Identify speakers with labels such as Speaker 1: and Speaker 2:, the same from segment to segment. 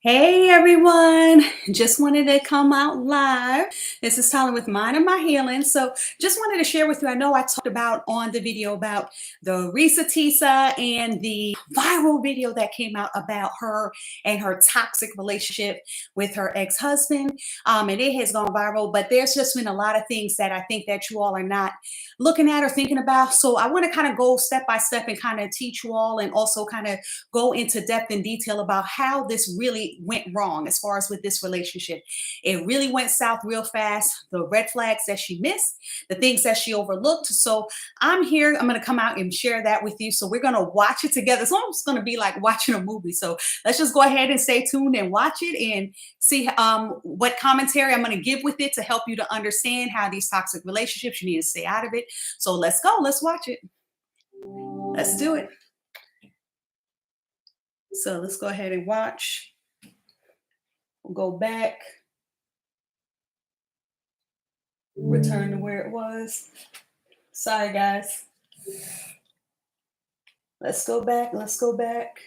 Speaker 1: Hey everyone, just wanted to come out live. This is Tyler with Mine and My Healing. So, just wanted to share with you. I know I talked about on the video about the Risa Tisa and the viral video that came out about her and her toxic relationship with her ex-husband. And it has gone viral, but there's just been a lot of things that I think that you all are not looking at or thinking about. So, I want to kind of go step by step and kind of teach you all and also kind of go into depth and detail about how this really went wrong as far as with this relationship. It really went south real fast. The red flags that she missed, the things that she overlooked. So I'm here. I'm going to come out and share that with you. So we're going to watch it together. It's almost going to be like watching a movie. So let's just go ahead and stay tuned and watch it and see what commentary I'm going to give with it to help you to understand how these toxic relationships, you need to stay out of it. So let's go. Let's watch it. Let's do it. So let's go ahead and watch. We'll go back, return to where it was. Sorry, guys. Let's go back. Let's go back.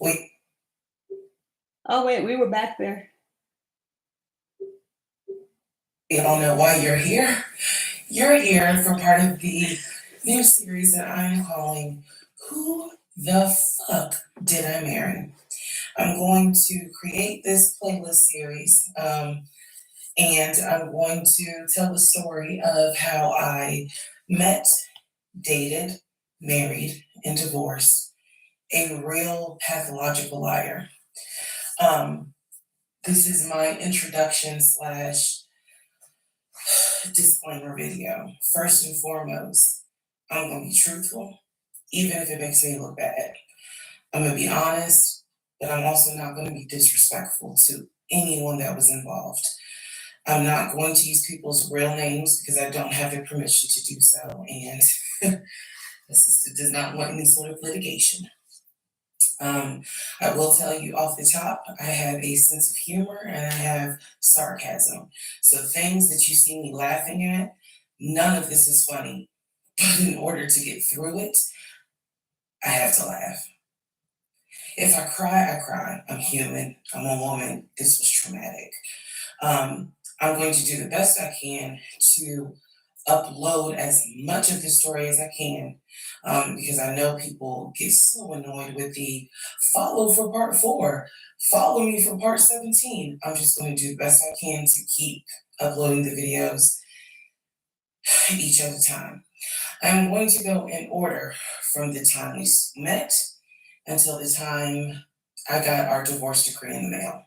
Speaker 2: Wait,
Speaker 1: Oh, wait, we were back there.
Speaker 2: I don't know why you're here. You're here for part of the new series that I'm calling Who the Fuck Did I Marry? I'm going to create this playlist series, and I'm going to tell the story of how I met, dated, married, and divorced a real pathological liar. Um, this is my introduction slash disclaimer video. First and foremost, I'm going to be truthful, even if it makes me look bad. I'm going to be honest, but I'm also not going to be disrespectful to anyone that was involved. I'm not going to use people's real names because I don't have their permission to do so, and this does not want any sort of litigation. I will tell you off the top, I have a sense of humor and I have sarcasm. So things that you see me laughing at, none of this is funny. But in order to get through it, I have to laugh. If I cry, I cry. I'm human. I'm a woman. This was traumatic. I'm going to do the best I can to upload as much of the story as I can, because I know people get so annoyed with the follow for part four, follow me for part 17. I'm just going to do the best I can to keep uploading the videos each at a time. I'm going to go in order from the time we met until the time I got our divorce decree in the mail.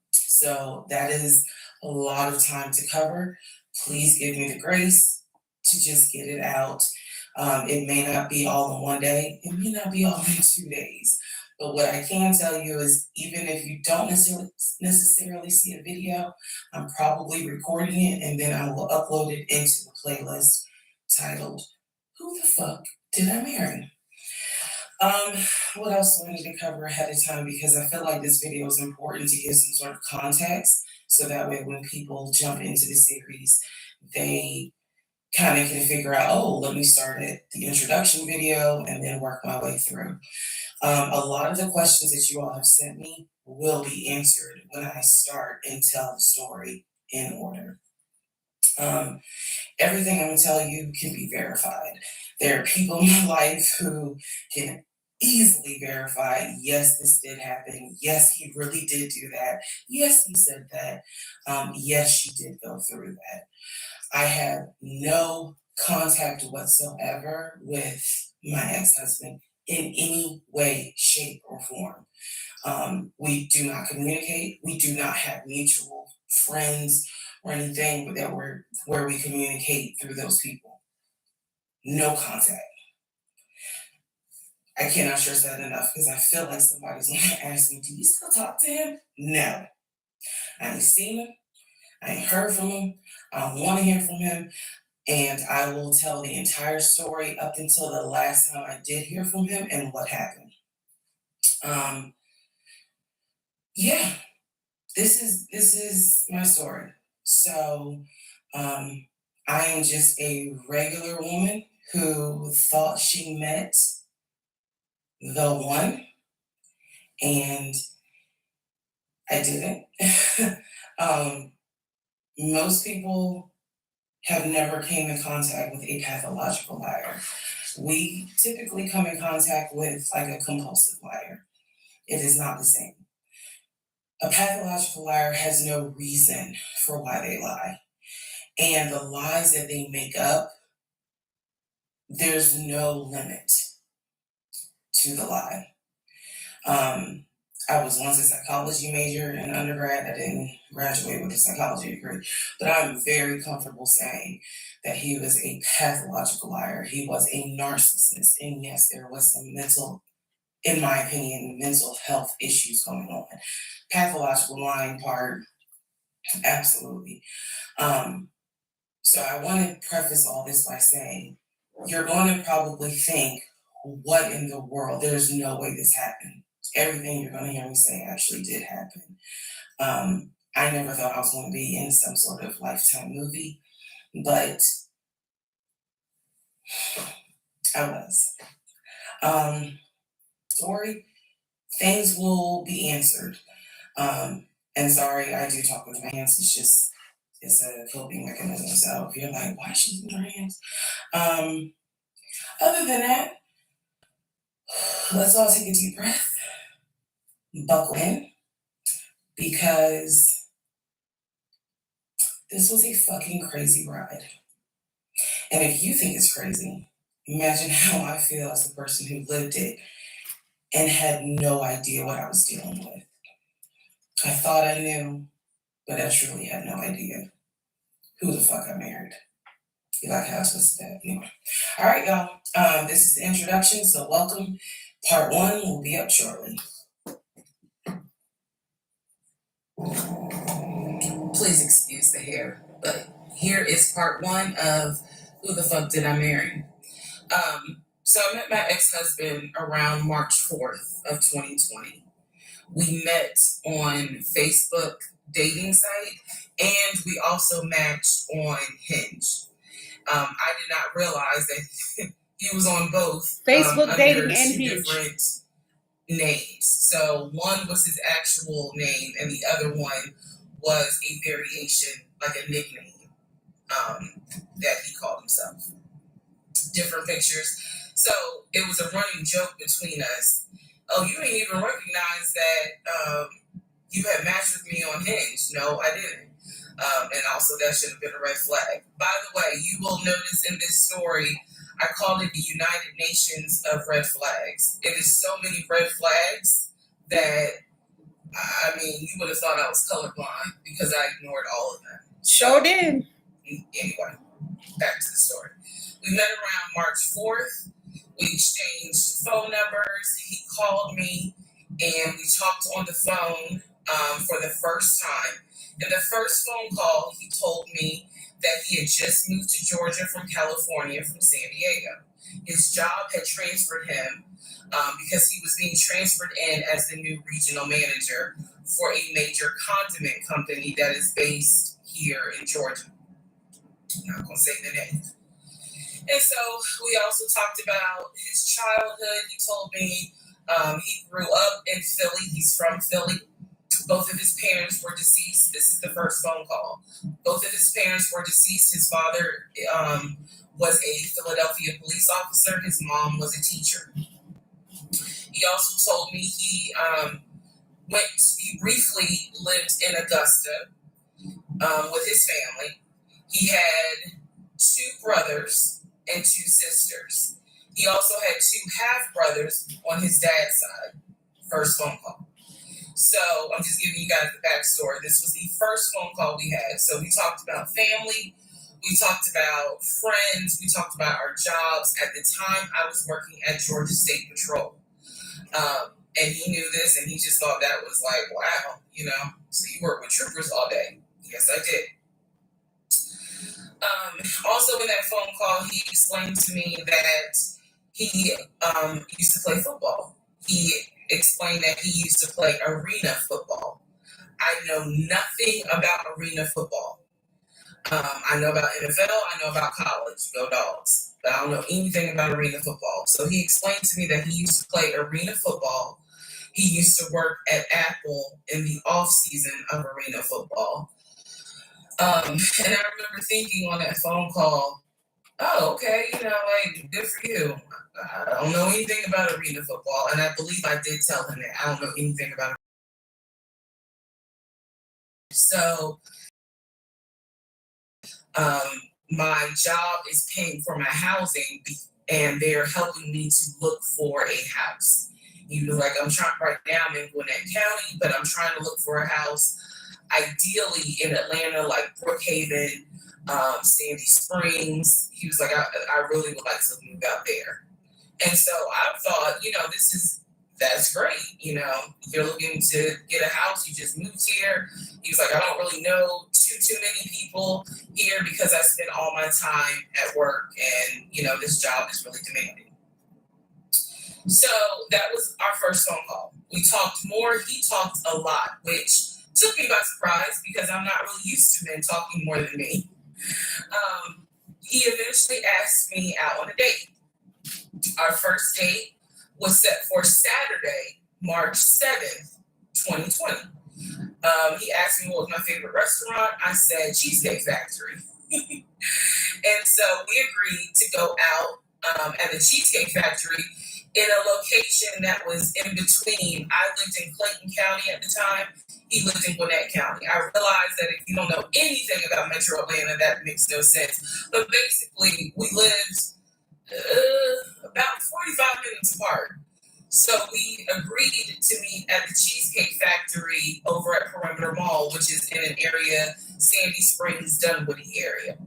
Speaker 2: So that is a lot of time to cover. Please give me the grace to just get it out. It may not be all in one day, it may not be all in 2 days. But what I can tell you is, even if you don't necessarily see a video, I'm probably recording it and then I will upload it into the playlist titled Who the Fuck Did I Marry? Um, what else do I need to cover ahead of time? Because I feel like this video is important to give some sort of context, so that way when people jump into the series, they kind of can figure out, oh, let me start at the introduction video and then work my way through. A lot of the questions that you all have sent me will be answered when I start and tell the story in order. Um, Everything I'm gonna tell you can be verified. There are people in my life who can easily verify, yes, this did happen. Yes, he really did do that. Yes, he said that. Yes, she did go through that. I have no contact whatsoever with my ex-husband in any way, shape, or form. We do not communicate. We do not have mutual friends or anything that we're where we communicate through those people. No contact. I cannot stress that enough because I feel like somebody's going to ask me, "Do you still talk to him?" No, I ain't seen him. I ain't heard from him. I don't want to hear from him, and I will tell the entire story up until the last time I did hear from him and what happened. Um, yeah, this is my story. So, um, I am just a regular woman who thought she met the one, and I didn't. Most people have never came in contact with a pathological liar. We typically come in contact with like a compulsive liar. It is not the same. A pathological liar has no reason for why they lie. And the lies that they make up, there's no limit to the lie. I was once a psychology major in undergrad. I didn't graduate with a psychology degree, but I'm very comfortable saying that he was a pathological liar. He was a narcissist. And yes, there was some mental, in my opinion, mental health issues going on. Pathological lying part, absolutely. So I want to preface all this by saying, you're going to probably think, what in the world? There's no way this happened. Everything you're going to hear me say actually did happen. I never thought I was going to be in some sort of Lifetime movie, but I was. Story, things will be answered. And sorry, I do talk with my hands. It's a coping mechanism. So if you're like, why is she using her hands? Other than that, let's all take a deep breath, buckle in, because this was a fucking crazy ride. And if you think it's crazy, imagine how I feel as the person who lived it and had no idea what I was dealing with. I thought I knew, but I truly had no idea who the fuck I married. You like how I twisted that? Anyway. All right, y'all. This is the introduction, so welcome. Part 1 will be up shortly. Please excuse the hair, but here is part 1 of Who the Fuck Did I Marry? So I met my ex-husband around March 4th of 2020. We met on Facebook dating site, and we also matched on Hinge. I did not realize that he was on both
Speaker 1: Facebook dating and
Speaker 2: two
Speaker 1: Hinge.
Speaker 2: different names. So one was his actual name, and the other one was a variation, like a nickname that he called himself. Different pictures. So it was a running joke between us. Oh, you didn't even recognize that you had matched with me on Hinge. No, I didn't. And also that should have been a red flag. By the way, you will notice in this story, I called it the United Nations of red flags. It is so many red flags that, I mean, you would have thought I was colorblind because I ignored all of them.
Speaker 1: Sure did.
Speaker 2: Anyway, back to the story. We met around March 4th. We exchanged phone numbers. He called me and we talked on the phone for the first time. In the first phone call, he told me that he had just moved to Georgia from California, from San Diego. His job had transferred him because he was being transferred in as the new regional manager for a major condiment company that is based here in Georgia. I'm not going to say the name. And so we also talked about his childhood. He told me he grew up in Philly. He's from Philly. Both of his parents were deceased. This is the first phone call. Both of his parents were deceased. His father was a Philadelphia police officer. His mom was a teacher. He also told me he briefly lived in Augusta with his family. He had 2 brothers and 2 sisters. He also had 2 half-brothers on his dad's side. First phone call. So I'm just giving you guys the backstory. This was the first phone call we had. So we talked about family. We talked about friends. We talked about our jobs. At the time, I was working at Georgia State Patrol. And he knew this, and he just thought that was like, wow, you know, so you work with troopers all day. Yes, I did. Also in that phone call, he explained to me that he used to play football. He explained that he used to play arena football. I know nothing about arena football. I know about NFL. I know about college. Go Dogs. but I don't know anything about arena football. So he explained to me that he used to play arena football. He used to work at Apple in the off season of arena football. And I remember thinking on that phone call, oh, okay, like, good for you. I don't know anything about arena football. And I believe I did tell him that I don't know anything about it. So my job is paying for my housing, and they're helping me to look for a house. Like, I'm trying right now, I'm in Gwinnett County, but I'm trying to look for a house, ideally in Atlanta, like Brookhaven, Sandy Springs. He was like, I really would like to move out there. And so I thought, that's great. You're looking to get a house, you just moved here. He was like, I don't really know too many people here because I spend all my time at work, and, this job is really demanding. So that was our first phone call. We talked more. He talked a lot, which took me by surprise because I'm not really used to men talking more than me. He eventually asked me out on a date. Our first date was set for Saturday, March 7th, 2020. He asked me what was my favorite restaurant. I said Cheesecake Factory. And so we agreed to go out at the Cheesecake Factory in a location that was in between. I lived in Clayton County at the time. He lived in Gwinnett County. I realized that if you don't know anything about Metro Atlanta, that makes no sense. But basically, we lived about 45 minutes apart. So we agreed to meet at the Cheesecake Factory over at Perimeter Mall, which is in an area, Sandy Springs, Dunwoody area.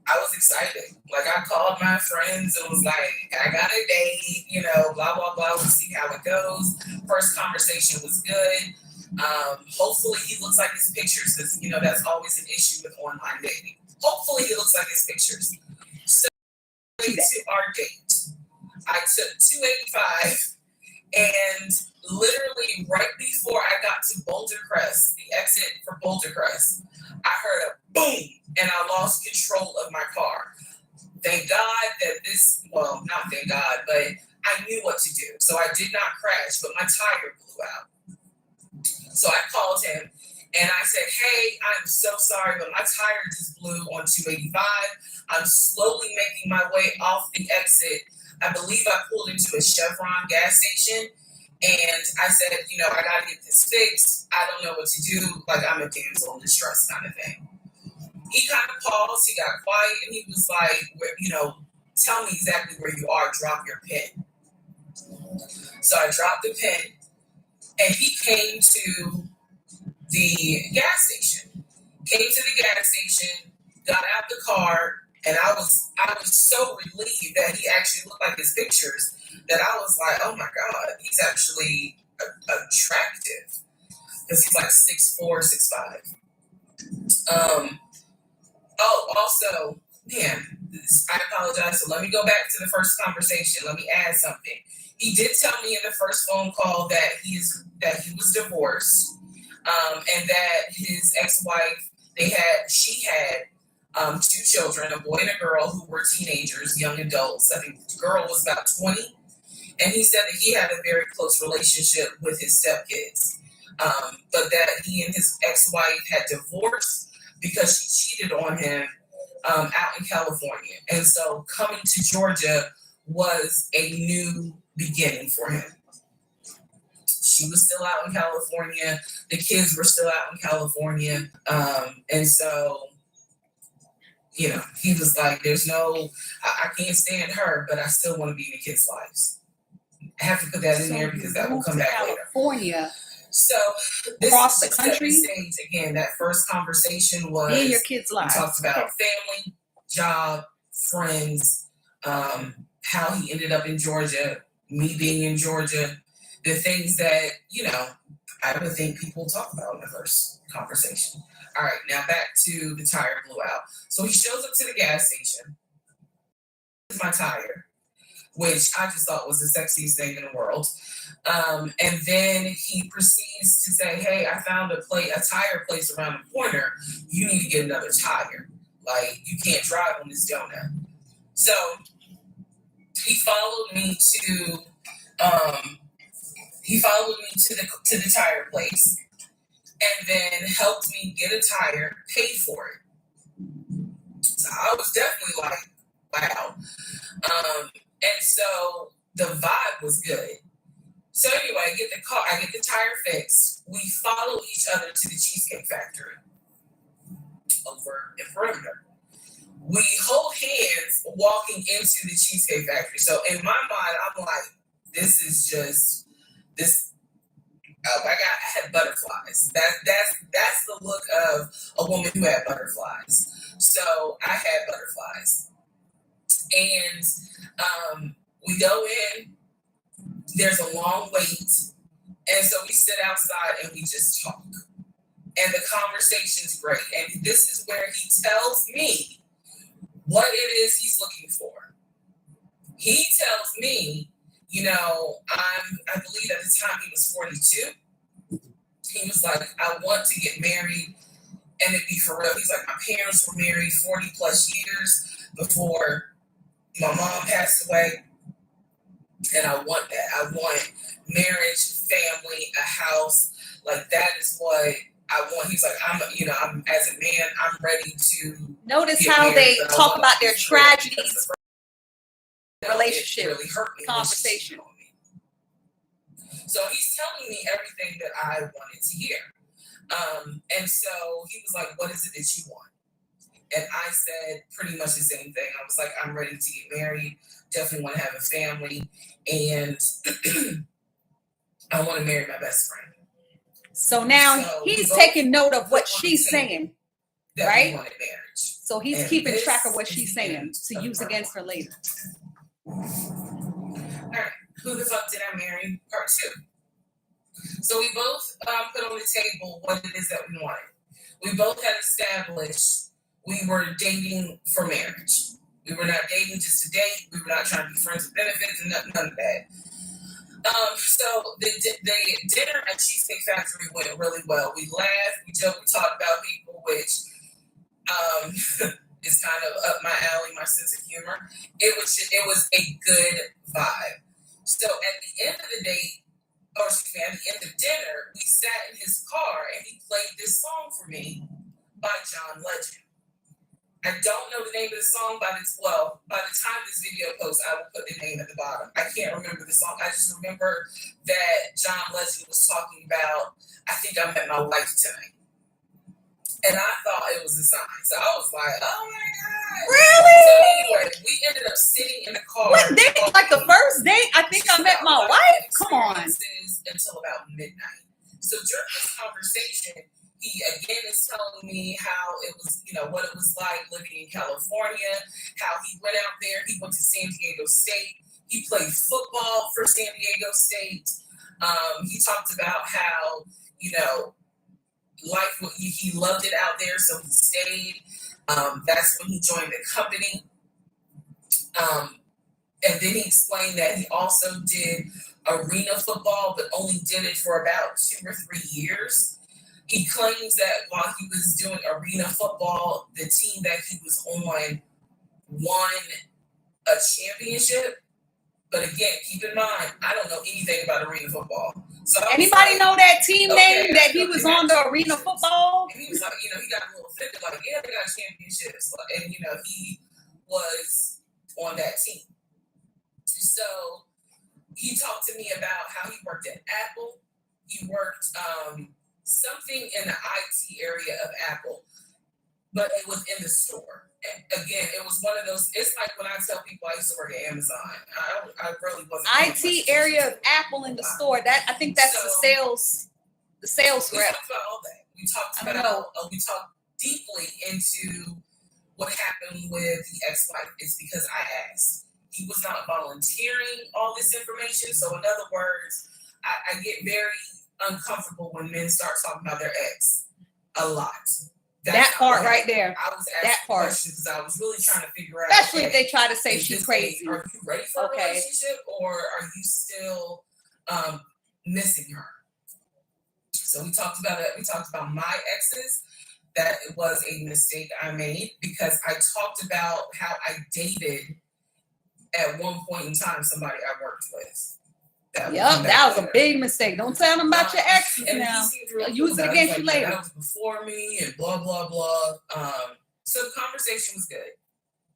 Speaker 2: I was excited. Like, I called my friends and was like, I got a date, blah, blah, blah. We'll see how it goes. First conversation was good. Hopefully he looks like his pictures, because, that's always an issue with online dating. Hopefully he looks like his pictures. So to our date, I took 285, and literally right before I got to Boulder Crest, the exit for Boulder Crest, I heard a boom, and I lost control of my car. Thank God that not thank God, but I knew what to do. So I did not crash, but my tire blew out. So I called him and I said, hey, I'm so sorry, but my tire just blew on 285. I'm slowly making my way off the exit. I believe I pulled into a Chevron gas station. And I said, I got to get this fixed. I don't know what to do. Like, I'm a damsel in distress kind of thing. He kind of paused. He got quiet. And he was like, tell me exactly where you are. Drop your pin. So I dropped the pin. And he came to the gas station. Got out the car. And I was so relieved that he actually looked like his pictures, that I was like, oh my God, he's actually attractive. Because he's like 6'4", 6'5". Also, man, I apologize. So let me go back to the first conversation. Let me add something. He did tell me in the first phone call that he was divorced, and that his ex-wife, she had 2 children, a boy and a girl, who were teenagers, young adults. I think the girl was about 20. And he said that he had a very close relationship with his stepkids, but that he and his ex-wife had divorced because she cheated on him out in California. And so coming to Georgia was a new beginning for him. She was still out in California. The kids were still out in California. And so, he was like, I can't stand her, but I still want to be in the kids' lives. I have to put that in there because that will come back
Speaker 1: California.
Speaker 2: Later. So
Speaker 1: across the country.
Speaker 2: Stage, again, that first conversation was
Speaker 1: in your kids' lives.
Speaker 2: We talked about family, job, friends, how he ended up in Georgia, me being in Georgia, the things that, I don't think people talk about in the first conversation. All right, now back to the tire blew out. So he shows up to the gas station. This is my tire, which I just thought was the sexiest thing in the world. And then he proceeds to say, hey, I found a tire place around the corner. You need to get another tire. Like, you can't drive on this donut. So he followed me to the tire place, and then helped me get a tire, paid for it. So I was definitely like, wow. And so the vibe was good. So anyway, I get the tire fixed. We follow each other to the Cheesecake Factory over in Perimeter. We hold hands walking into the Cheesecake Factory. So in my mind, I'm like, this is just this. Oh my God, I had butterflies. That's the look of a woman who had butterflies. So I had butterflies, and we go in. There's a long wait, and so we sit outside and we just talk. And the conversation's great. And this is where he tells me what it is he's looking for. He tells me, I believe at the time he was 42. He was like, I want to get married and it be for real. He's like, my parents were married 40 plus years before my mom passed away. And I want that. I want marriage, family, a house. Like, that is what I want. He's like, I'm as a man, I'm ready to
Speaker 1: notice how they talk about their tragedies, relationship,
Speaker 2: really hurt me,
Speaker 1: conversation.
Speaker 2: So he's telling me everything that I wanted to hear. And so he was like, what is it that you want? And I said pretty much the same thing. I was like, I'm ready to get married, definitely want to have a family, and I want to marry my best friend.
Speaker 1: So now he's taking note of what she's saying, right?
Speaker 2: Wanted marriage.
Speaker 1: So he's keeping track of what she's saying to use against her later.
Speaker 2: All right, who the fuck did I marry? Part 2. So we both put on the table what it is that we wanted. We both had established we were dating for marriage. We were not dating just to date. We were not trying to be friends with benefits and none of that. So the dinner at Cheesecake Factory went really well. We laughed, we joked, we talked about people, which is kind of up my alley, my sense of humor. It was a good vibe. So at the end of the date, at the end of dinner, we sat in his car and he played this song for me by John Legend. I don't know the name of the song, by the time this video posts, I will put the name at the bottom. I can't remember the song. I just remember that John Legend was talking about, I think I met my wife tonight. And I thought it was a sign. So I was like, oh my God.
Speaker 1: Really?
Speaker 2: So anyway, we ended up sitting in the car.
Speaker 1: What date? Like the first date? I think I met my wife? Come on.
Speaker 2: Until about midnight. So during this conversation, he again is telling me how it was, what it was like living in California, how he went out there, he went to San Diego State, he played football for San Diego State. He talked about how, life, he loved it out there, so he stayed. That's when he joined the company. And then he explained that he also did arena football, but only did it for about 2 or 3 years. He claims that while he was doing arena football, the team that he was on won a championship. But again, keep in mind, I don't know anything about arena football. So
Speaker 1: anybody know that team name that he was on the arena football?
Speaker 2: And he was like, he got a little offended, like, yeah, they got championships. And, he was on that team. So he talked to me about how he worked at Apple. He worked something in the IT area of Apple, but it was in the store. And again, it was one of those, it's like when I tell people I used to work at Amazon. I really wasn't.
Speaker 1: IT area of Apple in the store. That I think that's the sales rep.
Speaker 2: We talked about all that. We talked deeply into what happened with the ex-wife. It's because I asked. He was not volunteering all this information. So in other words, I get very uncomfortable when men start talking about their ex a lot.
Speaker 1: That part right there.
Speaker 2: I was asking questions because I was really trying to figure out.
Speaker 1: Especially if they try to say she's crazy.
Speaker 2: Are you ready for a relationship, or are you still missing her? So we talked about that. We talked about my exes. that was a mistake I made because I talked about how I dated at one point in time somebody I worked with.
Speaker 1: Yep, that was a big mistake. Don't tell them about your exes now. They'll use it against you later.
Speaker 2: That was before me and blah, blah, blah. So the conversation was good.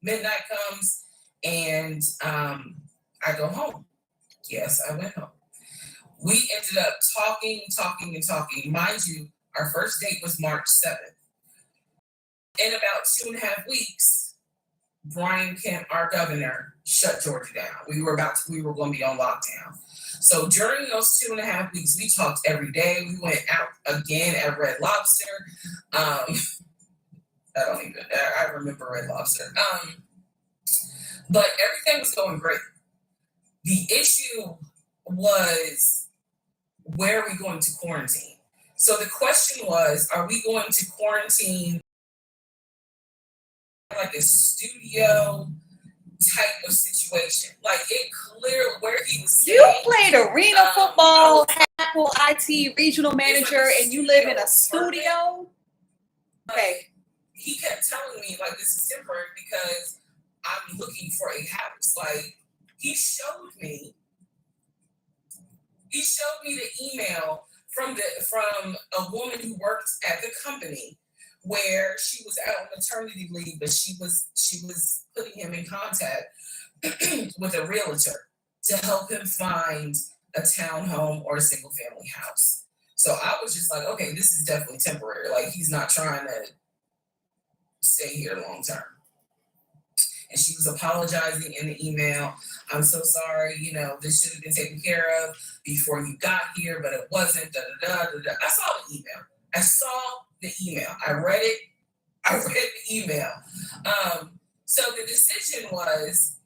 Speaker 2: Midnight comes and I go home. Yes, I went home. We ended up talking. Mind you, our first date was March 7th. In about 2.5 weeks, Brian Kemp, our governor, shut Georgia down. We were going to be on lockdown. So during those 2.5 weeks, we talked every day. We went out again at Red Lobster. I remember Red Lobster. But everything was going great. The issue was, where are we going to quarantine? So the question was, are we going to quarantine like a studio type of situation? Like, it clear where he was saying,
Speaker 1: you played arena football, Apple IT regional manager, and you live in a studio?
Speaker 2: Okay. He kept telling me, like, this is temporary because I'm looking for a house. Like, he showed me the email from a woman who worked at the company where she was out on maternity leave, but she was putting him in contact with a realtor to help him find a townhome or a single family house. So I was just like, okay, this is definitely temporary. Like, he's not trying to stay here long term. And she was apologizing in the email. I'm so sorry, this should have been taken care of before you got here, but it wasn't. I saw the email. I read it. I read the email. So the decision was,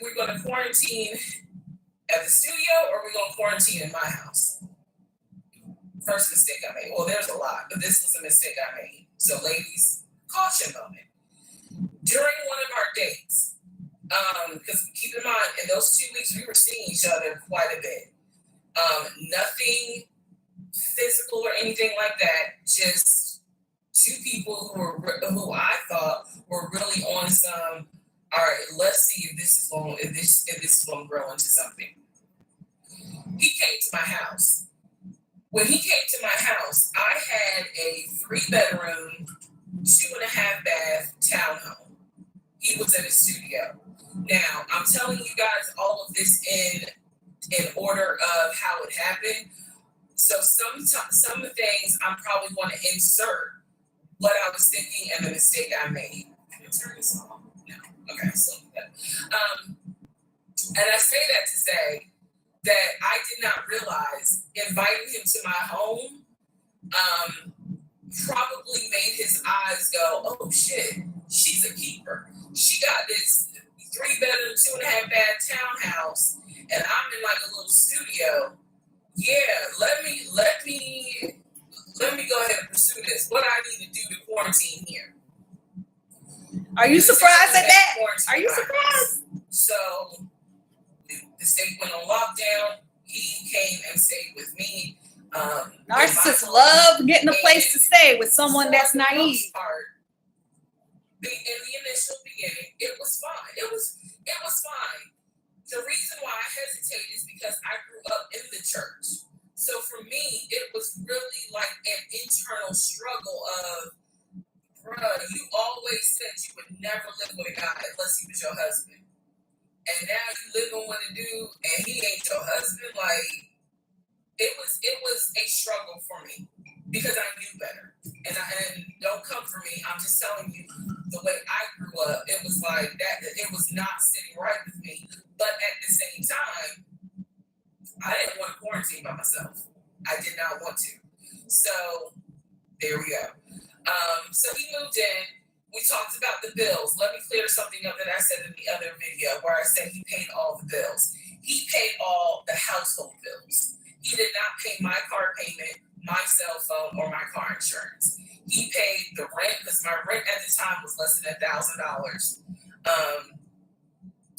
Speaker 2: we going to quarantine at the studio or are we going to quarantine in my house? First mistake I made. Well, there's a lot, but this was a mistake I made. So ladies, caution moment. During one of our dates, because keep in mind, in those 2 weeks, we were seeing each other quite a bit. Nothing physical or anything like that, just two people who I thought were really on some, all right, let's see if this is going to grow into something. He came to my house. When he came to my house, I had a 3-bedroom, 2.5-bath townhome. He was in a studio. Now, I'm telling you guys all of this in order of how it happened. So some of the things I'm probably going to insert what I was thinking and the mistake I made. Can I turn this off? No. Okay, so and I say that to say that I did not realize inviting him to my home probably made his eyes go, oh shit, she's a keeper. She got this 3-bedroom, 2.5-bath townhouse, and I'm in like a little studio. Yeah, let me go ahead and pursue this. What I need to do to quarantine here.
Speaker 1: Are you surprised at that? Are you surprised?
Speaker 2: So the state went on lockdown. He came and stayed with me.
Speaker 1: Narcissists love getting a place to stay with someone that's naive.
Speaker 2: In the initial beginning, it was fine. It was fine. The reason why I hesitate is because I grew up in the church. So for me, it was really like an internal struggle of, bruh, you always said you would never live with a guy unless he was your husband. And now you living with a dude and he ain't your husband. Like, it was a struggle for me because I knew better. And don't come for me. I'm just telling you the way I grew up. It was like that. It was not sitting right with me. But at the same time, I didn't want to quarantine by myself. I did not want to. So there we go. So he moved in. We talked about the bills. Let me clear something up that I said in the other video where I said he paid all the bills. He paid all the household bills. He did not pay my car payment, my cell phone, or my car insurance. He paid the rent because my rent at the time was less than $1,000.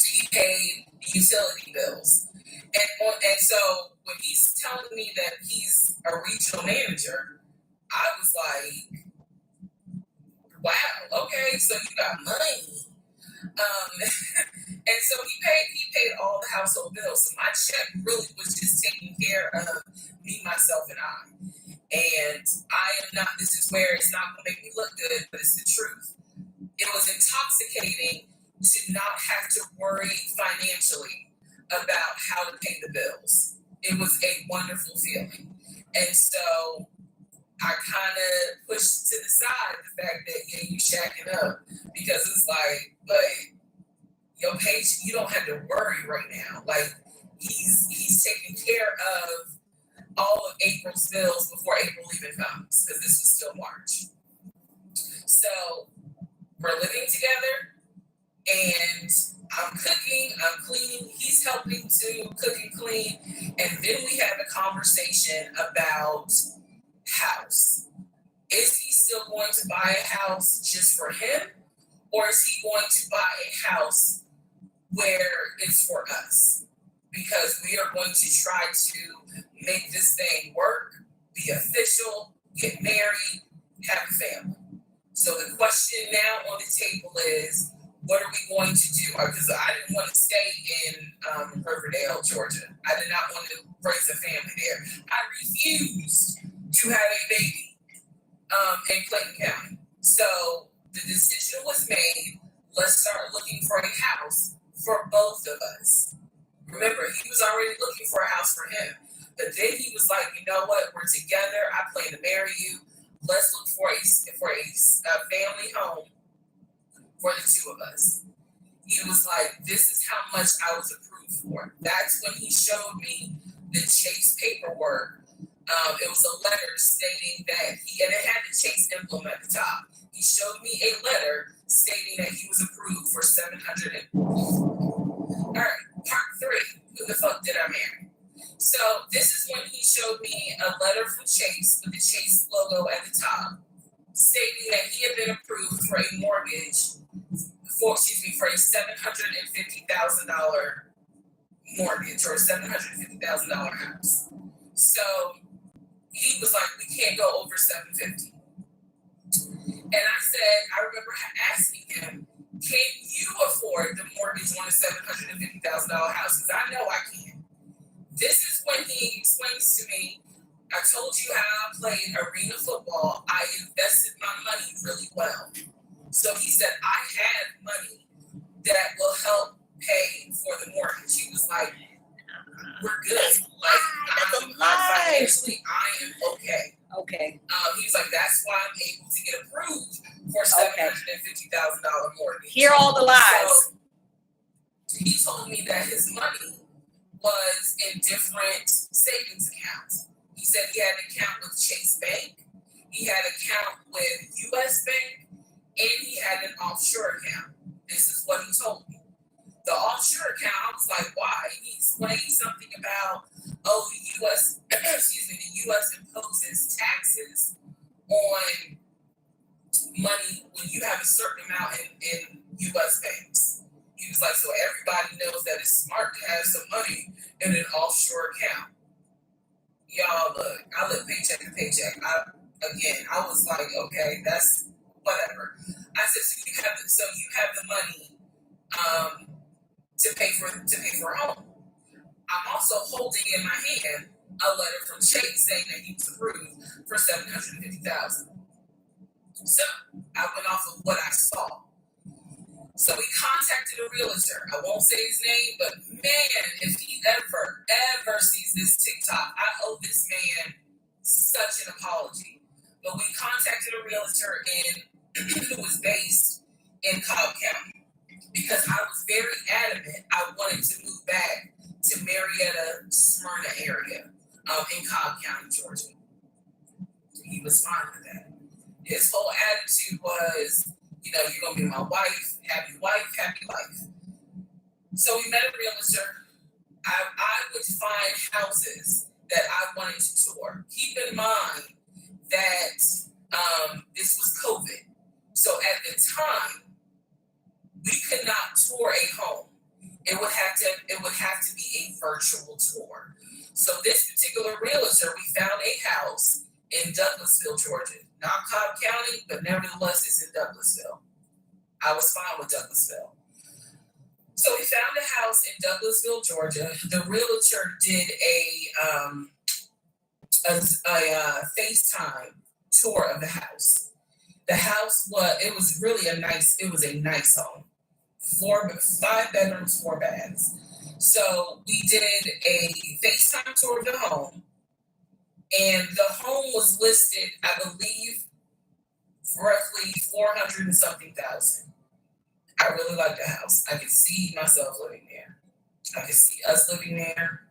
Speaker 2: He paid utility bills. And so when he's telling me that he's a regional manager, I was like, wow, okay, so you got money. And so he paid all the household bills. So my check really was just taking care of me, myself, and I. And I am not, this is where it's not going to make me look good, but it's the truth. It was intoxicating to not have to worry financially about how to pay the bills. It was a wonderful feeling. And so I kind of pushed to the side the fact that, yeah, you shacking up, because it's like, but your page, you don't have to worry right now. Like, he's taking care of all of April's bills before April even comes, because this was still March. So we're living together, and I'm cooking, I'm cleaning, he's helping to cook and clean, and then we have a conversation about house. Is he still going to buy a house just for him, or is he going to buy a house where it's for us? Because we are going to try to make this thing work, be official, get married, have a family. So the question now on the table is, what are we going to do? Because I didn't want to stay in Riverdale, Georgia. I did not want to raise a family there. I refused to have a baby in Clayton County. So the decision was made, let's start looking for a house for both of us. Remember, he was already looking for a house for him. But then he was like, you know what, we're together, I plan to marry you. Let's look for a family home for the two of us. He was like, this is how much I was approved for. That's when he showed me the Chase paperwork. It was a letter stating that and it had the Chase emblem at the top. He showed me a letter stating that he was approved for $700. All right, part 3. Who the fuck did I marry? So this is when he showed me a letter from Chase with the Chase logo at the top, stating that he had been approved for a mortgage for a $750,000 mortgage or a $750,000 house. So he was like, we can't go over $750,000. And I remember asking him, can you afford the mortgage on a $750,000 house? Because I know I can. This is when he explains to me, I told you how I played arena football. I invested my money really well. So he said, I have money that will help pay for the mortgage. He was like, we're good. Like, financially, I am okay.
Speaker 1: Okay.
Speaker 2: He was like, that's why I'm able to get approved for $750,000 mortgage.
Speaker 1: Hear all the lies.
Speaker 2: So he told me that his money was in different savings accounts. He said he had an account with Chase Bank, he had an account with US Bank, and he had an offshore account. This is what he told me. The offshore account, I was like, why? He explained something about, the US, the US imposes taxes on money when you have a certain amount in US banks. He was like, so everybody knows that it's smart to have some money in an offshore account. Y'all, look, I live paycheck to paycheck. I was like, okay, that's whatever. I said, so you have the money to pay for a home. I'm also holding in my hand a letter from Chase saying that he was approved for $750,000. So I went off of what I saw. So we contacted a realtor. I won't say his name, but man, if he ever sees this TikTok, I owe this man such an apology. But we contacted a realtor who was based in Cobb County because I was very adamant I wanted to move back to Marietta, Smyrna area in Cobb County, Georgia. He was fine with that. His whole attitude was, you're going to be my wife, happy life. So we met a realtor. I would find houses that I wanted to tour. Keep in mind that this was COVID. So at the time, we could not tour a home. It would have to be a virtual tour. So this particular realtor, we found a house in Douglasville, Georgia. Not Cobb County, but nevertheless, it's in Douglasville. I was fine with Douglasville. So we found a house in Douglasville, Georgia. The realtor did a FaceTime tour of the house. The house was really a nice home. 5 bedrooms, 4 baths. So we did a FaceTime tour of the home, and the home was listed, I believe, for roughly 400 and something thousand. I really liked the house. I could see myself living there. I could see us living there.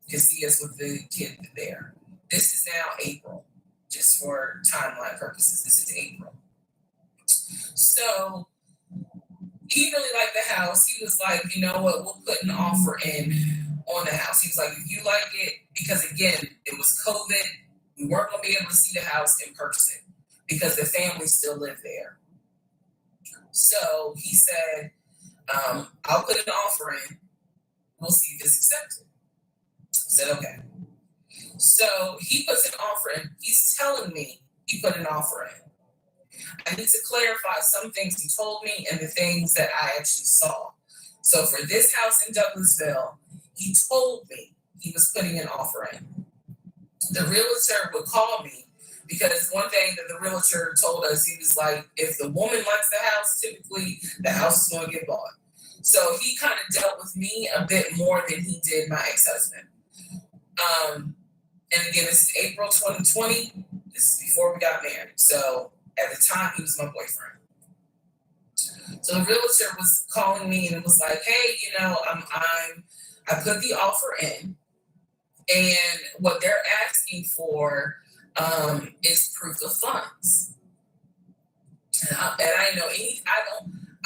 Speaker 2: I could see us with the kid there. This is now April, just for timeline purposes. This is April. So he really liked the house. He was like, you know what, we'll put an offer in on the house. He was like, if you like it, because again, it was COVID, we weren't going to be able to see the house in person because the family still lived there. So he said, I'll put an offer in. We'll see if it's accepted. I said, okay. So he puts an offer in. He's telling me he put an offer in. I need to clarify some things he told me and the things that I actually saw. So for this house in Douglasville, he told me he was putting an offer in. The realtor would call me because one thing that the realtor told us, he was like, if the woman likes the house, typically the house is going to get bought. So he kind of dealt with me a bit more than he did my ex-husband. And again, this is April 2020. This is before we got married. So at the time, he was my boyfriend. So the realtor was calling me and it was like, hey, you know, I put the offer in, and what they're asking for is proof of funds. And I didn't know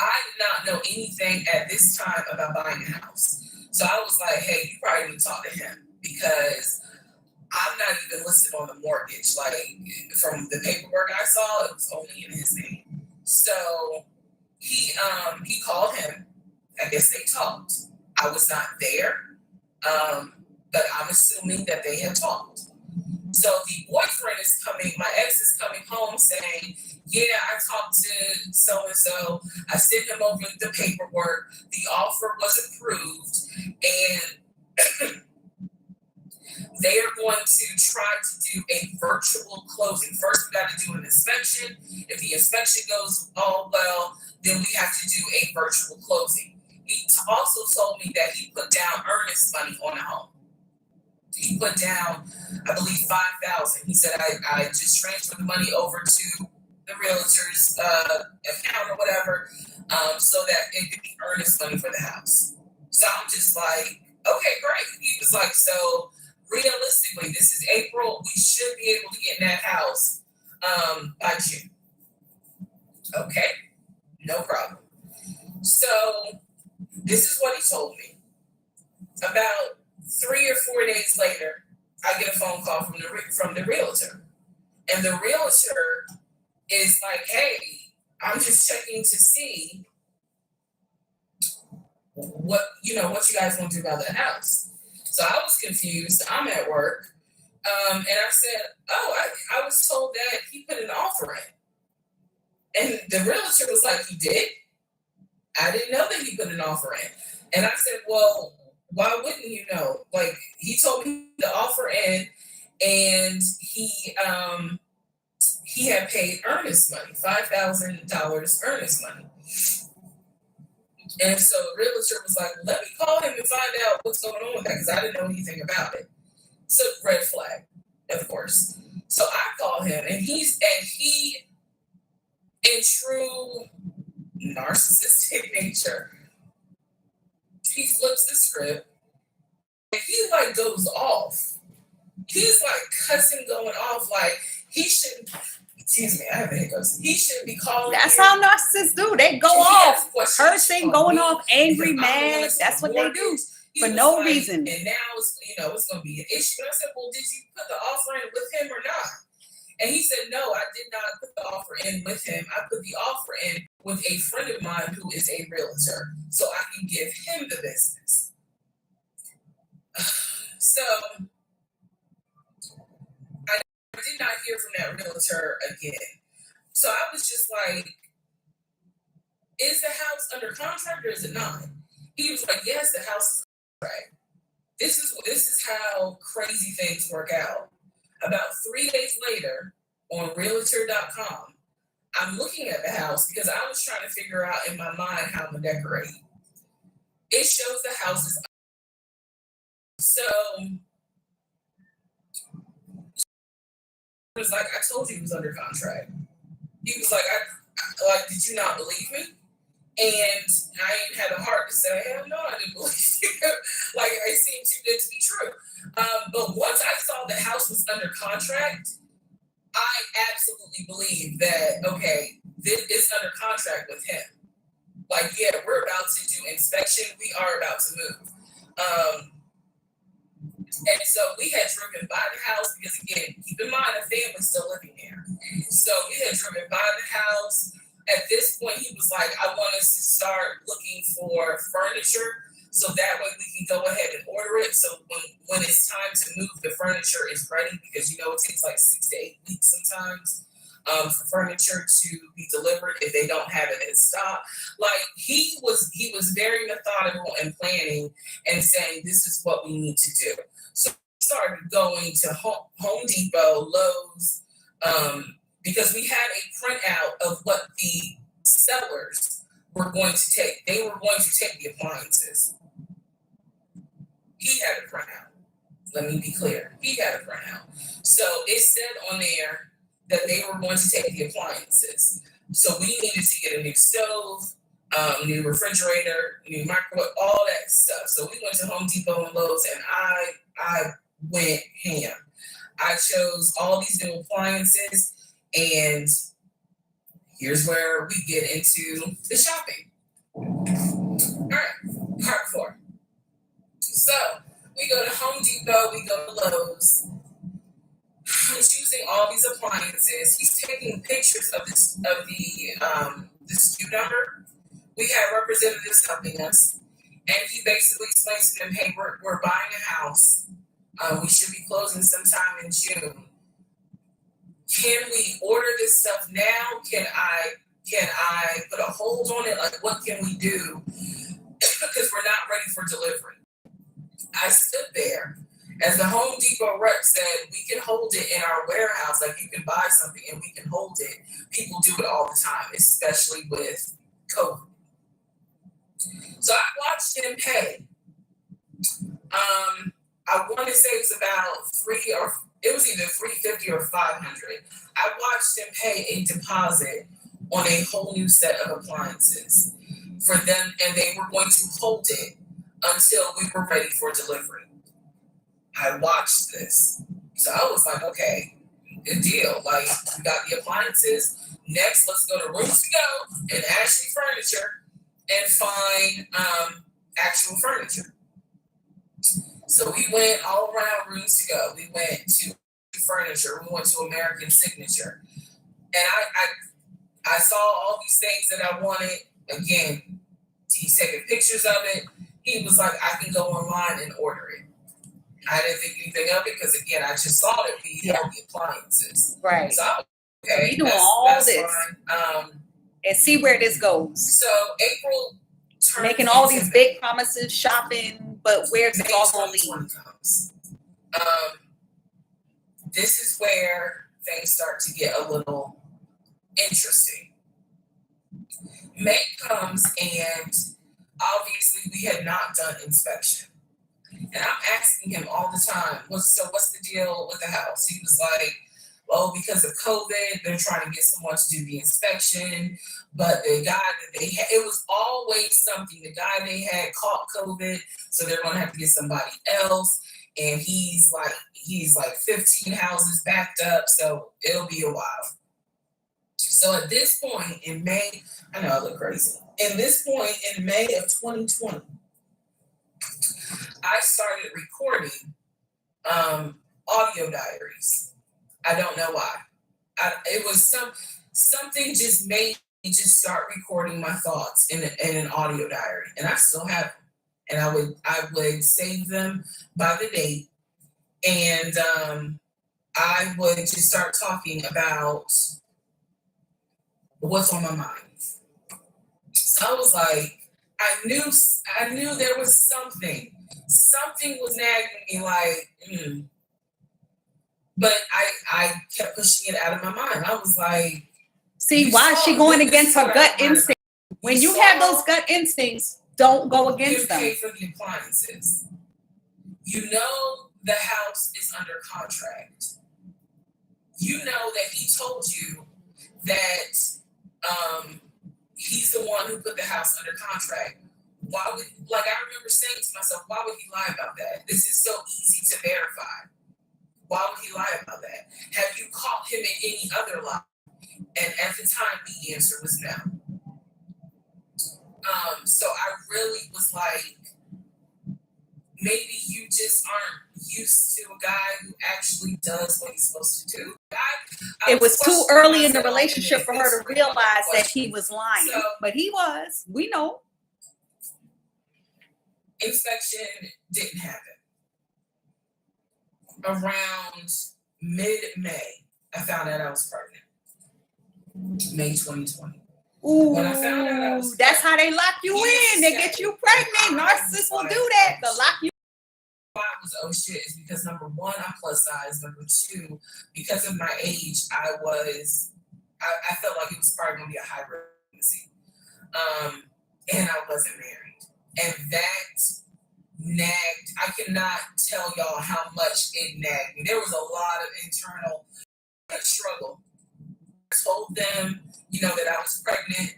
Speaker 2: I did not know anything at this time about buying a house. So I was like, hey, you probably need to talk to him because I'm not even listed on the mortgage. Like from the paperwork I saw, it was only in his name. So he called him. I guess they talked. I was not there, but I'm assuming that they had talked. So the boyfriend is coming. My ex is coming home saying, yeah, I talked to so and so. I sent him over the paperwork. The offer was approved, and they are going to try to do a virtual closing. First, we got to do an inspection. If the inspection goes all well, then we have to do a virtual closing. He also told me that he put down earnest money on the home. He put down, I believe, $5,000. He said, I just transferred the money over to the realtor's account or whatever, so that it could be earnest money for the house. So I'm just like, okay, great. He was like, so realistically, this is April. We should be able to get in that house by June. Okay, no problem. So this is what he told me. About 3 or 4 days later, I get a phone call from the realtor, and the realtor is like, "Hey, I'm just checking to see what you guys want to do about the house." So I was confused. I'm at work, and I said, "Oh, I was told that he put an offer in," and the realtor was like, "He did? I didn't know that he put an offer in." And I said, "Well, why wouldn't you know? Like, he told me the offer in, and he had paid earnest money, $5,000 earnest money." And so the realtor was like, let me call him and find out what's going on with that, because I didn't know anything about it. So red flag, of course. So I call him, and he in true narcissistic nature, he flips the script and he like goes off. He's like cussing, going off, like he shouldn't. Excuse me, I have the hiccups. He shouldn't be calling.
Speaker 1: That's
Speaker 2: here.
Speaker 1: how narcissists do. They go off, cursing, going off, angry, mad. That's what they do for no reason.
Speaker 2: And now it's going to be an issue. And I said, well, did you put the offer in with him or not? And he said, no, I did not put the offer in with him. I put the offer in with a friend of mine who is a realtor, so I can give him the business. So I did not hear from that realtor again. So I was just like, is the house under contract or is it not? He was like, yes, the house is under contract. This is how crazy things work out. About 3 days later, on Realtor.com, I'm looking at the house because I was trying to figure out in my mind how to decorate. It shows the house is so. It was like, I told you he was under contract. He was like, like, did you not believe me? And I ain't had a heart to say, hell no, I didn't believe you. Like, it seemed too good to be true. But once I saw the house was under contract, I absolutely believe that, okay, this is under contract with him. Like, yeah, we're about to do inspection. We are about to move. And so we had driven by the house because, again, keep in mind, the family's still living there. So we had driven by the house. At this point, he was like, I want us to start looking for furniture so that way we can go ahead and order it. So when it's time to move, the furniture is ready because, you know, it takes like 6 to 8 weeks sometimes for furniture to be delivered if they don't have it in stock. Like he was very methodical and planning and saying, this is what we need to do. So we started going to Home Depot, Lowe's, because we had a printout of what the sellers were going to take. They were going to take the appliances. He had a printout. Let me be clear. He had a printout. So it said on there that they were going to take the appliances. So we needed to get a new stove, new refrigerator, new microwave, all that stuff. So we went to Home Depot and Lowe's, and I went ham. I chose all these new appliances, and here's where we get into the shopping. All right, part 4. So we go to Home Depot, we go to Lowe's. I'm choosing all these appliances. He's taking pictures of the SKU number. We have representatives helping us, and he basically explains to them, "Hey, we're buying a house. We should be closing sometime in June. Can we order this stuff now? Can I put a hold on it? Like, what can we do? Because we're not ready for delivery." I stood there. As the Home Depot rep said, we can hold it in our warehouse. Like, you can buy something and we can hold it. People do it all the time, especially with COVID. So I watched him pay. I want to say it was either $350 or $500. I watched him pay a deposit on a whole new set of appliances for them, and they were going to hold it until we were ready for delivery. I watched this. So I was like, okay, good deal. Like, we got the appliances. Next, let's go to Rooms to Go and Ashley Furniture and find actual furniture. So we went all around Rooms to Go. We went to furniture. We went to American Signature. And I saw all these things that I wanted. Again, he's taking pictures of it. He was like, I can go online and order it. I didn't think anything of it because, again, I just saw that we held the appliances.
Speaker 1: Right.
Speaker 2: So, okay,
Speaker 1: we doing all this
Speaker 2: fine.
Speaker 1: And see where this goes.
Speaker 2: So April
Speaker 1: making all these big promises, shopping, but where's it all going to lead?
Speaker 2: This is where things start to get a little interesting. May comes, and obviously we had not done inspection. And I'm asking him all the time, what's the deal with the house? He was like, well, because of COVID, they're trying to get someone to do the inspection. But the guy that they had, it was always something. The guy they had caught COVID, so they're going to have to get somebody else. And he's like 15 houses backed up, so it'll be a while. So at this point in May, I know I look crazy. At this point in May of 2020, I started recording audio diaries. I don't know why. It was something just made me just start recording my thoughts in an audio diary, and I still have them. And I would save them by the date, and I would just start talking about what's on my mind. So I was like, I knew there was something. Something was nagging me like, but I kept pushing it out of my mind. I was like,
Speaker 1: See, why is she going against her gut instinct? When you have those gut instincts, don't go against them.
Speaker 2: You pay for the appliances. You know the house is under contract. You know that he told you that he's the one who put the house under contract. Why would, like, I remember saying to myself, why would he lie about that? This is so easy to verify. Why would he lie about that? Have you caught him in any other lie? And at the time, the answer was no. So I really was like, maybe you just aren't used to a guy who actually does what he's supposed to do.
Speaker 1: It was too early in the relationship for her to realize that he was lying, but he was. We know.
Speaker 2: Inspection didn't happen. Around mid-May, I found out I was pregnant. May 2020.
Speaker 1: Ooh,
Speaker 2: when I found out I was
Speaker 1: that's how they lock you in. They get you pregnant. Narcissists will do that. They'll lock you.
Speaker 2: Why I was oh shit is because number one, I'm plus size. Number two, because of my age, I felt like it was probably gonna be a hybrid pregnancy. And I wasn't married. And that nagged, I cannot tell y'all how much it nagged me. There was a lot of internal struggle. I told them, that I was pregnant,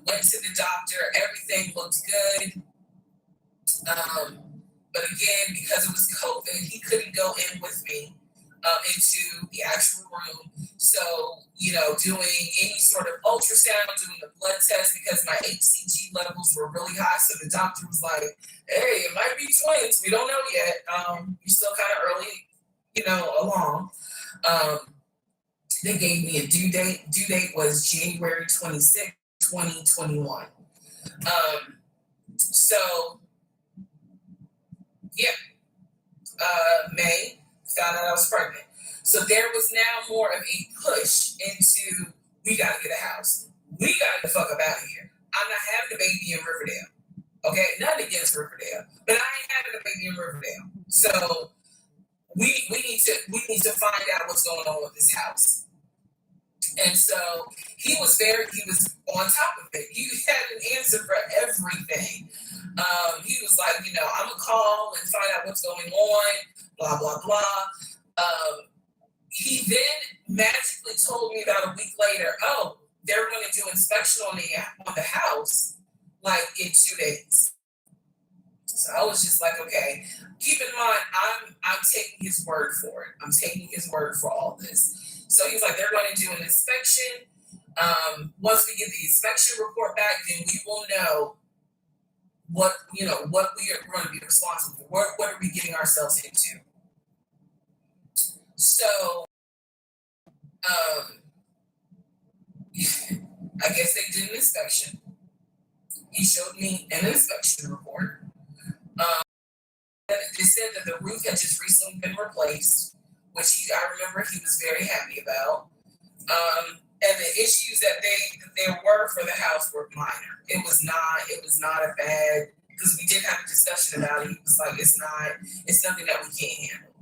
Speaker 2: went to the doctor, everything looked good. But again, because it was COVID, he couldn't go in with me into the actual room. So, doing any sort of ultrasound, doing a blood test, because my HCG levels were really high. So the doctor was like, hey, it might be twins. We don't know yet. You're still kind of early, along. They gave me a due date. Due date was January 26th, 2021. May, found out I was pregnant. So there was now more of a push into, we got to get a house. We got to get the fuck up out of here. I'm not having a baby in Riverdale. Okay, nothing against Riverdale, but I ain't having a baby in Riverdale. So we need to find out what's going on with this house. And so he was on top of it. He had an answer for everything. He was like, I'm gonna call and find out what's going on, blah, blah, blah. He then magically told me about a week later, oh, they're gonna do inspection on the house like in 2 days. So I was just like, okay, keep in mind, I'm taking his word for it. I'm taking his word for all this. So he's like, they're going to do an inspection. Once we get the inspection report back, then we will know what we are going to be responsible for. What are we getting ourselves into? So, I guess they did an inspection. He showed me an inspection report. They said that the roof had just recently been replaced, which I remember he was very happy about. And the issues that there were for the house were minor. It was not a bad, because we did have a discussion about it. He was like, it's nothing that we can't handle.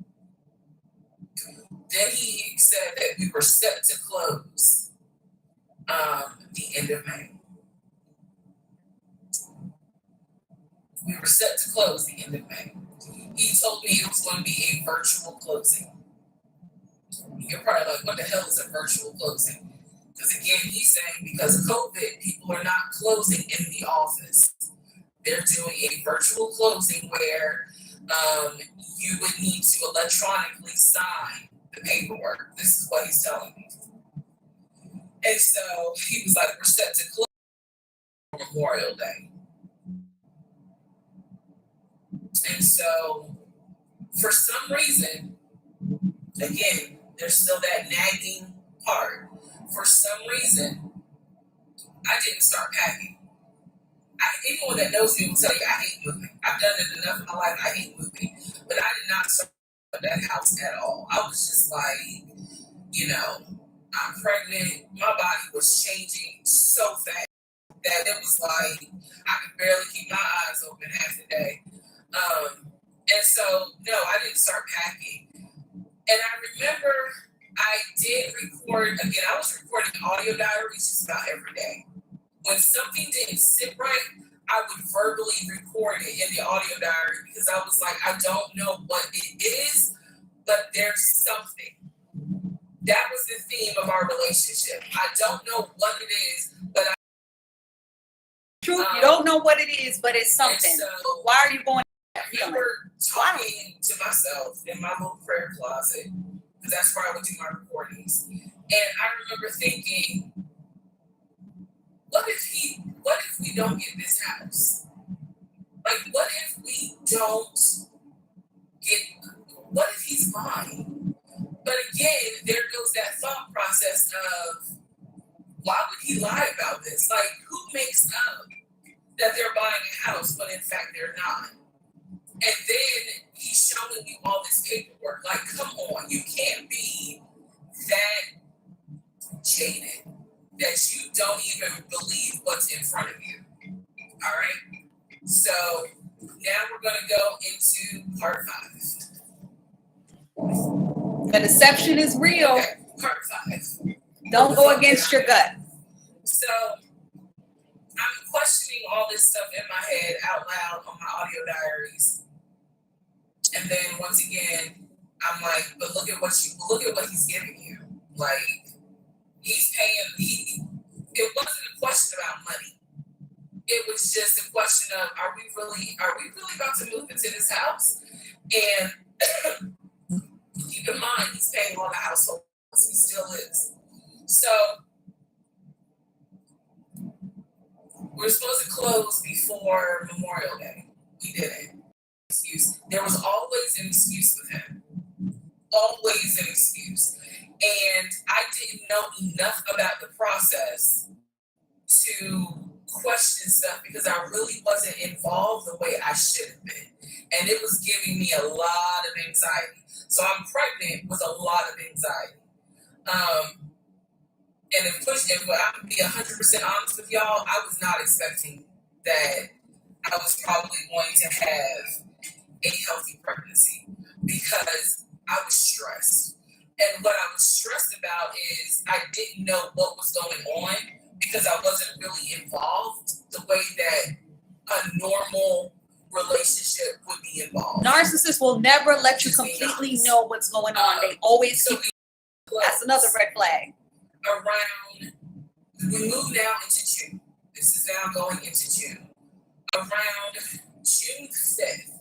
Speaker 2: Then he said that we were set to close the end of May. We were set to close the end of May. He told me it was going to be a virtual closing. You're probably like, what the hell is a virtual closing? Because again, he's saying because of COVID, people are not closing in the office. They're doing a virtual closing where you would need to electronically sign the paperwork. This is what he's telling me. And so he was like, we're set to close on Memorial Day. And so for some reason, again, there's still that nagging part. For some reason, I didn't start packing. Anyone that knows me will tell you I hate moving. I've done it enough in my life. I hate moving. But I did not start that house at all. I was just like, I'm pregnant. My body was changing so fast that it was like I could barely keep my eyes open half the day. And so, no, I didn't start packing. And I remember I did record, again, I was recording audio diaries just about every day. When something didn't sit right, I would verbally record it in the audio diary because I was like, I don't know what it is, but there's something. That was the theme of our relationship. I don't know what it is, but
Speaker 1: True, you don't know what it is, but it's something.
Speaker 2: So
Speaker 1: why are you going?
Speaker 2: I remember talking to myself in my little prayer closet, because that's where I would do my recordings. And I remember thinking, what if we don't get this house? Like, what if we don't what if he's mine? But again, there goes that thought process of, why would he lie about this? Like, who makes up that they're buying a house when in fact they're not? And then he's showing you all this paperwork. Like, come on, you can't be that jaded that you don't even believe what's in front of you. All right? So now we're going to go into part 5.
Speaker 1: The deception is real.
Speaker 2: Okay, part 5.
Speaker 1: Don't go against your gut.
Speaker 2: So I'm questioning all this stuff in my head out loud on my audio diaries. And then once again, I'm like, but look at what he's giving you. Like, he's paying. It wasn't a question about money. It was just a question of, are we really about to move into this house? And keep in mind, he's paying all the household bills. He still is. So we're supposed to close before Memorial Day. We didn't. Excuse. There was always an excuse with him. Always an excuse. And I didn't know enough about the process to question stuff because I really wasn't involved the way I should have been. And it was giving me a lot of anxiety. So I'm pregnant with a lot of anxiety. And if I'm gonna be 100% honest with y'all, I was not expecting that I was probably going to have a healthy pregnancy because I was stressed. And what I was stressed about is I didn't know what was going on because I wasn't really involved the way that a normal relationship would be involved.
Speaker 1: Narcissists will never let you completely know what's going on. They always keep. That's another red flag.
Speaker 2: We move now into June. This is now going into June. Around June 5th,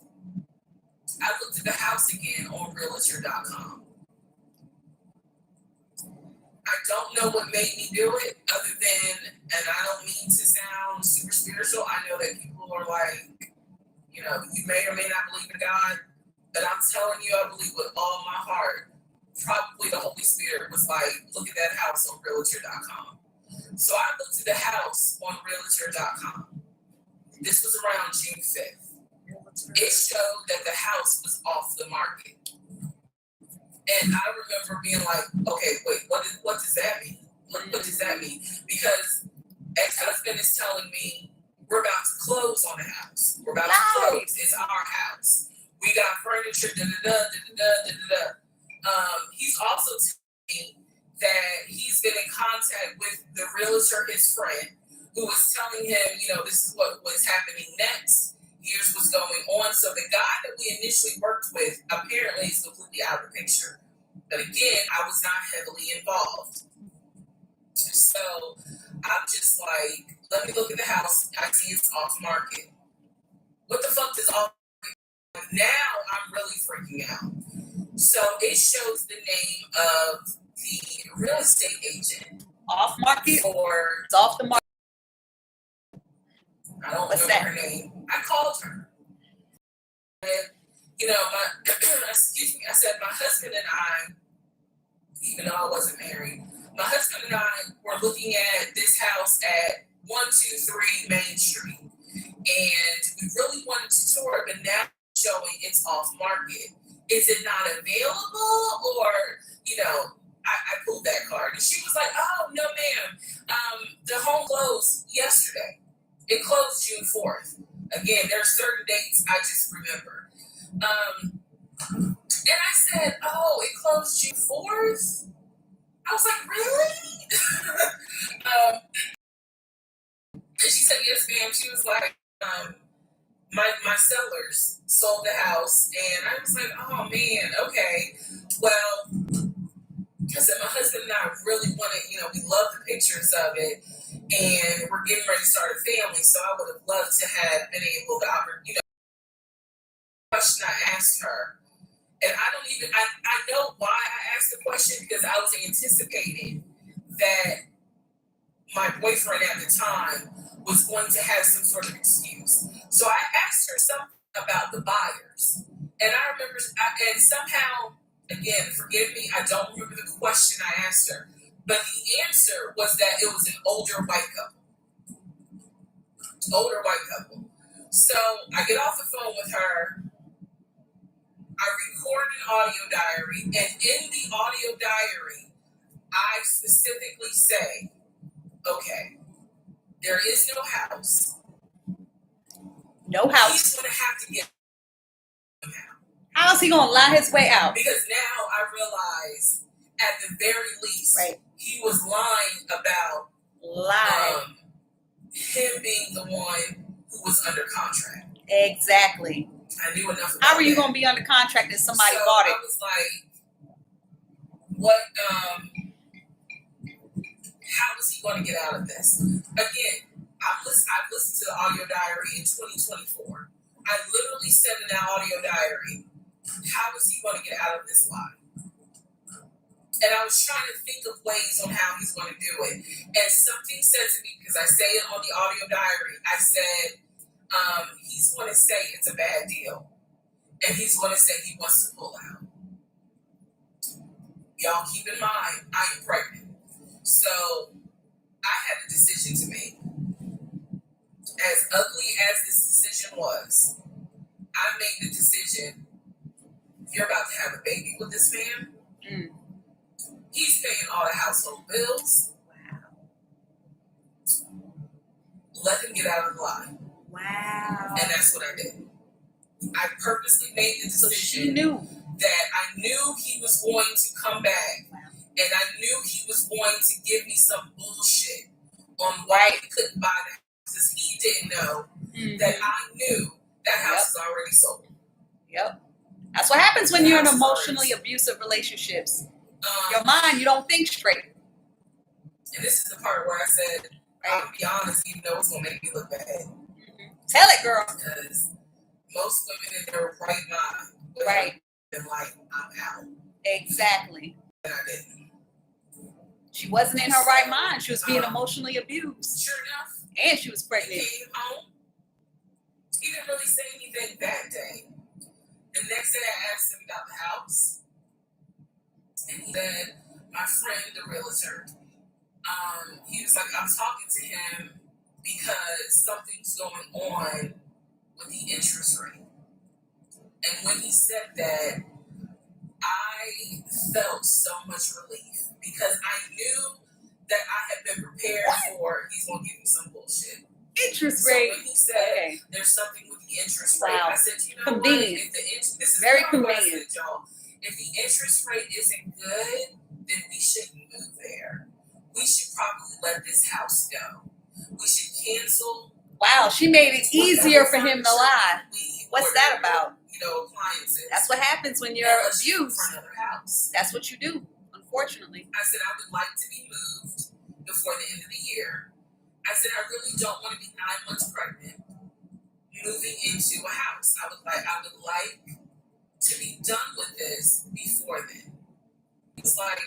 Speaker 2: I looked at the house again on Realtor.com. I don't know what made me do it other than, and I don't mean to sound super spiritual. I know that people are like, you may or may not believe in God, but I'm telling you, I believe with all my heart, probably the Holy Spirit was like, look at that house on Realtor.com. So I looked at the house on Realtor.com. This was around June 5th. It showed that the house was off the market. And I remember being like, okay, wait, what does that mean? What does that mean? Because ex-husband is telling me we're about to close on the house. We're about to close. It's our house. We got furniture, he's also telling me that he's been in contact with the realtor, his friend, who was telling him, this is what was happening next. Here's what's going on. So the guy that we initially worked with apparently is completely out of the picture. But again, I was not heavily involved. So I'm just like, let me look at the house. I see it's off market. What the fuck does off market? Now I'm really freaking out. So it shows the name of the real estate agent.
Speaker 1: Off market? It's off the market.
Speaker 2: I don't know her name. I called her. And, excuse me, I said, my husband and I, even though I wasn't married, my husband and I were looking at this house at 123 Main Street. And we really wanted to tour it, but now it's showing it's off market. is it not available? Or, you know, I pulled that card. And she was like, oh, no, ma'am. The home closed yesterday. It closed June 4th. Again, there are certain dates I just remember. And I said, oh, it closed June 4th? I was like, really? And she said, yes, ma'am. She was like, my sellers sold the house. And I was like, oh, man, okay. Well, I said, my husband and I really want to, we love the pictures of it. And we're getting ready to start a family. So I would have loved to have been able to, question I asked her. And I know why I asked the question, because I was anticipating that my boyfriend at the time was going to have some sort of excuse. So I asked her something about the buyers. And I remember, and somehow, again, forgive me, I don't remember the question I asked her. But the answer was that it was an older white couple. So I get off the phone with her. I record an audio diary. And in the audio diary, I specifically say, okay, there is no house.
Speaker 1: No house.
Speaker 2: He's going to have to get him out.
Speaker 1: How's he going to lie his way out?
Speaker 2: Because now I realize, at the very least,
Speaker 1: right,
Speaker 2: he was lying about him being the one who was under contract.
Speaker 1: Exactly.
Speaker 2: I knew enough about
Speaker 1: How are you
Speaker 2: that.
Speaker 1: going to be under contract if somebody
Speaker 2: So
Speaker 1: bought it?
Speaker 2: I was like, what, how is he going to get out of this? Again, I've listened to the audio diary in 2024. I literally said in that audio diary, how is he going to get out of this lie? And I was trying to think of ways on how he's going to do it. And something said to me, because I say it on the audio diary, I said, he's going to say it's a bad deal. And he's going to say he wants to pull out. Y'all keep in mind, I am pregnant. So I had a decision to make. As ugly as this decision was, I made the decision, you're about to have a baby with this man. He's paying all the household bills.
Speaker 1: Wow.
Speaker 2: Let him get out of the line.
Speaker 1: Wow.
Speaker 2: And that's what I did. I purposely made the decision.
Speaker 1: So she knew
Speaker 2: that I knew he was going to come back.
Speaker 1: Wow.
Speaker 2: And I knew he was going to give me some bullshit on why he couldn't buy the house. Because he didn't know that I knew that house is already sold.
Speaker 1: Yep. That's what happens when you're in emotionally abusive relationships. Your mind, you don't think straight.
Speaker 2: And this is the part where I said, I'll be honest, even though it's going to make me look bad.
Speaker 1: Tell it, girl.
Speaker 2: Because most women in their right mind would have been like, I'm out.
Speaker 1: Exactly.
Speaker 2: And I didn't.
Speaker 1: She wasn't in her right mind. She was being emotionally abused.
Speaker 2: Sure enough.
Speaker 1: And she was pregnant.
Speaker 2: He came home. He didn't really say anything that day. The next day I asked him about the house. And he said, my friend, the realtor, he was like, I'm talking to him because something's going on with the interest rate. And when he said that, I felt so much relief because I knew that I had been prepared for he's going to give me some bullshit.
Speaker 1: Interest rate.
Speaker 2: So when he said there's something with the interest rate, I said, you know
Speaker 1: convenient.
Speaker 2: What? If this is
Speaker 1: very
Speaker 2: convenient,
Speaker 1: convenient,
Speaker 2: y'all. If the interest rate isn't good, then we shouldn't move there. We should probably let this house go. We should cancel.
Speaker 1: Wow, she made it easier for him to lie. What's that about?
Speaker 2: Appliances.
Speaker 1: That's what happens when you're abused.
Speaker 2: For another house.
Speaker 1: That's what you do, unfortunately.
Speaker 2: I said, I would like to be moved before the end of the year. I said, I really don't want to be 9 months pregnant, moving into a house. I would like to be done with this before then. It was like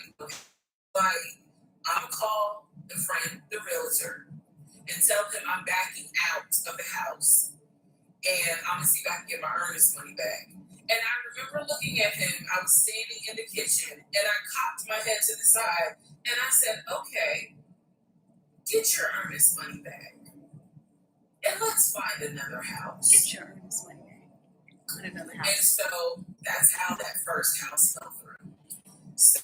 Speaker 2: I'm gonna call the friend, the realtor, and tell him I'm backing out of the house, and I'm gonna see if I can get my earnest money back. And I remember looking at him. I was standing in the kitchen, and I cocked my head to the side, and I said, "Okay, get your earnest money back, and let's find another house."
Speaker 1: Get your earnest money back. Another
Speaker 2: And
Speaker 1: house.
Speaker 2: so that's how that first house fell through. So,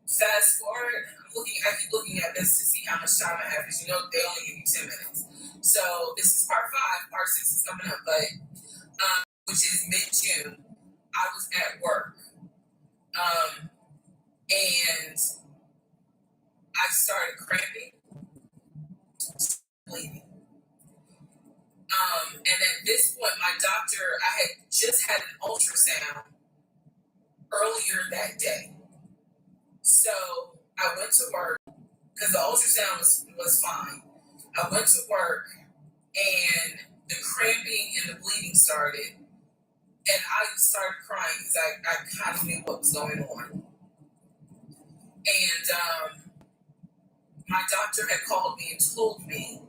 Speaker 2: fast forward, I keep looking at this to see how much time I have because you know they only give you 10 minutes. So this is part 5, part 6 is coming up, but which is mid-June. I was at work, and I started cramping, bleeding. And at this point, my doctor, I had just had an ultrasound earlier that day. So I went to work because the ultrasound was fine. I went to work and the cramping and the bleeding started. And I started crying because I kind of knew what was going on. And my doctor had called me and told me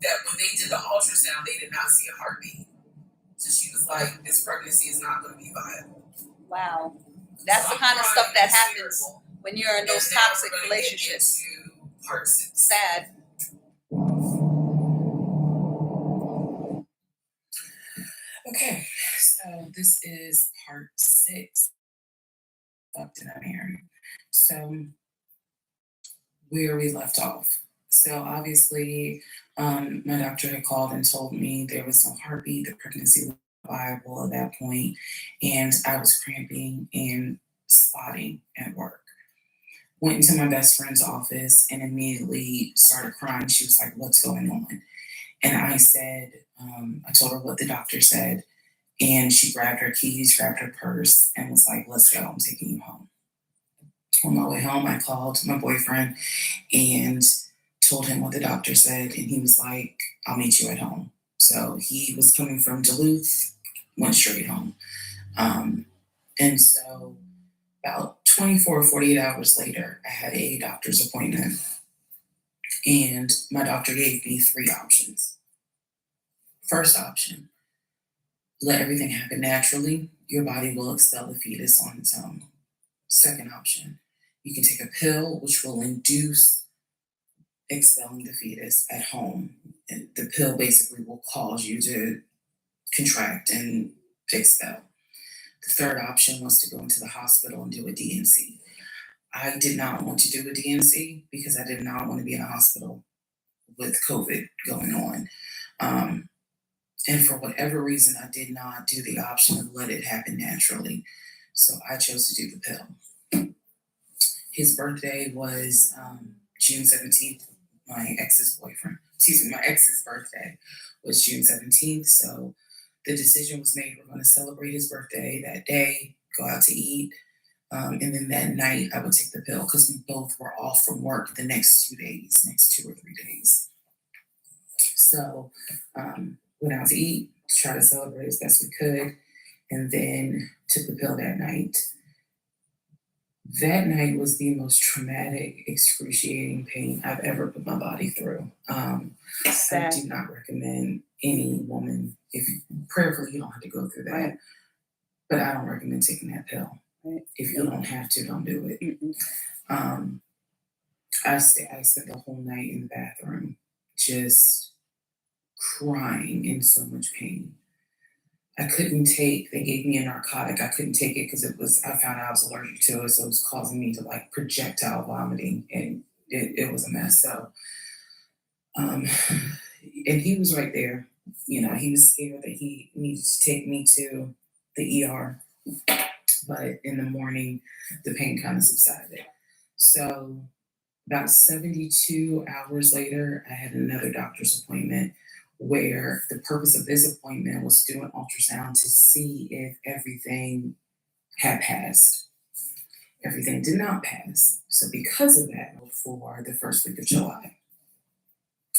Speaker 2: that when they did the ultrasound, they did not see a heartbeat. So she was like, this pregnancy is not going to be viable.
Speaker 1: Wow. That's
Speaker 2: So
Speaker 1: the kind of
Speaker 2: I'm
Speaker 1: stuff
Speaker 2: crying
Speaker 1: that
Speaker 2: and
Speaker 1: happens
Speaker 2: hysterical.
Speaker 1: when you're in
Speaker 2: And
Speaker 1: those
Speaker 2: now
Speaker 1: toxic
Speaker 2: we're gonna get
Speaker 1: relationships.
Speaker 2: into part 6.
Speaker 1: Sad.
Speaker 2: Okay, so this is part 6 of Did I Marry? So where we left off. So obviously, my doctor had called and told me there was no heartbeat, the pregnancy was viable at that point, and I was cramping and spotting at work. Went into my best friend's office and immediately started crying. She was like, "What's going on?" And I said, I told her what the doctor said, and she grabbed her keys, grabbed her purse, and was like, "Let's go, I'm taking you home." On my way home, I called my boyfriend and told him what the doctor said, and he was like, "I'll meet you at home." So he was coming from Duluth, went straight home. And so about 24 or 48 hours later, I had a doctor's appointment, and my doctor gave me 3 options. First option, let everything happen naturally. Your body will expel the fetus on its own. Second option, you can take a pill which will induce expelling the fetus at home. And the pill basically will cause you to contract and expel. The third option was to go into the hospital and do a DNC. I did not want to do a DNC because I did not want to be in a hospital with COVID going on. And for whatever reason, I did not do the option of let it happen naturally. So I chose to do the pill. His birthday was June 17th. My ex's birthday was June 17th. So the decision was made, we're going to celebrate his birthday that day, go out to eat. And then that night I would take the pill because we both were off from work the next 2 or 3 days. So went out to eat, try to celebrate as best we could, and then took the pill that night. That night was the most traumatic, excruciating pain I've ever put my body through. I do not recommend any woman, prayerfully you don't have to go through that, right. But I don't recommend taking that pill. Right. If you don't have to, don't do it. I spent the whole night in the bathroom just crying in so much pain. They gave me a narcotic. I couldn't take it because I found out I was allergic to it. So it was causing me to like projectile vomiting, and it was a mess. So, and he was right there. You know, he was scared that he needed to take me to the ER. But in the morning, the pain kind of subsided. So about 72 hours later, I had another doctor's appointment where the purpose of this appointment was to do an ultrasound to see if everything had passed. Everything did not pass. So because of that, for the first week of July,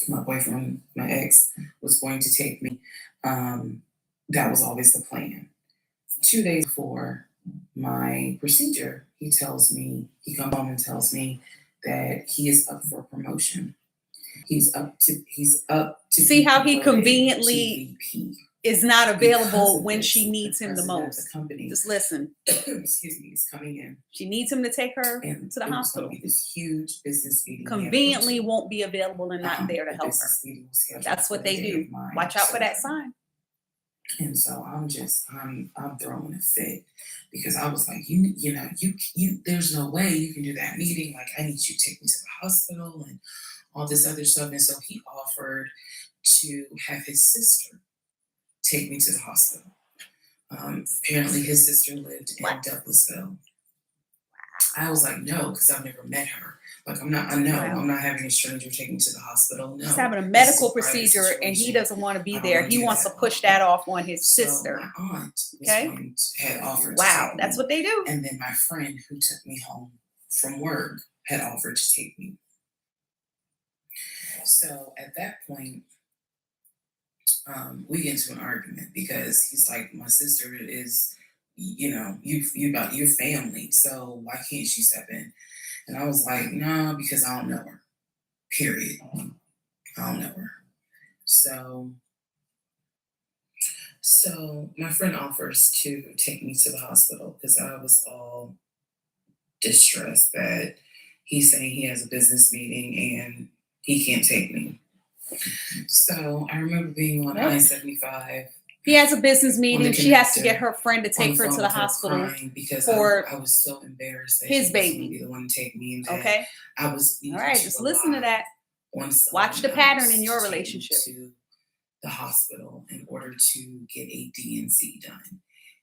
Speaker 2: my boyfriend, my ex, was going to take me. That was always the plan. 2 days before my procedure, he comes home and tells me that he is up for promotion. He's up to
Speaker 1: see how he conveniently is not available when she needs him the most. Just listen.
Speaker 2: Excuse me, is coming in.
Speaker 1: She needs him to take her to the hospital.
Speaker 2: This huge business meeting.
Speaker 1: Conveniently won't be available and not there to help her. That's what they do. Watch out for that sign.
Speaker 2: And so I'm throwing a fit because I was like, you there's no way you can do that meeting. Like, I need you to take me to the hospital and all this other stuff. And so he offered to have his sister take me to the hospital. Apparently his sister lived in
Speaker 1: What?
Speaker 2: Douglasville. I was like, no, because I've never met her. Like, I know
Speaker 1: Wow.
Speaker 2: I'm not having a stranger take me to the hospital.
Speaker 1: He's
Speaker 2: No,
Speaker 1: having a
Speaker 2: this is
Speaker 1: medical
Speaker 2: a private
Speaker 1: procedure and he
Speaker 2: situation.
Speaker 1: doesn't want to be
Speaker 2: I don't
Speaker 1: there.
Speaker 2: want to
Speaker 1: He
Speaker 2: do
Speaker 1: wants to
Speaker 2: that.
Speaker 1: push that off on his
Speaker 2: So
Speaker 1: sister.
Speaker 2: my aunt was
Speaker 1: Okay.
Speaker 2: had offered to
Speaker 1: Wow,
Speaker 2: take
Speaker 1: that's
Speaker 2: me,
Speaker 1: what they do.
Speaker 2: and then my friend who took me home from work had offered to take me. So at that point, we get into an argument because he's like, my sister is, you about your family, so why can't she step in? And I was like, no, because I don't know her. Period. I don't know her. So my friend offers to take me to the hospital because I was all distressed that he's saying he has a business meeting and he can't take me. So I remember being on
Speaker 1: Yep.
Speaker 2: I-75
Speaker 1: He has a business
Speaker 2: on
Speaker 1: meeting.
Speaker 2: the
Speaker 1: She has to get
Speaker 2: connector
Speaker 1: her friend to
Speaker 2: on
Speaker 1: take
Speaker 2: the
Speaker 1: her
Speaker 2: phone
Speaker 1: to the
Speaker 2: with her
Speaker 1: hospital
Speaker 2: crying because
Speaker 1: for
Speaker 2: I was so embarrassed that
Speaker 1: his
Speaker 2: he wasn't going to
Speaker 1: baby.
Speaker 2: be the one to take me, and that
Speaker 1: Okay.
Speaker 2: I was
Speaker 1: All
Speaker 2: needing
Speaker 1: right.
Speaker 2: to
Speaker 1: Just listen to
Speaker 2: rely
Speaker 1: that.
Speaker 2: on
Speaker 1: Watch the
Speaker 2: someone
Speaker 1: pattern in
Speaker 2: else
Speaker 1: your
Speaker 2: to take me
Speaker 1: relationship.
Speaker 2: to the hospital in order to get a DNC done.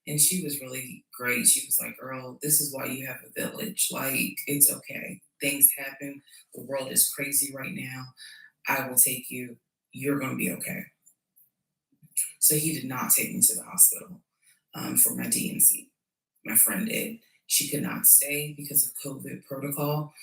Speaker 2: And she was really great. She was like, girl, this is why you have a village. Like, it's okay. Things happen. The world is crazy right now. I will take you. You're going to be okay. So he did not take me to the hospital for my DNC. My friend did. She could not stay because of COVID protocol.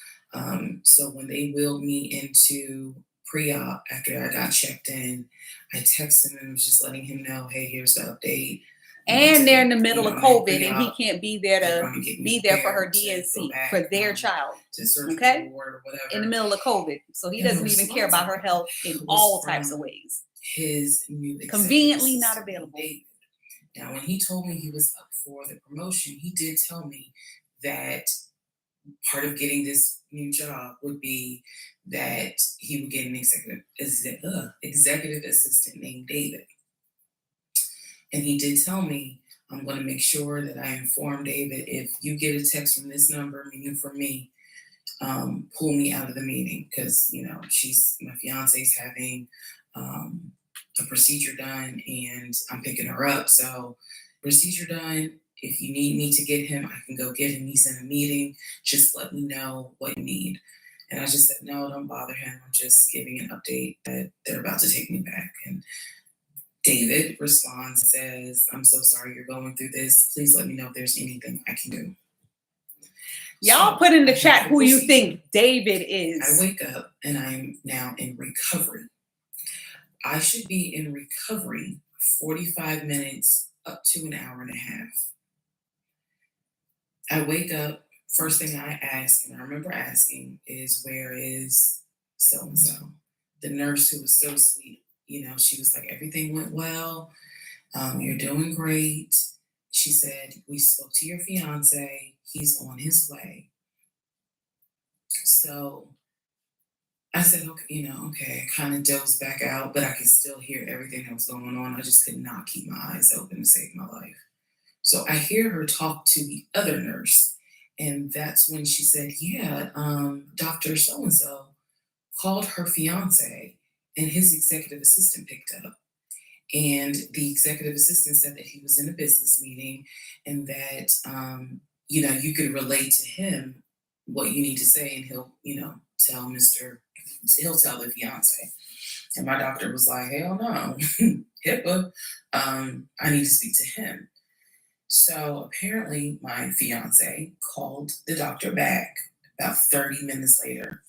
Speaker 2: So when they wheeled me into pre-op after I got checked in, I texted him and was just letting him know, hey, here's the update.
Speaker 1: And they're in the middle of
Speaker 2: I'm in
Speaker 1: COVID and he
Speaker 2: pre-op.
Speaker 1: can't be there
Speaker 2: They're
Speaker 1: to
Speaker 2: going to get me
Speaker 1: be there for her
Speaker 2: prepared to go
Speaker 1: DNC
Speaker 2: back
Speaker 1: for their child.
Speaker 2: to surgical
Speaker 1: Okay.
Speaker 2: ward or whatever.
Speaker 1: In the middle of COVID. So he
Speaker 2: And the
Speaker 1: doesn't even care
Speaker 2: response
Speaker 1: about
Speaker 2: I
Speaker 1: her
Speaker 2: got
Speaker 1: health in
Speaker 2: was
Speaker 1: all types of
Speaker 2: from
Speaker 1: ways.
Speaker 2: his new executive
Speaker 1: Conveniently not
Speaker 2: assistant,
Speaker 1: available.
Speaker 2: David. Now, when he told me he was up for the promotion, he did tell me that part of getting this new job would be that he would get an executive assistant named David. And he did tell me, I'm going to make sure that I inform David if you get a text from this number, meaning from me, pull me out of the meeting because, my fiance's having a procedure done and I'm picking her up. So, procedure done. If you need me to get him, I can go get him. He's in a meeting. Just let me know what you need. And I just said, no, don't bother him. I'm just giving an update that they're about to take me back. And David responds and says, I'm so sorry you're going through this. Please let me know if there's anything I can do.
Speaker 1: Y'all
Speaker 2: So
Speaker 1: put in the
Speaker 2: I have
Speaker 1: chat
Speaker 2: the
Speaker 1: who you
Speaker 2: procedure.
Speaker 1: think David
Speaker 2: I
Speaker 1: is.
Speaker 2: wake up and I'm now in recovery. I should be in recovery 45 minutes up to an hour and a half. I wake up, first thing I ask, and I remember asking, is where is so and so? The nurse who was so sweet, she was like, everything went well. You're doing great. She said, we spoke to your fiance. He's on his way. So I said, okay, okay. I kind of dozed back out, but I could still hear everything that was going on. I just could not keep my eyes open to save my life. So I hear her talk to the other nurse. And that's when she said, yeah, Dr. So-and-so called her fiance and his executive assistant picked up. And the executive assistant said that he was in a business meeting and that, you could relate to him what you need to say and he'll, he'll tell the fiance. And my doctor was like, hell no, HIPAA, I need to speak to him. So apparently my fiance called the doctor back about 30 minutes later.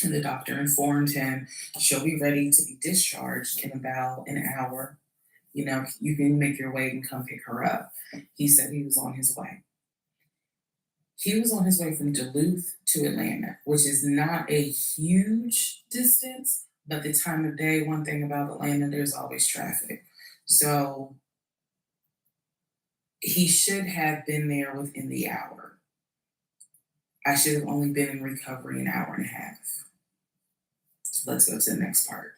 Speaker 2: And the doctor informed him she'll be ready to be discharged in about an hour. You can make your way and come pick her up. He said he was on his way. He was on his way from Duluth to Atlanta, which is not a huge distance, but the time of day, one thing about Atlanta, there's always traffic. So he should have been there within the hour. I should have only been in recovery an hour and a half. Let's go to the next part.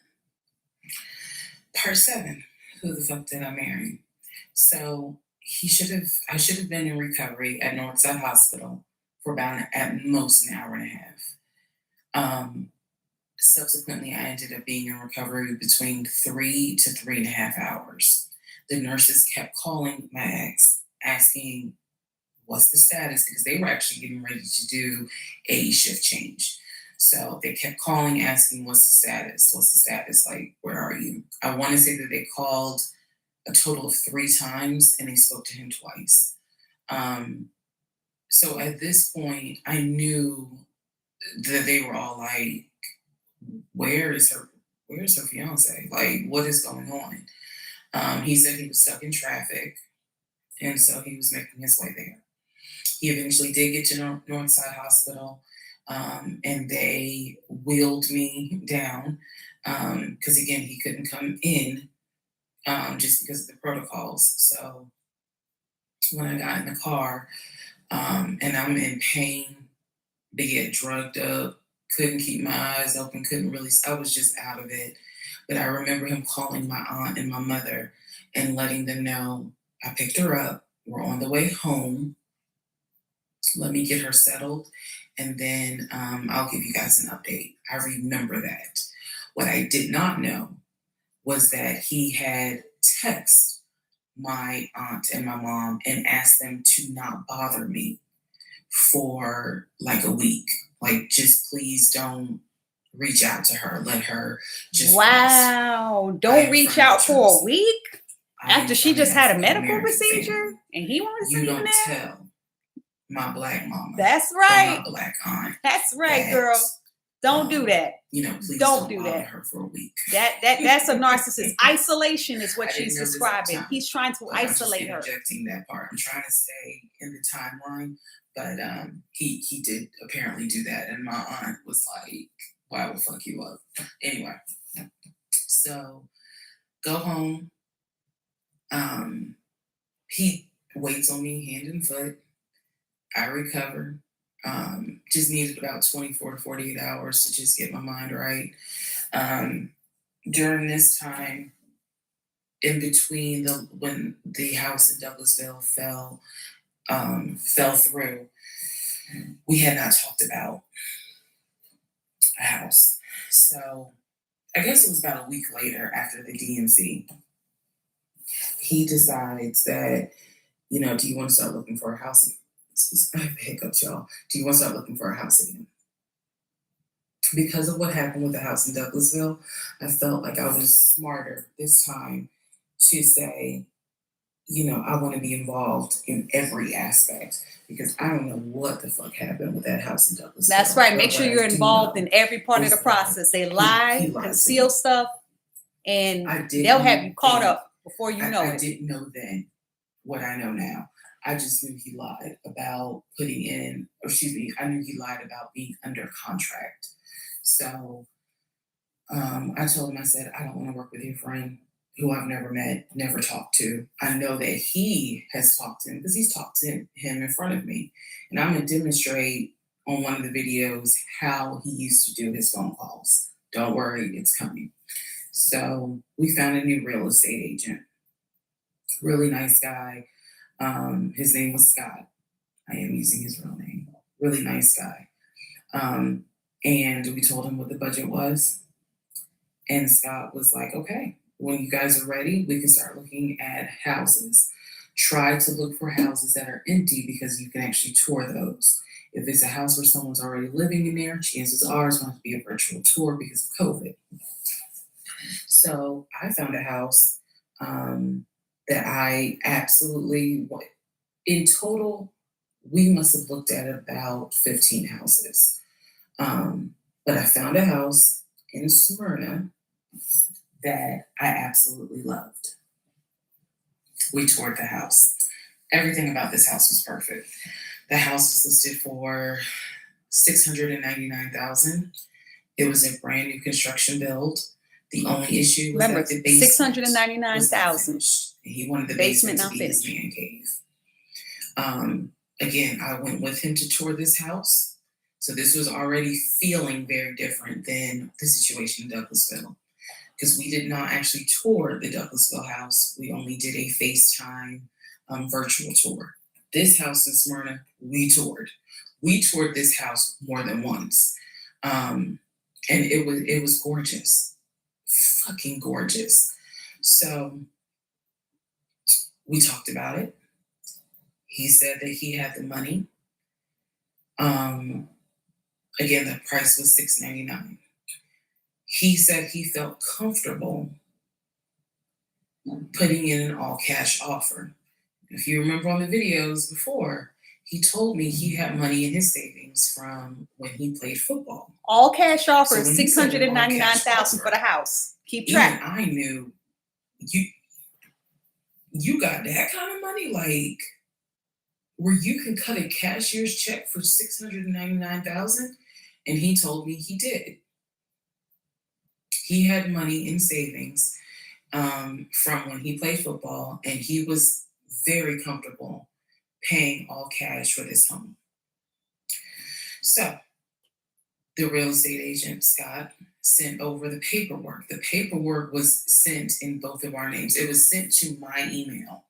Speaker 2: Part 7. Who the fuck did I marry? So I should have been in recovery at Northside Hospital for about at most an hour and a half. Um, Subsequently, I ended up being in recovery between 3 to 3.5 hours. The nurses kept calling my ex, asking what's the status, because they were actually getting ready to do a shift change. So they kept calling, asking, what's the status? What's the status? Like, where are you? I want to say that they called a total of 3 times and they spoke to him twice. Um, so at this point, I knew that they were all like, where is her? Where's her fiance? Like, what is going on? He said he was stuck in traffic, and so he was making his way there. He eventually did get to Northside Hospital, and they wheeled me down because, again, he couldn't come in just because of the protocols. So when I got in the car, and I'm in pain, they get drugged up, couldn't keep my eyes open, couldn't really, I was just out of it. But I remember him calling my aunt and my mother and letting them know I picked her up. We're on the way home. Let me get her settled, and then I'll give you guys an update. I remember that. What I did not know was that he had texted my aunt and my mom and asked them to not bother me for like a week. Like, just please don't reach out to her. Let her just rest.
Speaker 1: Wow. Don't reach out for a week after she just had a medical procedure and he wants
Speaker 2: You
Speaker 1: to
Speaker 2: don't
Speaker 1: that?
Speaker 2: tell my black mama.
Speaker 1: That's
Speaker 2: or
Speaker 1: right.
Speaker 2: my black aunt.
Speaker 1: That's right,
Speaker 2: that,
Speaker 1: girl. Don't do that.
Speaker 2: You know, please
Speaker 1: Don't do
Speaker 2: bother
Speaker 1: that.
Speaker 2: her for a week.
Speaker 1: That's a narcissist. Isolation is what
Speaker 2: I didn't
Speaker 1: she's
Speaker 2: know this at the
Speaker 1: describing.
Speaker 2: time.
Speaker 1: He's trying to
Speaker 2: But I'm just
Speaker 1: isolate her.
Speaker 2: interjecting that part. I'm trying to stay in the timeline, but he did apparently do that, and my aunt was like, "Why would fuck you up?" Anyway, so go home. He waits on me hand and foot. I recover. Just needed about 24 to 48 hours to just get my mind right. During this time, in between when the house in Douglasville fell through, we had not talked about a house. So I guess it was about a week later after the DNC, he decides that, do you want to start looking for a house? Excuse me, I have hiccups, y'all. Do you want to start looking for a house again? Because of what happened with the house in Douglasville, I felt like I was smarter this time to say, I want to be involved in every aspect, because I don't know what the fuck happened with that house in Douglasville.
Speaker 1: That's right. Make sure you're involved in every part of the process. They lie, conceal stuff, and they'll have you caught up before you know it.
Speaker 2: I didn't know then what I know now. I just knew he lied about I knew he lied about being under contract. So I told him, I said, I don't want to work with your friend who I've never met, never talked to. I know that he has talked to him because he's talked to him in front of me. And I'm going to demonstrate on one of the videos how he used to do his phone calls. Don't worry, it's coming. So we found a new real estate agent. Really nice guy. His name was Scott. I am using his real name. Really nice guy. And we told him what the budget was. And Scott was like, okay, when you guys are ready, we can start looking at houses. Try to look for houses that are empty because you can actually tour those. If it's a house where someone's already living in there, chances are it's going to be a virtual tour because of COVID. So I found a house that I absolutely, in total, we must have looked at about 15 houses. But I found a house in Smyrna that I absolutely loved. We toured the house. Everything about this house was perfect. The house was listed for $699,000. It was a brand new construction build. The only issue was that the basement $699,000. He wanted the basement to be his man cave. Again, I went with him to tour this house. So this was already feeling very different than the situation in Douglasville. because we did not actually tour the Douglasville house. We only did a FaceTime virtual tour. This house in Smyrna, we toured. We toured this house more than once. And it was gorgeous. Fucking gorgeous. So we talked about it. He said that he had the money. Again, the price was $699. He said he felt comfortable putting in an all cash offer. If you remember on the videos before, he told me he had money in his savings from when he played football.
Speaker 1: All cash offer,
Speaker 2: So when he said an all cash
Speaker 1: $699,000 for the
Speaker 2: offer,
Speaker 1: house. Keep
Speaker 2: even
Speaker 1: track.
Speaker 2: I knew you got that kind of money, like where you can cut a cashier's check for $699,000, and he told me he did. He had money in savings from when he played football, and he was very comfortable paying all cash for this home. So the real estate agent, Scott, sent over the paperwork. The paperwork was sent in both of our names. It was sent to my email.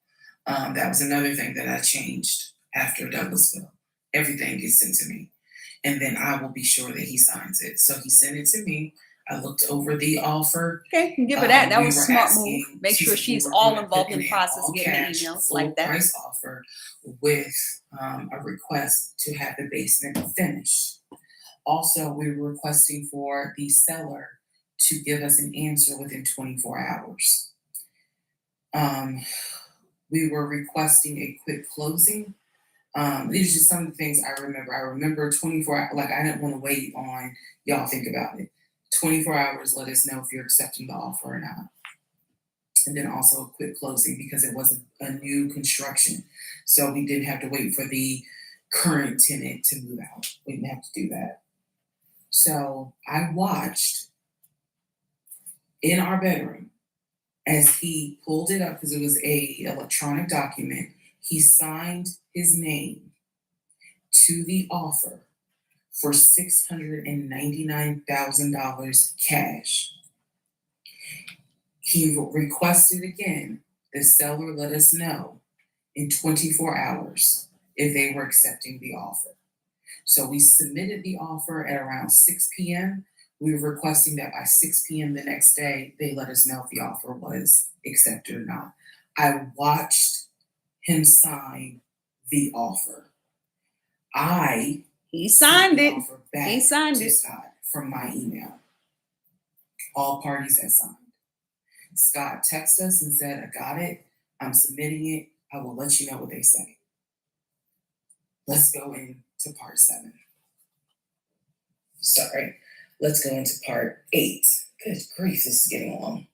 Speaker 2: That was another thing that I changed after Douglasville. Everything gets sent to me. And then I will be sure that he signs it. So he sent it to me. I looked over the offer.
Speaker 1: Okay, can give her that. That
Speaker 2: We
Speaker 1: was a
Speaker 2: were
Speaker 1: smart
Speaker 2: asking-
Speaker 1: move. Make sure
Speaker 2: we
Speaker 1: she's
Speaker 2: were
Speaker 1: all
Speaker 2: gonna
Speaker 1: involved
Speaker 2: put
Speaker 1: in the
Speaker 2: an
Speaker 1: process,
Speaker 2: all
Speaker 1: getting the
Speaker 2: cash,
Speaker 1: emails
Speaker 2: full
Speaker 1: like that.
Speaker 2: price offer with a request to have the basement finished. Also, we were requesting for the seller to give us an answer within 24 hours. We were requesting a quick closing. These are just some of the things I remember. I remember 24 hours, like I didn't want to wait on y'all think about it. 24 hours, let us know if you're accepting the offer or not. And then also a quick closing because it was a new construction. So we didn't have to wait for the current tenant to move out. We didn't have to do that. So I watched in our bedroom as he pulled it up because it was a electronic document. He signed his name to the offer for $699,000 cash. He requested again, the seller let us know in 24 hours if they were accepting the offer. So we submitted the offer at around 6 p.m. We were requesting that by 6 p.m. the next day, they let us know if the offer was accepted or not. I watched him sign the offer.
Speaker 1: He signed
Speaker 2: sent the
Speaker 1: it.
Speaker 2: offer back
Speaker 1: He signed
Speaker 2: to
Speaker 1: it.
Speaker 2: Scott from my email. All parties had signed. Scott texted us and said, I got it. I'm submitting it. I will let you know what they say. Let's go into part 7. Sorry. Let's go into part 8. Good grief, this is getting long.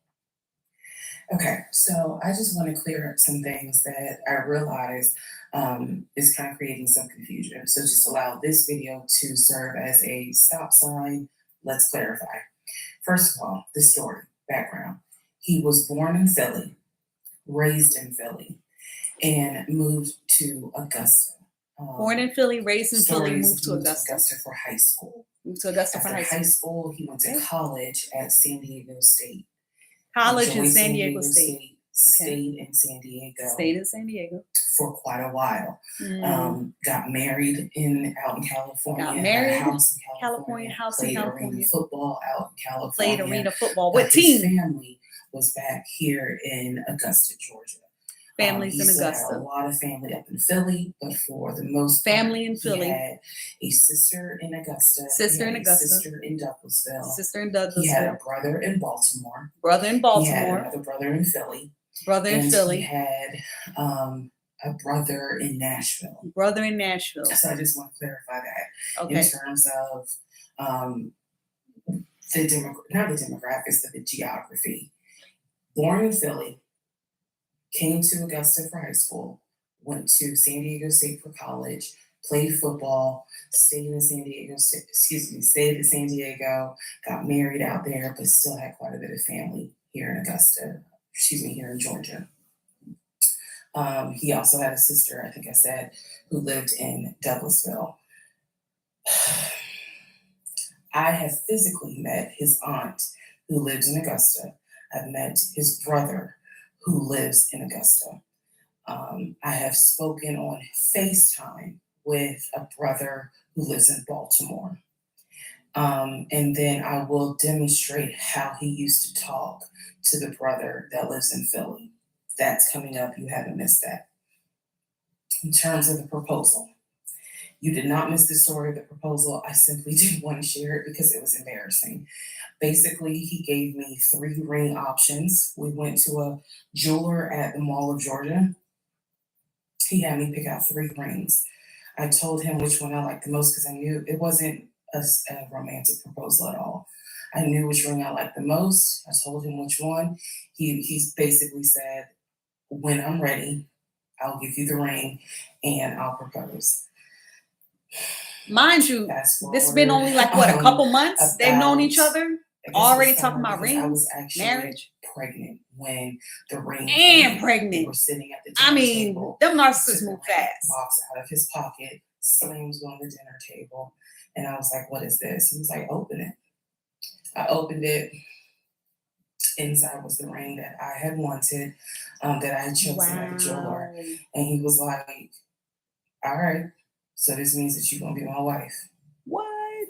Speaker 2: Okay, so I just want to clear up some things that I realize is kind of creating some confusion. So just allow this video to serve as a stop sign. Let's clarify. First of all, the story, background. He was born in Philly, raised in Philly, and moved to Augusta.
Speaker 1: Born in Philly, raised in Philly,
Speaker 2: Stories,
Speaker 1: moved to Augusta.
Speaker 2: for high school.
Speaker 1: Moved to Augusta for
Speaker 2: After
Speaker 1: high
Speaker 2: high
Speaker 1: school.
Speaker 2: school, he went to
Speaker 1: Okay.
Speaker 2: college at San Diego State.
Speaker 1: College in
Speaker 2: Enjoyed
Speaker 1: San Diego State.
Speaker 2: Stayed in San Diego
Speaker 1: Stayed in San Diego.
Speaker 2: for quite a while. Got married out in California.
Speaker 1: Got
Speaker 2: had a
Speaker 1: married,
Speaker 2: house in
Speaker 1: California, house in
Speaker 2: played
Speaker 1: California.
Speaker 2: arena football out in California.
Speaker 1: Played arena football.
Speaker 2: But
Speaker 1: What
Speaker 2: his
Speaker 1: team?
Speaker 2: family was back here in Augusta, Georgia.
Speaker 1: Families
Speaker 2: He
Speaker 1: in
Speaker 2: still had a
Speaker 1: Augusta.
Speaker 2: lot of family up in Philly, but for the most
Speaker 1: Family in
Speaker 2: part,
Speaker 1: Philly.
Speaker 2: He had a sister in Augusta.
Speaker 1: Sister
Speaker 2: he
Speaker 1: in
Speaker 2: had
Speaker 1: Augusta.
Speaker 2: A sister in Douglasville.
Speaker 1: Sister in
Speaker 2: He had a
Speaker 1: Douglasville.
Speaker 2: brother in Baltimore.
Speaker 1: Brother in
Speaker 2: He had
Speaker 1: Baltimore.
Speaker 2: another brother in Philly.
Speaker 1: Brother in
Speaker 2: And
Speaker 1: Philly.
Speaker 2: he had a brother in Nashville.
Speaker 1: Brother in Nashville.
Speaker 2: So I just want to clarify that
Speaker 1: Okay.
Speaker 2: in terms of not the demographics, but the geography. Born in Philly, came to Augusta for high school, went to San Diego State for college, played football, stayed in San Diego, stayed in San Diego, got married out there, but still had quite a bit of family here in here in Georgia. He also had a sister, I think I said, who lived in Douglasville. I have physically met his aunt who lives in Augusta. I've met his brother who lives in Augusta. I have spoken on FaceTime with a brother who lives in Baltimore. And then I will demonstrate how he used to talk to the brother that lives in Philly. That's coming up. You haven't missed that. In terms of the proposal, you did not miss the story of the proposal. I simply didn't want to share it because it was embarrassing. Basically, he gave me 3 ring options. We went to a jeweler at the Mall of Georgia. He had me pick out 3 rings. I told him which one I liked the most because I knew it wasn't a romantic proposal at all. I knew which ring I liked the most. I told him which one. He's basically said, when I'm ready, I'll give you the ring and I'll propose.
Speaker 1: Mind you,
Speaker 2: Fast
Speaker 1: this has been
Speaker 2: forward,
Speaker 1: only like what, a couple months they've known each
Speaker 2: about,
Speaker 1: other,
Speaker 2: I guess it
Speaker 1: already
Speaker 2: was
Speaker 1: talking
Speaker 2: summer
Speaker 1: about
Speaker 2: because I was
Speaker 1: rings,
Speaker 2: actually
Speaker 1: marriage,
Speaker 2: pregnant when the ring
Speaker 1: and
Speaker 2: came. We
Speaker 1: pregnant.
Speaker 2: were sitting at the
Speaker 1: I
Speaker 2: dinner
Speaker 1: mean,
Speaker 2: table.
Speaker 1: them
Speaker 2: He
Speaker 1: narcissists
Speaker 2: took the
Speaker 1: move
Speaker 2: ring
Speaker 1: fast.
Speaker 2: box out of his pocket, slams it on the dinner table, and I was like, "What is this?" He was like, "Open it." I opened it. Inside was the ring that I had wanted, that I had chosen at the jeweler,
Speaker 1: Wow.
Speaker 2: and he was like, "All right, so this means that you're gonna be my wife."
Speaker 1: What?
Speaker 2: I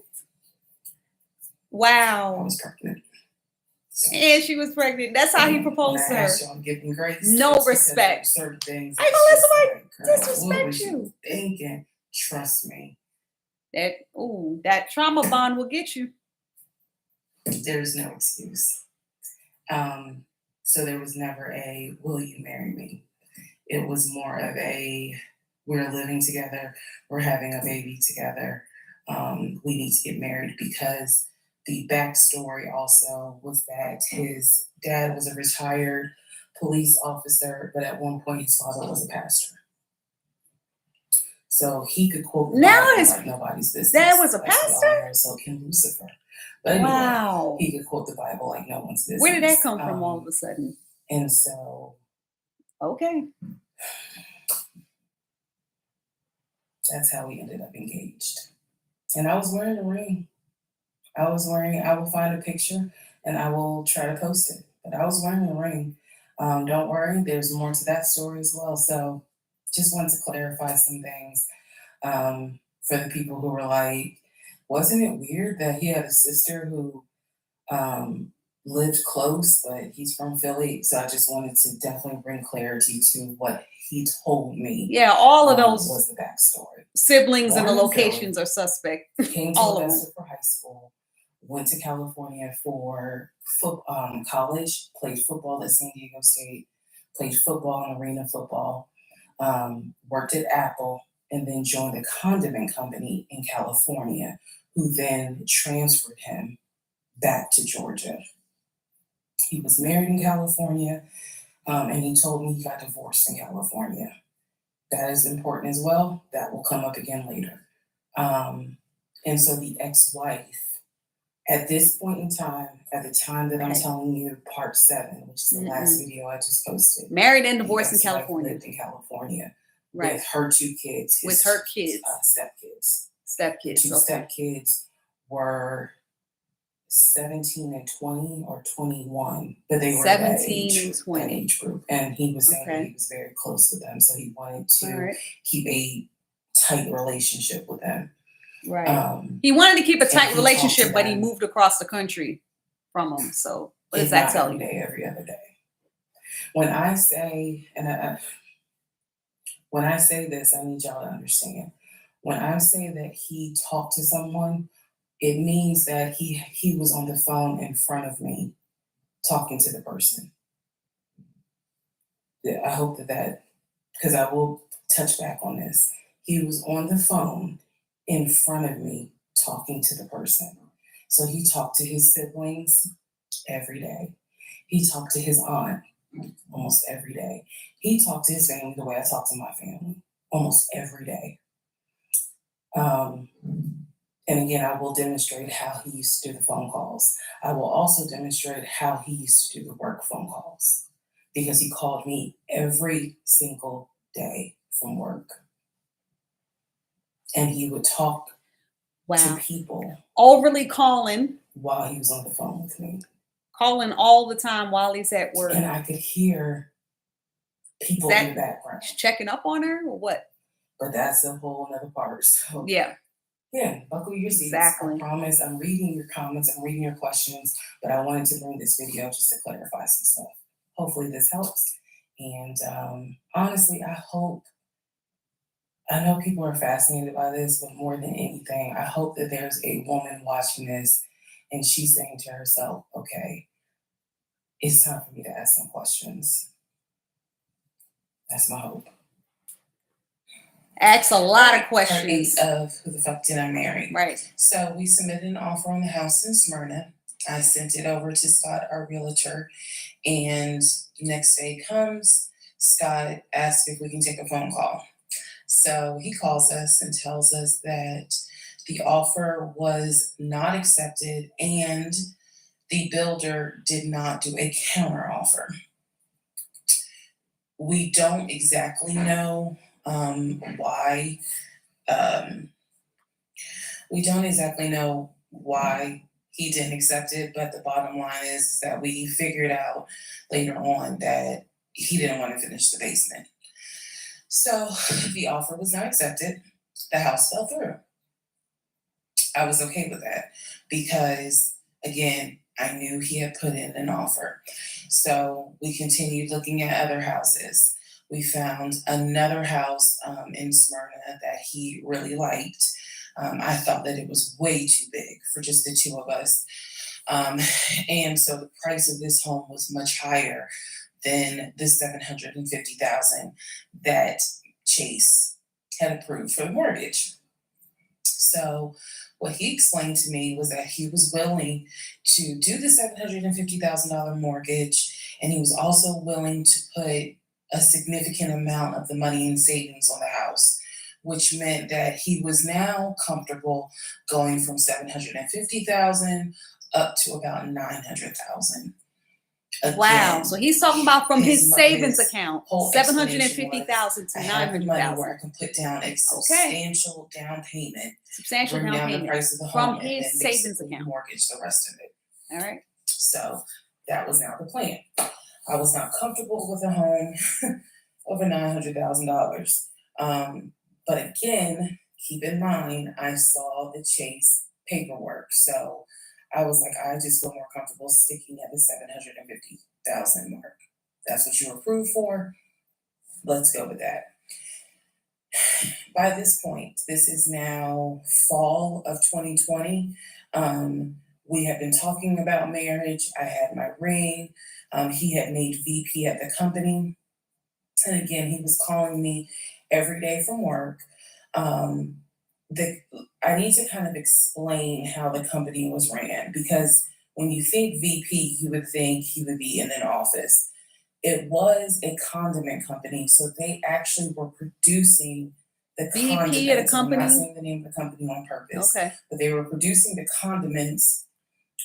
Speaker 1: Wow.
Speaker 2: was pregnant. So
Speaker 1: And she was pregnant. That's how he
Speaker 2: when
Speaker 1: proposed
Speaker 2: I
Speaker 1: to her.
Speaker 2: asked y'all to give me grace,
Speaker 1: No
Speaker 2: it's because there were
Speaker 1: respect.
Speaker 2: certain things
Speaker 1: I ain't
Speaker 2: that's
Speaker 1: gonna let
Speaker 2: just
Speaker 1: somebody
Speaker 2: like, girl, what
Speaker 1: disrespect
Speaker 2: was you
Speaker 1: you.
Speaker 2: thinking? Trust me,
Speaker 1: That trauma bond will get you.
Speaker 2: there's no excuse. So there was never a "Will you marry me?" It was more of a "We're living together, we're having a baby together, we need to get married," because the backstory also was that his dad was a retired police officer, but at one point his father was a pastor. So he could quote the
Speaker 1: Now
Speaker 2: Bible
Speaker 1: his
Speaker 2: like nobody's business.
Speaker 1: dad was a
Speaker 2: As we all
Speaker 1: pastor?
Speaker 2: know, so can Lucifer. But anyway,
Speaker 1: Wow.
Speaker 2: he could quote the Bible like no one's business.
Speaker 1: Where did that come from all of a sudden?
Speaker 2: And so
Speaker 1: Okay.
Speaker 2: that's how we ended up engaged. And I was wearing a ring. I will find a picture and I will try to post it. But I was wearing a ring. Don't worry, there's more to that story as well. So just wanted to clarify some things, for the people who were like, wasn't it weird that he had a sister who um, lived close, but he's from Philly? So I just wanted to definitely bring clarity to what he told me.
Speaker 1: Yeah, all of those
Speaker 2: was the backstory.
Speaker 1: siblings and the
Speaker 2: Born in Philly,
Speaker 1: locations are suspect.
Speaker 2: came to
Speaker 1: All of them.
Speaker 2: Augusta for high school, went to California for college, played football at San Diego State, played football and arena football, worked at Apple, and then joined a condiment company in California, who then transferred him back to Georgia. He was married in California, and he told me he got divorced in California. That is important as well. That will come up again later. And so the ex-wife, at this point in time, at the time that I'm
Speaker 1: Okay.
Speaker 2: telling you, part 7, which is the last video I just posted,
Speaker 1: Married and
Speaker 2: the
Speaker 1: divorced in
Speaker 2: ex-wife
Speaker 1: California.
Speaker 2: lived in California
Speaker 1: Right.
Speaker 2: with her 2 kids,
Speaker 1: With her kids.
Speaker 2: stepkids. The
Speaker 1: Stepkids.
Speaker 2: 2
Speaker 1: Okay.
Speaker 2: stepkids were 17 and 20 or 21, but they were that
Speaker 1: 17
Speaker 2: age,
Speaker 1: and
Speaker 2: that
Speaker 1: 20.
Speaker 2: age group. And he was saying that
Speaker 1: Okay.
Speaker 2: he was very close with them, so he wanted
Speaker 1: All
Speaker 2: to
Speaker 1: right.
Speaker 2: keep a tight relationship with them.
Speaker 1: Right. He wanted to keep a
Speaker 2: and
Speaker 1: tight
Speaker 2: he talked
Speaker 1: relationship,
Speaker 2: to
Speaker 1: but he
Speaker 2: them,
Speaker 1: moved across the country from them. So what does
Speaker 2: if
Speaker 1: that
Speaker 2: not
Speaker 1: tell
Speaker 2: every
Speaker 1: you?
Speaker 2: day, every other day. When I say, when I say this, I need y'all to understand. When I say that he talked to someone, it means that he was on the phone in front of me talking to the person. I hope that, because I will touch back on this. He was on the phone in front of me talking to the person. So he talked to his siblings every day. He talked to his aunt almost every day. He talked to his family the way I talk to my family almost every day. And again, I will demonstrate how he used to do the phone calls. I will also demonstrate how he used to do the work phone calls, because he called me every single day from work. And he would talk to
Speaker 1: Wow.
Speaker 2: people
Speaker 1: Overly calling.
Speaker 2: while he was on the phone with me.
Speaker 1: calling all the time while he's at work.
Speaker 2: And I could hear
Speaker 1: Is
Speaker 2: people in the
Speaker 1: that
Speaker 2: background.
Speaker 1: checking up on her or what?
Speaker 2: But that's a whole nother part. So
Speaker 1: Yeah,
Speaker 2: yeah, buckle your seats.
Speaker 1: exactly.
Speaker 2: I promise I'm reading your comments, I'm reading your questions, but I wanted to bring this video just to clarify some stuff. Hopefully this helps. And honestly, I know people are fascinated by this, but more than anything, I hope that there's a woman watching this and she's saying to herself, okay, it's time for me to ask some questions. That's my hope.
Speaker 1: Ask a lot of
Speaker 2: Part 8
Speaker 1: questions.
Speaker 2: of Who the Fuck Did I Marry?
Speaker 1: Right.
Speaker 2: So we submitted an offer on the house in Smyrna. I sent it over to Scott, our realtor, and the next day comes, Scott asks if we can take a phone call. So he calls us and tells us that the offer was not accepted and the builder did not do a counter offer. We don't exactly know why. We don't exactly know why he didn't accept it, but the bottom line is that we figured out later on that he didn't want to finish the basement. So the offer was not accepted. The house fell through. I was okay with that because, again, I knew he had put in an offer. So we continued looking at other houses. We found another house in Smyrna that he really liked. I thought that it was way too big for just the two of us. And so the price of this home was much higher than the $750,000 that Chase had approved for the mortgage. So what he explained to me was that he was willing to do the $750,000 mortgage, and he was also willing to put a significant amount of the money in savings on the house, which meant that he was now comfortable going from $750,000 up to about $900,000.
Speaker 1: Wow. So he's talking about from his savings
Speaker 2: his
Speaker 1: account,
Speaker 2: whole
Speaker 1: 750,000 to
Speaker 2: I have the money
Speaker 1: 900,000.
Speaker 2: where I can put down a substantial down payment,
Speaker 1: Substantial
Speaker 2: bring
Speaker 1: down
Speaker 2: down the
Speaker 1: payment
Speaker 2: price of the
Speaker 1: from
Speaker 2: home, and
Speaker 1: his
Speaker 2: then
Speaker 1: savings
Speaker 2: basically
Speaker 1: account.
Speaker 2: mortgage the rest of it.
Speaker 1: All right.
Speaker 2: So that was now the plan. I was not comfortable with a home over $900,000. But again, keep in mind, I saw the Chase paperwork. So I was like, I just feel more comfortable sticking at the $750,000 mark. That's what you were approved for. Let's go with that. By this point, this is now fall of 2020. We had been talking about marriage. I had my ring. He had made VP at the company. And again, he was calling me every day from work. I need to kind of explain how the company was ran, because when you think VP, you would think he would be in an office. It was a condiment company, so they actually were producing the
Speaker 1: VP
Speaker 2: condiments.
Speaker 1: at a company?
Speaker 2: I'm not saying the name of the company on purpose,
Speaker 1: Okay.
Speaker 2: but they were producing the condiments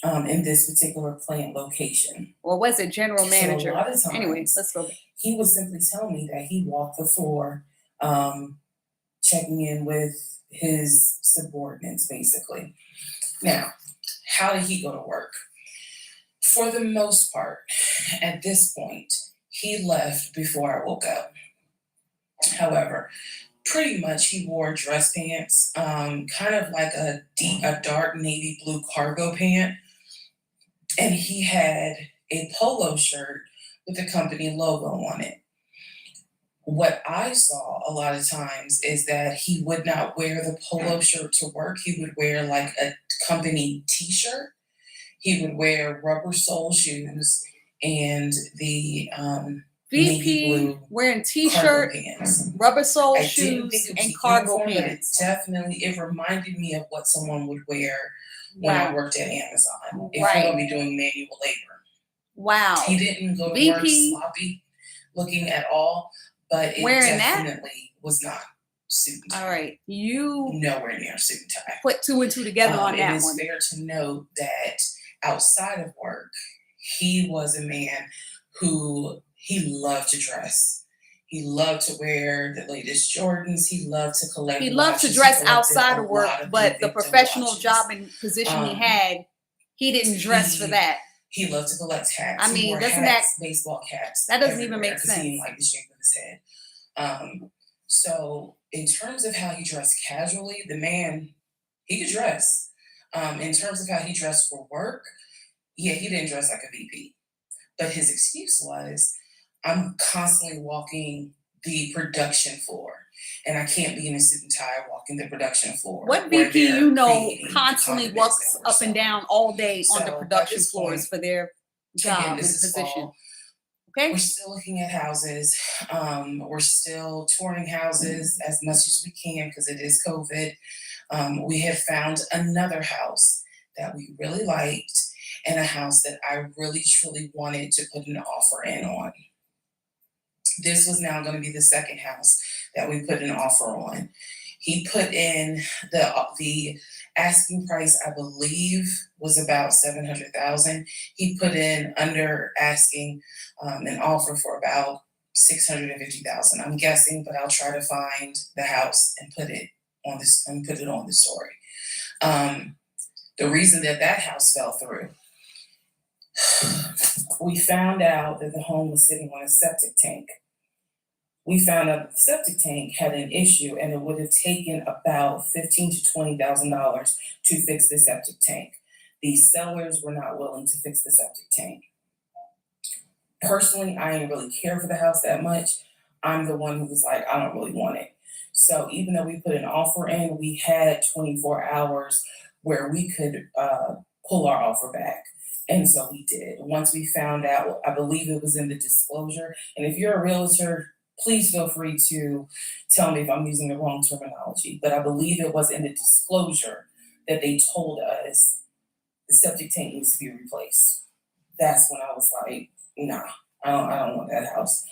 Speaker 2: in this particular plant location.
Speaker 1: Or was it general manager?
Speaker 2: So a lot of times,
Speaker 1: Anyways, let's go.
Speaker 2: he would simply tell me that he walked the floor, checking in with his subordinates, basically. Now, how did he go to work? For the most part, at this point, he left before I woke up. However, pretty much he wore dress pants, kind of like a dark navy blue cargo pant, and he had a polo shirt with the company logo on it. What I saw a lot of times is that he would not wear the polo shirt to work. He would wear like a company t-shirt. He would wear rubber sole shoes and the navy
Speaker 1: VP
Speaker 2: blue
Speaker 1: wearing
Speaker 2: cargo
Speaker 1: t-shirt,
Speaker 2: pants.
Speaker 1: rubber sole
Speaker 2: I didn't
Speaker 1: shoes,
Speaker 2: think it was
Speaker 1: and
Speaker 2: a
Speaker 1: cargo
Speaker 2: uniform, but
Speaker 1: pants.
Speaker 2: it reminded me of what someone would wear when I
Speaker 1: Wow.
Speaker 2: worked at Amazon. If
Speaker 1: Right.
Speaker 2: you're gonna be doing manual labor.
Speaker 1: Wow.
Speaker 2: He didn't go to work
Speaker 1: VP
Speaker 2: sloppy looking at all, but it
Speaker 1: wearing that?
Speaker 2: definitely was not suit and tie.
Speaker 1: All right. You
Speaker 2: Nowhere near suit and tie.
Speaker 1: put two and two together on
Speaker 2: It
Speaker 1: that
Speaker 2: is
Speaker 1: one.
Speaker 2: fair to note that outside of work, he was a man who he loved to dress. He loved to wear the latest Jordans. He loved to collect.
Speaker 1: He loved to
Speaker 2: watches.
Speaker 1: dress
Speaker 2: He collected
Speaker 1: outside
Speaker 2: a
Speaker 1: of work,
Speaker 2: lot of
Speaker 1: but the
Speaker 2: Invicta
Speaker 1: professional
Speaker 2: watches.
Speaker 1: job and position he
Speaker 2: Um,
Speaker 1: had, he didn't dress for
Speaker 2: he-
Speaker 1: that.
Speaker 2: He loved to collect hats.
Speaker 1: I
Speaker 2: He
Speaker 1: mean,
Speaker 2: wore
Speaker 1: doesn't that
Speaker 2: hats, baseball caps,
Speaker 1: that doesn't even
Speaker 2: everywhere
Speaker 1: make
Speaker 2: because he didn't
Speaker 1: sense?
Speaker 2: like the shape of his head. So in terms of how he dressed casually, the man, he could dress. In terms of how he dressed for work, yeah, he didn't dress like a VP. But his excuse was, I'm constantly walking the production floor, and I can't be in a suit and tie walking the production floor
Speaker 1: What
Speaker 2: where
Speaker 1: VP
Speaker 2: they're
Speaker 1: you know
Speaker 2: creating the
Speaker 1: constantly
Speaker 2: condiments that
Speaker 1: walks
Speaker 2: we're
Speaker 1: up and
Speaker 2: selling.
Speaker 1: down all day on the
Speaker 2: So at
Speaker 1: production
Speaker 2: this
Speaker 1: floors
Speaker 2: point,
Speaker 1: for their
Speaker 2: again,
Speaker 1: job and
Speaker 2: this is
Speaker 1: position?
Speaker 2: fall. We're
Speaker 1: Okay.
Speaker 2: still looking at houses. We're still touring houses as much as we can because it is COVID. We have found another house that we really liked and a house that I really truly wanted to put an offer in on. This was now going to be the second house that we put an offer on. He put in the asking price, I believe, was about 700,000. He put in under asking an offer for about 650,000. I'm guessing, but I'll try to find the house and put it on this and put it on the story. The reason that that house fell through, we found out that the home was sitting on a septic tank. We found out that the septic tank had an issue, and it would have taken about $15,000 to $20,000 to fix the septic tank. The sellers were not willing to fix the septic tank. Personally, I didn't really care for the house that much. I'm the one who was like, I don't really want it. So even though we put an offer in, we had 24 hours where we could pull our offer back. And so we did. Once we found out, I believe it was in the disclosure. And if you're a realtor, please feel free to tell me if I'm using the wrong terminology. But I believe it was in the disclosure that they told us the septic tank needs to be replaced. That's when I was like, nah, I don't want that house.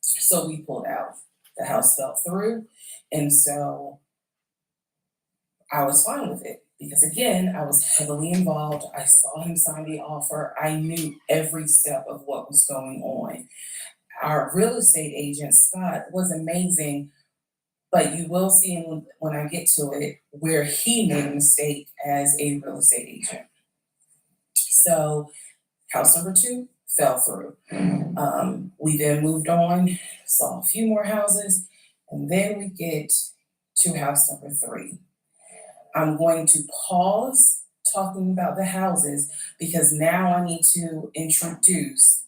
Speaker 2: So we pulled out. The house fell through. And so I was fine with it because, again, I was heavily involved. I saw him sign the offer. I knew every step of what was going on. Our real estate agent, Scott, was amazing, but you will see when I get to it where he made a mistake as a real estate agent. So house number 2 fell through. We then moved on, saw a few more houses, and then we get to house number 3. I'm going to pause talking about the houses because now I need to introduce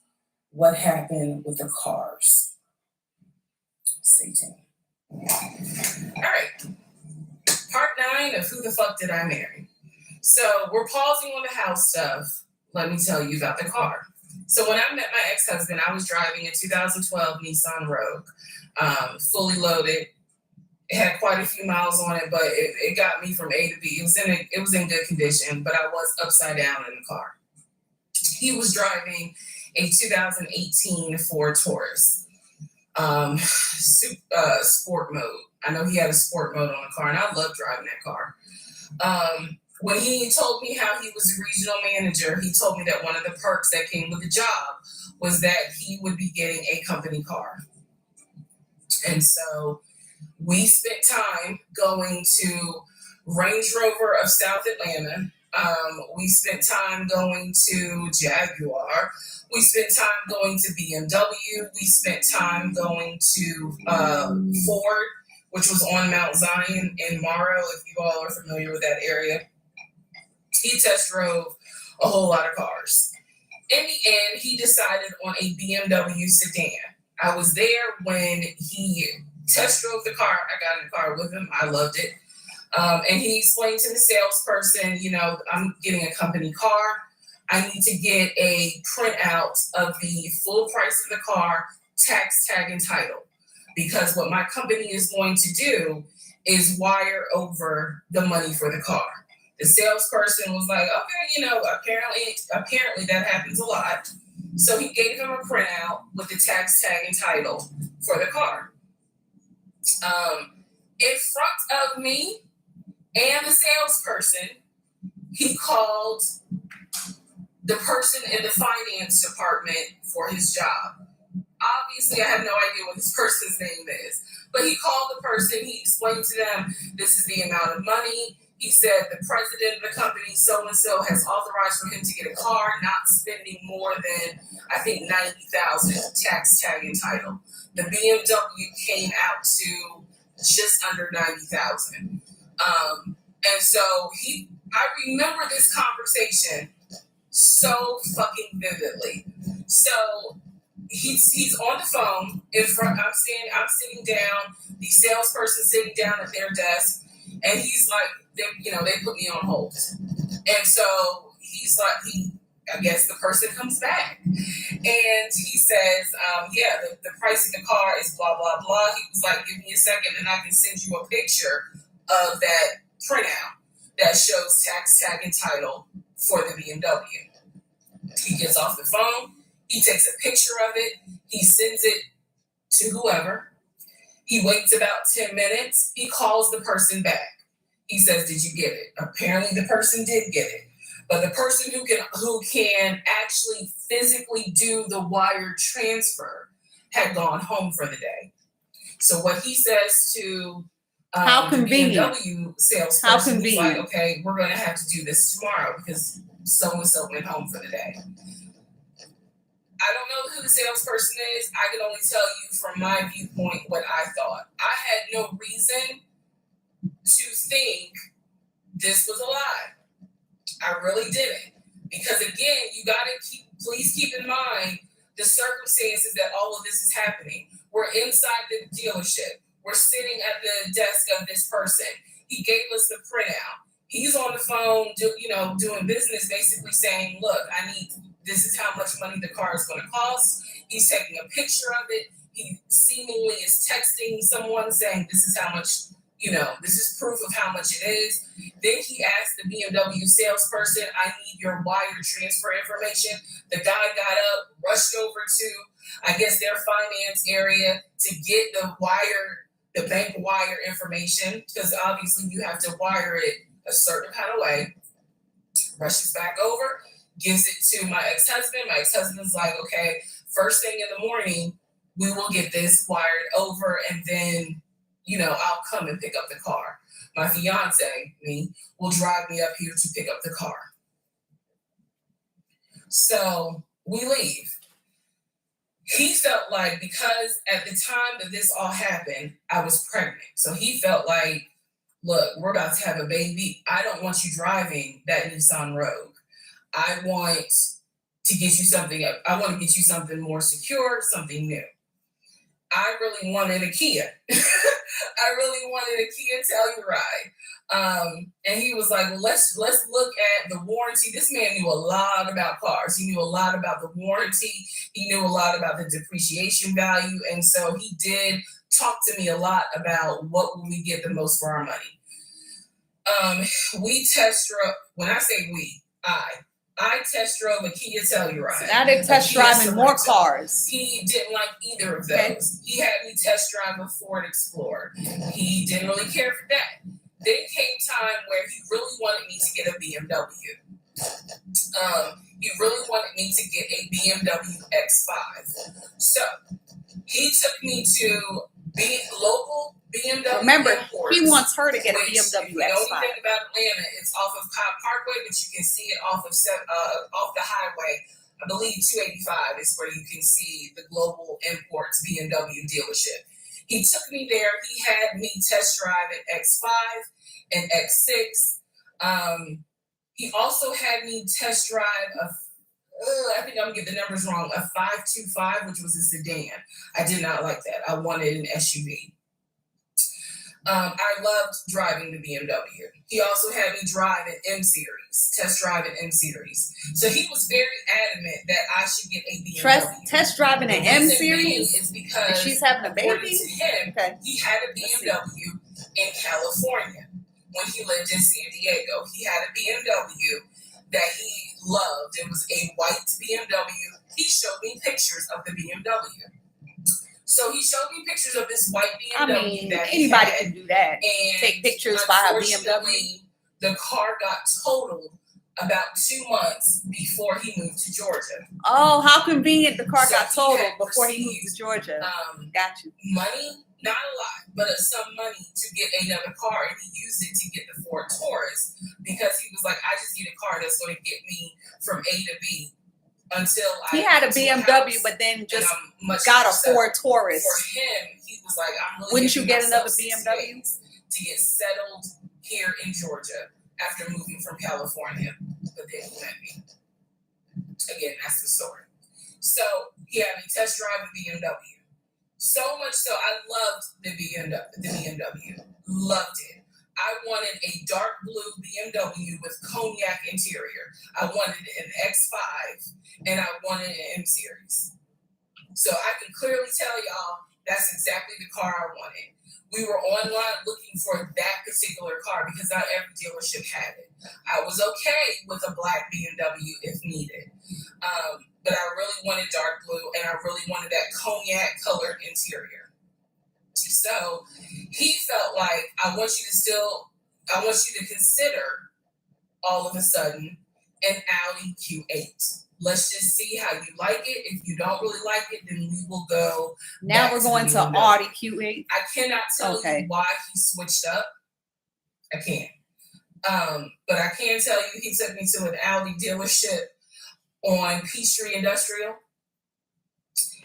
Speaker 2: what happened with the cars. Stay tuned. All right. Part 9 of Who the Fuck Did I Marry? So we're pausing on the house stuff. Let me tell you about the car. So when I met my ex-husband, I was driving a 2012 Nissan Rogue, fully loaded. It had quite a few miles on it, but it got me from A to B. It was in good condition, but I was upside down in the car. He was driving a 2018 Ford Taurus, sport mode. I know he had a sport mode on the car, and I love driving that car. When he told me how he was a regional manager, he told me that one of the perks that came with the job was that he would be getting a company car. And so we spent time going to Range Rover of South Atlanta. We spent time going to Jaguar. We spent time going to BMW. We spent time going to Ford, which was on Mount Zion in Morrow, if you all are familiar with that area. He test drove a whole lot of cars. In the end, he decided on a BMW sedan. I was there when he test drove the car. I got in the car with him. I loved it. And he explained to the salesperson, I'm getting a company car. I need to get a printout of the full price of the car, tax, tag, and title. Because what my company is going to do is wire over the money for the car. The salesperson was like, okay, apparently that happens a lot. So he gave him a printout with the tax, tag, and title for the car. In front of me and the salesperson, he called the person in the finance department for his job. Obviously, I have no idea what this person's name is, but he called the person. He explained to them, this is the amount of money. He said the president of the company, so-and-so, has authorized for him to get a car, not spending more than, I think, $90,000 tax tag and title. The BMW came out to just under $90,000. And so I remember this conversation so fucking vividly. So he's on the phone in front. I'm sitting down. The salesperson sitting down at their desk, and he's like, they put me on hold. And so he's like, I guess the person comes back, and he says, the price of the car is blah blah blah. He was like, give me a second, and I can send you a picture of that printout that shows tax tag and title for the BMW. He gets off the phone. He takes a picture of it. He sends it to whoever. He waits about 10 minutes. He calls the person back. He says, did you get it? Apparently the person did get it. But the person who can actually physically do the wire transfer had gone home for the day. So what he says to
Speaker 1: how convenient.
Speaker 2: The BMW salesperson,
Speaker 1: how convenient.
Speaker 2: He's like, okay, we're going to have to do this tomorrow because so-and-so went home for the day. I don't know who the salesperson is. I can only tell you from my viewpoint what I thought. I had no reason to think this was a lie. I really didn't. Because again, you got to please keep in mind the circumstances that all of this is happening. We're inside the dealership. We're sitting at the desk of this person. He gave us the printout. He's on the phone, doing business, basically saying, look, this is how much money the car is going to cost. He's taking a picture of it. He seemingly is texting someone saying, this is how much, this is proof of how much it is. Then he asked the BMW salesperson, I need your wire transfer information. The guy got up, rushed over to, I guess, their finance area to get the bank wire information, because obviously you have to wire it a certain kind of way. Rushes back over, gives it to my ex-husband. My ex-husband's like, okay, first thing in the morning, we will get this wired over, and then, I'll come and pick up the car. My fiance, me, will drive me up here to pick up the car. So we leave. He felt like, because at the time that this all happened, I was pregnant. So he felt like, look, we're about to have a baby. I don't want you driving that Nissan Rogue. I want to get you something. I want to get you something more secure, something new. I really wanted a Kia. I really wanted a Kia Telluride. And he was like, well, let's look at the warranty. This man knew a lot about cars. He knew a lot about the warranty. He knew a lot about the depreciation value. And so he did talk to me a lot about what will we get the most for our money. We test drove, when I say we, I test drove a Kia Telluride.
Speaker 1: So now they're test driving more cars.
Speaker 2: He didn't like either of those. Okay. He had me test drive a Ford Explorer. He didn't really care for that. Then came time where he really wanted me to get a BMW. He really wanted me to get a BMW X5. So he took me to local BMW.
Speaker 1: Remember,
Speaker 2: imports,
Speaker 1: he wants her to get a BMW
Speaker 2: X5. If you know anything about Atlanta, it's off of Cobb Parkway, but you can see it off the highway. I believe 285 is where you can see the Global Imports BMW dealership. He took me there. He had me test drive an X5 and X6. He also had me test drive I think I'm going to get the numbers wrong, a 525, which was a sedan. I did not like that. I wanted an SUV. I loved driving the BMW. He also had me drive an M-Series, test drive an M-Series. So he was very adamant that I should get a BMW.
Speaker 1: Test driving an M-Series?
Speaker 2: Is because
Speaker 1: she's having a baby?
Speaker 2: According to him, he had a BMW in California when he lived in San Diego. He had a BMW that he loved. It was a white BMW. He showed me pictures of the BMW. So he showed me pictures of this white BMW that
Speaker 1: anybody can do that.
Speaker 2: And
Speaker 1: take pictures by a BMW.
Speaker 2: The car got totaled about 2 months before he moved to Georgia.
Speaker 1: Oh, how convenient the car
Speaker 2: So
Speaker 1: got
Speaker 2: he
Speaker 1: totaled
Speaker 2: had
Speaker 1: before he moved to
Speaker 2: received,
Speaker 1: Georgia.
Speaker 2: um,
Speaker 1: Got you.
Speaker 2: money, not a lot, but some money to get another car, and he used it to get the Ford Taurus because he was like, I just need a car that's going to get me from A to B until
Speaker 1: He
Speaker 2: I
Speaker 1: had a
Speaker 2: get to
Speaker 1: BMW,
Speaker 2: house,
Speaker 1: but then
Speaker 2: and
Speaker 1: just
Speaker 2: I'm much
Speaker 1: got
Speaker 2: more
Speaker 1: a
Speaker 2: settled.
Speaker 1: Ford Taurus.
Speaker 2: For him, he was like, I'm really
Speaker 1: Wouldn't you
Speaker 2: giving
Speaker 1: get another
Speaker 2: myself 6
Speaker 1: BMW?
Speaker 2: days to get settled here in Georgia after moving from California. But then he met me. Again, that's the story. So he had me test drive a BMW. So much so, I loved the BMW. Loved it. I wanted a dark blue BMW with cognac interior. I wanted an X5, and I wanted an M Series. So I can clearly tell y'all that's exactly the car I wanted. We were online looking for that particular car because not every dealership had it. I was okay with a black BMW if needed. But I really wanted dark blue, and I really wanted that cognac colored interior. So he felt like, I want you to consider all of a sudden an Audi Q8. Let's just see how you like it. If you don't really like it, then we will go.
Speaker 1: Now we're going to Audi Q8.
Speaker 2: I cannot tell you why he switched up. I can't. But I can tell you he took me to an Audi dealership on Peachtree Industrial.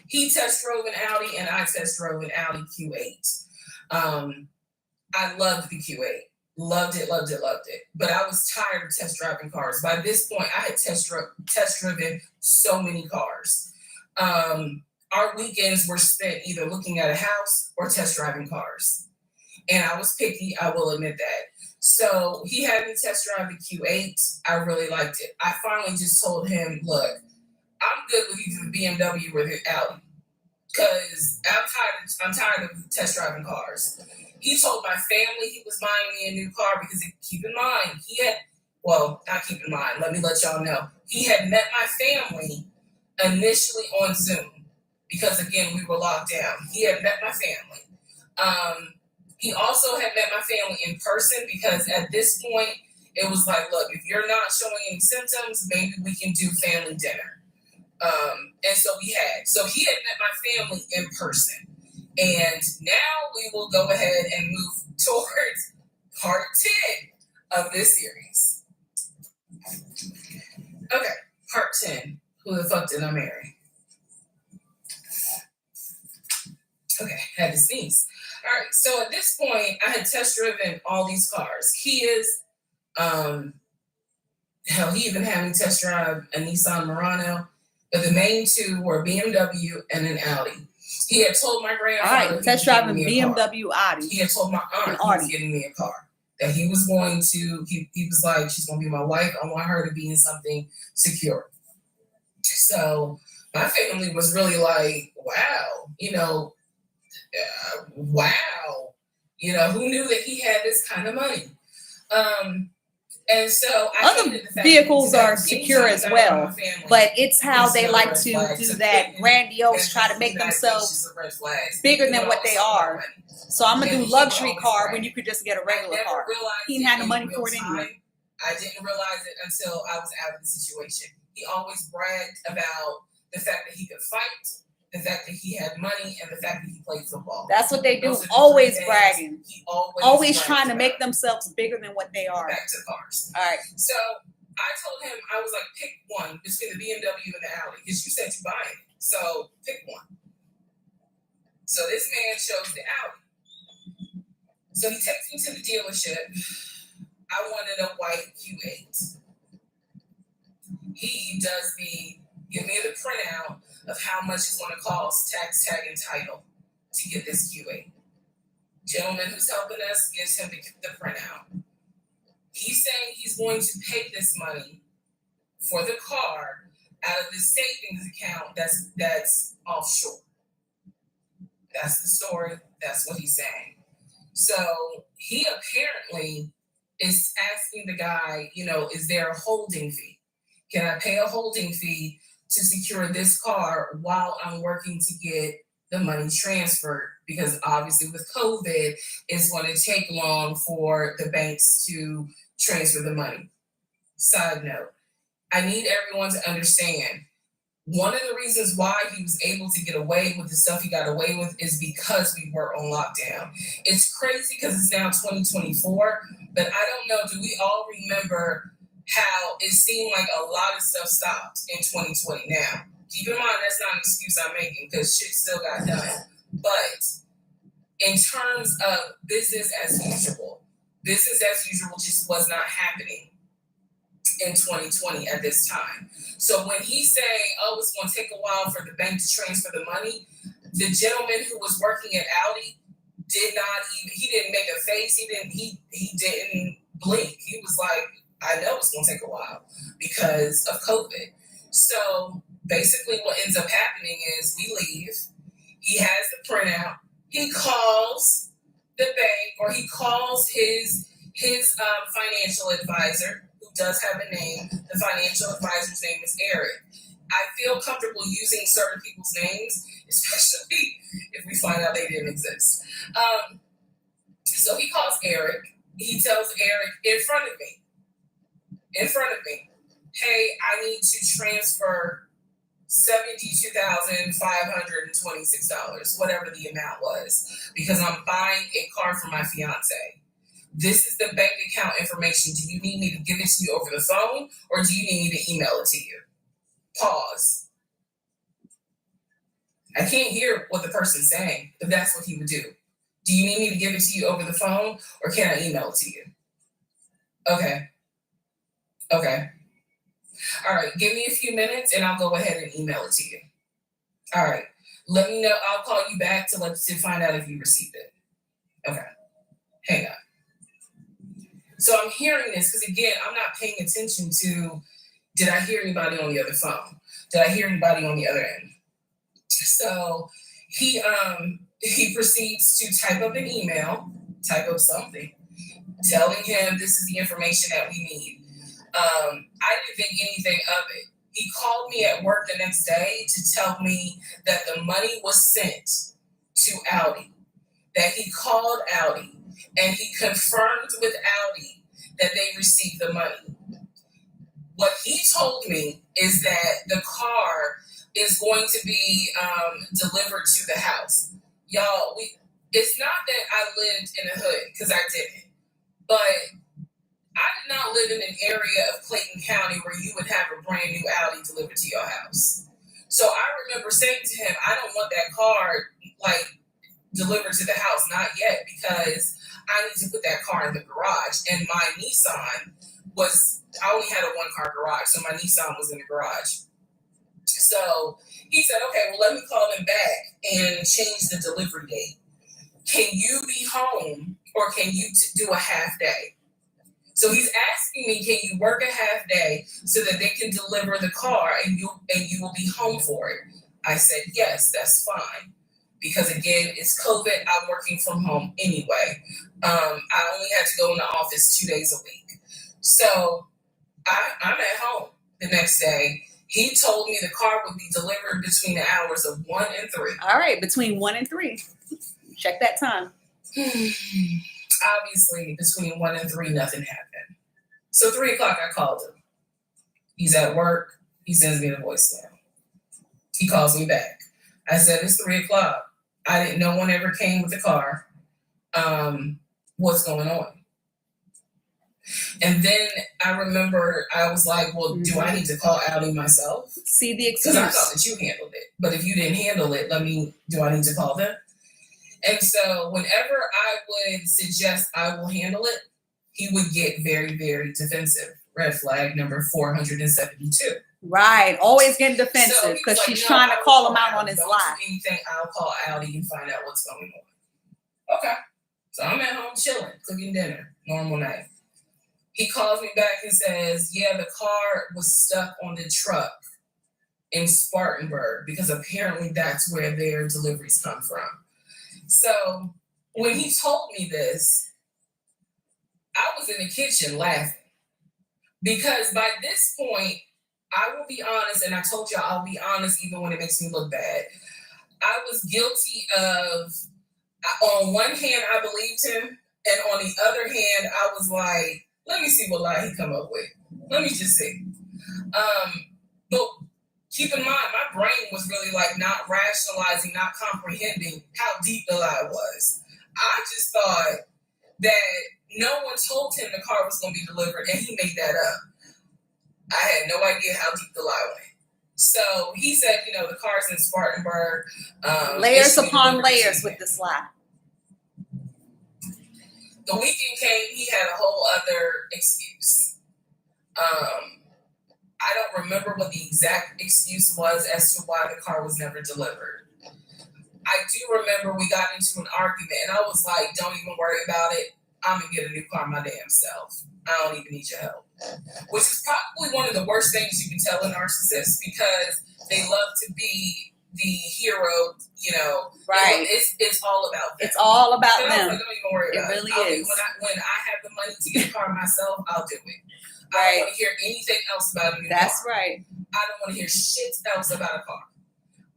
Speaker 2: He test drove an Audi, and I test drove an Audi Q8. I loved the Q8. Loved it. But I was tired of test driving cars. By this point, I had test driven so many cars. Our weekends were spent either looking at a house or test driving cars. And I was picky, I will admit that. So he had me test drive the Q8. I really liked it. I finally just told him, look, I'm good with either the BMW or the Audi because I'm tired of test driving cars. He told my family he was buying me a new car because, keep in mind, let me let y'all know. He had met my family initially on Zoom because, again, we were locked down. He had met my family. He also had met my family in person because at this point, it was like, look, if you're not showing any symptoms, maybe we can do family dinner. And so we had. So he had met my family in person. And now we will go ahead and move towards part 10 of this series. Okay, part 10. Who the fuck did I marry? Okay, had to sneeze. All right, so at this point, I had test driven all these cars. Kias, hell, he even had me test drive a Nissan Murano, but the main two were BMW and an Audi. He had told my grandfather.
Speaker 1: All right, test driving BMW Audi.
Speaker 2: He had told my aunt he was getting me a car. That he was going to, he was like, she's going to be my wife. I want her to be in something secure. So my family was really like, wow, wow. Who knew that he had this kind of money? And so
Speaker 1: other vehicles are secure as well, but it's how they like to do that grandiose, try to make themselves bigger than what they are. So I'm gonna do luxury car when you could just get a regular car. He didn't have the money for it anyway.
Speaker 2: I didn't realize it until I was out of the situation. He always bragged about the fact that he could fight, the fact that he had money, and the fact that he played football.
Speaker 1: That's what they do. Always bragging. Always trying to make themselves bigger than what they are.
Speaker 2: Back to cars.
Speaker 1: All right.
Speaker 2: So I told him, I was like, pick one between the BMW and the Audi, because you said you're buying it. So pick one. So this man chose the Audi. So he takes me to the dealership. I wanted a white Q8. He does give me the printout of how much it's going to cost, tax, tag, and title to get this Q8. Gentleman who's helping us gives him the printout. He's saying he's going to pay this money for the car out of the savings account that's offshore. That's the story. That's what he's saying. So he apparently is asking the guy, is there a holding fee? Can I pay a holding fee to secure this car while I'm working to get the money transferred? Because obviously with COVID, it's going to take long for the banks to transfer the money. Side note, I need everyone to understand one of the reasons why he was able to get away with the stuff he got away with is because we were on lockdown. It's crazy because it's now 2024, but I don't know, do we all remember how it seemed like a lot of stuff stopped in 2020 now? Keep in mind, that's not an excuse I'm making because shit still got done. But in terms of business as usual just was not happening in 2020 at this time. So when he say, oh, it's going to take a while for the bank to transfer the money, the gentleman who was working at Audi he didn't make a face. He didn't blink. He was like, I know it's going to take a while because of COVID. So basically what ends up happening is we leave. He has the printout. He calls the bank or he calls his financial advisor, who does have a name. The financial advisor's name is Eric. I feel comfortable using certain people's names, especially if we find out they didn't exist. So he calls Eric. He tells Eric in front of me, hey, I need to transfer $72,526, whatever the amount was, because I'm buying a car for my fiance. This is the bank account information. Do you need me to give it to you over the phone or do you need me to email it to you? Pause. I can't hear what the person's saying, but that's what he would do. Do you need me to give it to you over the phone or can I email it to you? Okay. All right, give me a few minutes and I'll go ahead and email it to you. All right, let me know. I'll call you back to find out if you received it. Okay, hang on. So I'm hearing this because, again, I'm not paying attention to, did I hear anybody on the other phone? Did I hear anybody on the other end? So he proceeds to type up an email, type up something, telling him this is the information that we need. I didn't think anything of it. He called me at work the next day to tell me that the money was sent to Audi, that he called Audi, and he confirmed with Audi that they received the money. What he told me is that the car is going to be delivered to the house. Y'all, it's not that I lived in a hood, because I didn't, but I did not live in an area of Clayton County where you would have a brand new Audi delivered to your house. So I remember saying to him, I don't want that car delivered to the house, not yet, because I need to put that car in the garage. And my Nissan I only had a one-car garage, so my Nissan was in the garage. So he said, okay, well, let me call them back and change the delivery date. Can you be home or can you do a half day? So he's asking me, can you work a half day so that they can deliver the car and you will be home for it? I said, yes, that's fine. Because again, it's COVID. I'm working from home anyway. I only had to go in the office 2 days a week. So I'm at home the next day. He told me the car would be delivered between the hours of 1 and 3.
Speaker 1: All right, between 1 and 3. Check that time.
Speaker 2: Obviously, between 1 and 3, nothing happened. So 3 o'clock, I called him. He's at work. He sends me a voicemail. He calls me back. I said, it's 3 o'clock. No one ever came with the car. What's going on? And then I remember I was like, well, do I need to call Audi myself?
Speaker 1: See the excuse.
Speaker 2: Because I thought that you handled it. But if you didn't handle it, do I need to call them? And so whenever I would suggest I will handle it, he would get very, very defensive. Red flag number 472.
Speaker 1: Right. Always getting defensive because she's trying to call him out on his lie.
Speaker 2: Do anything, I'll call Audi and find out what's going on. Okay. So I'm at home chilling, cooking dinner, normal night. He calls me back and says, yeah, the car was stuck on the truck in Spartanburg because apparently that's where their deliveries come from. So when he told me this, I was in the kitchen laughing because by this point, I will be honest, and I told y'all I'll be honest even when it makes me look bad. I was guilty of, on one hand, I believed him, and on the other hand, I was like, Let me see what lie he come up with. Let me just see. But keep in mind, my brain was really like not rationalizing, not comprehending how deep the lie was. I just thought that no one told him the car was going to be delivered, and he made that up. I had no idea how deep the lie went. So he said, the car's in Spartanburg.
Speaker 1: Layers upon layers with this lie.
Speaker 2: The weekend came, he had a whole other excuse. I don't remember what the exact excuse was as to why the car was never delivered. I do remember we got into an argument, and I was like, don't even worry about it. I'm going to get a new car my damn self. I don't even need your help. Which is probably one of the worst things you can tell a narcissist, because they love to be the hero,
Speaker 1: Right.
Speaker 2: It's all about them.
Speaker 1: It's all about
Speaker 2: so
Speaker 1: them.
Speaker 2: Don't even worry about it.
Speaker 1: It really is.
Speaker 2: When I have the money to get a car myself, I'll do it.
Speaker 1: Right.
Speaker 2: I don't want to hear anything else about a new car.
Speaker 1: That's right.
Speaker 2: I don't want to hear shit else about a car.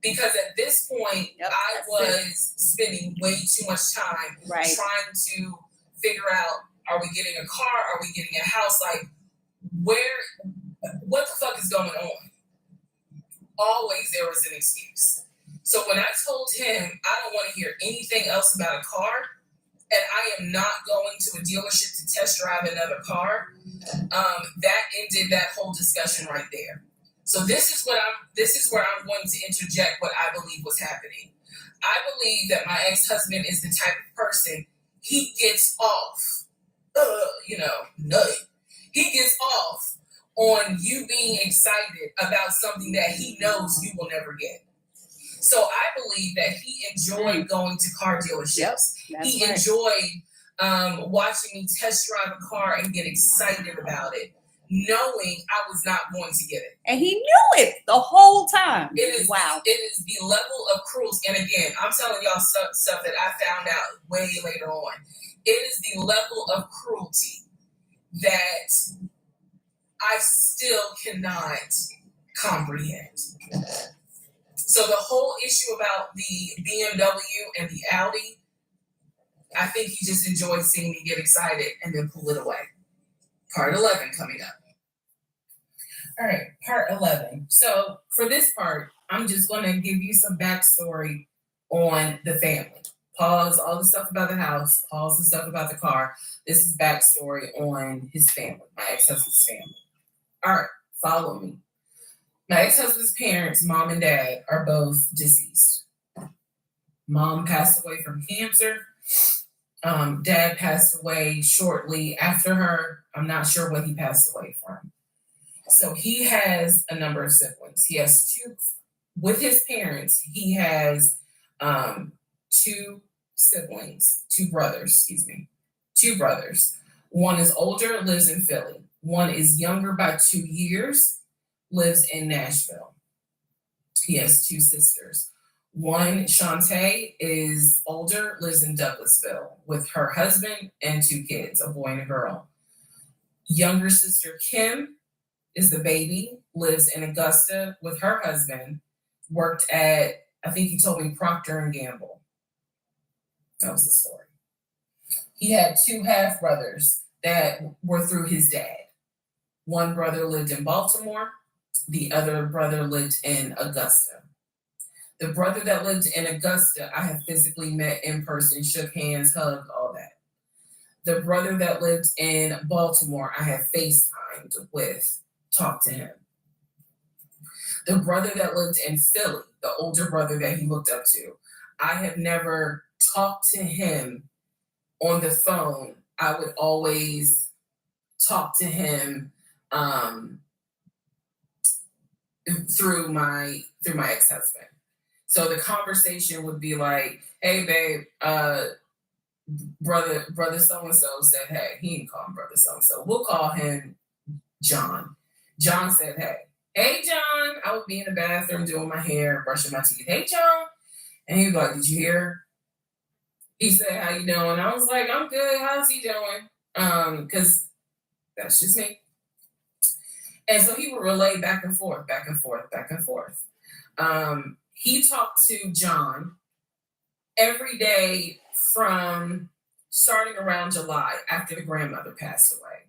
Speaker 2: Because at this point, I was spending way too much time trying to figure out, are we getting a car? Are we getting a house? Like, what the fuck is going on? Always there was an excuse. So when I told him I don't want to hear anything else about a car, and I am not going to a dealership to test drive another car, that ended that whole discussion right there. So this is where I'm going to interject what I believe was happening. I believe that my ex-husband is the type of person, he gets off, nut. He gets off on you being excited about something that he knows you will never get. So I believe that he enjoyed going to car dealerships. He enjoyed watching me test drive a car and get excited about it, knowing I was not going to get it.
Speaker 1: And he knew it the whole time. Wow.
Speaker 2: It is the level of cruelty. And again, I'm telling y'all stuff that I found out way later on. It is the level of cruelty that I still cannot comprehend. So the whole issue about the BMW and the Audi, I think he just enjoyed seeing me get excited and then pull it away. Part 11 coming up. All right, part 11. So for this part, I'm just going to give you some backstory on the family. Pause all the stuff about the house, pause the stuff about the car. This is backstory on his family, my ex-husband's family. All right, follow me. My ex-husband's parents, mom and dad, are both deceased. Mom passed away from cancer. Dad passed away shortly after her. I'm not sure what he passed away from. So he has a number of siblings. He has two, with his parents, he has two brothers. One is older, lives in Philly. One is younger by 2 years, lives in Nashville. He has two sisters. One, Shantae, is older, lives in Douglasville with her husband and two kids, a boy and a girl. Younger sister, Kim, is the baby, lives in Augusta with her husband, worked at, I think he told me, Procter & Gamble. That was the story. He had two half-brothers that were through his dad. One brother lived in Baltimore. The other brother lived in Augusta. The brother that lived in Augusta, I have physically met in person, shook hands, hugged, all that. The brother that lived in Baltimore, I have FaceTimed with, talked to him. The brother that lived in Philly, the older brother that he looked up to, I have never talked to him on the phone. I would always talk to him through my ex-husband. So the conversation would be like, hey babe, brother so-and-so said, hey, he didn't call him brother so-and-so. We'll call him John. John said, hey John, I would be in the bathroom doing my hair, brushing my teeth. Hey John. And he was like, did you hear? He said, how you doing? I was like, I'm good. How's he doing? Because that's just me. And so he would relay back and forth. He talked to John every day from starting around July after the grandmother passed away.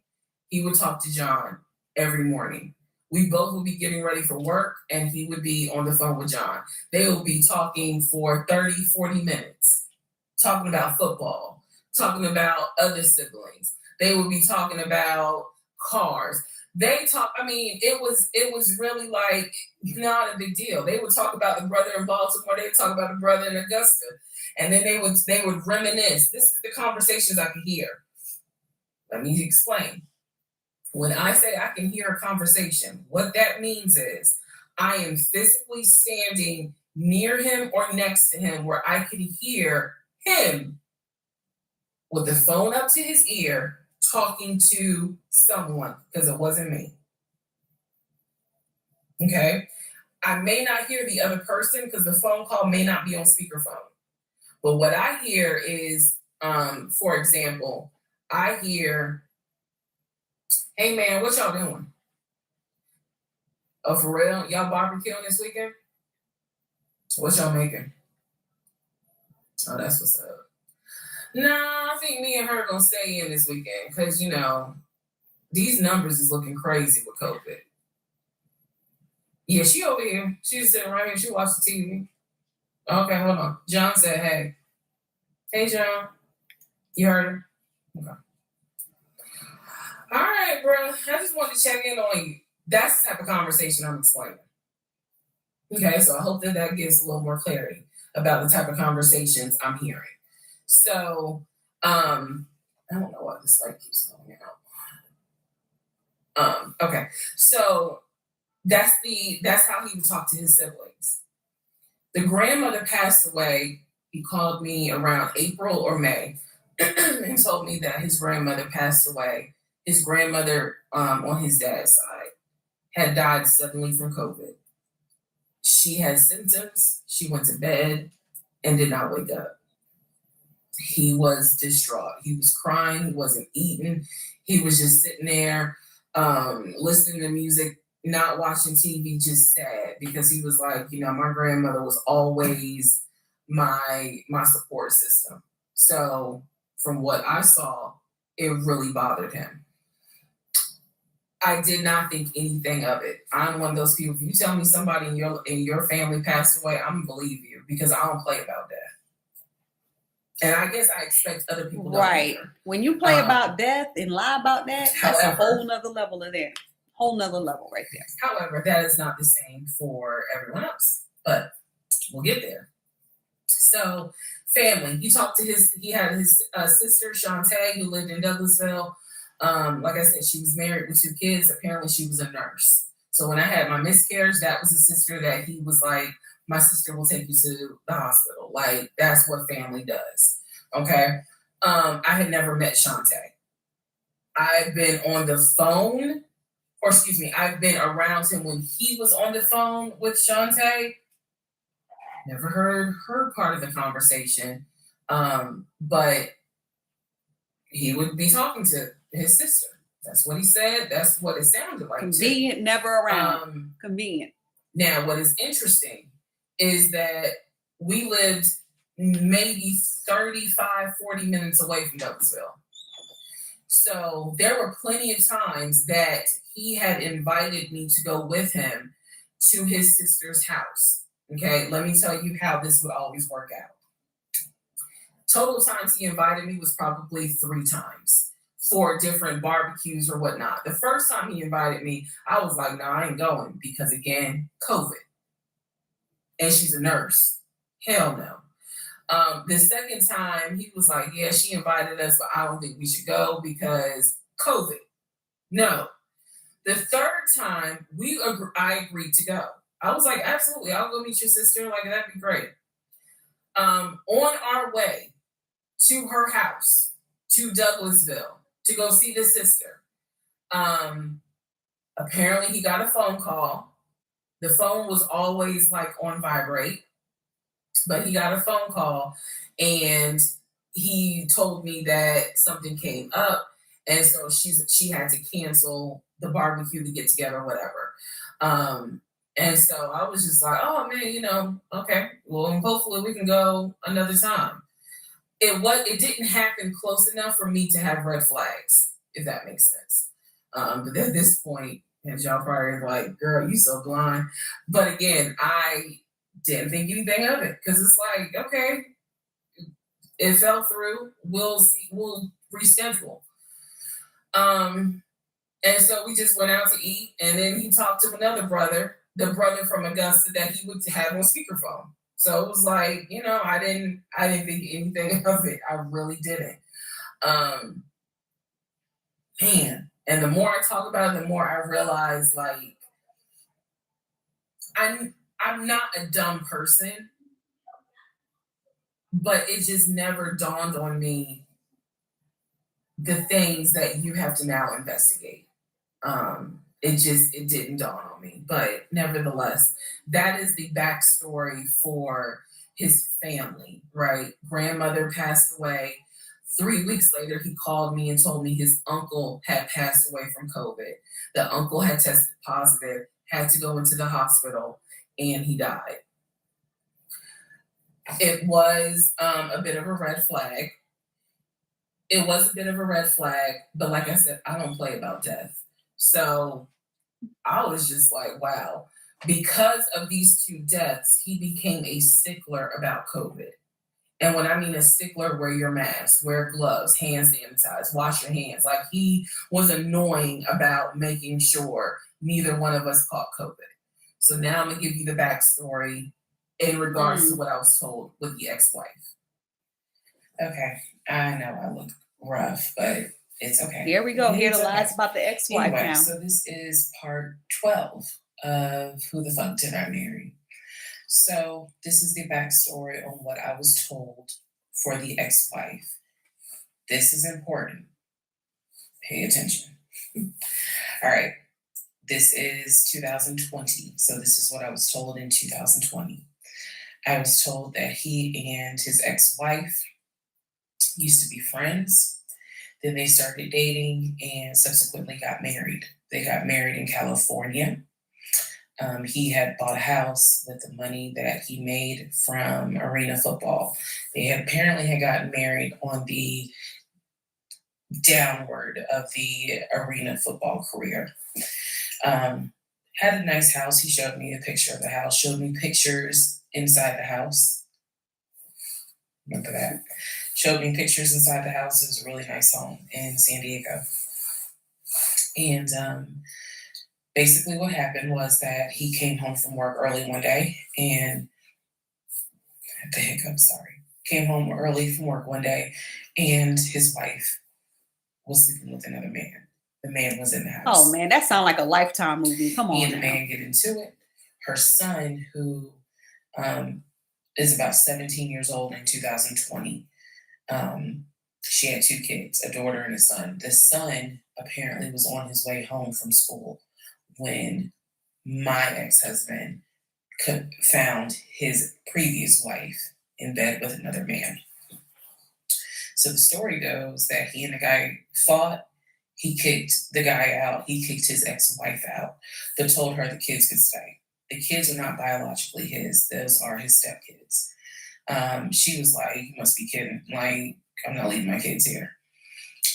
Speaker 2: he would talk to John every morning. We both would be getting ready for work and he would be on the phone with John. They would be talking for 30, 40 minutes, talking about football, talking about other siblings. They would be talking about cars. It was really like not a big deal. They would talk about the brother in Baltimore, they would talk about the brother in Augusta. And then they would reminisce. This is the conversations I could hear. Let me explain. When I say I can hear a conversation, what that means is I am physically standing near him or next to him where I can hear him with the phone up to his ear talking to someone because it wasn't me. Okay. I may not hear the other person because the phone call may not be on speakerphone. But what I hear is, for example, I hear, hey man, what y'all doing? Oh, for real? Y'all barbecuing this weekend? What y'all making? Oh, that's what's up. Nah, I think me and her gonna stay in this weekend because these numbers is looking crazy with COVID. Yeah, she over here. She's sitting right here. She watched the TV. Okay, hold on. John said, hey. Hey, John. You heard her? Okay. All right, bro. I just wanted to check in on you. That's the type of conversation I'm explaining. Okay, so I hope that gives a little more clarity about the type of conversations I'm hearing. So, I don't know why this light keeps going out. Okay, so that's how he would talk to his siblings. The grandmother passed away. He called me around April or May and told me that his grandmother passed away. His grandmother, on his dad's side, had died suddenly from COVID. She had symptoms. She went to bed and did not wake up. He was distraught. He was crying. He wasn't eating. He was just sitting there, listening to music, not watching TV, just sad because he was like, my grandmother was always my support system. So from what I saw, it really bothered him. I did not think anything of it. I'm one of those people. If you tell me somebody in your family passed away, I'm gonna believe you because I don't play about that. And I guess I expect other people to.
Speaker 1: Right. When you play about death and lie about that, that's a whole nother level of there. Whole nother level right there.
Speaker 2: However, that is not the same for everyone else. But we'll get there. So, family. He had his sister, Shantae, who lived in Douglasville. Like I said, she was married with 2 kids. Apparently, she was a nurse. So when I had my miscarriage, that was a sister that he was like, my sister will take you to the hospital. Like, that's what family does. Okay. I had never met Shantae. I've been on the phone, I've been around him when he was on the phone with Shantae. Never heard her part of the conversation. But he would be talking to his sister. That's what he said. That's what it sounded like.
Speaker 1: Convenient, never around. Convenient.
Speaker 2: Now, what is interesting is that we lived maybe 35, 40 minutes away from Douglasville. So there were plenty of times that he had invited me to go with him to his sister's house. Okay, let me tell you how this would always work out. Total times he invited me was probably 3 times for different barbecues or whatnot. The first time he invited me, I was like, no, I ain't going because, again, COVID. And she's a nurse. Hell no. The second time, he was like, yeah, she invited us, but I don't think we should go because COVID. No. The third time, I agreed to go. I was like, absolutely, I'll go meet your sister. Like, that'd be great. On our way to her house, to Douglasville, to go see the sister, apparently he got a phone call. The phone was always like on vibrate, but he got a phone call and he told me that something came up. And so she had to cancel the barbecue to get together, whatever. And so I was just like, oh man, okay, well, hopefully we can go another time. It didn't happen close enough for me to have red flags, if that makes sense. But at this point, and y'all probably like, girl, you so blind. But again, I didn't think anything of it because it's like, okay, it fell through. We'll see. We'll reschedule. Um, and so we just went out to eat, and then he talked to another brother, the brother from Augusta that he would have on speakerphone. So it was like, I didn't think anything of it. I really didn't. Um, Man, and the more I talk about it, the more I realize like I'm not a dumb person, but it just never dawned on me the things that you have to now investigate. It didn't dawn on me. But nevertheless, that is the backstory for his family, right? Grandmother passed away. 3 weeks later, he called me and told me his uncle had passed away from COVID. The uncle had tested positive, had to go into the hospital, and he died. It was a bit of a red flag. It was a bit of a red flag, but like I said, I don't play about death. So I was just like, wow. Because of these two deaths, he became a stickler about COVID. And when I mean a stickler, wear your mask, wear gloves, hand sanitize, wash your hands. Like he was annoying about making sure neither one of us caught COVID. So now I'm gonna give you the backstory in regards to
Speaker 1: Mm.
Speaker 2: what I was told with the ex-wife. Okay, I know I look rough, but it's okay.
Speaker 1: Here we go. Here
Speaker 2: It's
Speaker 1: the
Speaker 2: okay.
Speaker 1: lies about the ex-wife
Speaker 2: Anyway,
Speaker 1: now.
Speaker 2: so this is part 12 of Who the Fuck Did I Marry? So this is the backstory on what I was told for the ex-wife. This is important. Pay attention. All right. This is 2020. So this is what I was told in 2020. I was told that he and his ex-wife used to be friends. Then they started dating and subsequently got married. They got married in California. He had bought a house with the money that he made from arena football. They had apparently had gotten married on the downward of the arena football career. Had a nice house. He showed me a picture of the house, showed me pictures inside the house. Remember that? Showed me pictures inside the house. It was a really nice home in San Diego. And basically what happened was that he came home from work early one day and the hiccup, sorry. Came home early from work one day and his wife was sleeping with another man. The man was in the
Speaker 1: Oh
Speaker 2: house.
Speaker 1: man, that sounds like a Lifetime movie. Come
Speaker 2: He
Speaker 1: on
Speaker 2: and the
Speaker 1: now.
Speaker 2: man get into it. Her son, who is about 17 years old in 2020, she had two kids, a daughter and a son. The son apparently was on his way home from school when my ex-husband found his previous wife in bed with another man. So the story goes that he and the guy fought. He kicked the guy out. He kicked his ex-wife out, but told her the kids could stay. The kids are not biologically his. Those are his stepkids. She was like, you must be kidding. Like, I'm not leaving my kids here.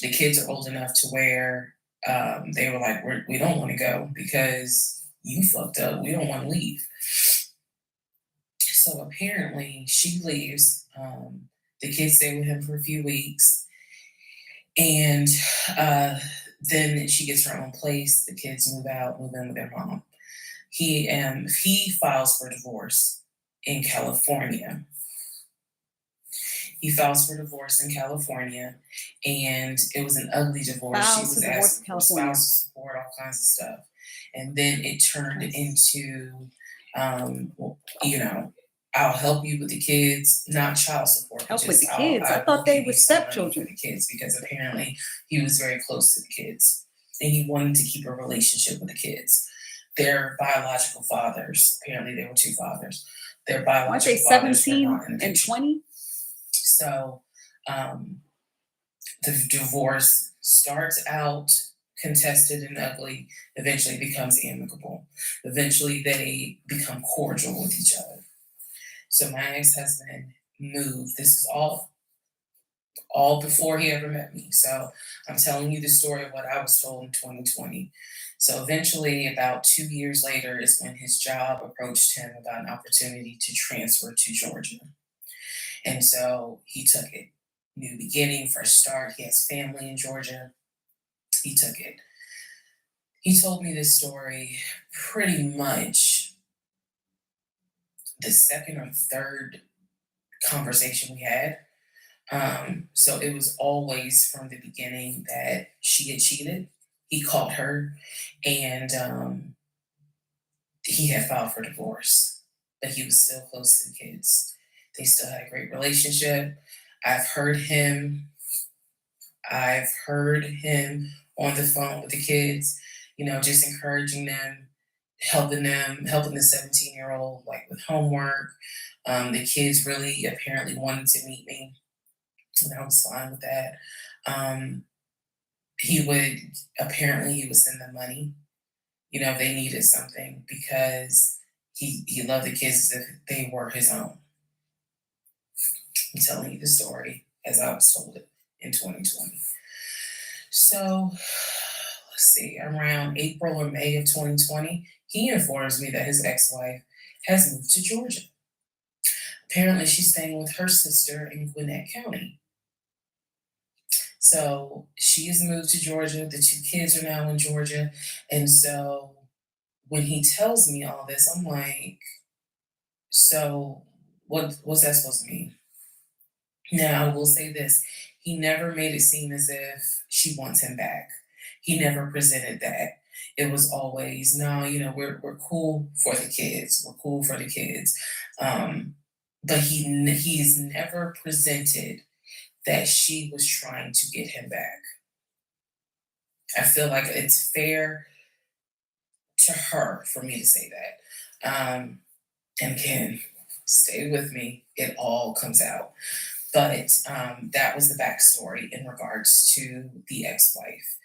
Speaker 2: The kids are old enough to where they were like, we don't want to go because you fucked up. We don't want to leave. So apparently she leaves. The kids stay with him for a few weeks. And then she gets her own place. The kids move out, move in with their mom. He files for divorce in California. He files for divorce in California, and it was an ugly divorce. She
Speaker 1: Files
Speaker 2: was
Speaker 1: for divorce
Speaker 2: asking
Speaker 1: in
Speaker 2: for
Speaker 1: California.
Speaker 2: spousal support, all kinds of stuff. And then it turned into, you know, I'll help you with the kids, not child support, but
Speaker 1: Help with
Speaker 2: just
Speaker 1: the kids. I
Speaker 2: I will
Speaker 1: thought they
Speaker 2: give
Speaker 1: were
Speaker 2: you some money for
Speaker 1: stepchildren.
Speaker 2: the kids because apparently he was very close to the kids and he wanted to keep a relationship with the kids. Their biological fathers, apparently there were two fathers. Their
Speaker 1: Weren't they
Speaker 2: biological fathers were
Speaker 1: 17
Speaker 2: not in the
Speaker 1: and
Speaker 2: picture.
Speaker 1: 20?
Speaker 2: So the divorce starts out contested and ugly, eventually becomes amicable. Eventually they become cordial with each other. So my ex-husband moved. This is all all before he ever met me. So I'm telling you the story of what I was told in 2020. So eventually, about 2 years later, is when his job approached him about an opportunity to transfer to Georgia. And so he took it. New beginning, fresh start. He has family in Georgia. He took it. He told me this story pretty much the second or third conversation we had. So it was always from the beginning that she had cheated. He caught her, and he had filed for divorce, but he was still close to the kids. They still had a great relationship. I've heard him. I've heard him on the phone with the kids, just encouraging them, helping the 17-year-old like with homework. The kids really apparently wanted to meet me, and I was fine with that. Um, he would he would send them money, if they needed something because he loved the kids as if they were his own. I'm telling you the story as I was told it in 2020. So let's see, around April or May of 2020, he informs me that his ex-wife has moved to Georgia. Apparently, she's staying with her sister in Gwinnett County. So she has moved to Georgia. The two kids are now in Georgia. And so when he tells me all this, I'm like, so what's that supposed to mean? Now, I will say this. He never made it seem as if she wants him back. He never presented that. It was always, no, we're cool for the kids. We're cool for the kids. But he's never presented that she was trying to get him back. I feel like it's fair to her for me to say that. And again, stay with me. It all comes out. But that was the backstory in regards to the ex-wife.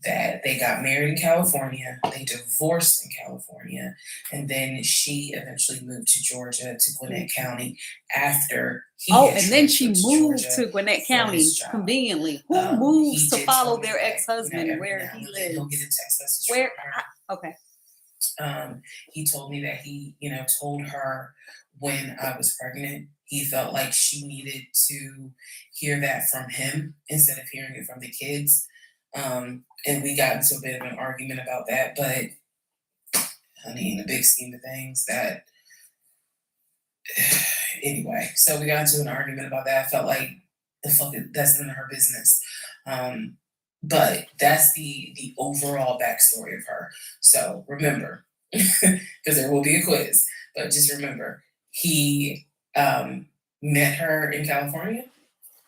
Speaker 2: That they got married in California, they divorced in California, and then she eventually moved to Georgia, to Gwinnett County, after he
Speaker 1: Oh,
Speaker 2: had
Speaker 1: and then she
Speaker 2: transferred to
Speaker 1: moved
Speaker 2: Georgia
Speaker 1: to Gwinnett
Speaker 2: for
Speaker 1: County
Speaker 2: his job.
Speaker 1: conveniently. Who
Speaker 2: He
Speaker 1: moves to
Speaker 2: did
Speaker 1: follow
Speaker 2: tell me
Speaker 1: their
Speaker 2: that,
Speaker 1: ex-husband
Speaker 2: every
Speaker 1: where
Speaker 2: now
Speaker 1: he
Speaker 2: and then he'll get a
Speaker 1: lives?
Speaker 2: text message
Speaker 1: Where?
Speaker 2: from her.
Speaker 1: Okay.
Speaker 2: He told me that he, told her when I was pregnant, he felt like she needed to hear that from him instead of hearing it from the kids. And we got into a bit of an argument about that, but honey, in the big scheme of things, that anyway. So we got into an argument about that. I felt like that's none of her business. But that's the overall backstory of her. So remember, because there will be a quiz, but just remember, he met her in California,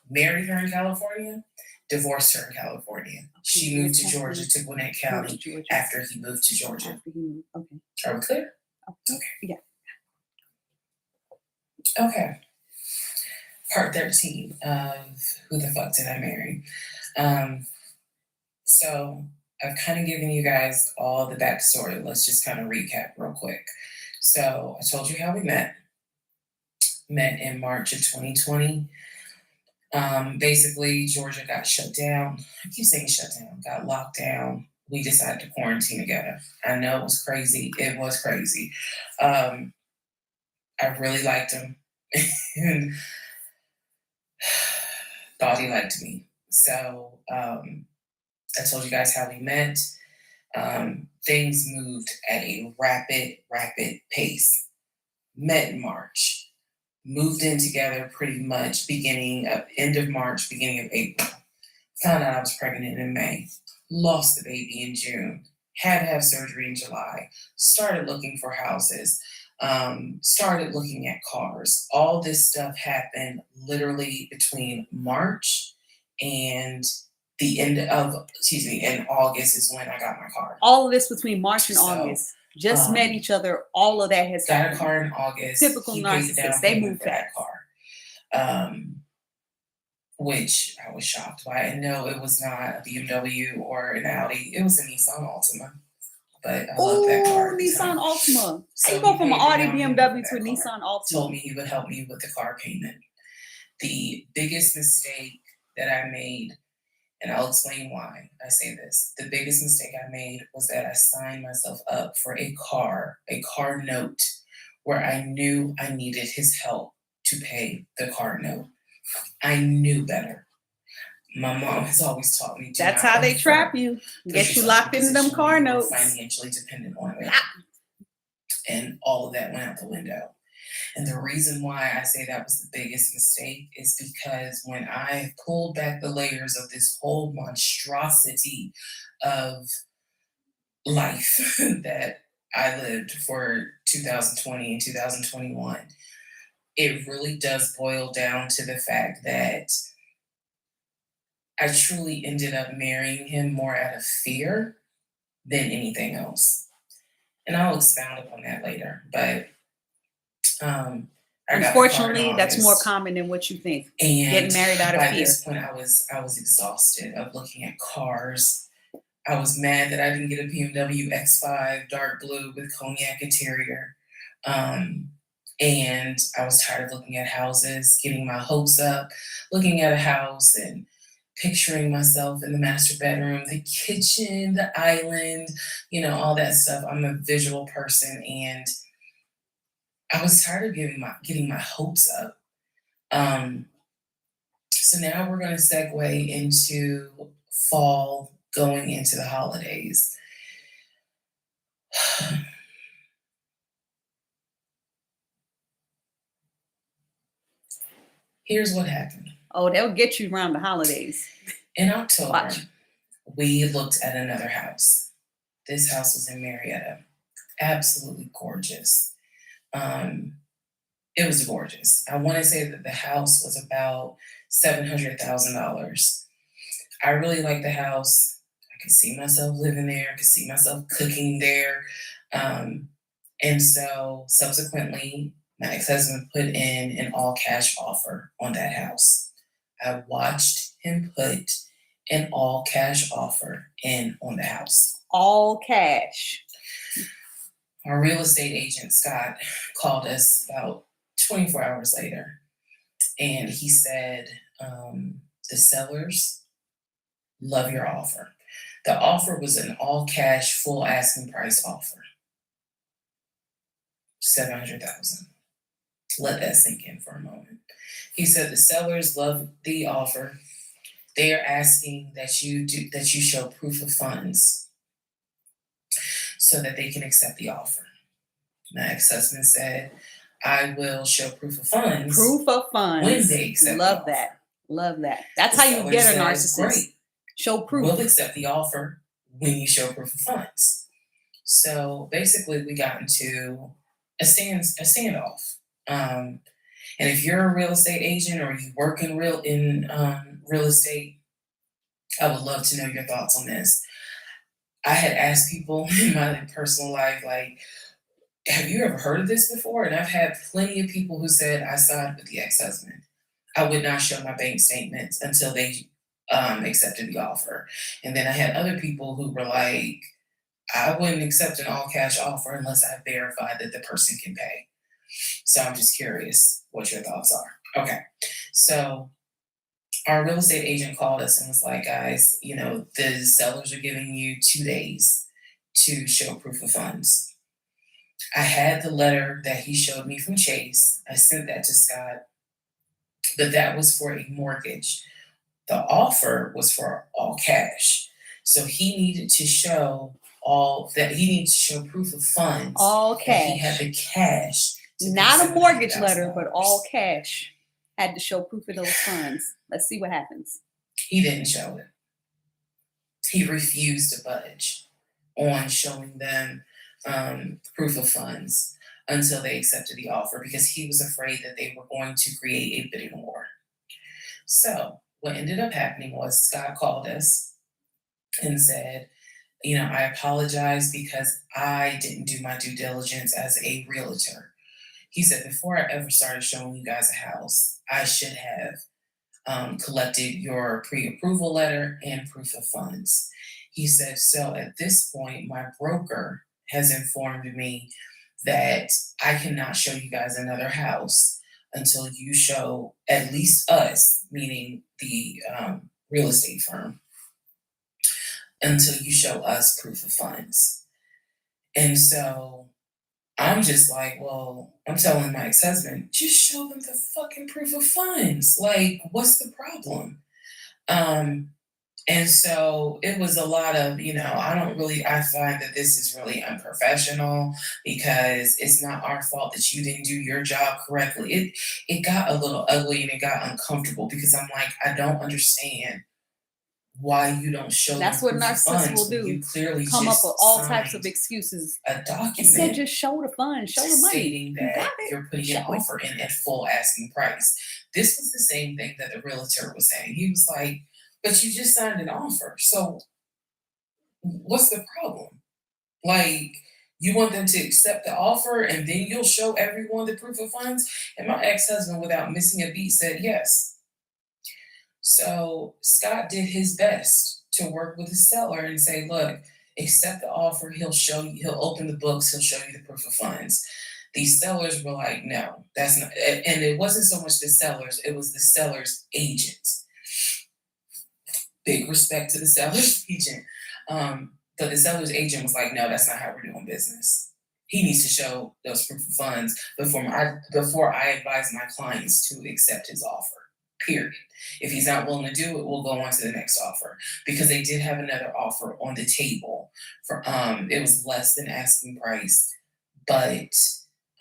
Speaker 2: married her in California, divorced her in California. She moved to Georgia, to Gwinnett County, after he moved to Georgia.
Speaker 1: Okay.
Speaker 2: Are we clear?
Speaker 1: Okay. Yeah.
Speaker 2: Okay. Part 13 of Who the Fuck Did I Marry? So I've kind of given you guys all the backstory. Let's just kind of recap real quick. So I told you how we met. Met in March of 2020. Basically, Georgia got shut down. I keep saying shut down, got locked down. We decided to quarantine together. I know it was crazy. It was crazy. I really liked him and thought he liked me. So I told you guys how we met. Things moved at a rapid pace. Met in March. Moved in together pretty much end of March, beginning of April. Found out I was pregnant in May. Lost the baby in June. Had to have surgery in July. Started looking for houses. Started looking at cars. All this stuff happened literally between March and in August is when I got my car.
Speaker 1: All of this between March and August. Just met each other. All of that has
Speaker 2: got
Speaker 1: happened.
Speaker 2: a car in August.
Speaker 1: Typical narcissists. They move fast.
Speaker 2: Car. Which I was shocked by. And no, it was not a BMW or an Audi. It was a Nissan Altima. But I love that car.
Speaker 1: Nissan Altima.
Speaker 2: So
Speaker 1: how you go from an Audi BMW to a
Speaker 2: Nissan
Speaker 1: Altima?
Speaker 2: Told me he would help me with the car payment. The biggest mistake that I made, and I'll explain why I say this. The biggest mistake I made was that I signed myself up for a car note, where I knew I needed his help to pay the car note. I knew better. My mom has always taught me, do
Speaker 1: That's
Speaker 2: not
Speaker 1: how they
Speaker 2: ever
Speaker 1: trap you.
Speaker 2: put
Speaker 1: Get you
Speaker 2: yourself in
Speaker 1: locked
Speaker 2: a
Speaker 1: into them
Speaker 2: position where
Speaker 1: car
Speaker 2: you are
Speaker 1: notes.
Speaker 2: financially dependent on it. And all of that went out the window. And the reason why I say that was the biggest mistake is because when I pulled back the layers of this whole monstrosity of life that I lived for 2020 and 2021, it really does boil down to the fact that I truly ended up marrying him more out of fear than anything else. And I'll expound upon that later. But I got the car in
Speaker 1: Unfortunately, that's more
Speaker 2: August,
Speaker 1: common than what you think.
Speaker 2: and
Speaker 1: Getting married out of
Speaker 2: by
Speaker 1: fear.
Speaker 2: this point, I was exhausted of looking at cars. I was mad that I didn't get a BMW X5 dark blue with cognac interior. Um, and I was tired of looking at houses, getting my hopes up, looking at a house and picturing myself in the master bedroom, the kitchen, the island, all that stuff. I'm a visual person, and I was tired of getting my hopes up. Um, so now we're going to segue into fall, going into the holidays. Here's what happened.
Speaker 1: Oh, they'll get you around the holidays.
Speaker 2: In October,
Speaker 1: Watch.
Speaker 2: we looked at another house. This house was in Marietta. Absolutely gorgeous. It was gorgeous. I want to say that the house was about $700,000. I really liked the house. I could see myself living there. I could see myself cooking there. And so subsequently, my ex-husband put in an all cash offer on that house. I watched him put an all cash offer in on the house.
Speaker 1: All cash.
Speaker 2: Our real estate agent, Scott, called us about 24 hours later, and he said, the sellers love your offer. The offer was an all cash, full asking price offer. 700,000. Let that sink in for a moment. He said the sellers love the offer. They are asking that you show proof of funds so that they can accept the offer. My ex-husband said, I will show proof of funds.
Speaker 1: Proof of funds.
Speaker 2: When they accept
Speaker 1: Love
Speaker 2: the offer.
Speaker 1: that. Love that. That's
Speaker 2: The
Speaker 1: how you
Speaker 2: seller
Speaker 1: get a
Speaker 2: says,
Speaker 1: narcissist.
Speaker 2: great.
Speaker 1: Show proof.
Speaker 2: We'll accept the offer when you show proof of funds. So basically, we got into a standoff. And if you're a real estate agent or you work in real estate, I would love to know your thoughts on this. I had asked people in my personal life, like, have you ever heard of this before? And I've had plenty of people who said, I sided with the ex-husband. I would not show my bank statements until they accepted the offer. And then I had other people who were like, I wouldn't accept an all cash offer unless I verify that the person can pay. So I'm just curious what your thoughts are. Okay. So our real estate agent called us and was like, guys, the sellers are giving you 2 days to show proof of funds. I had the letter that he showed me from Chase. I sent that to Scott, but that was for a mortgage. The offer was for all cash. So he needed to show proof of funds.
Speaker 1: All
Speaker 2: That
Speaker 1: cash.
Speaker 2: he had the cash.
Speaker 1: Not a mortgage letter, but all cash. Had to show proof of those funds. Let's see what happens.
Speaker 2: He didn't show it. He refused to budge on showing them proof of funds until they accepted the offer because he was afraid that they were going to create a bidding war. So what ended up happening was Scott called us and said, I apologize because I didn't do my due diligence as a realtor. He said, before I ever started showing you guys a house, I should have collected your pre-approval letter and proof of funds. He said, so at this point, my broker has informed me that I cannot show you guys another house until you show at least us, meaning the real estate firm, until you show us proof of funds. And so I'm just like, well, I'm telling my ex-husband, just show them the fucking proof of funds. Like, what's the problem? Um, and so it was a lot of, I find that this is really unprofessional because it's not our fault that you didn't do your job correctly. It got a little ugly and it got uncomfortable because I'm like, I don't understand why you don't show them
Speaker 1: That's what
Speaker 2: proof of
Speaker 1: narcissists will
Speaker 2: funds when
Speaker 1: do.
Speaker 2: you clearly
Speaker 1: Come up with
Speaker 2: just
Speaker 1: all types of
Speaker 2: signed
Speaker 1: excuses.
Speaker 2: a
Speaker 1: Instead,
Speaker 2: document
Speaker 1: just show the funds, show the money.
Speaker 2: stating
Speaker 1: You got
Speaker 2: that
Speaker 1: it.
Speaker 2: you're putting an
Speaker 1: Show it.
Speaker 2: offer in at full asking price. This was the same thing that the realtor was saying. He was like, but you just signed an offer. So what's the problem? Like, you want them to accept the offer and then you'll show everyone the proof of funds? And my ex husband, without missing a beat, said yes. So Scott did his best to work with the seller and say, look, accept the offer. He'll open the books, he'll show you the proof of funds. These sellers were like, no, that's not, and it wasn't so much the sellers, it was the seller's agents. Big respect to the seller's agent. But the seller's agent was like, no, that's not how we're doing business. He needs to show those proof of funds before I advise my clients to accept his offer. Period. If he's not willing to do it, we'll go on to the next offer because they did have another offer on the table for it was less than asking price, but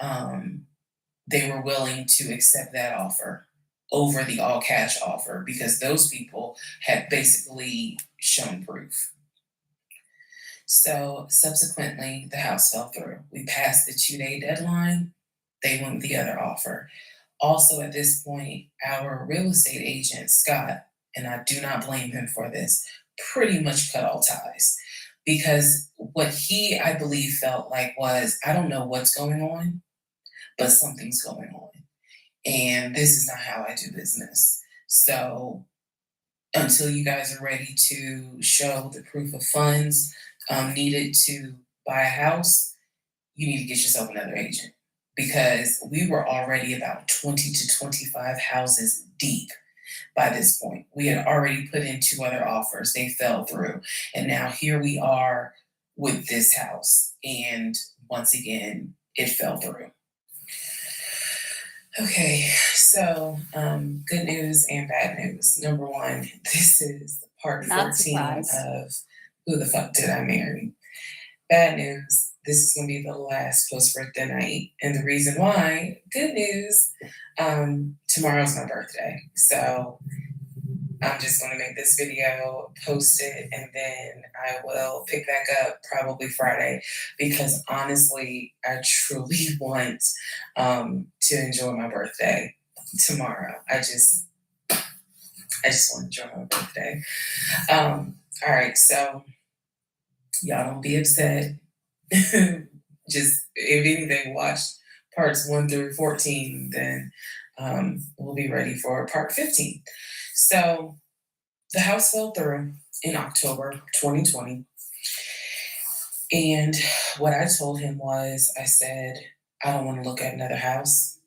Speaker 2: they were willing to accept that offer over the all cash offer because those people had basically shown proof. So subsequently, the house fell through. We passed the 2-day deadline. They went with the other offer. Also, at this point, our real estate agent, Scott, and I do not blame him for this, pretty much cut all ties because what he, I believe, felt like was, I don't know what's going on, but something's going on. And this is not how I do business. So until you guys are ready to show the proof of funds needed to buy a house, you need to get yourself another agent because we were already about 20 to 25 houses deep by this point. We had already put in 2 other offers, they fell through. And now here we are with this house. And once again, it fell through. Okay, so good news and bad news. Number one, this is part
Speaker 1: Not
Speaker 2: 14
Speaker 1: surprised.
Speaker 2: of Who the Fuck Did I Marry? Bad news, this is going to be the last post birthday night. And the reason why, good news, tomorrow's my birthday. So I'm just going to make this video, post it, and then I will pick back up probably Friday because honestly, I truly want to enjoy my birthday tomorrow. I just want to enjoy my birthday. All right, so y'all don't be upset. Just, if anything, watch parts 1 through 14, then we'll be ready for part 15. So the house fell through in October 2020. And what I told him was, I said, I don't want to look at another house.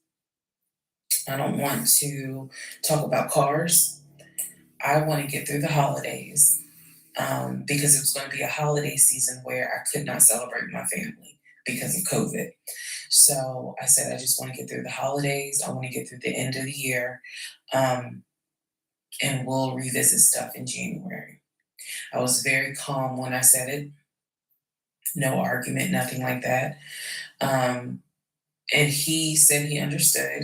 Speaker 2: I don't want to talk about cars. I want to get through the holidays because it was going to be a holiday season where I could not celebrate with my family because of COVID. So I said, I just want to get through the holidays. I want to get through the end of the year. And we'll revisit stuff in January. I was very calm when I said it. No argument, nothing like that. And he said he understood.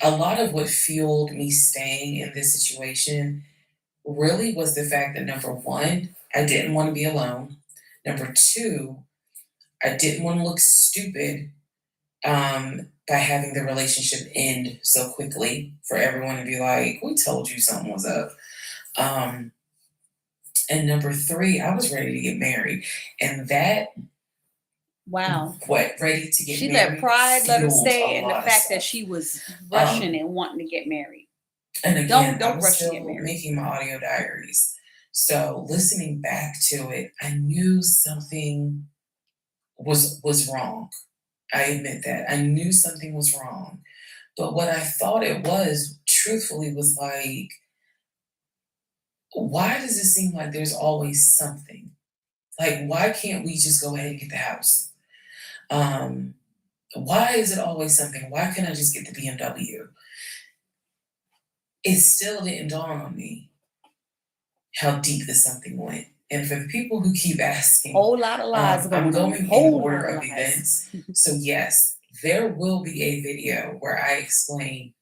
Speaker 2: A lot of what fueled me staying in this situation really was the fact that number one, I didn't want to be alone. Number two, I didn't want to look stupid by having the relationship end so quickly for everyone to be like, we told you something was up. And number three, I was ready to get married. And that,
Speaker 1: Wow.
Speaker 2: ready to get
Speaker 1: She
Speaker 2: married,
Speaker 1: let pride let her
Speaker 2: fueled
Speaker 1: stay,
Speaker 2: a
Speaker 1: and the
Speaker 2: lot of
Speaker 1: fact that
Speaker 2: stuff.
Speaker 1: she was rushing and wanting to get married.
Speaker 2: And again, I
Speaker 1: Don't
Speaker 2: was
Speaker 1: rush to
Speaker 2: still
Speaker 1: get married.
Speaker 2: making my audio diaries. So listening back to it, I knew something was wrong. I admit that. I knew something was wrong. But what I thought it was, truthfully, was like, why does it seem like there's always something? Like, why can't we just go ahead and get the house? Um, why is it always something? Why can't I just get the BMW? It still didn't dawn on me how deep this something went. And for the people who keep asking,
Speaker 1: Whole lot of lies
Speaker 2: I'm
Speaker 1: going on.
Speaker 2: going in
Speaker 1: Whole
Speaker 2: order
Speaker 1: lot of
Speaker 2: of
Speaker 1: lies.
Speaker 2: events. So, yes, there will be a video where I explain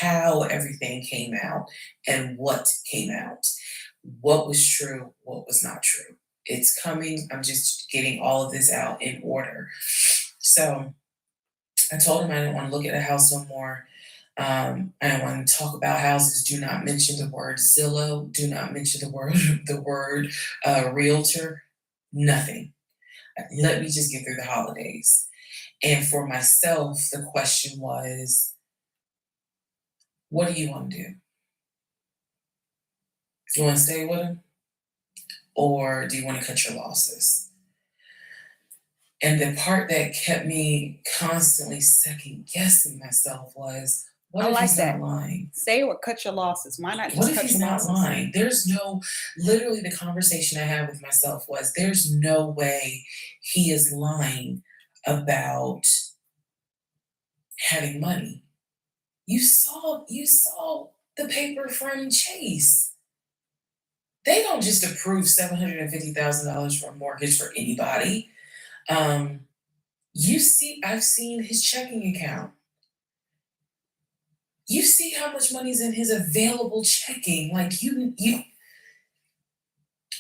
Speaker 2: how everything came out and what came out, what was true, what was not true. It's coming. I'm just getting all of this out in order. So, I told him I didn't want to look at a house no more. I don't want to talk about houses. Do not mention the word Zillow. Do not mention the word realtor. Nothing. Let me just get through the holidays. And for myself, the question was, what do you want to do? Do you want to stay with him, or do you want to cut your losses? And the part that kept me constantly second guessing myself was, what
Speaker 1: I
Speaker 2: if
Speaker 1: like
Speaker 2: he's not
Speaker 1: that.
Speaker 2: lying?
Speaker 1: Say or cut your losses. Why not
Speaker 2: What
Speaker 1: just
Speaker 2: if
Speaker 1: cut
Speaker 2: he's
Speaker 1: your
Speaker 2: not
Speaker 1: losses?
Speaker 2: lying? There's no, literally, the conversation I had with myself was, there's no way he is lying about having money. You saw the paper from Chase. They don't just approve $750,000 for a mortgage for anybody. Um, I've seen his checking account. You see how much money's in his available checking. Like,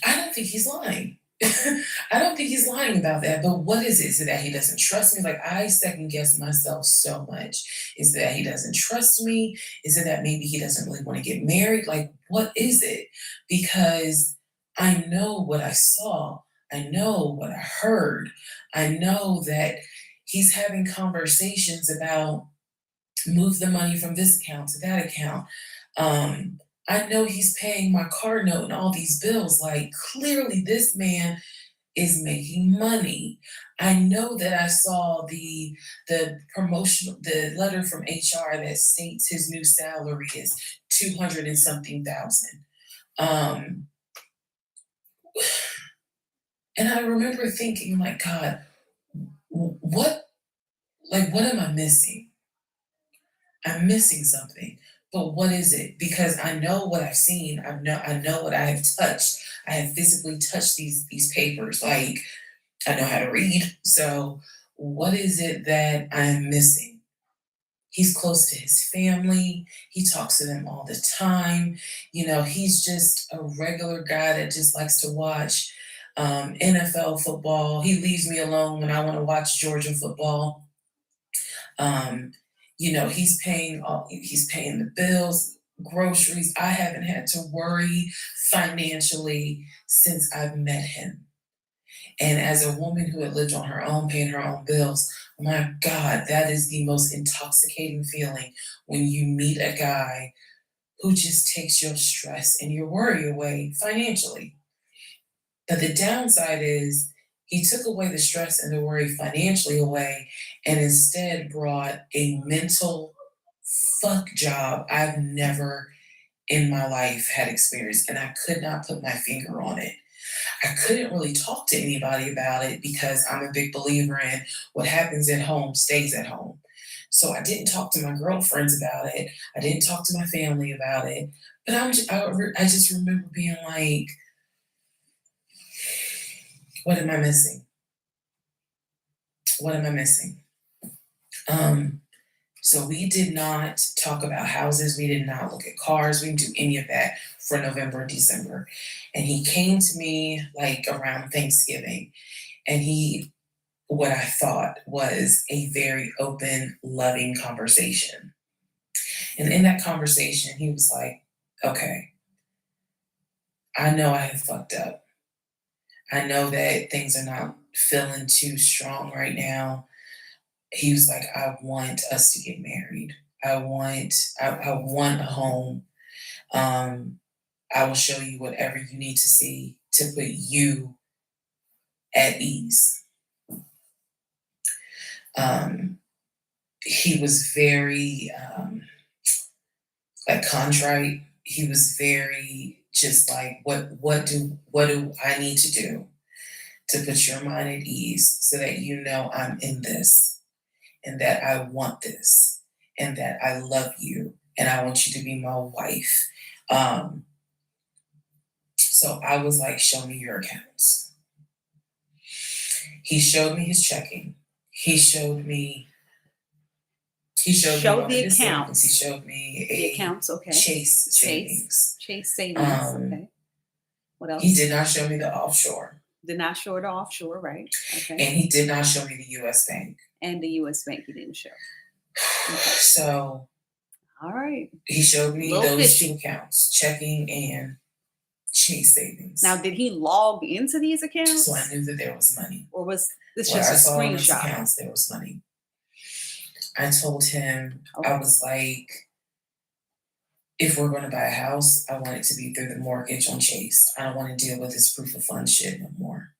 Speaker 2: I don't think he's lying. I don't think he's lying about that. But what is it? Is it that he doesn't trust me? Like, I second guess myself so much. Is it that he doesn't trust me? Is it that maybe he doesn't really want to get married? Like, what is it? Because I know what I saw. I know what I heard. I know that he's having conversations about move the money from this account to that account. Um, I know he's paying my car note and all these bills. Like, clearly, this man is making money. I know that I saw the letter from HR that states his new salary is 200 and something thousand. Um, and I remember thinking, like, God, what, like, what am I missing? I'm missing something. But what is it? Because I know what I've seen. I know what I have touched. I have physically touched these papers. Like, I know how to read. So what is it that I'm missing? He's close to his family. He talks to them all the time. He's just a regular guy that just likes to watch NFL football. He leaves me alone when I want to watch Georgia football. Um, he's paying the bills, groceries. I haven't had to worry financially since I've met him. And as a woman who had lived on her own, paying her own bills, my God, that is the most intoxicating feeling when you meet a guy who just takes your stress and your worry away financially. But the downside is he took away the stress and the worry financially away and instead brought a mental fuck job I've never in my life had experienced. And I could not put my finger on it. I couldn't really talk to anybody about it because I'm a big believer in what happens at home stays at home. So I didn't talk to my girlfriends about it. I didn't talk to my family about it. But I just remember being like, what am I missing? What am I missing? Um, so we did not talk about houses. We did not look at cars. We didn't do any of that for November and December. And he came to me like around Thanksgiving, and what I thought was a very open, loving conversation. And in that conversation, he was like, okay, I know I have fucked up. I know that things are not feeling too strong right now. He was like, I want us to get married. I want a home. Um, I will show you whatever you need to see to put you at ease. He was very like contrite. He was very just like, what do I need to do to put your mind at ease so that you know I'm in this and that I want this and that I love you and I want you to be my wife. Um, so I was like, show me your accounts. He showed me his checking. He showed me
Speaker 1: Show
Speaker 2: one of
Speaker 1: the
Speaker 2: his savings. He
Speaker 1: accounts.
Speaker 2: showed me
Speaker 1: The
Speaker 2: a
Speaker 1: accounts, okay.
Speaker 2: Chase savings.
Speaker 1: Chase savings,
Speaker 2: Um,
Speaker 1: okay. What else?
Speaker 2: he did not show me the offshore.
Speaker 1: Did not show the offshore, right? Okay.
Speaker 2: And he did not show me the US Bank.
Speaker 1: And the US Bank he didn't show. Okay.
Speaker 2: So
Speaker 1: All right.
Speaker 2: he showed me
Speaker 1: Little
Speaker 2: those
Speaker 1: fishy.
Speaker 2: two accounts, checking and Chase savings.
Speaker 1: Now, did he log into these accounts?
Speaker 2: So I knew that there was money.
Speaker 1: Or was this
Speaker 2: What
Speaker 1: just
Speaker 2: I
Speaker 1: a
Speaker 2: saw on those
Speaker 1: screenshot?
Speaker 2: accounts, there was money. I told him,
Speaker 1: Okay.
Speaker 2: I was like, if we're going to buy a house, I want it to be through the mortgage on Chase. I don't want to deal with this proof of funds shit no more.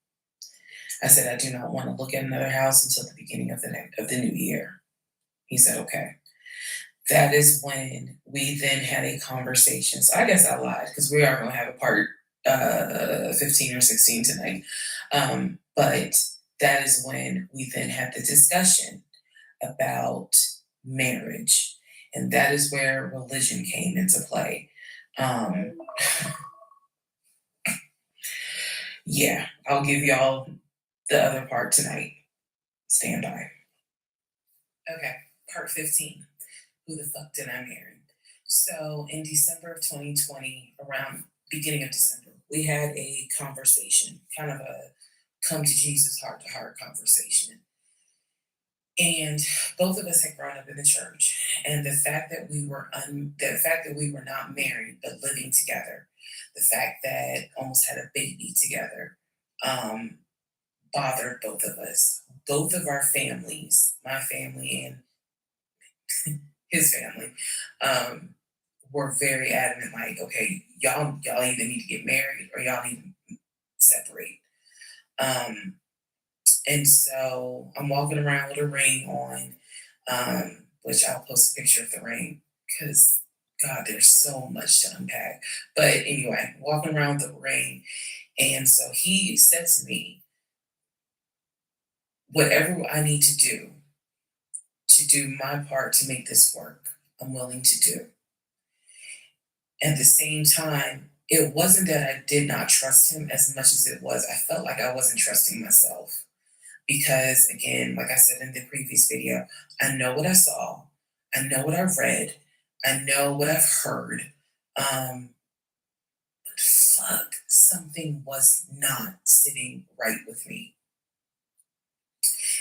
Speaker 2: I said, I do not want to look at another house until the beginning of the new year. He said, okay. That is when we then had a conversation. So I guess I lied because we are going to have a part 15 or 16 tonight. But that is when we then had the discussion about marriage. And that is where religion came into play. Yeah, I'll give y'all the other part tonight. Stand by. Okay, part 15. Who the fuck did I marry? So in December of 2020, around beginning of December, we had a conversation, kind of a come to Jesus heart to heart conversation. And both of us had grown up in the church, and the fact that we were not married but living together, the fact that almost had a baby together, bothered both of us. Both of our families, my family and his family, were very adamant. Like, okay, y'all either need to get married or y'all need to separate. And so I'm walking around with a ring on, which I'll post a picture of the ring because, God, there's so much to unpack. But anyway, walking around with the ring. And so he said to me, whatever I need to do my part to make this work, I'm willing to do. At the same time, it wasn't that I did not trust him as much as it was I felt like I wasn't trusting myself. Because again, like I said in the previous video, I know what I saw, I know what I've read, I know what I've heard. But fuck, something was not sitting right with me.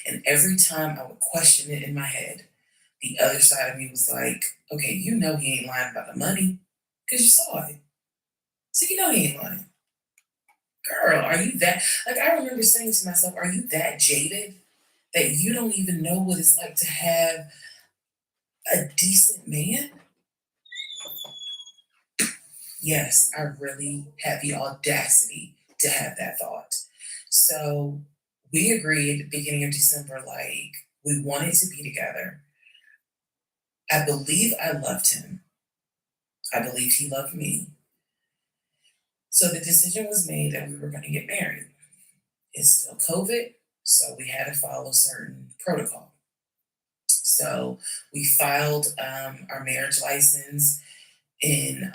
Speaker 2: And every time I would question it in my head, the other side of me was like, okay, you know he ain't lying about the money because you saw it. So you know he ain't lying. Girl, are you that? Like, I remember saying to myself, are you that jaded that you don't even know what it's like to have a decent man? Yes, I really had the audacity to have that thought. So we agreed at the beginning of December, like, we wanted to be together. I believe I loved him. I believed he loved me. So the decision was made that we were going to get married. It's still COVID, so we had to follow certain protocol. So we filed our marriage license in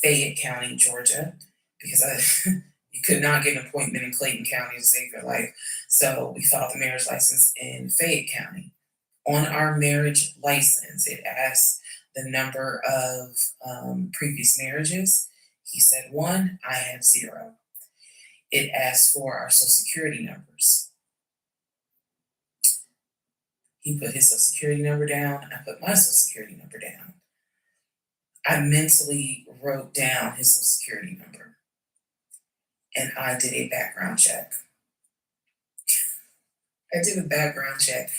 Speaker 2: Fayette County, Georgia, because you could not get an appointment in Clayton County to save your life. So we filed the marriage license in Fayette County. On our marriage license, it asks the number of previous marriages. He said 1, I had 0. It asks for our social security numbers. He put his social security number down. I put my social security number down. I mentally wrote down his social security number. And I did a background check. I did a background check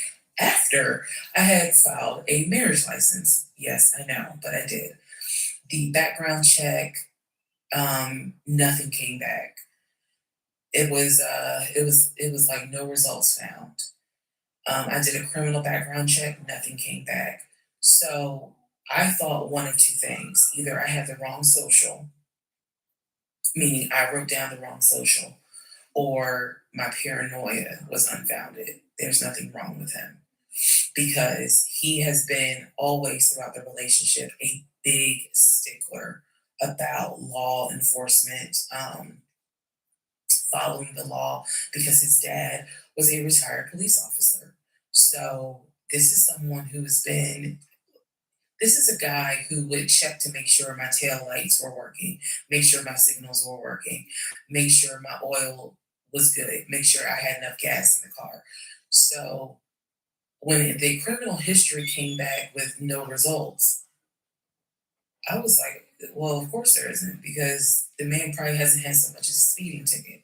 Speaker 2: after I had filed a marriage license. Yes, I know, but I did. The background check, nothing came back. It was like no results found. I did a criminal background check, nothing came back. So I thought one of two things. Either I had the wrong social, meaning I wrote down the wrong social, or my paranoia was unfounded. There's nothing wrong with him because he has been always throughout the relationship a big stickler about law enforcement, following the law because his dad was a retired police officer. So this is someone who's been this is a guy who would check to make sure my tail lights were working, make sure my signals were working, make sure my oil was good, make sure I had enough gas in the car. So when the criminal history came back with no results, I was like, well, of course there isn't, because the man probably hasn't had so much as a speeding ticket.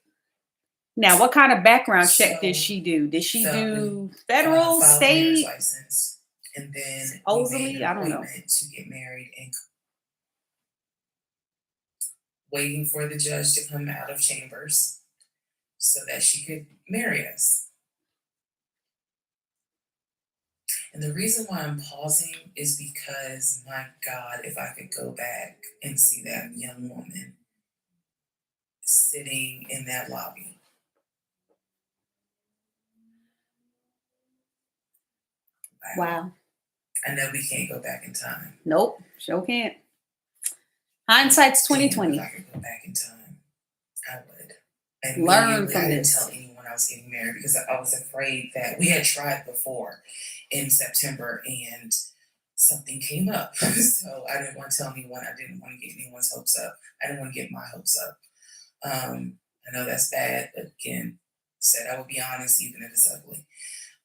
Speaker 1: Now, what kind of background check did
Speaker 2: So
Speaker 1: she do? Did she
Speaker 2: we
Speaker 1: do federal,
Speaker 2: filed a marriage
Speaker 1: state?
Speaker 2: license, and then we made
Speaker 1: Supposedly,
Speaker 2: an
Speaker 1: I don't know.
Speaker 2: appointment to get married and waiting for the judge to come out of chambers so that she could marry us. And the reason why I'm pausing is because, my God, if I could go back and see that young woman sitting in that lobby. Wow.
Speaker 1: Wow.
Speaker 2: I know we can't go back in time.
Speaker 1: Nope. Sure can't. Hindsight's
Speaker 2: Damn, if
Speaker 1: 2020.
Speaker 2: I could go back in time, I would. And
Speaker 1: Learn
Speaker 2: immediately,
Speaker 1: from
Speaker 2: I didn't
Speaker 1: this.
Speaker 2: tell anyone I was getting married because I was afraid that we had tried before in September and something came up. So I didn't want to tell anyone. I didn't want to get anyone's hopes up. I didn't want to get my hopes up. I know that's bad, but again, said I would be honest even if it's ugly.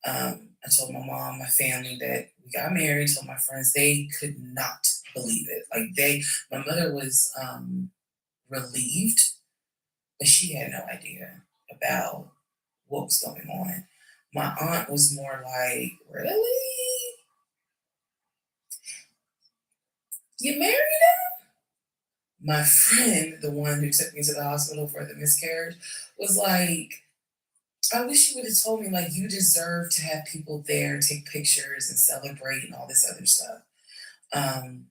Speaker 2: I told my mom, my family that we got married. Told my friends, they could not believe it. My mother was relieved, but she had no idea about what was going on. My aunt was more like, "Really? You married him?" My friend, the one who took me to the hospital for the miscarriage, was like, I wish you would have told me, like, you deserve to have people there, take pictures and celebrate and all this other stuff. Um,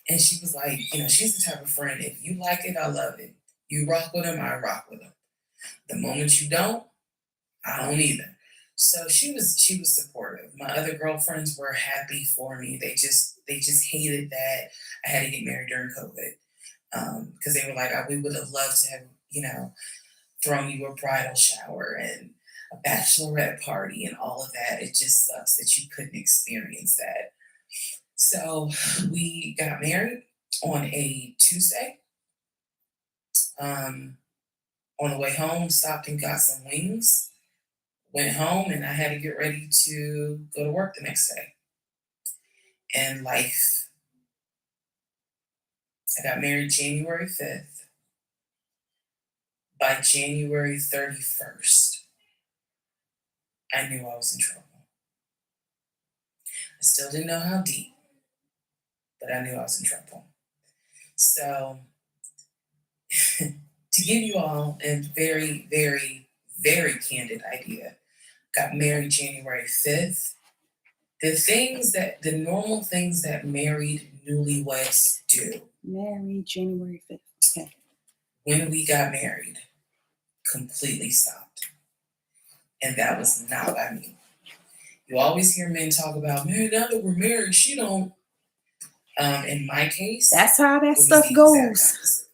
Speaker 2: and she was like, she's the type of friend, if you like it, I love it. You rock with them, I rock with them. The moment you don't, I don't either. So she was supportive. My other girlfriends were happy for me. They just hated that I had to get married during COVID. Because they were like, we would have loved to have, thrown you a bridal shower and a bachelorette party and all of that. It just sucks that you couldn't experience that. So we got married on a Tuesday. On the way home, stopped and got some wings. Went home, and I had to get ready to go to work the next day. And life. I got married January 5th. By January 31st, I knew I was in trouble. I still didn't know how deep, but I knew I was in trouble. So, to give you all a very, very, very candid idea, got married January 5th. The normal things that married newlyweds do.
Speaker 1: Married January 5th. Okay.
Speaker 2: When we got married, completely stopped. And that was not by me. You always hear men talk about, man, now that we're married, she don't. In my case,
Speaker 1: That's how that
Speaker 2: it was
Speaker 1: stuff
Speaker 2: the exact
Speaker 1: goes.
Speaker 2: opposite.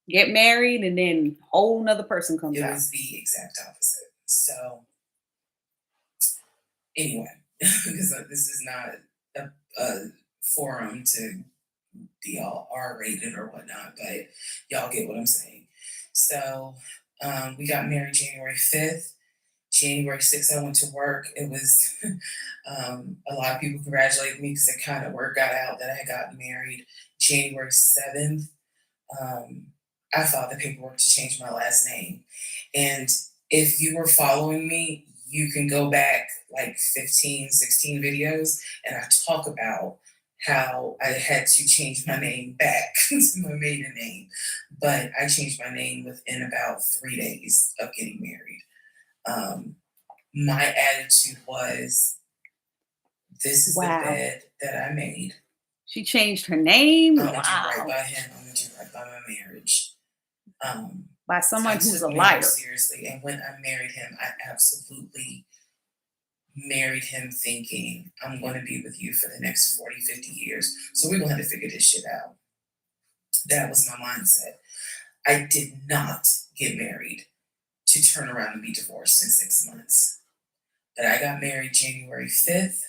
Speaker 1: Get married and then a whole nother person comes
Speaker 2: It
Speaker 1: out.
Speaker 2: was the exact opposite. So, anyway, because this is not a forum to be all R-rated or whatnot, but y'all get what I'm saying. So, we got married January 5th. January 6th, I went to work. It was a lot of people congratulated me because it kind of word got out that I had gotten married. January 7th, I filed the paperwork to change my last name. And if you were following me, you can go back like 15, 16 videos, and I talk about how I had to change my name back to my maiden name. But I changed my name within about 3 days of getting married. Um, My attitude was, this is the
Speaker 1: Wow.
Speaker 2: bed that I made.
Speaker 1: She changed her name?
Speaker 2: I'm gonna do right
Speaker 1: Wow.
Speaker 2: by him. I'm gonna do right by my marriage.
Speaker 1: By
Speaker 2: I
Speaker 1: someone who's a
Speaker 2: took marriage
Speaker 1: liar.
Speaker 2: seriously, and when I married him, I absolutely married him thinking, I'm going to be with you for the next 40, 50 years. So we're going to have to figure this shit out. That was my mindset. I did not get married to turn around and be divorced in 6 months. But I got married January 5th,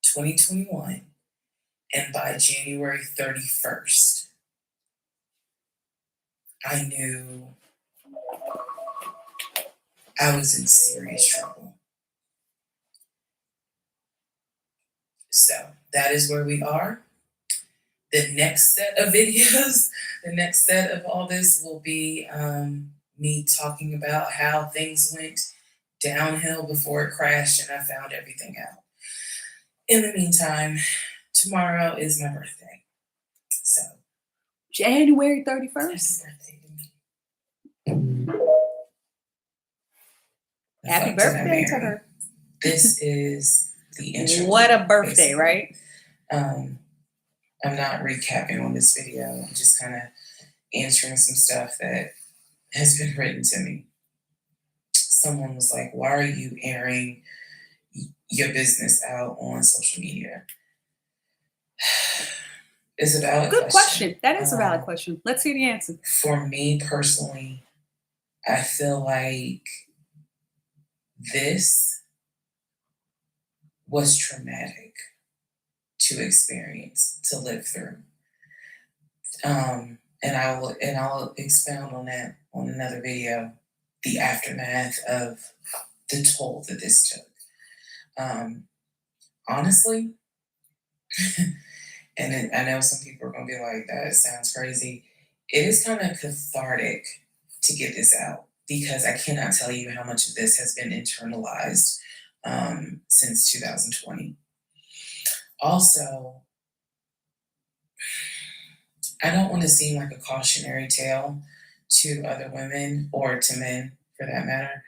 Speaker 2: 2021. And by January 31st, I knew I was in serious trouble. So that is where we are. The next set of videos, the next set of all this will be me talking about how things went downhill before it crashed and I found everything out. In the meantime, tomorrow is my birthday. So
Speaker 1: January
Speaker 2: happy
Speaker 1: 31st.
Speaker 2: birthday to me. The
Speaker 1: Happy
Speaker 2: fuck did I
Speaker 1: birthday to
Speaker 2: marry?
Speaker 1: her.
Speaker 2: This is the intro.
Speaker 1: What a birthday,
Speaker 2: basically.
Speaker 1: right?
Speaker 2: I'm not recapping on this video. I'm just kind of answering some stuff that has been written to me. Someone was like, why are you airing your business out on social media? It's a valid
Speaker 1: Good
Speaker 2: question.
Speaker 1: question. That is a valid question. Let's see the answer.
Speaker 2: For me personally, I feel like this was traumatic to experience, to live through. And I'll expound on that on another video, the aftermath of the toll that this took. Honestly, and I know some people are gonna be like, that sounds crazy. It is kind of cathartic to get this out because I cannot tell you how much of this has been internalized since 2020. Also, I don't want to seem like a cautionary tale to other women or to men for that matter,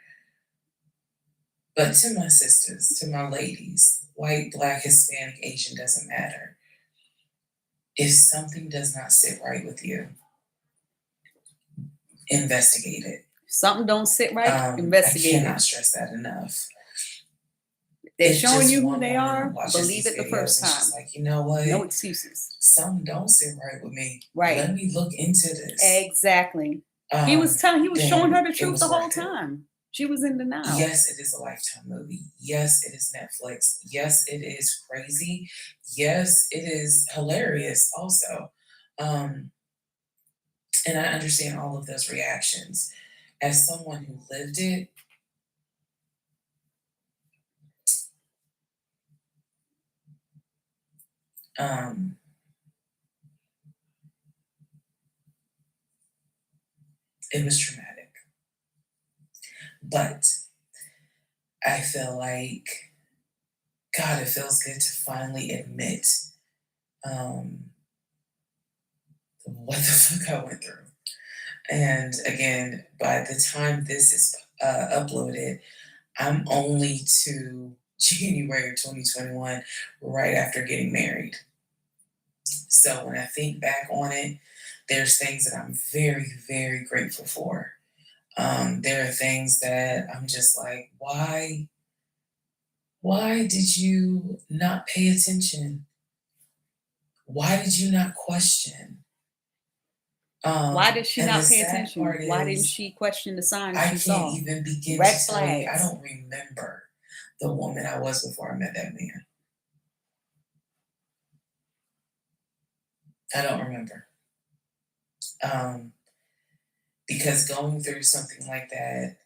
Speaker 2: but to my sisters, to my ladies, white, black, Hispanic, Asian, doesn't matter. If something does not sit right with you, investigate it.
Speaker 1: Something don't sit right,
Speaker 2: I
Speaker 1: investigate
Speaker 2: cannot
Speaker 1: it.
Speaker 2: stress that enough.
Speaker 1: They're
Speaker 2: If
Speaker 1: showing
Speaker 2: just
Speaker 1: you who
Speaker 2: one
Speaker 1: they
Speaker 2: woman
Speaker 1: are,
Speaker 2: watches
Speaker 1: believe
Speaker 2: these
Speaker 1: it the
Speaker 2: videos
Speaker 1: first
Speaker 2: and she's
Speaker 1: time.
Speaker 2: like, you know what?
Speaker 1: No excuses.
Speaker 2: Something don't sit right with me.
Speaker 1: Right.
Speaker 2: Let me look into this.
Speaker 1: Exactly. He was showing her the
Speaker 2: then it
Speaker 1: truth
Speaker 2: was
Speaker 1: the whole
Speaker 2: worth it.
Speaker 1: time. She was in denial.
Speaker 2: Yes, it is a Lifetime movie. Yes, it is Netflix. Yes, it is crazy. Yes, it is hilarious also. And I understand all of those reactions. As someone who lived it, it was traumatic. But I feel like, God, it feels good to finally admit what the fuck I went through. And again, by the time this is uploaded, I'm only to January of 2021, right after getting married. So when I think back on it, there's things that I'm very, very grateful for. There are things that I'm just like, why did you not pay attention? Why did you not question?
Speaker 1: Why did she
Speaker 2: And
Speaker 1: not
Speaker 2: the
Speaker 1: pay
Speaker 2: sad
Speaker 1: attention?
Speaker 2: part
Speaker 1: Why didn't
Speaker 2: is,
Speaker 1: she question the signs
Speaker 2: I
Speaker 1: she
Speaker 2: can't
Speaker 1: saw?
Speaker 2: even begin
Speaker 1: Red
Speaker 2: to tell you. I
Speaker 1: flags.
Speaker 2: don't remember the woman I was before I met that man. I don't remember. Because going through something like that,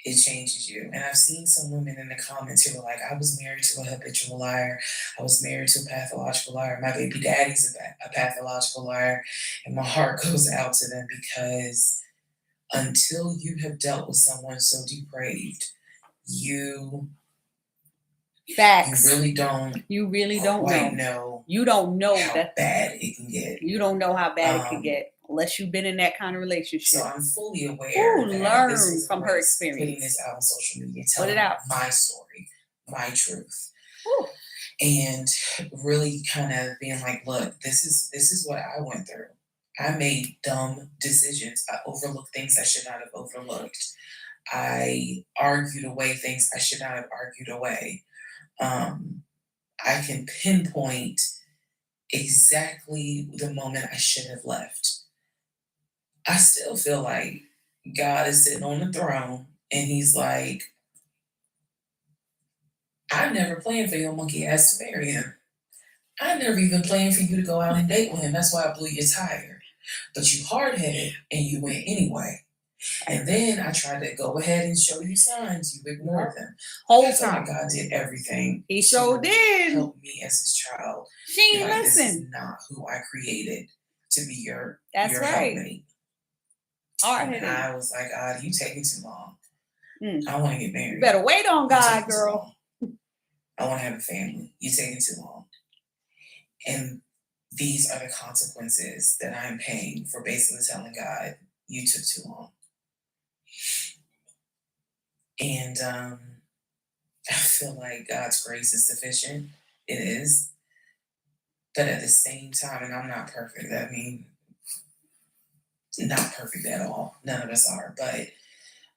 Speaker 2: it changes you. And I've seen some women in the comments who were like, I was married to a habitual liar. I was married to a pathological liar. My baby daddy's a pathological liar. And my heart goes out to them because until you have dealt with someone so depraved, you
Speaker 1: Facts.
Speaker 2: You really don't
Speaker 1: quite
Speaker 2: know
Speaker 1: You don't know
Speaker 2: how
Speaker 1: that
Speaker 2: bad it can get.
Speaker 1: you don't know how bad it could
Speaker 2: Um,
Speaker 1: get unless you've been in that kind of
Speaker 2: So
Speaker 1: relationship.
Speaker 2: I'm fully aware
Speaker 1: Ooh,
Speaker 2: that
Speaker 1: learn
Speaker 2: this was
Speaker 1: from her
Speaker 2: Grace putting
Speaker 1: experience.
Speaker 2: this out on social media,
Speaker 1: Put it
Speaker 2: telling
Speaker 1: out.
Speaker 2: my story, my truth,
Speaker 1: Ooh,
Speaker 2: and really kind of being like, look, this is what I went through. I made dumb decisions. I overlooked things I should not have overlooked. I argued away things I should not have argued away. Um, I can pinpoint exactly the moment I should have left. I still feel like God is sitting on the throne and he's like, I never planned for your monkey ass to marry him. I never even planned for you to go out and date with him. That's why I blew your tire. But you hard headed and you went anyway. And then I tried to go ahead and show you signs. You ignored them.
Speaker 1: whole
Speaker 2: I feel like
Speaker 1: time.
Speaker 2: God did everything
Speaker 1: He sure
Speaker 2: to
Speaker 1: did.
Speaker 2: help me as his child.
Speaker 1: She
Speaker 2: Be
Speaker 1: ain't
Speaker 2: like, this is
Speaker 1: listen.
Speaker 2: not who I created to be your
Speaker 1: That's right.
Speaker 2: helpmate.
Speaker 1: Hard
Speaker 2: And
Speaker 1: headed.
Speaker 2: I was like, God, you taking too long.
Speaker 1: Mm.
Speaker 2: I want to get
Speaker 1: You
Speaker 2: married.
Speaker 1: better wait on
Speaker 2: You
Speaker 1: God,
Speaker 2: taking too
Speaker 1: girl.
Speaker 2: long. I want to have a family. You taking too long. And these are the consequences that I'm paying for basically telling God, you took too long. And I feel like God's grace is sufficient. It is. But at the same time, and I'm not perfect. I mean, not perfect at all. None of us are. But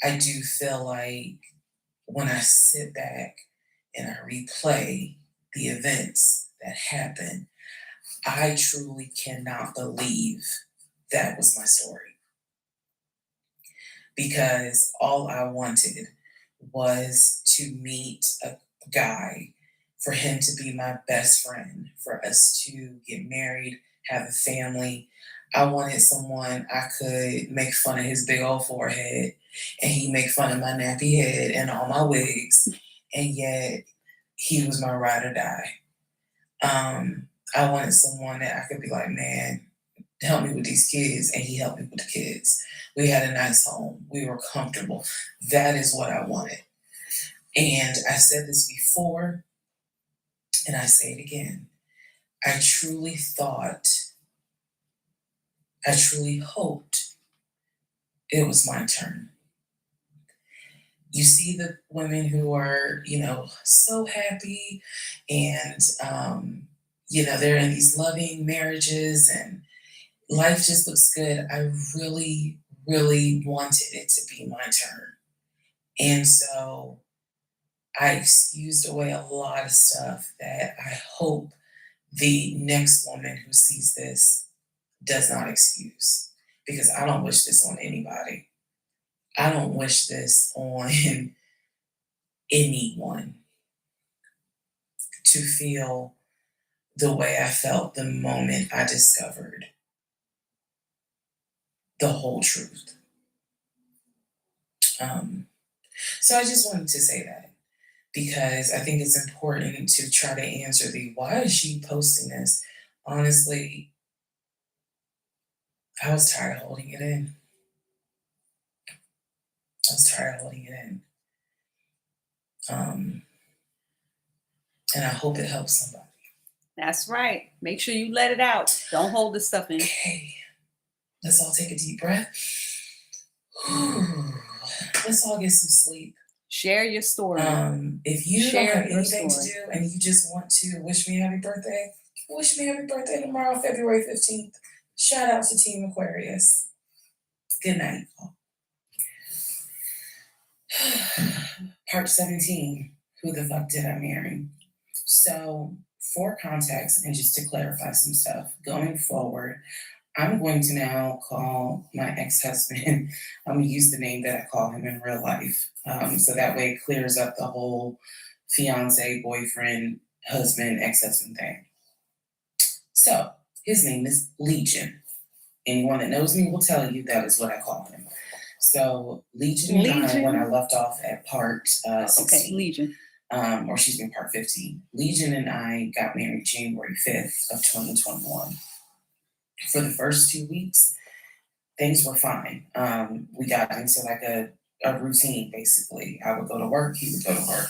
Speaker 2: I do feel like when I sit back and I replay the events that happened, I truly cannot believe that was my story. Because all I wanted was to meet a guy, for him to be my best friend, for us to get married, have a family. I wanted someone I could make fun of his big old forehead, and he make fun of my nappy head and all my wigs, and yet he was my ride or die. I wanted someone that I could be like, man, help me with these kids, and he helped me with the kids. We had a nice home. We were comfortable. That is what I wanted. And I said this before, and I say it again. I truly hoped it was my turn. You see the women who are, so happy and, they're in these loving marriages and life just looks good. I really, really wanted it to be my turn. And so I excused away a lot of stuff that I hope the next woman who sees this does not excuse. Because I don't wish this on anybody. I don't wish this on anyone to feel the way I felt the moment I discovered the whole truth. So I just wanted to say that because I think it's important to try to answer the why is she posting this? Honestly, I was tired of holding it in. I was tired of holding it in. Um, and I hope it helps somebody.
Speaker 1: That's right. Make sure you let it out. Don't hold this stuff in.
Speaker 2: Okay, let's all take a deep breath. Let's all get some sleep.
Speaker 1: Share your story.
Speaker 2: If you
Speaker 1: Share
Speaker 2: don't have
Speaker 1: your
Speaker 2: anything
Speaker 1: story.
Speaker 2: to do and you just want to wish me happy birthday, wish me happy birthday tomorrow, February 15th. Shout out to Team Aquarius. Good night. Part 17. Who the fuck did I marry? So, for context and just to clarify some stuff, going forward, I'm going to now call my ex-husband. I'm going to use the name that I call him in real life. So that way it clears up the whole fiance, boyfriend, husband, ex-husband thing. So his name is Legion. Anyone that knows me will tell you that is what I call him. So Legion and I, when I left off at part 16,
Speaker 1: Okay, Legion.
Speaker 2: Or she's been part 15. Legion and I got married January 5th of 2021. For the first 2 weeks, things were fine. We got into like a a routine basically. I would go to work, he would go to work.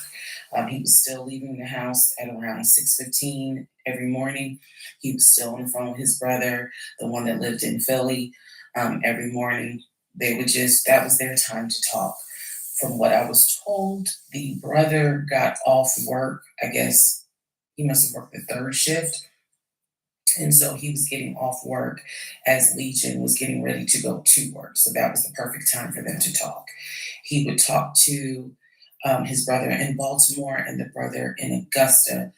Speaker 2: He was still leaving the house at around 6:15 every morning. He was still on the phone with his brother, the one that lived in Philly, every morning. They would just, that was their time to talk. From what I was told, the brother got off work. I guess he must have worked the third shift. And so he was getting off work as Legion was getting ready to go to work. So that was the perfect time for them to talk. He would talk to his brother in Baltimore and the brother in Augusta,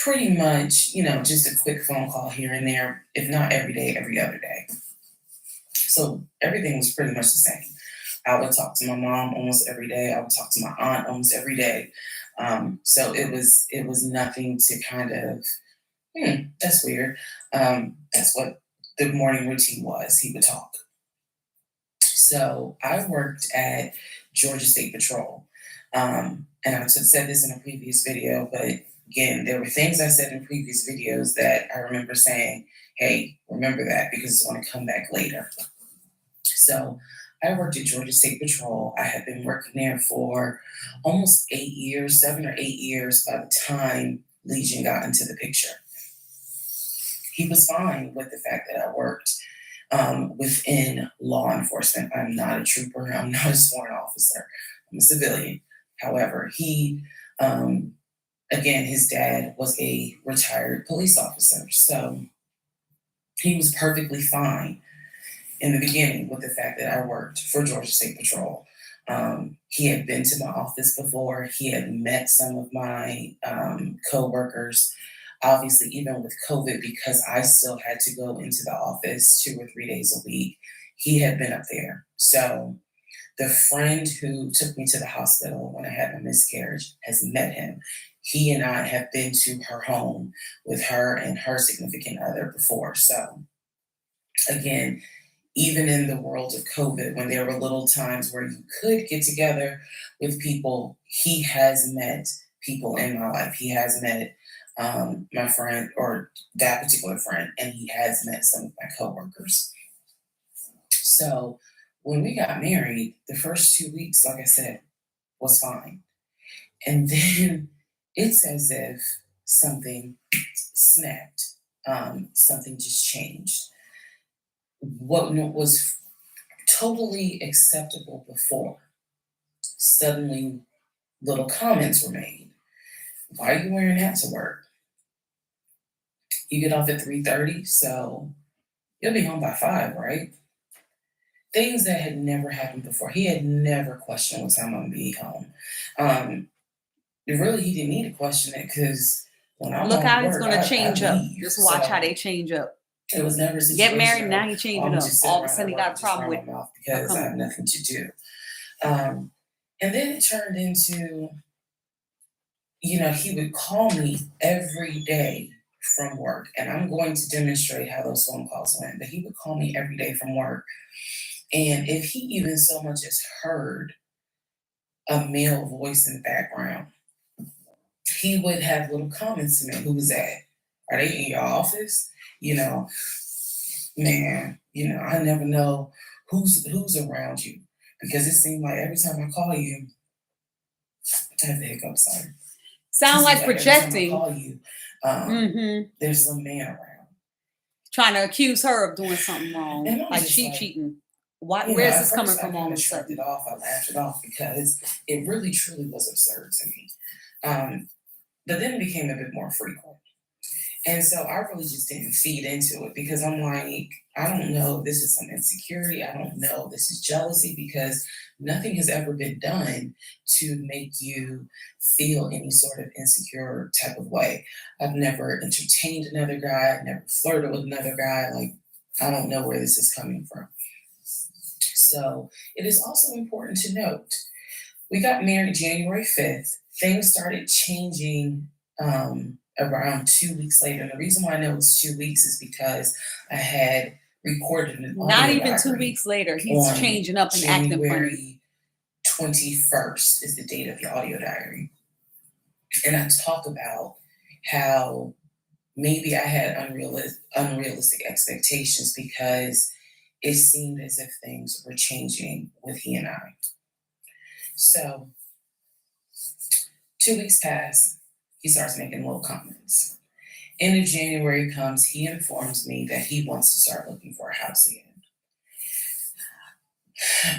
Speaker 2: pretty much, just a quick phone call here and there, if not every day, every other day. So everything was pretty much the same. I would talk to my mom almost every day. I would talk to my aunt almost every day. So it was nothing to kind of, that's weird. That's what the morning routine was. He would talk. So I worked at Georgia State Patrol. And I said this in a previous video, but again, there were things I said in previous videos that I remember saying, hey, remember that because it's going to come back later. So I worked at Georgia State Patrol. I had been working there for almost 8 years, 7 or 8 years by the time Legion got into the picture. He was fine with the fact that I worked within law enforcement. I'm not a trooper. I'm not a sworn officer. I'm a civilian. However, again, his dad was a retired police officer. So he was perfectly fine in the beginning with the fact that I worked for Georgia State Patrol. He had been to my office before. He had met some of my co-workers. Obviously, even with COVID, because I still had to go into the office 2 or 3 days a week, he had been up there. So the friend who took me to the hospital when I had my miscarriage has met him. He and I have been to her home with her and her significant other before. So again, even in the world of COVID, when there were little times where you could get together with people, he has met people in my life. He has met my friend or that particular friend, and he has met some of my coworkers. So when we got married, the first 2 weeks, like I said, was fine. And then it's as if something snapped, something just changed. What was totally acceptable before, suddenly little comments were made. Why are you wearing that to work? You get off at 3:30, so you'll be home by 5, right? Things that had never happened before. He had never questioned what time I'm gonna be home. Really, he didn't need to question it because when I'm
Speaker 1: Look
Speaker 2: on
Speaker 1: how it's
Speaker 2: work,
Speaker 1: going to
Speaker 2: I
Speaker 1: change up.
Speaker 2: leave.
Speaker 1: Just watch how
Speaker 2: So
Speaker 1: they change up.
Speaker 2: it was never a
Speaker 1: Get married,
Speaker 2: situation
Speaker 1: now
Speaker 2: of,
Speaker 1: he
Speaker 2: oh,
Speaker 1: changing
Speaker 2: I'm
Speaker 1: up.
Speaker 2: just sitting
Speaker 1: All of a
Speaker 2: around
Speaker 1: sudden
Speaker 2: at
Speaker 1: he
Speaker 2: work
Speaker 1: got
Speaker 2: and
Speaker 1: a
Speaker 2: just
Speaker 1: problem
Speaker 2: run
Speaker 1: with
Speaker 2: my mouth
Speaker 1: her
Speaker 2: because I have
Speaker 1: coming.
Speaker 2: nothing to do. Um, and then it turned into, he would call me every day from work, and I'm going to demonstrate how those phone calls went. But he would call me every day from work, and if he even so much as heard a male voice in the background, he would have little comments to me. Who was that? Are they in your office? You know, man, I never know who's around you because it seemed like every time I call you, I have the hiccup, sorry. It
Speaker 1: Sound
Speaker 2: seems
Speaker 1: like
Speaker 2: like every time I
Speaker 1: projecting.
Speaker 2: call you,
Speaker 1: Hmm.
Speaker 2: there's some man around.
Speaker 1: Trying to accuse her of doing something wrong,
Speaker 2: And I'm
Speaker 1: like
Speaker 2: just
Speaker 1: she
Speaker 2: like,
Speaker 1: cheating. Where's
Speaker 2: at
Speaker 1: this coming
Speaker 2: first I
Speaker 1: from all
Speaker 2: kind
Speaker 1: of
Speaker 2: of
Speaker 1: a
Speaker 2: shrugged it
Speaker 1: sudden?
Speaker 2: off. I laughed it off because it really truly was absurd to me. Um, but then it became a bit more frequent. And so I really just didn't feed into it because I'm like, I don't know if this is some insecurity. I don't know if this is jealousy because nothing has ever been done to make you feel any sort of insecure type of way. I've never entertained another guy, I've never flirted with another guy. Like, I don't know where this is coming from. So it is also important to note we got married January 5th. Things started changing around 2 weeks later. And the reason why I know it's 2 weeks is because I had recorded an
Speaker 1: Not
Speaker 2: audio
Speaker 1: even 2
Speaker 2: diary
Speaker 1: weeks later, he's
Speaker 2: on
Speaker 1: changing up and acting funny.
Speaker 2: January 21st is the date of the audio diary. And I talk about how maybe I had unrealistic expectations because it seemed as if things were changing with he and I. So 2 weeks pass. He starts making little comments. End of January comes. He informs me that he wants to start looking for a house again.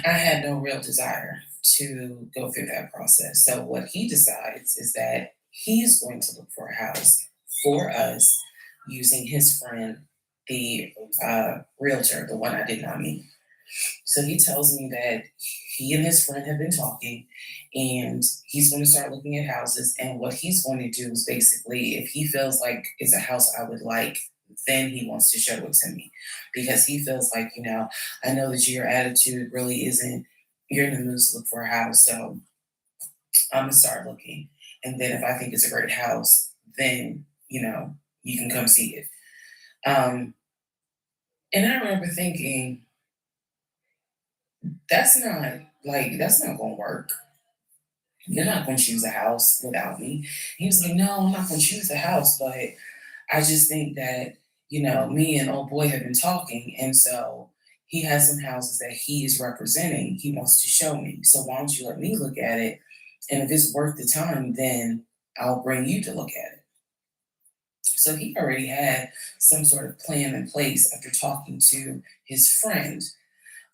Speaker 2: I had no real desire to go through that process. So what he decides is that he's going to look for a house for us using his friend, the realtor, the one I did not meet. So he tells me that he and his friend have been talking and he's going to start looking at houses. And what he's going to do is basically, if he feels like it's a house I would like, then he wants to show it to me because he feels like, I know that your attitude really isn't, you're in the mood to look for a house. So I'm going to start looking. And then if I think it's a great house, then, you can come see it. Um, and I remember thinking, that's not going to work. You're not going to choose a house without me. He was like, no, I'm not going to choose the house, but I just think that, me and old boy have been talking. And so he has some houses that he is representing. He wants to show me. So why don't you let me look at it? And if it's worth the time, then I'll bring you to look at it. So he already had some sort of plan in place after talking to his friend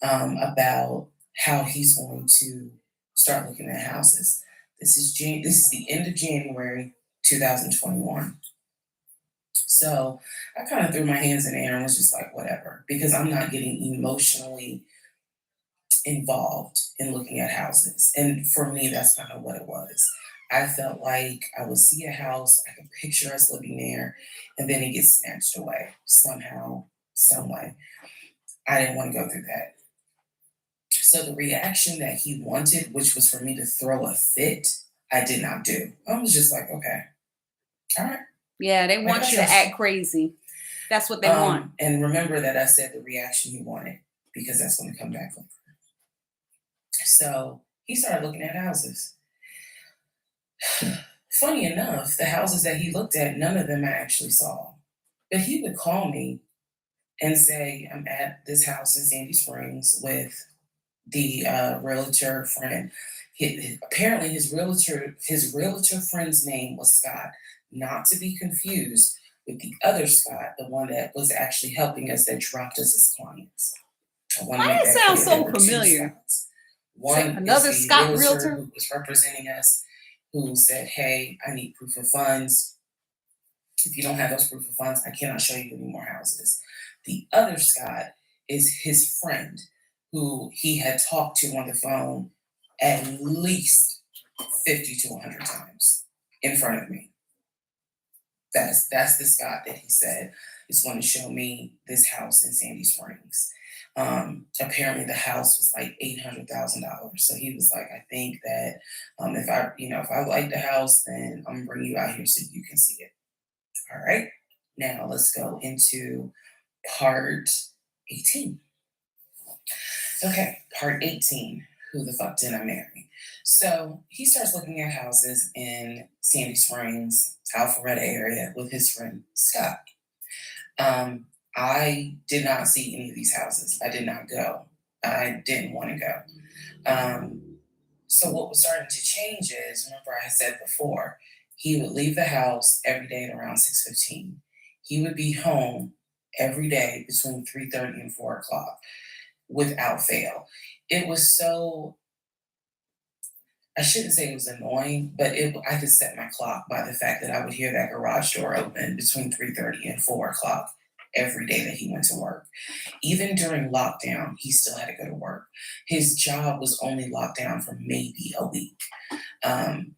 Speaker 2: about how he's going to start looking at houses. This is the end of January 2021. So I kind of threw my hands in the air and was just like, whatever, because I'm not getting emotionally involved in looking at houses. And for me, that's kind of what it was. I felt like I would see a house, I could picture us living there, and then it gets snatched away somehow, some way. I didn't want to go through that. So the reaction that he wanted, which was for me to throw a fit, I did not do. I was just like, okay, all right,
Speaker 1: Yeah, they
Speaker 2: like I
Speaker 1: want you to
Speaker 2: trust
Speaker 1: act
Speaker 2: you.
Speaker 1: crazy. That's what they want.
Speaker 2: And remember that I said the reaction he wanted because that's going to come back later. So he started looking at houses. Funny enough, the houses that he looked at, none of them I actually saw. But he would call me and say, I'm at this house in Sandy Springs with the realtor friend. Apparently, his realtor friend's name was Scott, not to be confused with the other Scott, the one that was actually helping us that dropped us as clients. I want to
Speaker 1: Why
Speaker 2: make
Speaker 1: it
Speaker 2: that
Speaker 1: sounds
Speaker 2: clear. There
Speaker 1: so
Speaker 2: were two
Speaker 1: familiar?
Speaker 2: Scotts.
Speaker 1: Say
Speaker 2: One is
Speaker 1: another
Speaker 2: the
Speaker 1: Scott
Speaker 2: realtor
Speaker 1: realtor?
Speaker 2: who was representing us, who said, "Hey, I need proof of funds. If you don't have those proof of funds, I cannot show you any more houses." The other Scott is his friend who he had talked to on the phone at least 50 to 100 times in front of me. That's the Scott that he said is going to show me this house in Sandy Springs. Apparently the house was like $800,000. So he was like, I think that if I like the house, then I'm gonna bring you out here so you can see it. All right. Now let's go into part 18. Okay, part 18. Who the fuck did I marry? So he starts looking at houses in Sandy Springs, Alpharetta area with his friend Scott. I did not see any of these houses. I did not go. I didn't want to go. So what was starting to change is, remember I said before, he would leave the house every day at around 6:15. He would be home every day between 3:30 and 4 o'clock without fail. It was so, I shouldn't say it was annoying, but I could set my clock by the fact that I would hear that garage door open between 3:30 and 4 o'clock every day that he went to work. Even during lockdown, he still had to go to work. His job was only locked down for maybe a week.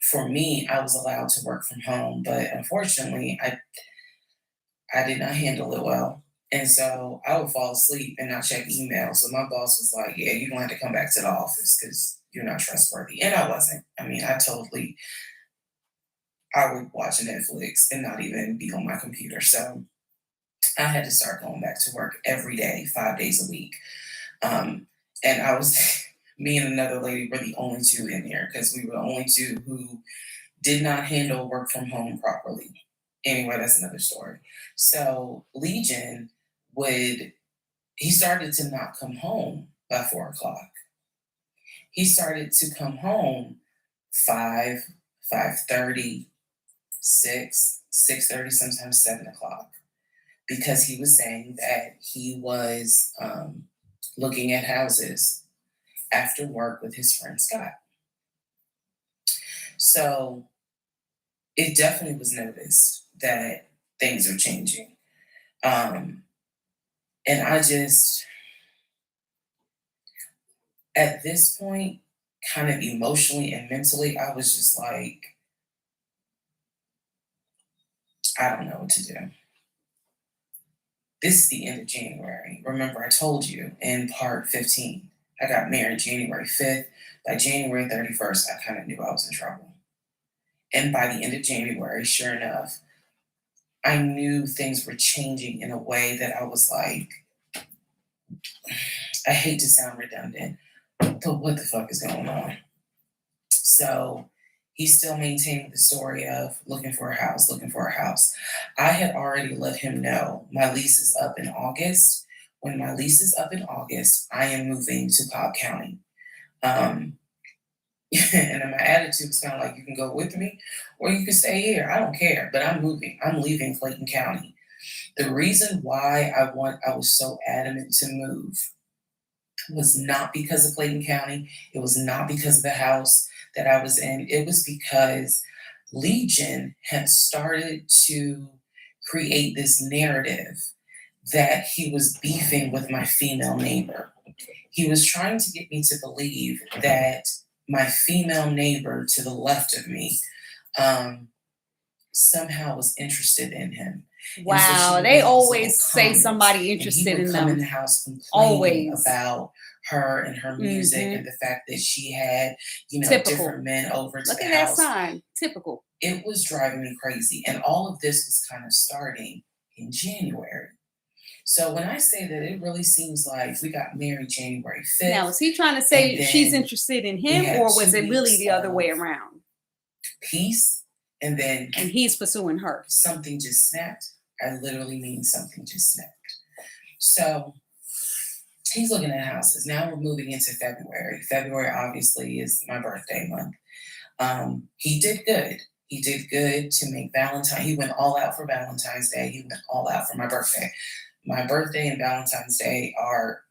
Speaker 2: For me, I was allowed to work from home, but unfortunately, I did not handle it well. And so I would fall asleep and not check email. So my boss was like, yeah, you're going to have to come back to the office because you're not trustworthy. And I wasn't. I mean, I would watch Netflix and not even be on my computer. So I had to start going back to work every day, 5 days a week. And I was, me and another lady were the only two in there because we were the only two who did not handle work from home properly. Anyway, that's another story. So Legion he started to not come home by 4 o'clock. he started to come home 5, 5:30, 6:30, sometimes 7 o'clock, because he was saying that he was looking at houses after work with his friend Scott. So it definitely was noticed that things are changing. Um, and I just, at this point, kind of emotionally and mentally, I was just like, I don't know what to do. This is the end of January. Remember, I told you in part 15, I got married January 5th. By January 31st, I kind of knew I was in trouble. And by the end of January, sure enough, I knew things were changing in a way that I was like, I hate to sound redundant, but what the fuck is going on? So he's still maintaining the story of looking for a house, looking for a house. I had already let him know my lease is up in August. When my lease is up in August, I am moving to Cobb County. Um, and then my attitude was kind of like, you can go with me or you can stay here. I don't care, but I'm moving. I'm leaving Clayton County. The reason why I was so adamant to move was not because of Clayton County. It was not because of the house that I was in. It was because Legion had started to create this narrative that he was beefing with my female neighbor. He was trying to get me to believe that my female neighbor to the left of me um, somehow was interested in him. And so she
Speaker 1: Wow,
Speaker 2: would
Speaker 1: they
Speaker 2: make these little
Speaker 1: always say
Speaker 2: comments,
Speaker 1: somebody
Speaker 2: and he
Speaker 1: interested
Speaker 2: would
Speaker 1: in
Speaker 2: come in
Speaker 1: them.
Speaker 2: the house complaining
Speaker 1: Always.
Speaker 2: about her and her music
Speaker 1: Mhm.
Speaker 2: and the fact that she had,
Speaker 1: Typical.
Speaker 2: different men over to
Speaker 1: Look
Speaker 2: the
Speaker 1: at that
Speaker 2: house.
Speaker 1: sign. Typical.
Speaker 2: It was driving me crazy. And all of this was kind of starting in January. So when I say that, it really seems like we got married January
Speaker 1: Now,
Speaker 2: 5th.
Speaker 1: is he trying to
Speaker 2: And
Speaker 1: say she's
Speaker 2: then
Speaker 1: interested in
Speaker 2: we
Speaker 1: him,
Speaker 2: had
Speaker 1: or was
Speaker 2: 2
Speaker 1: it really
Speaker 2: weeks
Speaker 1: the other way
Speaker 2: of
Speaker 1: around?
Speaker 2: peace. And then
Speaker 1: And he's pursuing her.
Speaker 2: something just snapped. I literally mean something just snapped. So he's looking at houses. Now we're moving into February. February obviously is my birthday month. He did good. He did good to make Valentine. He went all out for Valentine's Day. He went all out for my birthday. My birthday and Valentine's Day are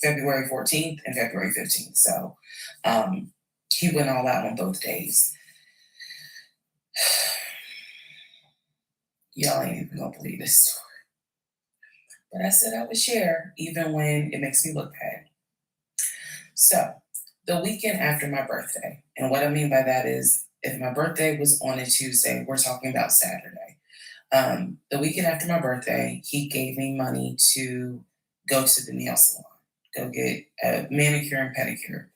Speaker 2: February 14th and February 15th. So he went all out on both days. Y'all ain't even gonna believe this story. But I said I would share even when it makes me look bad. So the weekend after my birthday, and what I mean by that is if my birthday was on a Tuesday, we're talking about Saturday. The weekend after my birthday, he gave me money to go to the nail salon, go get a manicure and pedicure.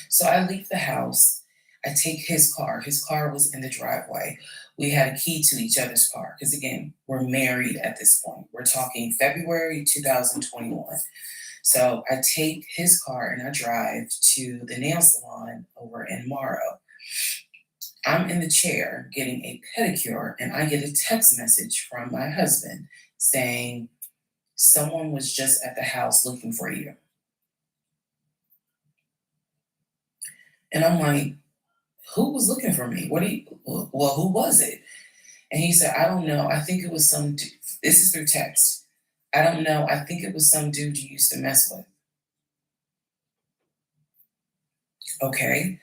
Speaker 2: So I leave the house. I take his car. His car was in the driveway. We had a key to each other's car because, again, we're married at this point. We're talking February 2021. So I take his car and I drive to the nail salon over in Morrow. I'm in the chair getting a pedicure, and I get a text message from my husband saying, someone was just at the house looking for you. And I'm like, who was looking for me? Well, who was it? And he said, I don't know. I think it was some, this is through text. I don't know. I think it was some dude you used to mess with. Okay.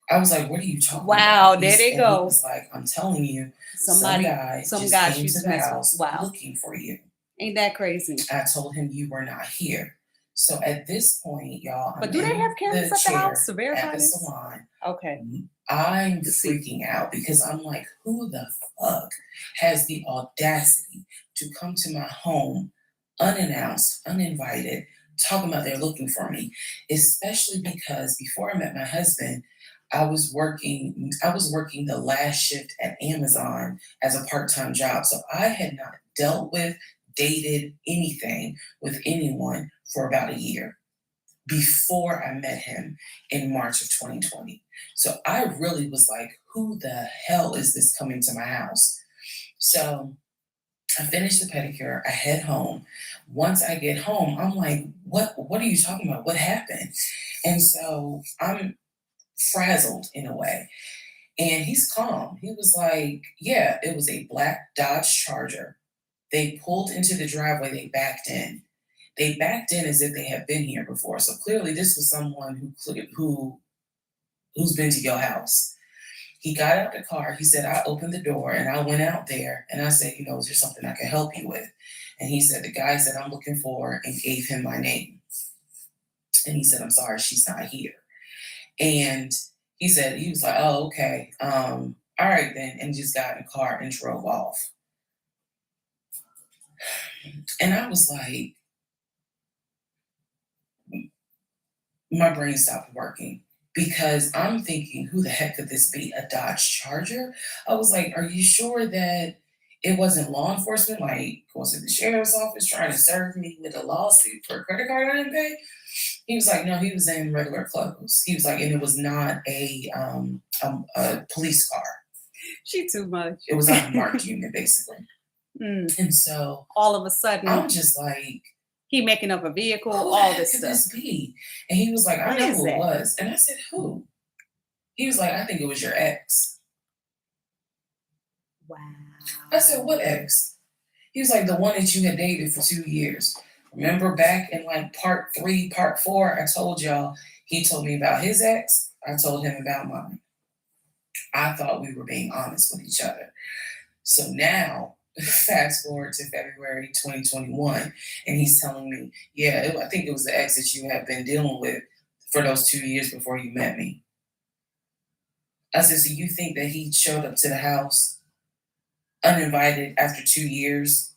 Speaker 2: I was like, what are you talking
Speaker 1: Wow,
Speaker 2: about?
Speaker 1: there they
Speaker 2: And he
Speaker 1: go.
Speaker 2: was like, I'm telling you, some
Speaker 1: Somebody,
Speaker 2: guy
Speaker 1: some
Speaker 2: just
Speaker 1: guy
Speaker 2: came
Speaker 1: she's
Speaker 2: to the
Speaker 1: messing with.
Speaker 2: house
Speaker 1: Wow.
Speaker 2: looking for you.
Speaker 1: Ain't that crazy?
Speaker 2: I told him you were not here. So at this point, y'all,
Speaker 1: But
Speaker 2: I'm
Speaker 1: do they
Speaker 2: in
Speaker 1: have cameras
Speaker 2: the
Speaker 1: at the house
Speaker 2: chair
Speaker 1: to verify
Speaker 2: at the
Speaker 1: this?
Speaker 2: salon.
Speaker 1: Okay.
Speaker 2: I'm
Speaker 1: To see.
Speaker 2: freaking out because I'm like, who the fuck has the audacity to come to my home unannounced, uninvited, talking about they're looking for me? Especially because before I met my husband, I was working the last shift at Amazon as a part-time job. So I had not dealt with, dated anything with anyone for about a year before I met him in March of 2020. So I really was like, who the hell is this coming to my house? So I finish the pedicure, I head home. Once I get home, I'm like, what are you talking about? What happened? And so I'm frazzled in a way. And he's calm. He was like, yeah, it was a black Dodge Charger. They pulled into the driveway, they backed in. They backed in as if they had been here before. So clearly this was someone who's been to your house. He got out the car. He said, I opened the door and I went out there and I said, is there something I can help you with? And he said, the guy said, I'm looking for, and gave him my name. And he said, I'm sorry, she's not here. And he said, he was like, oh, okay. All right then. And just got in the car and drove off. And I was like, my brain stopped working because I'm thinking, who the heck could this be? A Dodge Charger? I was like, are you sure that it wasn't law enforcement? Like, was it the sheriff's office trying to serve me with a lawsuit for a credit card I didn't pay? He was like, no, he was in regular clothes. He was like, and it was not a police car.
Speaker 1: She too much.
Speaker 2: It was not a marked unit, basically.
Speaker 1: Mm.
Speaker 2: And so
Speaker 1: All of a sudden,
Speaker 2: I'm just like,
Speaker 1: he making up a vehicle,
Speaker 2: who
Speaker 1: all
Speaker 2: the
Speaker 1: this
Speaker 2: heck
Speaker 1: stuff.
Speaker 2: could this be? And he was like, I
Speaker 1: What
Speaker 2: know
Speaker 1: is
Speaker 2: who it
Speaker 1: that?
Speaker 2: was. And I said, who? He was like, I think it was your ex.
Speaker 1: Wow.
Speaker 2: I said, what ex? He was like, the one that you had dated for 2 years. Remember back in like part 3, part 4, I told y'all, he told me about his ex. I told him about mine. I thought we were being honest with each other. So now, fast forward to February 2021, and he's telling me, yeah, I think it was the ex that you have been dealing with for those 2 years before you met me. I said, so you think that he showed up to the house uninvited after 2 years?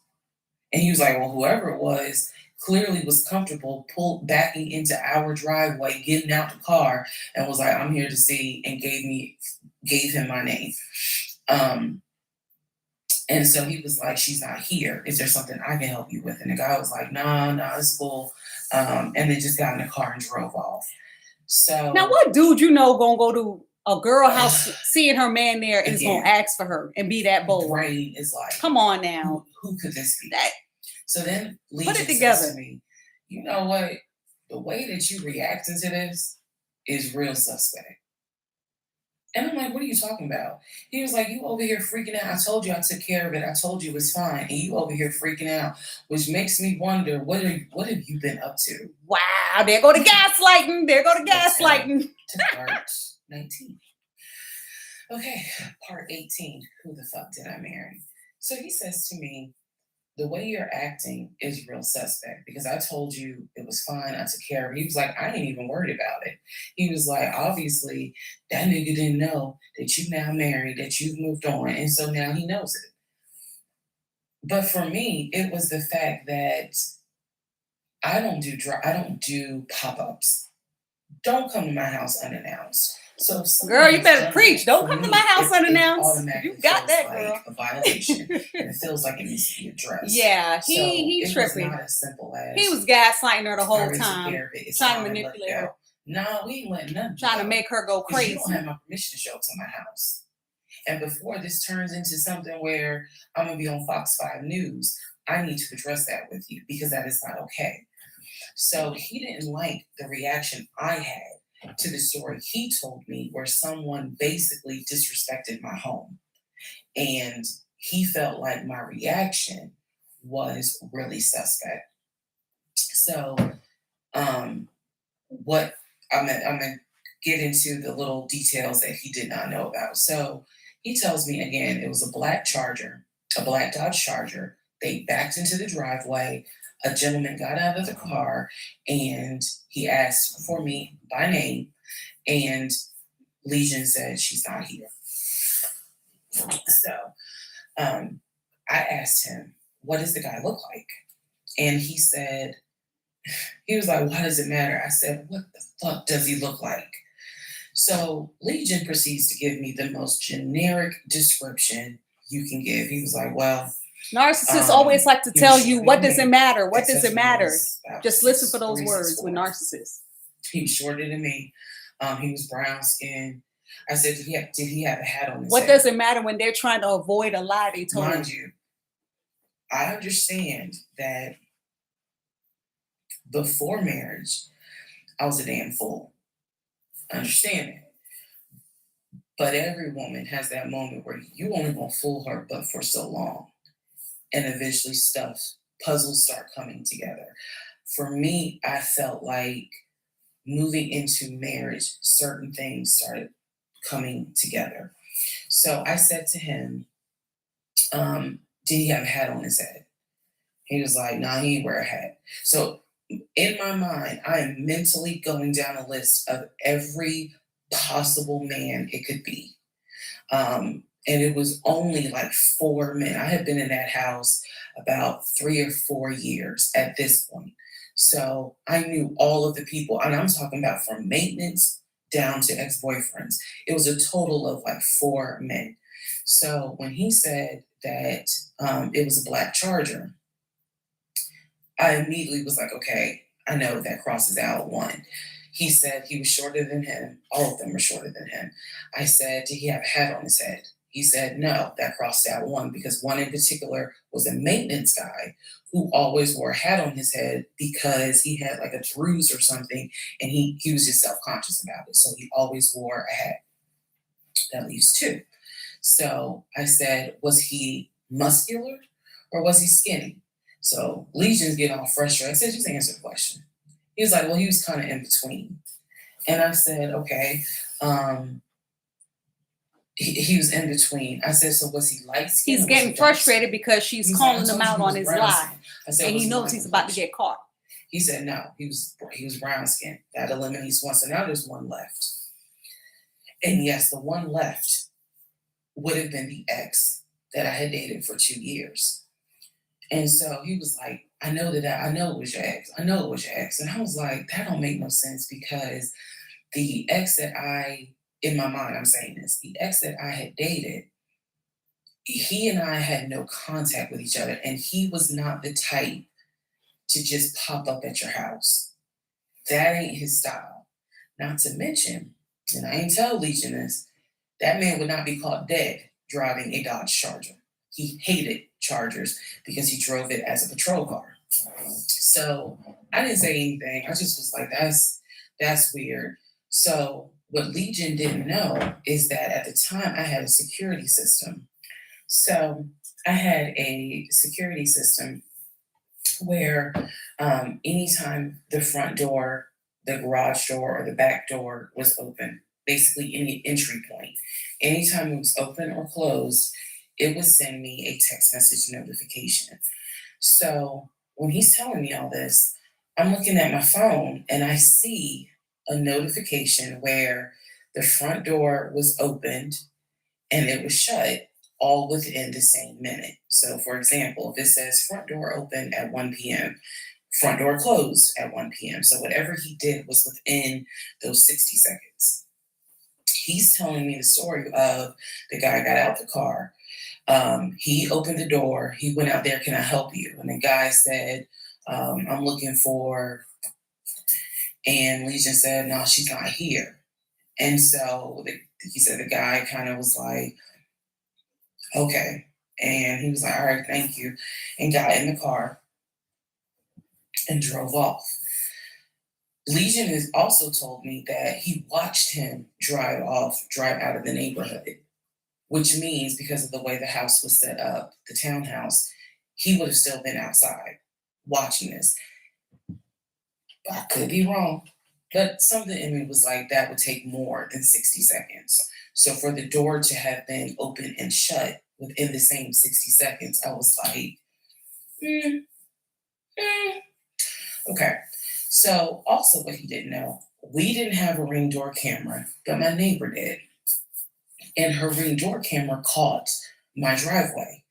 Speaker 2: And he was like, well, whoever it was clearly was comfortable backing into our driveway, getting out the car, and was like, I'm here to see, and gave him my name. And so he was like, she's not here. Is there something I can help you with? And the guy was like, no, it's cool. And then just got in the car and drove off. So
Speaker 1: Now, what dude gonna go to a girl house, seeing her man there, and is gonna ask for her and be that bold?
Speaker 2: Brain is like,
Speaker 1: come on now.
Speaker 2: Who could this be?
Speaker 1: That,
Speaker 2: so then Legion
Speaker 1: put it together.
Speaker 2: says to me, you know what? The way that you reacting to this is real suspect. And I'm like, what are you talking about? He was like, you over here freaking out. I told you I took care of it. I told you it was fine. And you over here freaking out, which makes me wonder, what have you been up to?
Speaker 1: Wow, there go the gaslighting. There go the gaslighting.
Speaker 2: To part 19. Okay, part 18. Who the fuck did I marry? So he says to me, the way you're acting is real suspect because I told you it was fine. I took care of it. He was like, I ain't even worried about it. He was like, obviously, that nigga didn't know that you now married, that you've moved on. And so now he knows it. But for me, it was the fact that I don't do pop-ups. Don't come to my house unannounced. So
Speaker 1: girl, you better preach. Don't come to my house unannounced. You got that,
Speaker 2: like
Speaker 1: girl.
Speaker 2: A violation, and it feels like it needs to be addressed.
Speaker 1: Yeah, he tripping.
Speaker 2: It was not as simple as
Speaker 1: he was gaslighting her the whole time,
Speaker 2: trying
Speaker 1: to manipulate her.
Speaker 2: No, we ain't letting nothing.
Speaker 1: Trying to make her go crazy.
Speaker 2: You don't have my permission to show up to my house. And before this turns into something where I'm gonna be on Fox 5 News, I need to address that with you because that is not okay. So he didn't like the reaction I had to the story he told me where someone basically disrespected my home. And he felt like my reaction was really suspect. So what I'm gonna get into the little details that he did not know about. So he tells me again, it was a black Charger, a black Dodge Charger. They backed into the driveway. A gentleman got out of the car and he asked for me by name, and Legion said she's not here. So I asked him, what does the guy look like? And he said, he was like, why does it matter? I said, what the fuck does he look like? So Legion proceeds to give me the most generic description you can give. He was like, well,
Speaker 1: narcissists always like to tell you, what does it matter? What does it matter? Just listen for those words with narcissists.
Speaker 2: He was shorter than me. He was brown skinned. I said, did he have a hat on his
Speaker 1: What
Speaker 2: head?
Speaker 1: does it matter when they're trying to avoid a lie they told
Speaker 2: Mind you, I understand that before marriage, I was a damn fool. I understand it. But every woman has that moment where you only gonna fool her but for so long. And eventually puzzles start coming together. For me, I felt like moving into marriage, certain things started coming together. So I said to him, did he have a hat on his head? He was like, nah, he ain't wear a hat. So in my mind, I am mentally going down a list of every possible man it could be. And it was only like 4 men. I had been in that house about 3 or 4 years at this point. So I knew all of the people, and I'm talking about from maintenance down to ex boyfriends. It was a total of like 4 men. So when he said that it was a black charger, I immediately was like, okay, I know that crosses out one. He said he was shorter than him. All of them were shorter than him. I said, did he have a hat on his head? He said, no, that crossed out one because one in particular was a maintenance guy who always wore a hat on his head because he had like a bruise or something and he was just self conscious about it. So he always wore a hat. That leaves two. So I said, was he muscular or was he skinny? So Legion's getting all frustrated. I said, just answer the question. He was like, well, he was kind of in between. And I said, okay. He was in between. I said, so was he light skinned?
Speaker 1: He's getting frustrated because she's calling him out on his lie.
Speaker 2: I said,
Speaker 1: and he knows he's about to get caught.
Speaker 2: He said, no, he was brown skinned. That eliminates one. So now there's one left. And yes, the one left would have been the ex that I had dated for 2 years. And so he was like, I know it was your ex. I know it was your ex. And I was like, that don't make no sense because the ex that in my mind, I'm saying this, the ex that I had dated, he and I had no contact with each other. And he was not the type to just pop up at your house. That ain't his style. Not to mention, and I ain't tell Legion this, that man would not be caught dead driving a Dodge Charger. He hated Chargers because he drove it as a patrol car. So I didn't say anything. I just was like, that's weird. So what Legion didn't know is that at the time I had a security system. So I had a security system where anytime the front door, the garage door, or the back door was open, basically any entry point, anytime it was open or closed, it would send me a text message notification. So when he's telling me all this, I'm looking at my phone and I see a notification where the front door was opened and it was shut all within the same minute. So, for example, if it says front door open at 1 p.m., front door closed at 1 p.m. So, whatever he did was within those 60 seconds. He's telling me the story of the guy got out the car. He opened the door. He went out there, can I help you? And the guy said, I'm looking for, and Legion said, no, she's not here. And so he said the guy kind of was like, okay. And he was like, all right, thank you. And got in the car and drove off. Legion has also told me that he watched him drive out of the neighborhood, which means because of the way the house was set up, the townhouse, he would have still been outside watching this. I could be wrong, but something in me was like, that would take more than 60 seconds. So for the door to have been open and shut within the same 60 seconds, I was like, okay. So also what he didn't know, we didn't have a Ring door camera, but my neighbor did. And her Ring door camera caught my driveway.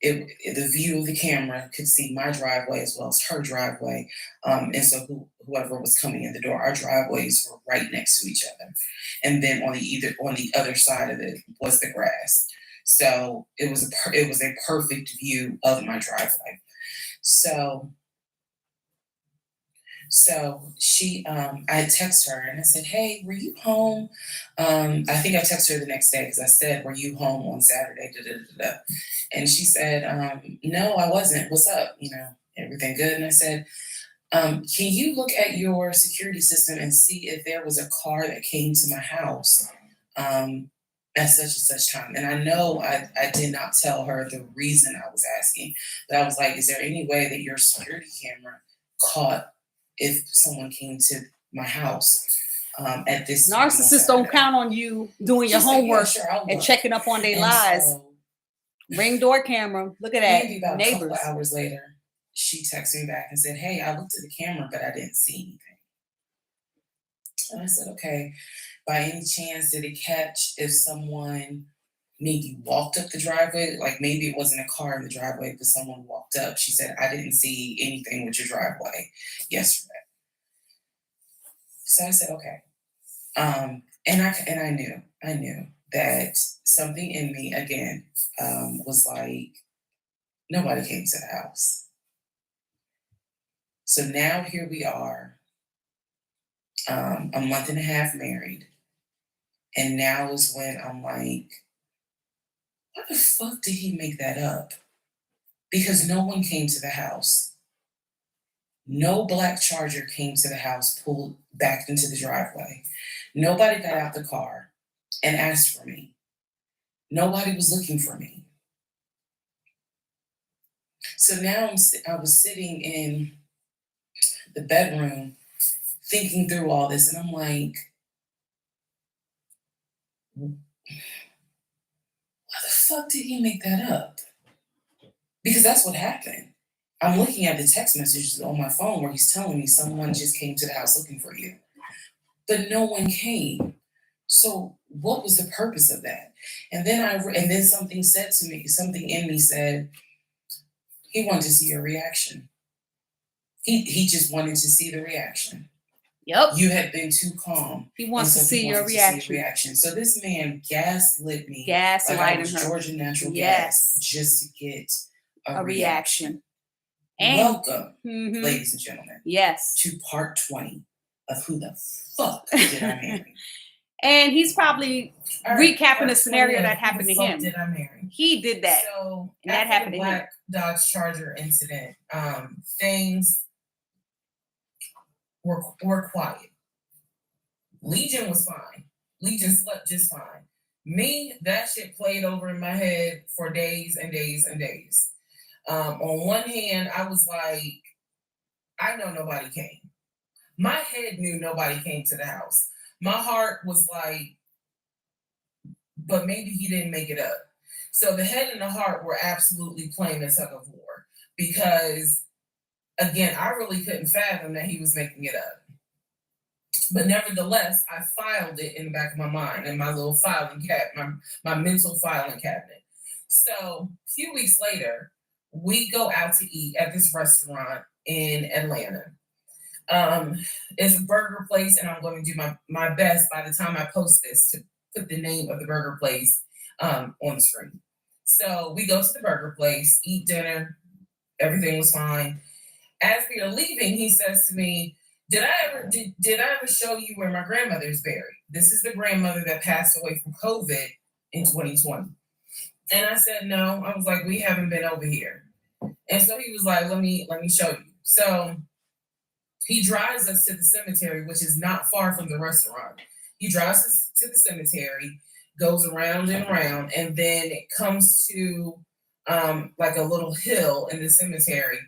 Speaker 2: The view of the camera could see my driveway as well as her driveway. And so whoever was coming in the door, our driveways were right next to each other. And then on the other side of it was the grass. So it was a perfect view of my driveway. So So I had texted her and I said, "Hey, were you home?" I think I texted her the next day because I said, "Were you home on Saturday?" Da, da, da, da. And she said, "No, I wasn't. What's up? Everything good?" And I said, "Can you look at your security system and see if there was a car that came to my house um, at such and such time?" And I know I did not tell her the reason I was asking, but I was like, "Is there any way that your security camera caught if someone came to my house at this time on
Speaker 1: Narcissists don't
Speaker 2: Saturday?"
Speaker 1: count on you doing your
Speaker 2: She's like, "Yeah,
Speaker 1: homework
Speaker 2: sure, I'll
Speaker 1: and
Speaker 2: look."
Speaker 1: checking up on their
Speaker 2: And
Speaker 1: lives.
Speaker 2: so
Speaker 1: Ring door camera. Look at that.
Speaker 2: maybe about a couple of
Speaker 1: Neighbors.
Speaker 2: hours later, she texted me back and said, "Hey, I looked at the camera, but I didn't see anything." And I said, "Okay, by any chance, did it catch if someone maybe walked up the driveway? Like maybe it wasn't a car in the driveway, but someone walked up." She said, "I didn't see anything with your driveway yesterday." So I said, "Okay." And I knew that something in me again was like, nobody came to the house. So now here we are, a month and a half married, and now is when I'm like, why the fuck did he make that up? Because no one came to the house. No black charger came to the house, pulled back into the driveway. Nobody got out the car and asked for me. Nobody was looking for me. So now I was sitting in the bedroom thinking through all this, and I'm like, why the fuck did he make that up? Because that's what happened. I'm looking at the text messages on my phone where he's telling me someone just came to the house looking for you, but no one came. So what was the purpose of that? And then something said to me, something in me said, he wanted to see your reaction. He just wanted to see the reaction.
Speaker 1: Yep.
Speaker 2: You had been too calm.
Speaker 1: He wants to
Speaker 2: he
Speaker 1: see your
Speaker 2: wanted to see a
Speaker 1: reaction.
Speaker 2: reaction. So this man gaslit me like I
Speaker 1: Gaslighting
Speaker 2: was
Speaker 1: her.
Speaker 2: Georgia Natural
Speaker 1: Yes.
Speaker 2: Gas just to get
Speaker 1: A reaction.
Speaker 2: And welcome,
Speaker 1: Mhm.
Speaker 2: ladies and gentlemen,
Speaker 1: Yes.
Speaker 2: to part 20 of Who the Fuck Did I Marry?
Speaker 1: And he's probably
Speaker 2: All right,
Speaker 1: recapping
Speaker 2: part
Speaker 1: a scenario
Speaker 2: 20
Speaker 1: that
Speaker 2: of Who
Speaker 1: happened
Speaker 2: the
Speaker 1: to
Speaker 2: Fuck
Speaker 1: him.
Speaker 2: Did I Marry?
Speaker 1: He did that.
Speaker 2: So
Speaker 1: And that
Speaker 2: after
Speaker 1: happened
Speaker 2: the
Speaker 1: to him.
Speaker 2: Black Dodge Charger incident, things were quiet. Legion was fine. Legion slept just fine. Me, that shit played over in my head for days and days and days. On one hand, I was like, I know nobody came. My head knew nobody came to the house. My heart was like, but maybe he didn't make it up. So the head and the heart were absolutely playing a tug of war because, again, I really couldn't fathom that he was making it up. But nevertheless, I filed it in the back of my mind in my little filing cabinet, my mental filing cabinet. So a few weeks later, we go out to eat at this restaurant in Atlanta. It's a burger place, and I'm going to do my best by the time I post this to put the name of the burger place on the screen. So we go to the burger place, eat dinner, everything was fine. As we are leaving, he says to me, did I ever show you where my grandmother is buried? This is the grandmother that passed away from COVID in 2020. And I said, no. I was like, we haven't been over here. And so he was like, let me show you. So he drives us to the cemetery, which is not far from the restaurant. He drives us to the cemetery, goes around and around, and then it comes to like a little hill in the cemetery.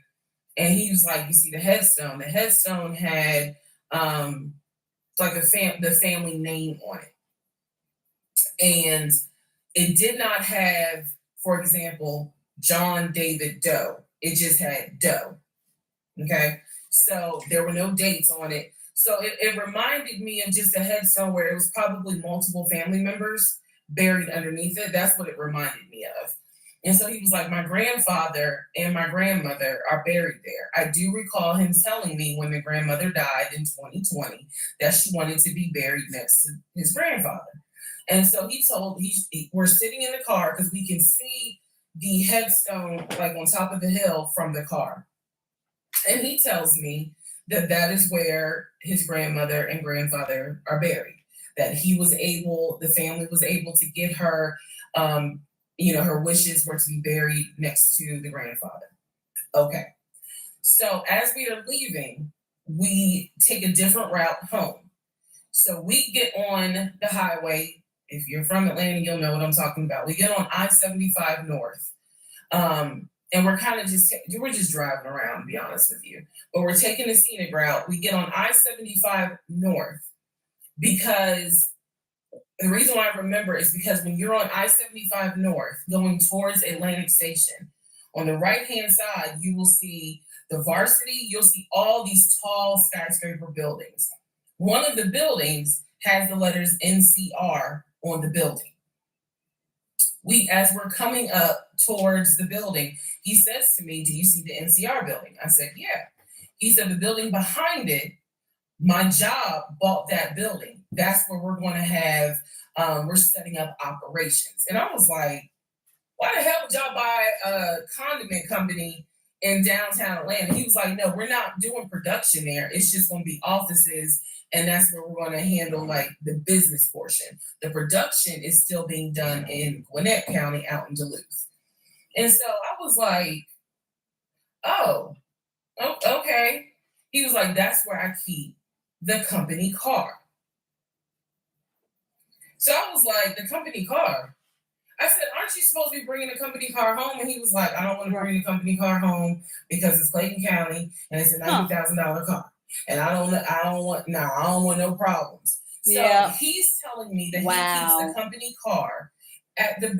Speaker 2: And he was like, you see the headstone? The headstone had like the family name on it. And it did not have, for example, John David Doe. It just had Doe. Okay. So there were no dates on it. So it reminded me of just a headstone where it was probably multiple family members buried underneath it. That's what it reminded me of. And so he was like, my grandfather and my grandmother are buried there. I do recall him telling me when the grandmother died in 2020 that she wanted to be buried next to his grandfather. And so we're sitting in the car because we can see the headstone like on top of the hill from the car. And he tells me that is where his grandmother and grandfather are buried. That the family was able to get her, her wishes were to be buried next to the grandfather. Okay. So as we are leaving, we take a different route home. So we get on the highway. If you're from Atlanta, you'll know what I'm talking about. We get on I-75 North. And we're just driving around, to be honest with you. But we're taking the scenic route. We get on I-75 North because the reason why I remember is because when you're on I-75 North going towards Atlantic Station, on the right-hand side, you will see the Varsity. You'll see all these tall skyscraper buildings. One of the buildings has the letters NCR on the building. As we're coming up towards the building, he says to me, "Do you see the NCR building?" I said, "Yeah." He said, "The building behind it, my job bought that building. That's where we're going to have, we're setting up operations." And I was like, "Why the hell would y'all buy a condiment company in downtown Atlanta?" He was like, "No, we're not doing production there. It's just going to be offices. And that's where we're going to handle like the business portion. The production is still being done in Gwinnett County out in Duluth." And so I was like, "Oh, okay." He was like, "That's where I keep the company car." So I was like, "The company car?" I said, "Aren't you supposed to be bringing the company car home?" And he was like, "I don't want to bring the company car home because it's Clayton County and it's a $90,000 car. And I don't want no problems." So he's telling me that he keeps the company car at the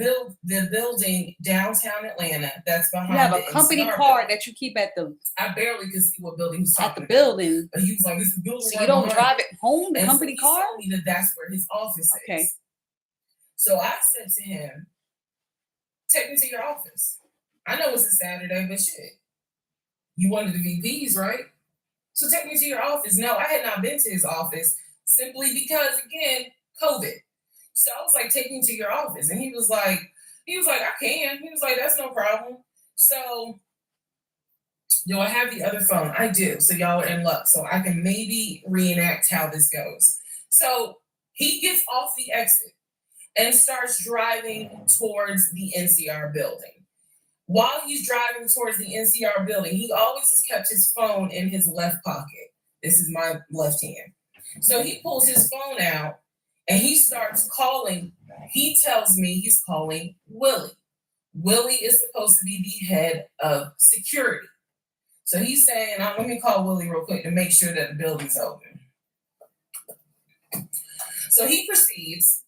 Speaker 2: building downtown Atlanta that's behind
Speaker 1: You have
Speaker 2: the
Speaker 1: a company
Speaker 2: NCR
Speaker 1: car
Speaker 2: building.
Speaker 1: that you keep at the
Speaker 2: I barely could see what building he's
Speaker 1: at
Speaker 2: talking
Speaker 1: the building.
Speaker 2: about. But he was like, "It's the building."
Speaker 1: So
Speaker 2: right
Speaker 1: you don't
Speaker 2: behind
Speaker 1: drive
Speaker 2: it."
Speaker 1: it home, the
Speaker 2: And
Speaker 1: company
Speaker 2: so
Speaker 1: car?
Speaker 2: he's telling me that that's where his office
Speaker 1: Okay.
Speaker 2: is. So I said to him, "Take me to your office. I know it's a Saturday, but shit, you wanted the VPs, right? So take me to your office." No, I had not been to his office simply because, again, COVID. So I was like, "Take me to your office." And he was like, "I can." He was like, "That's no problem." So do I have the other phone? I do. So y'all are in luck. So I can maybe reenact how this goes. So he gets off the exit and starts driving towards the NCR building. While he's driving towards the NCR building, he always has kept his phone in his left pocket. This is my left hand. So he pulls his phone out and he starts calling. He tells me he's calling Willie. Willie is supposed to be the head of security. So he's saying, "Let me call Willie real quick to make sure that the building's open." So he proceeds.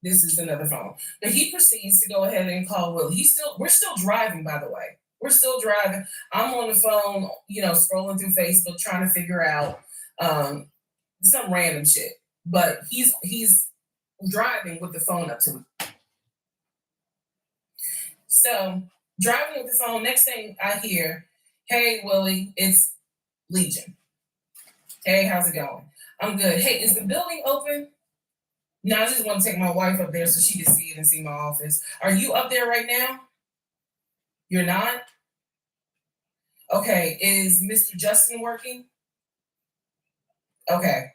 Speaker 2: This is another phone. But he proceeds to go ahead and call Willie. We're still driving, by the way. We're still driving. I'm on the phone, scrolling through Facebook, trying to figure out some random shit. But he's driving with the phone up to him. So driving with the phone, next thing I hear, "Hey, Willie, it's Legion. Hey, how's it going?" "I'm good." "Hey, is the building open?" "No, I just want to take my wife up there so she can see it and see my office." "Are you up there right now?" "You're not?" "Okay, is Mr. Justin working?" "Okay.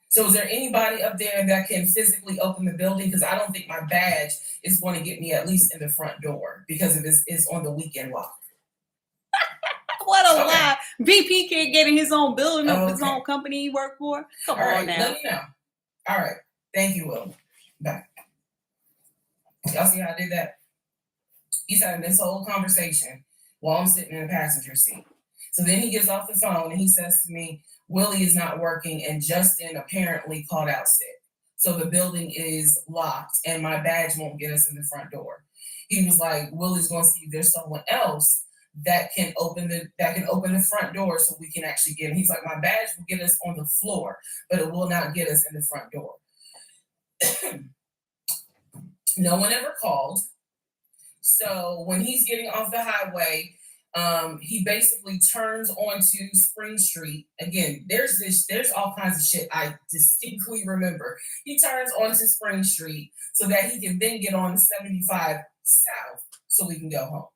Speaker 2: So is there anybody up there that can physically open the building? Because I don't think my badge is going to get me at least in the front door because it's on the weekend lock."
Speaker 1: What a lie. VP can't get in his own building of his
Speaker 2: Okay.
Speaker 1: own company he worked for. Come
Speaker 2: All right,
Speaker 1: on now.
Speaker 2: let me know. All right. Thank you, Will. Bye. Y'all see how I did that? He's having this whole conversation while I'm sitting in the passenger seat. So then he gets off the phone and he says to me, "Willie is not working and Justin apparently called out sick. So the building is locked and my badge won't get us in the front door." He was like, "Willie's going to see if there's someone else that can open the front door so we can actually get in." He's like, "My badge will get us on the floor, but it will not get us in the front door." No one ever called. So when he's getting off the highway, he basically turns onto Spring Street. Again, there's all kinds of shit I distinctly remember. He turns onto Spring Street so that he can then get on 75 South so we can go home.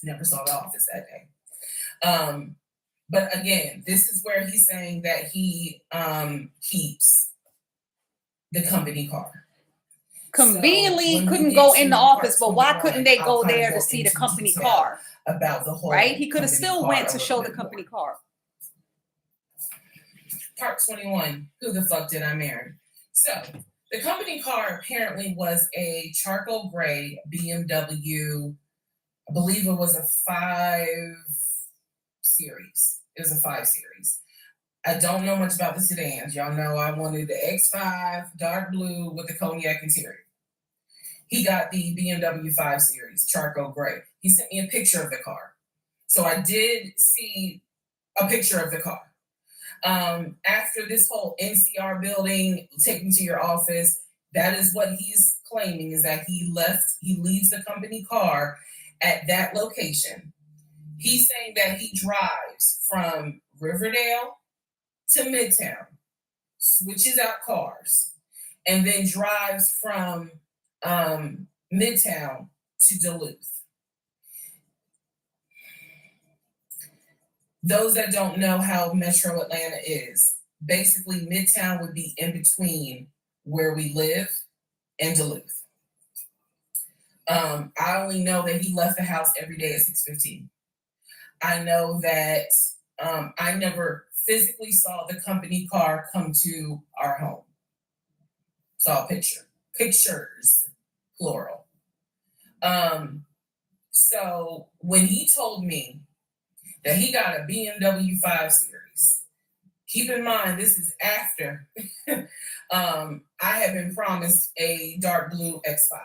Speaker 2: Never saw the office that day. But again, this is where he's saying that he keeps the company car.
Speaker 1: Conveniently
Speaker 2: when we
Speaker 1: couldn't
Speaker 2: get
Speaker 1: go in
Speaker 2: to
Speaker 1: the office,
Speaker 2: part
Speaker 1: but why
Speaker 2: 21,
Speaker 1: couldn't they
Speaker 2: I'll
Speaker 1: go
Speaker 2: kind of
Speaker 1: there to
Speaker 2: go
Speaker 1: see the
Speaker 2: into
Speaker 1: company
Speaker 2: detail
Speaker 1: car?
Speaker 2: about the whole
Speaker 1: Right? He could have
Speaker 2: company
Speaker 1: still
Speaker 2: car
Speaker 1: went
Speaker 2: a
Speaker 1: to
Speaker 2: little
Speaker 1: show the
Speaker 2: bit more.
Speaker 1: company car.
Speaker 2: Part 21, who the fuck did I marry? So the company car apparently was a charcoal gray BMW. I believe it was a 5 Series. It was a 5 Series. I don't know much about the sedans. Y'all know I wanted the X5 dark blue with the cognac interior. He got the BMW 5 Series charcoal gray. He sent me a picture of the car. So I did see a picture of the car. After this whole NCR building, take me to your office, that is what he's claiming, is that he leaves the company car at that location. He's saying that he drives from Riverdale to Midtown, switches out cars, and then drives from Midtown to Duluth. Those that don't know how Metro Atlanta is, basically Midtown would be in between where we live and Duluth. I only know that he left the house every day at 6:15. I know that I never physically saw the company car come to our home. Saw a pictures, plural. So when he told me that he got a BMW 5 Series, keep in mind this is after I had been promised a dark blue X5.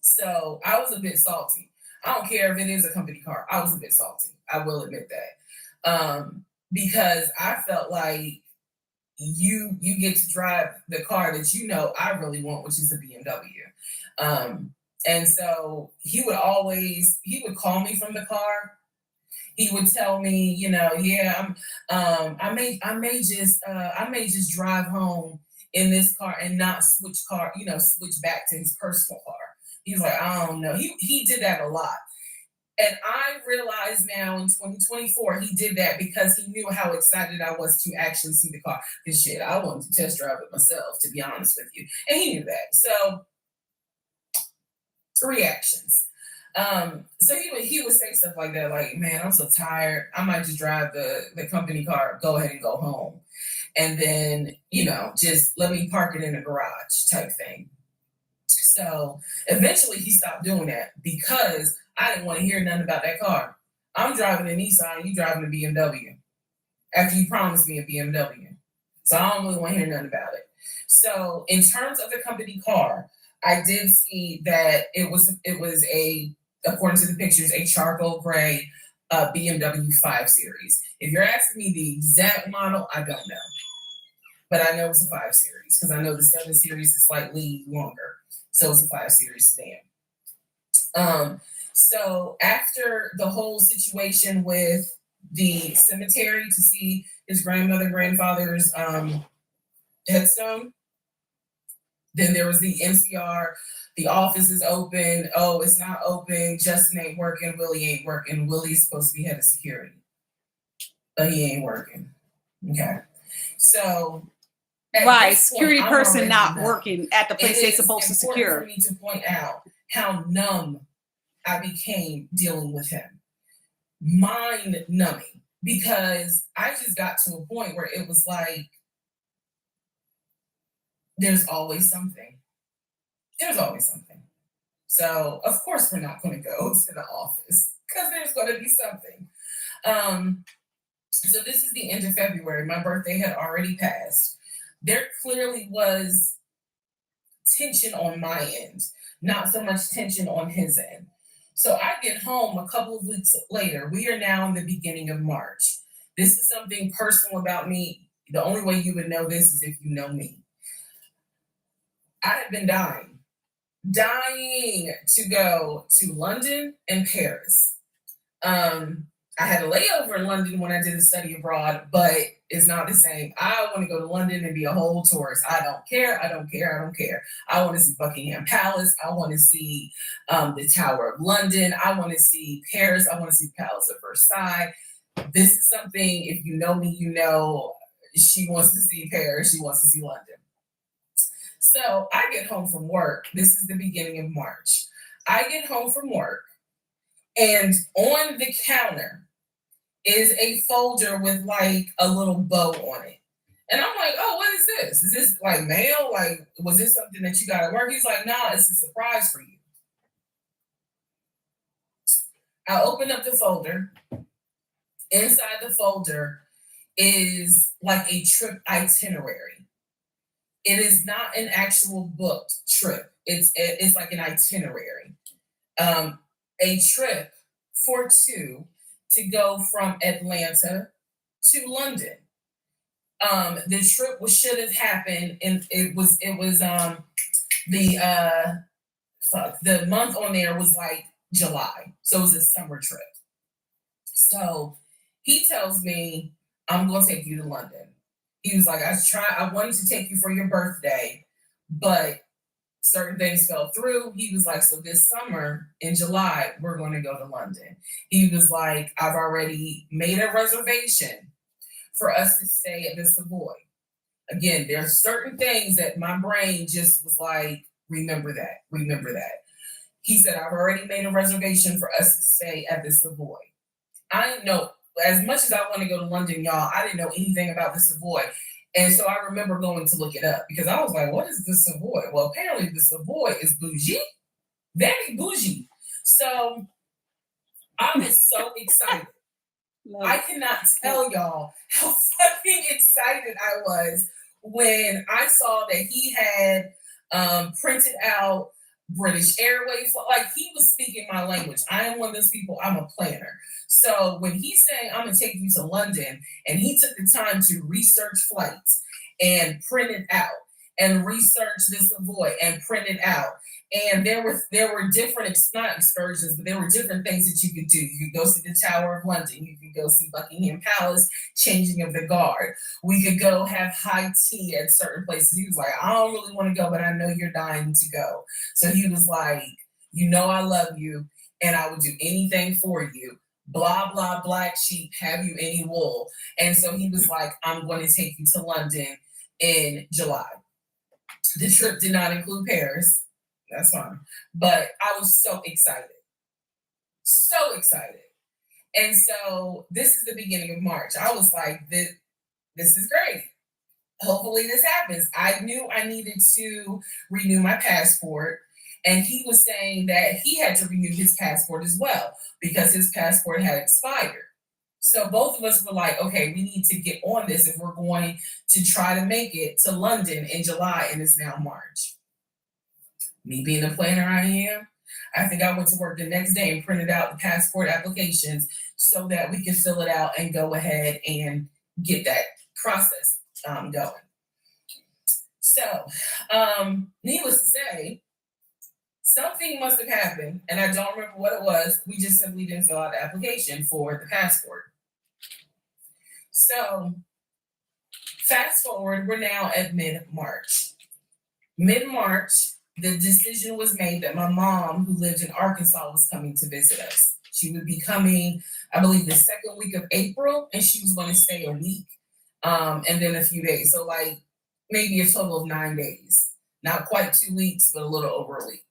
Speaker 2: So I was a bit salty. I don't care if it is a company car. I was a bit salty. I will admit that. Because I felt like you get to drive the car that you know I really want, which is a BMW. And so he would call me from the car. He would tell me, yeah, I may just drive home in this car and not switch back to his personal car. He's like, I don't know. He did that a lot. And I realize now in 2024, he did that because he knew how excited I was to actually see the car. Because shit, I wanted to test drive it myself, to be honest with you. And he knew that. So, reactions. So he would say stuff like that, like, man, I'm so tired. I might just drive the company car, go ahead and go home. And then, just let me park it in a garage type thing. So eventually he stopped doing that because I didn't want to hear nothing about that car. I'm driving a Nissan, you driving a BMW. After you promised me a BMW. So I don't really want to hear nothing about it. So in terms of the company car, I did see that it was according to the pictures, a charcoal gray BMW 5 Series. If you're asking me the exact model, I don't know. But I know it's a 5 Series because I know the 7 Series is slightly longer. So it's a 5 Series sedan. So after the whole situation with the cemetery to see his grandfather's headstone, then there was the NCR, the office is open. Oh, it's not open. Justin ain't working. Willie ain't working. Willie's supposed to be head of security, but he ain't working. Okay. So
Speaker 1: right, security person not working at the place they're supposed to secure.
Speaker 2: For me to point out how numb I became dealing with him. Mind numbing, because I just got to a point where it was like, there's always something. There's always something. So of course we're not going to go to the office because there's going to be something. So this is the end of February. My birthday had already passed. There clearly was tension on my end, not so much tension on his end. So I get home a couple of weeks later. We are now in the beginning of March. This is something personal about me. The only way you would know this is if you know me. I had been dying to go to London and Paris. I had a layover in London when I did a study abroad, but it's not the same. I want to go to London and be a whole tourist. I don't care. I want to see Buckingham Palace. I want to see the Tower of London. I want to see Paris. I want to see the Palace of Versailles. This is something, if you know me, you know she wants to see Paris, she wants to see London. So I get home from work. This is the beginning of March. I get home from work, and on the counter is a folder with like a little bow on it. And I'm like, oh, what is this? Is this like mail? Like, was this something that you got at work? He's like, nah, it's a surprise for you. I open up the folder. Inside the folder is like a trip itinerary. It is not an actual booked trip. It's like an itinerary. Um, a trip for two to go from Atlanta to London. The trip should have happened, and it was the the month on there was like July, so it was a summer trip. So he tells me, I'm gonna take you to London. He was like, I wanted to take you for your birthday, but certain things fell through. He was like, so this summer in July, we're going to go to London. He was like, I've already made a reservation for us to stay at the Savoy. Again, there are certain things that my brain just was like, remember that, remember that. He said, I've already made a reservation for us to stay at the Savoy. I didn't know, as much as I want to go to London, y'all, I didn't know anything about the Savoy. And so I remember going to look it up because I was like, what is the Savoy? Well, apparently the Savoy is bougie, very bougie. So I was so excited. I cannot tell y'all how fucking excited I was when I saw that he had printed out British Airways. Like, he was speaking my language. I am one of those people, I'm a planner. So when he's saying, I'm going to take you to London, and he took the time to research flights and print it out and research this Savoy and print it out. And there were different, not excursions, but there were different things that you could do. You could go see the Tower of London. You could go see Buckingham Palace, changing of the guard. We could go have high tea at certain places. He was like, I don't really want to go, but I know you're dying to go. So he was like, you know I love you, and I would do anything for you. Blah, blah, black sheep, have you any wool? And so he was like, I'm going to take you to London in July. The trip did not include Paris. That's fine. But I was so excited. So excited. And so this is the beginning of March. I was like, this is great. Hopefully this happens. I knew I needed to renew my passport. And he was saying that he had to renew his passport as well because his passport had expired. So both of us were like, okay, we need to get on this if we're going to try to make it to London in July, and it's now March. Me being the planner I am, I think I went to work the next day and printed out the passport applications so that we could fill it out and go ahead and get that process going. So, needless to say, something must have happened, and I don't remember what it was. We just simply didn't fill out the application for the passport. So, fast forward, we're now at mid-March. Mid-March, the decision was made that my mom, who lived in Arkansas, was coming to visit us. She would be coming, I believe, the second week of April, and she was going to stay a week and then a few days. So, like, maybe a total of 9 days. Not quite 2 weeks, but a little over a week.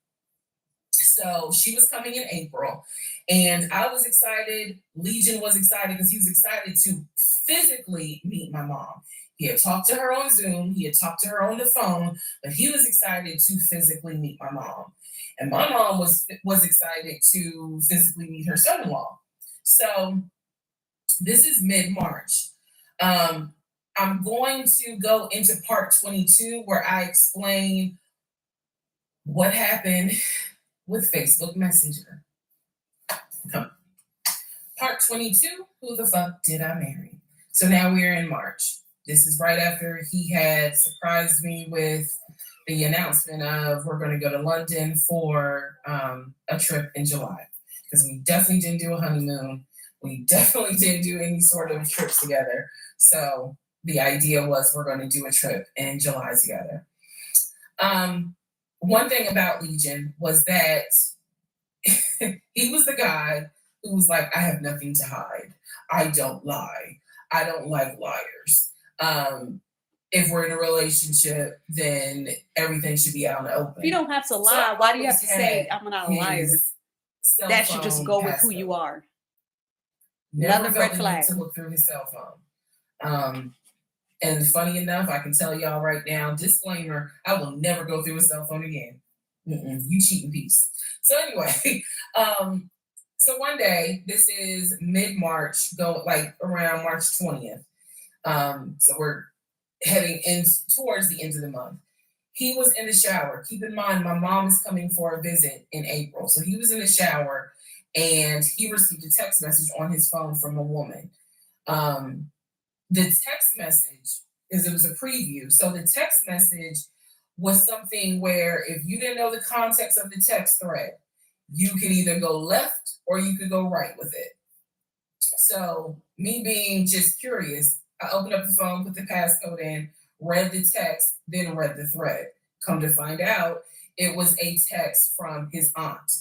Speaker 2: So she was coming in April, and I was excited. Legion was excited because he was excited to physically meet my mom. He had talked to her on Zoom, he had talked to her on the phone, but he was excited to physically meet my mom. And my mom was excited to physically meet her son-in-law. So this is mid-March. I'm going to go into part 22 where I explain what happened with Facebook Messenger. Part 22, who the fuck did I marry? So now we're in March. This is right after he had surprised me with the announcement of we're going to go to London for a trip in July. Because we definitely didn't do a honeymoon. We definitely didn't do any sort of trips together. So the idea was we're going to do a trip in July together. One thing about Legion was that he was the guy who was like, I have nothing to hide. I don't lie. I don't like liars. If we're in a relationship, then everything should be out in the
Speaker 1: If you
Speaker 2: open.
Speaker 1: don't have to
Speaker 2: So I
Speaker 1: lie, why do you have
Speaker 2: always
Speaker 1: to say,
Speaker 2: had
Speaker 1: I'm not a liar?
Speaker 2: his cell
Speaker 1: That should just
Speaker 2: phone
Speaker 1: go with who you
Speaker 2: passcode.
Speaker 1: are.
Speaker 2: Never
Speaker 1: Another
Speaker 2: felt
Speaker 1: red
Speaker 2: the need
Speaker 1: flag.
Speaker 2: to look through his cell phone. And funny enough, I can tell y'all right now, disclaimer, I will never go through a cell phone again. You cheating piece. So anyway, so one day, this is mid-March, go like around March 20th. So we're heading in towards the end of the month. He was in the shower. Keep in mind, my mom is coming for a visit in April. So he was in the shower and he received a text message on his phone from a woman. The text message is it was a preview. So the text message was something where if you didn't know the context of the text thread, you could either go left or you could go right with it. So me being just curious, I opened up the phone, put the passcode in, read the text, then read the thread. Come to find out, it was a text from his aunt.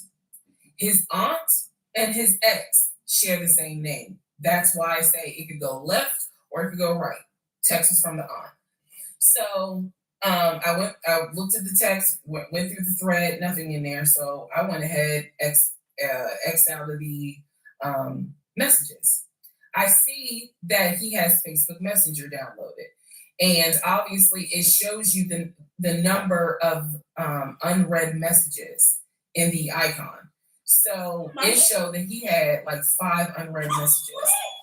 Speaker 2: His aunt and his ex share the same name. That's why I say it could go left or it could go right. Text was from the aunt. So I looked at the text, went through the thread, nothing in there. So I went ahead, X out of the messages. I see that he has Facebook Messenger downloaded. And obviously it shows you the number of unread messages in the icon. So it showed that he had like 5 unread messages.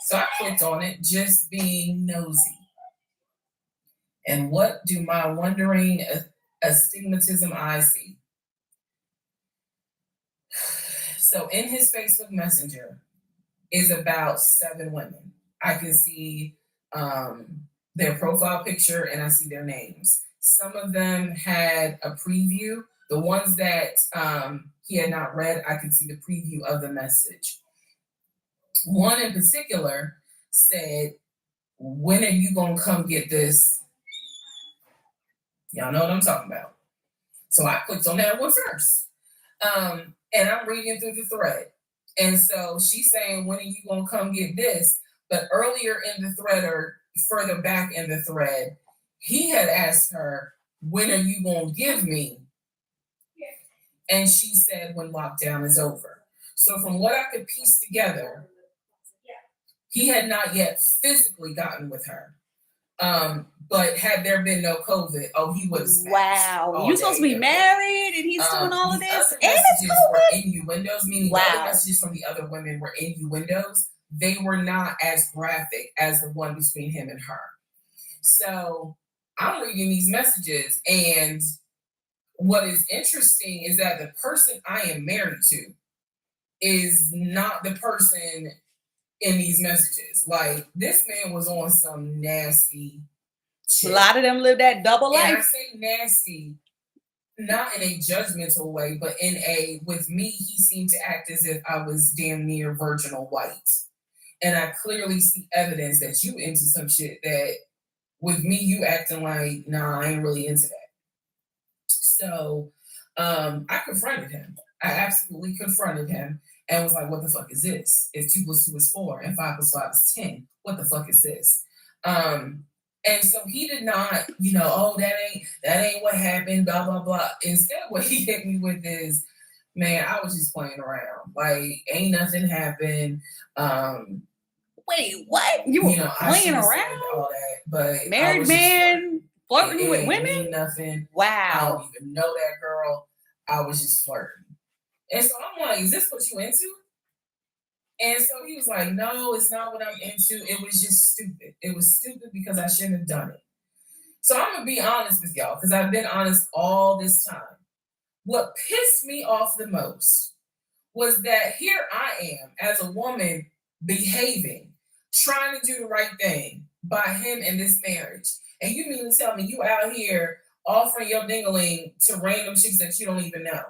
Speaker 2: So I clicked on it, just being nosy. And what do my wondering astigmatism eyes see? So in his Facebook Messenger is about 7 women. I can see their profile picture and I see their names. Some of them had a preview. The ones that he had not read, I could see the preview of the message. One in particular said, when are you going to come get this? Y'all know what I'm talking about. So I clicked on that one first. And I'm reading through the thread. And so she's saying, when are you going to come get this? But earlier in the thread or further back in the thread, he had asked her, when are you going to give me? And she said, when lockdown is over. So from what I could piece together, he had not yet physically gotten with her. But had there been no COVID, he would have smashed.
Speaker 1: Wow. You're supposed to be married and he's doing all of
Speaker 2: The
Speaker 1: this?
Speaker 2: other
Speaker 1: And it's
Speaker 2: messages were
Speaker 1: COVID?
Speaker 2: innuendos, meaning the other messages from the other women were innuendos. They were not as graphic as the one between him and her. So I'm reading these messages, and what is interesting is that the person I am married to is not the person in these messages. Like, this man was on some nasty shit.
Speaker 1: A lot of them live that double life.
Speaker 2: And I say nasty, not in a judgmental way, but in a, with me, he seemed to act as if I was damn near virginal white. And I clearly see evidence that you into some shit that with me, you acting like, nah, I ain't really into that. So I confronted him. I absolutely confronted him and was like, what the fuck is this? If 2 + 2 is 4 and 5 + 5 is 10, what the fuck is this? And so he did not, that ain't what happened, blah, blah, blah. Instead, what he hit me with is, man, I was just playing around. Like, ain't nothing happened.
Speaker 1: Wait, what? You were playing around?
Speaker 2: All that, but
Speaker 1: married man flirting with
Speaker 2: it
Speaker 1: women?
Speaker 2: Mean nothing.
Speaker 1: Wow.
Speaker 2: I don't even know that girl. I was just flirting. And so I'm like, is this what you into? And so he was like, no, it's not what I'm into. It was just stupid. It was stupid because I shouldn't have done it. So I'm going to be honest with y'all, because I've been honest all this time. What pissed me off the most was that here I am as a woman behaving, trying to do the right thing by him in this marriage. And you mean to tell me you out here offering your ding-a-ling to random chicks that you don't even know?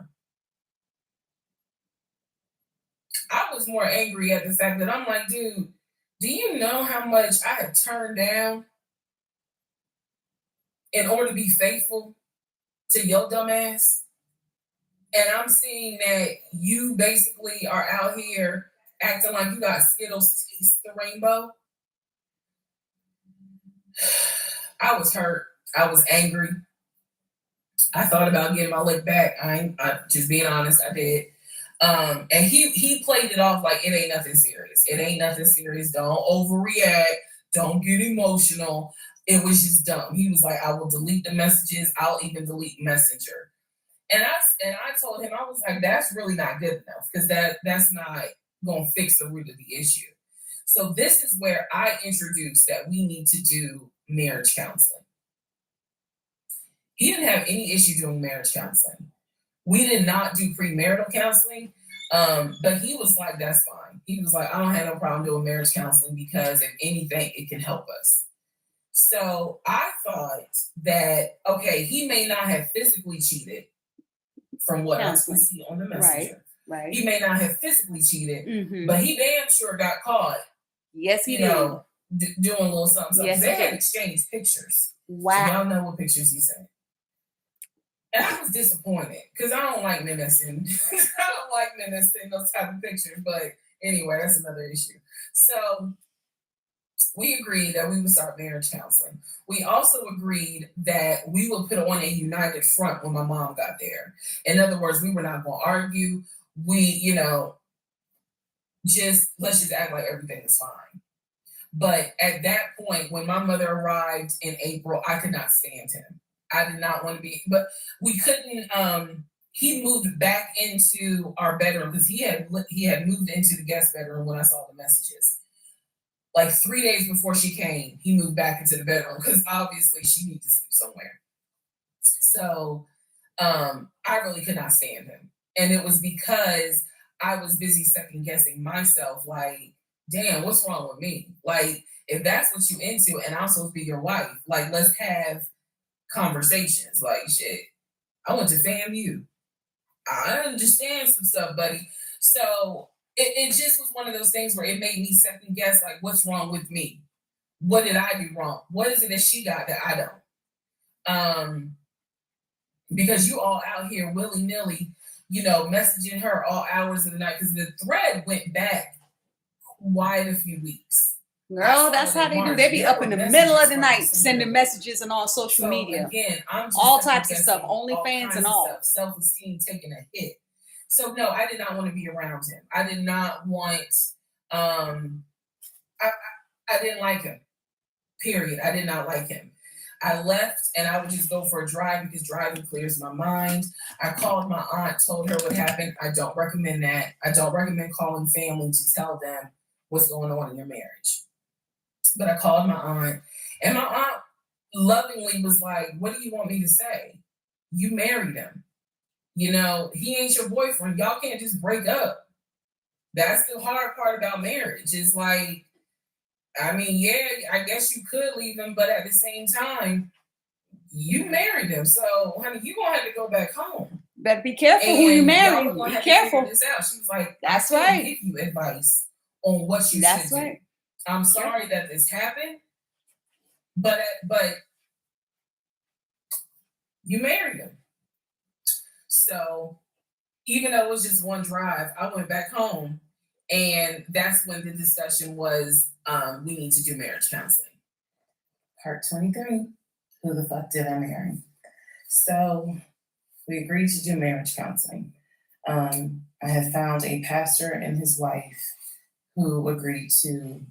Speaker 2: I was more angry at the fact that I'm like, dude, do you know how much I have turned down in order to be faithful to your dumb ass? And I'm seeing that you basically are out here acting like you got Skittles taste the rainbow. I was hurt. I was angry. I thought about getting my lick back. I just being honest, I did. And he played it off like it ain't nothing serious. It ain't nothing serious. Don't overreact. Don't get emotional. It was just dumb. He was like, I will delete the messages. I'll even delete Messenger. And I told him, I was like, that's really not good enough because that's not gonna fix the root of the issue. So this is where I introduced that we need to do marriage counseling. He didn't have any issue doing marriage counseling. We did not do premarital counseling, but he was like, that's fine. He was like, I don't have no problem doing marriage counseling because if anything, it can help us. So I thought that, okay, he may not have physically cheated from what I could see on the messenger.
Speaker 1: Right.
Speaker 2: He may not have physically cheated,
Speaker 1: Mm-hmm.
Speaker 2: but he damn sure got caught.
Speaker 1: Yes, he
Speaker 2: you
Speaker 1: did.
Speaker 2: know, doing a little something.
Speaker 1: Yes,
Speaker 2: They
Speaker 1: he
Speaker 2: had
Speaker 1: did.
Speaker 2: exchanged pictures.
Speaker 1: Wow.
Speaker 2: So y'all know what pictures he sent. And I was disappointed because I don't like men that send. I don't like men that send those type of pictures. But anyway, that's another issue. So we agreed that we would start marriage counseling. We also agreed that we would put on a united front when my mom got there. In other words, we were not going to argue. We, let's just act like everything is fine. But at that point, when my mother arrived in April, I could not stand him. I did not want to be, but we couldn't. He moved back into our bedroom because he had moved into the guest bedroom when I saw the messages. Like 3 days before she came, he moved back into the bedroom because obviously she needed to sleep somewhere. So I really could not stand him. And it was because I was busy second guessing myself, like, damn, what's wrong with me? Like, if that's what you into and I'm supposed to be your wife, like, let's have conversations. Like, shit, I went to FAMU. I understand some stuff, buddy. So it just was one of those things where it made me second guess, like, what's wrong with me? What did I do wrong? What is it that she got that I don't? Because you all out here willy-nilly, messaging her all hours of the night because the thread went back quite a few weeks.
Speaker 1: Girl, that's how they do. They be up in the middle of the night sending messages and on social media.
Speaker 2: Again, I'm just
Speaker 1: all types of stuff, OnlyFans and all.
Speaker 2: Self-esteem taking a hit. So no, I did not want to be around him. I did not want. I didn't like him. Period. I did not like him. I left and I would just go for a drive because driving clears my mind. I called my aunt, told her what happened. I don't recommend that. I don't recommend calling family to tell them what's going on in your marriage. But I called my aunt, and my aunt lovingly was like, what do you want me to say? You married him. He ain't your boyfriend. Y'all can't just break up. That's the hard part about marriage. Is like, I mean, yeah, I guess you could leave him, but at the same time, you married him. So, honey, you're going to have to go back home.
Speaker 1: Better be careful who you marry. Be careful.
Speaker 2: This out. She was like,
Speaker 1: that's
Speaker 2: I
Speaker 1: right.
Speaker 2: Give you advice on what you
Speaker 1: that's
Speaker 2: should
Speaker 1: right.
Speaker 2: do. I'm sorry that this happened, but you married him. So even though it was just one drive, I went back home, and that's when the discussion was, we need to do marriage counseling. Part 23, who the fuck did I marry? So we agreed to do marriage counseling. I had found a pastor and his wife who agreed to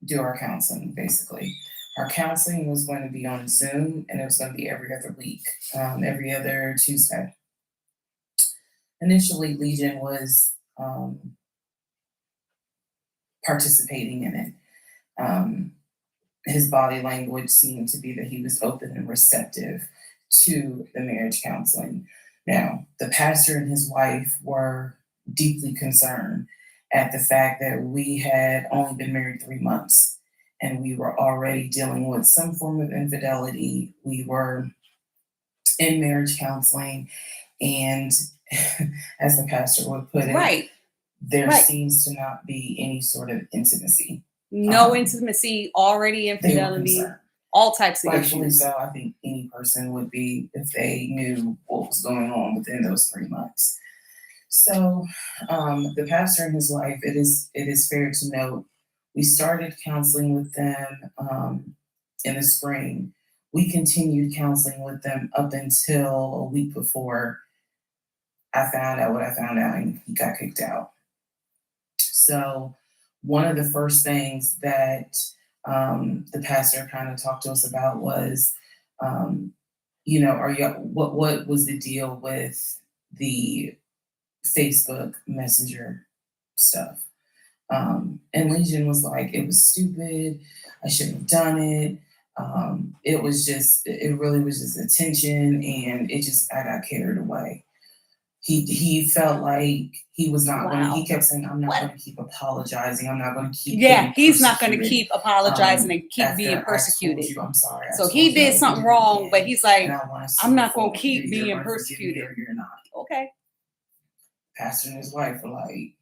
Speaker 2: do our counseling, basically. Our counseling was going to be on Zoom, and it was going to be every other week, every other Tuesday. Initially, Legion was participating in it. His body language seemed to be that he was open and receptive to the marriage counseling. Now, the pastor and his wife were deeply concerned at the fact that we had only been married 3 months and we were already dealing with some form of infidelity. We were in marriage counseling, and as the pastor would put it, there seems to not be any sort of intimacy.
Speaker 1: No intimacy, already infidelity, all types of issues.
Speaker 2: So I think any person would be if they knew what was going on within those 3 months. So, the pastor and his wife, it is fair to note, we started counseling with them in the spring. We continued counseling with them up until a week before I found out what I found out, and he got kicked out. So, one of the first things that the pastor kind of talked to us about was, um, are you what was the deal with the Facebook Messenger stuff? And Legion was like, it was stupid. I shouldn't have done it. It really was just attention, and I got carried away. He felt like he was not going to, he
Speaker 1: Wow.
Speaker 2: kept saying, I'm not
Speaker 1: What?
Speaker 2: going to keep apologizing. I'm not going to keep
Speaker 1: Yeah,
Speaker 2: getting
Speaker 1: he's not going to
Speaker 2: persecuted.
Speaker 1: keep apologizing and keep being
Speaker 2: After I told
Speaker 1: persecuted.
Speaker 2: you I'm sorry, I
Speaker 1: So
Speaker 2: told
Speaker 1: he
Speaker 2: you I
Speaker 1: did
Speaker 2: won't do
Speaker 1: something
Speaker 2: it
Speaker 1: wrong, but
Speaker 2: again,
Speaker 1: he's
Speaker 2: and
Speaker 1: like,
Speaker 2: I want to
Speaker 1: I'm
Speaker 2: move
Speaker 1: not going to
Speaker 2: forward.
Speaker 1: keep
Speaker 2: You're
Speaker 1: being
Speaker 2: going to forgive me
Speaker 1: persecuted.
Speaker 2: or you're not.
Speaker 1: Okay.
Speaker 2: Pastor and his wife were like,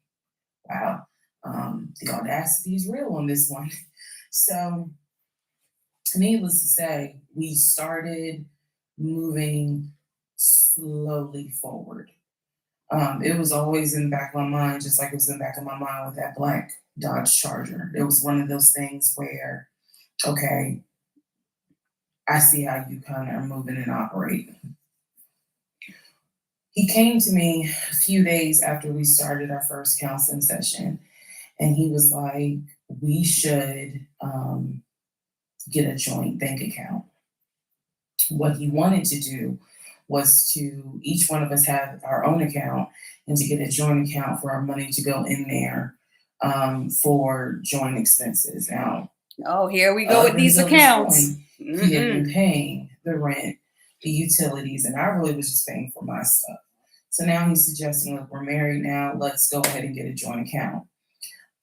Speaker 2: wow, the audacity is real on this one. So, needless to say, we started moving slowly forward. It was always in the back of my mind, just like it was in the back of my mind with that black Dodge Charger. It was one of those things where, okay, I see how you kind of are moving and operate. He came to me a few days after we started our first counseling session, and he was like, we should get a joint bank account. What he wanted to do was to each one of us have our own account and to get a joint account for our money to go in there for joint expenses. Now,
Speaker 1: Oh, here we go
Speaker 2: up
Speaker 1: with these
Speaker 2: until this
Speaker 1: accounts.
Speaker 2: point, he had been paying the rent, the utilities, and I really was just paying for my stuff. So now he's suggesting, look, we're married now, let's go ahead and get a joint account.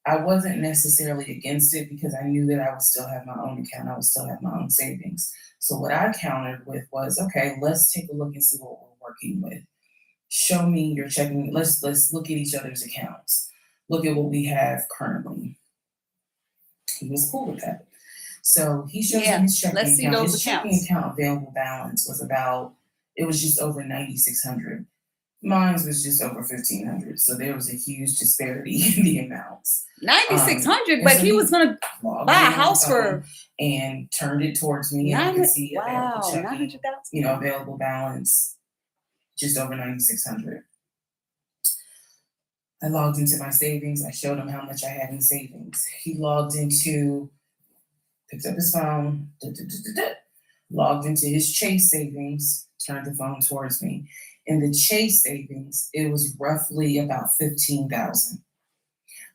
Speaker 2: I wasn't necessarily against it because I knew that I would still have my own account, I would still have my own savings. So what I countered with was, okay, let's take a look and see what we're working with. Show me your checking. Let's look at each other's accounts. Look at what we have currently. He was cool with that. So he shows me
Speaker 1: Yeah,
Speaker 2: his
Speaker 1: let's
Speaker 2: checking
Speaker 1: see
Speaker 2: account.
Speaker 1: those
Speaker 2: His checking
Speaker 1: accounts.
Speaker 2: account available balance was it was just over 9,600. Mine was just over 1,500. So there was a huge disparity in the amounts.
Speaker 1: 9,600,
Speaker 2: And
Speaker 1: but
Speaker 2: so
Speaker 1: he was going to
Speaker 2: logged
Speaker 1: buy a
Speaker 2: in on
Speaker 1: house
Speaker 2: his phone
Speaker 1: for
Speaker 2: and turned it towards me, and I could see available
Speaker 1: wow,
Speaker 2: checking,
Speaker 1: 900,000.
Speaker 2: available balance, just over 9,600. I logged into my savings. I showed him how much I had in savings. He picked up his phone, logged into his Chase savings, turned the phone towards me. In the Chase savings, it was roughly about 15,000.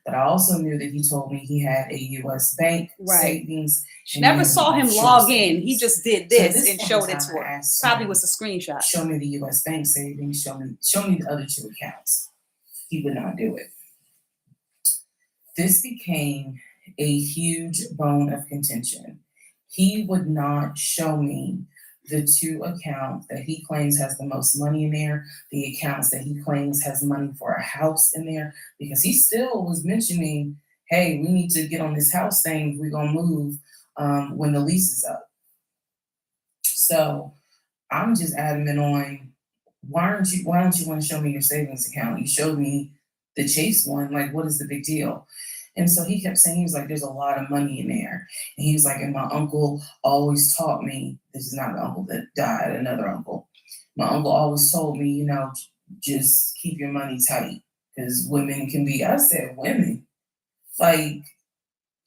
Speaker 2: But I also knew that he told me he had a U.S. bank
Speaker 1: Right.
Speaker 2: savings.
Speaker 1: She
Speaker 2: and he
Speaker 1: never
Speaker 2: had an
Speaker 1: saw him
Speaker 2: offshore
Speaker 1: log in. He
Speaker 2: savings.
Speaker 1: just did
Speaker 2: So at
Speaker 1: this
Speaker 2: this
Speaker 1: and
Speaker 2: point in
Speaker 1: showed it
Speaker 2: time,
Speaker 1: to
Speaker 2: I
Speaker 1: her.
Speaker 2: asked
Speaker 1: Probably
Speaker 2: him,
Speaker 1: was a screenshot.
Speaker 2: show me the U.S. bank savings. Show me the other two accounts. He would not do it. This became a huge bone of contention. He would not show me the two accounts that he claims has the most money in there, the accounts that he claims has money for a house in there, because he still was mentioning, hey, we need to get on this house thing. We're gonna move when the lease is up. So I'm just adamant on why don't you want to show me your savings account? You showed me the Chase one, like what is the big deal? And so he kept saying, he was like, there's a lot of money in there. And he was like, and my uncle always taught me, this is not the uncle that died, another uncle. My uncle always told me, just keep your money tight because women can be, I said, women, like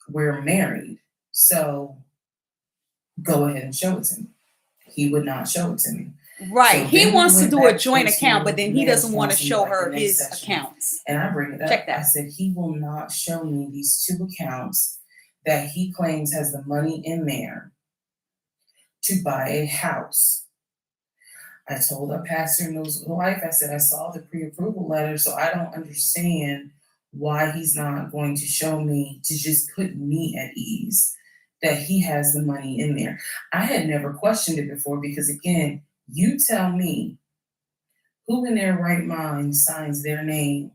Speaker 2: we're married. So go ahead and show it to me. He would not show it to me.
Speaker 1: Right.
Speaker 2: So
Speaker 1: He
Speaker 2: then we
Speaker 1: wants to
Speaker 2: went
Speaker 1: do a
Speaker 2: back
Speaker 1: joint
Speaker 2: into
Speaker 1: account, but then he
Speaker 2: marriage
Speaker 1: doesn't want to
Speaker 2: counseling,
Speaker 1: show
Speaker 2: like the
Speaker 1: her
Speaker 2: next
Speaker 1: his
Speaker 2: session.
Speaker 1: accounts.
Speaker 2: And I bring it up.
Speaker 1: Check that.
Speaker 2: I said, he will not show me these two accounts that he claims has the money in there to buy a house. I told our pastor and his wife, I said, I saw the pre-approval letter, so I don't understand why he's not going to show me to just put me at ease that he has the money in there. I had never questioned it before because, again, you tell me who in their right mind signs their name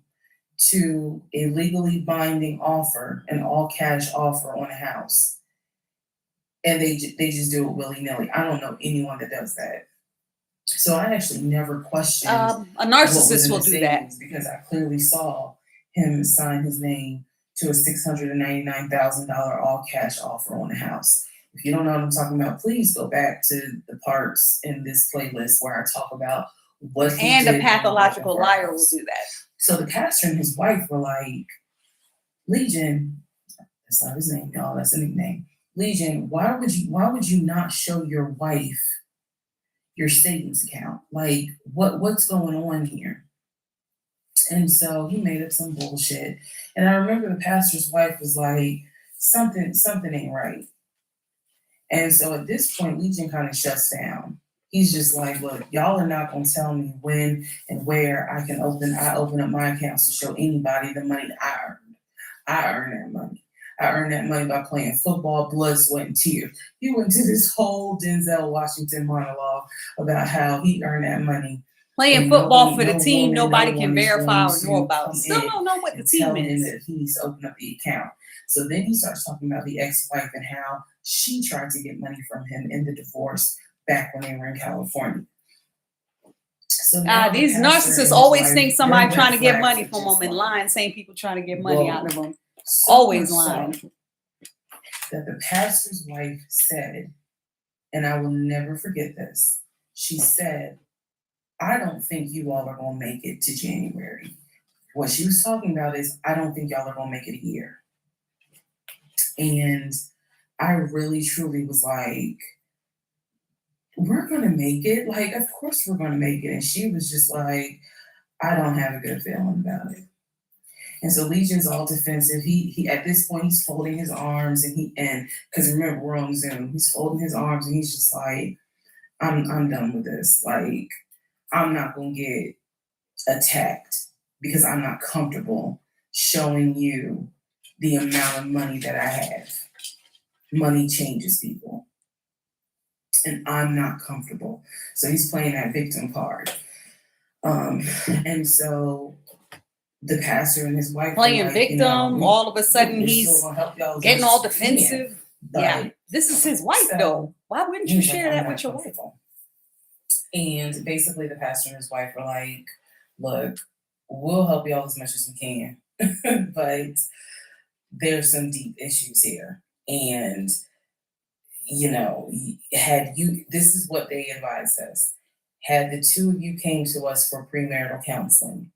Speaker 2: to a legally binding offer, an all cash offer on a house, and they just do it willy nilly. I don't know anyone that does that. So I actually never questioned
Speaker 1: A
Speaker 2: what was
Speaker 1: narcissist
Speaker 2: in
Speaker 1: will
Speaker 2: the
Speaker 1: do that.
Speaker 2: savings because I clearly saw him sign his name to a $699,000 all cash offer on the house. If you don't know what I'm talking about, please go back to the parts in this playlist where I talk about what he
Speaker 1: And a
Speaker 2: did when he broke into
Speaker 1: pathological
Speaker 2: our
Speaker 1: liar will
Speaker 2: house.
Speaker 1: do that.
Speaker 2: So the pastor and his wife were like, Legion, that's not his name, y'all, that's a nickname. Legion, why would you not show your wife your savings account? Like what's going on here? And so he made up some bullshit. And I remember the pastor's wife was like, something ain't right. And so at this point, Legion kind of shuts down. He's just like, look, y'all are not gonna tell me when and where I open up my accounts to show anybody the money I earned. I earn that money. I earned that money by playing football, blood, sweat, and tears. He went to this whole Denzel Washington monologue about how he earned that money.
Speaker 1: Playing
Speaker 2: And
Speaker 1: football for
Speaker 2: no
Speaker 1: the team,
Speaker 2: woman, no
Speaker 1: nobody can
Speaker 2: one is
Speaker 1: verify
Speaker 2: going
Speaker 1: or know
Speaker 2: to
Speaker 1: about.
Speaker 2: come
Speaker 1: Still
Speaker 2: in
Speaker 1: don't know what the
Speaker 2: and
Speaker 1: team
Speaker 2: tell him
Speaker 1: is.
Speaker 2: that he needs to open up the account. So then he starts talking about the ex-wife and how she tried to get money from him in the divorce back when they were in California. So now the
Speaker 1: These
Speaker 2: pastor and
Speaker 1: narcissists
Speaker 2: his
Speaker 1: always
Speaker 2: wife,
Speaker 1: think
Speaker 2: their
Speaker 1: somebody trying
Speaker 2: red
Speaker 1: to get
Speaker 2: flags
Speaker 1: money
Speaker 2: are
Speaker 1: from
Speaker 2: just
Speaker 1: them and
Speaker 2: like,
Speaker 1: lying, saying people trying to get money out
Speaker 2: whoa.
Speaker 1: of them.
Speaker 2: So
Speaker 1: Always
Speaker 2: much so
Speaker 1: lying.
Speaker 2: that the pastor's wife said, and I will never forget this, she said, I don't think you all are going to make it to January. What she was talking about is, I don't think y'all are going to make it a year. And I really, truly was like, we're going to make it. Like, of course we're going to make it. And she was just like, I don't have a good feeling about it. And so Legion's all defensive. He at this point he's folding his arms and because remember we're on Zoom, he's folding his arms and he's just like, I'm done with this. Like, I'm not gonna get attacked because I'm not comfortable showing you the amount of money that I have. Money changes people. And I'm not comfortable. So he's playing that victim card. And so the pastor and his wife
Speaker 1: Playing
Speaker 2: like,
Speaker 1: victim, all of a sudden
Speaker 2: we're
Speaker 1: he's
Speaker 2: still gonna help y'all as
Speaker 1: getting
Speaker 2: much
Speaker 1: all
Speaker 2: as we can.
Speaker 1: defensive. Yeah,
Speaker 2: But
Speaker 1: this is his wife
Speaker 2: so
Speaker 1: though. Why wouldn't
Speaker 2: he
Speaker 1: you
Speaker 2: was like,
Speaker 1: share
Speaker 2: I'm
Speaker 1: that
Speaker 2: not
Speaker 1: with your wife?
Speaker 2: comfortable. And basically the pastor and his wife were like, look, we'll help y'all as much as we can. But there's some deep issues here. And this is what they advised us. Had the two of you came to us for premarital counseling,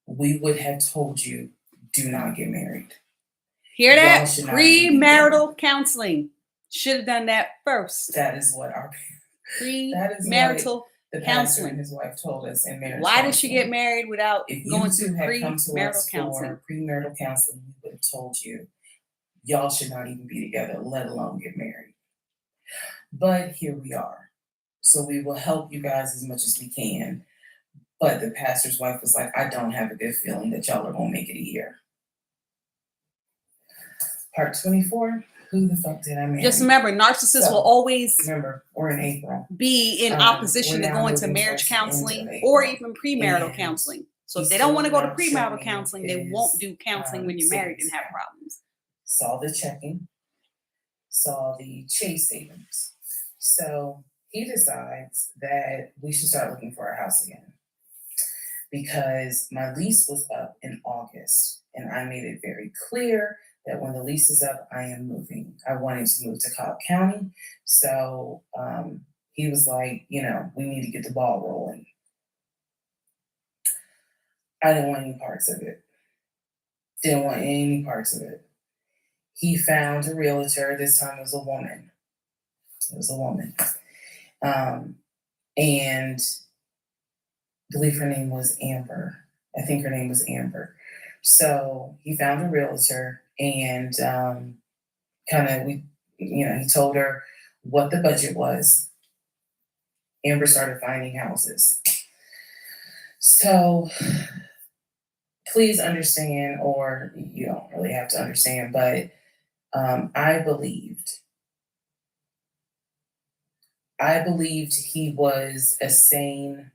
Speaker 2: we would have told you, do not get married.
Speaker 1: Hear
Speaker 2: Y'all
Speaker 1: that?
Speaker 2: should not even be together.
Speaker 1: Premarital counseling. Should have done that first.
Speaker 2: That is what
Speaker 1: Premarital
Speaker 2: the pastor and
Speaker 1: counseling.
Speaker 2: his wife told us in marriage
Speaker 1: Why did she
Speaker 2: counseling.
Speaker 1: get married without
Speaker 2: If you
Speaker 1: going
Speaker 2: two
Speaker 1: through
Speaker 2: had come to
Speaker 1: premarital
Speaker 2: us
Speaker 1: counseling?
Speaker 2: for premarital counseling, we would have told you, y'all should not even be together, let alone get married. But here we are. So we will help you guys as much as we can. But the pastor's wife was like, I don't have a good feeling that y'all are gonna make it a year. Part 24, who the fuck did I marry?
Speaker 1: Just remember, narcissists
Speaker 2: So,
Speaker 1: will always
Speaker 2: Remember, we're in April.
Speaker 1: be in
Speaker 2: we're
Speaker 1: opposition to
Speaker 2: now
Speaker 1: going to
Speaker 2: moving
Speaker 1: marriage
Speaker 2: towards the end
Speaker 1: counseling
Speaker 2: of
Speaker 1: or
Speaker 2: April.
Speaker 1: even premarital
Speaker 2: And
Speaker 1: counseling. So if
Speaker 2: he's
Speaker 1: they don't want to
Speaker 2: still
Speaker 1: go to
Speaker 2: not
Speaker 1: premarital
Speaker 2: showing
Speaker 1: counseling, they
Speaker 2: his,
Speaker 1: won't do counseling when you're married and
Speaker 2: savings
Speaker 1: have
Speaker 2: account.
Speaker 1: problems.
Speaker 2: Saw the checking, saw the chase statements. So he decides that we should start looking for a house again. Because my lease was up in August, and I made it very clear that when the lease is up, I am moving. I wanted to move to Cobb County. So he was like, we need to get the ball rolling. I didn't want any parts of it. Didn't want any parts of it. He found a realtor. This time it was a woman. It was a woman. And I believe her name was Amber. I think her name was Amber. So he found a realtor and he told her what the budget was. Amber started finding houses. So please understand, or you don't really have to understand, but I believed he was a sane,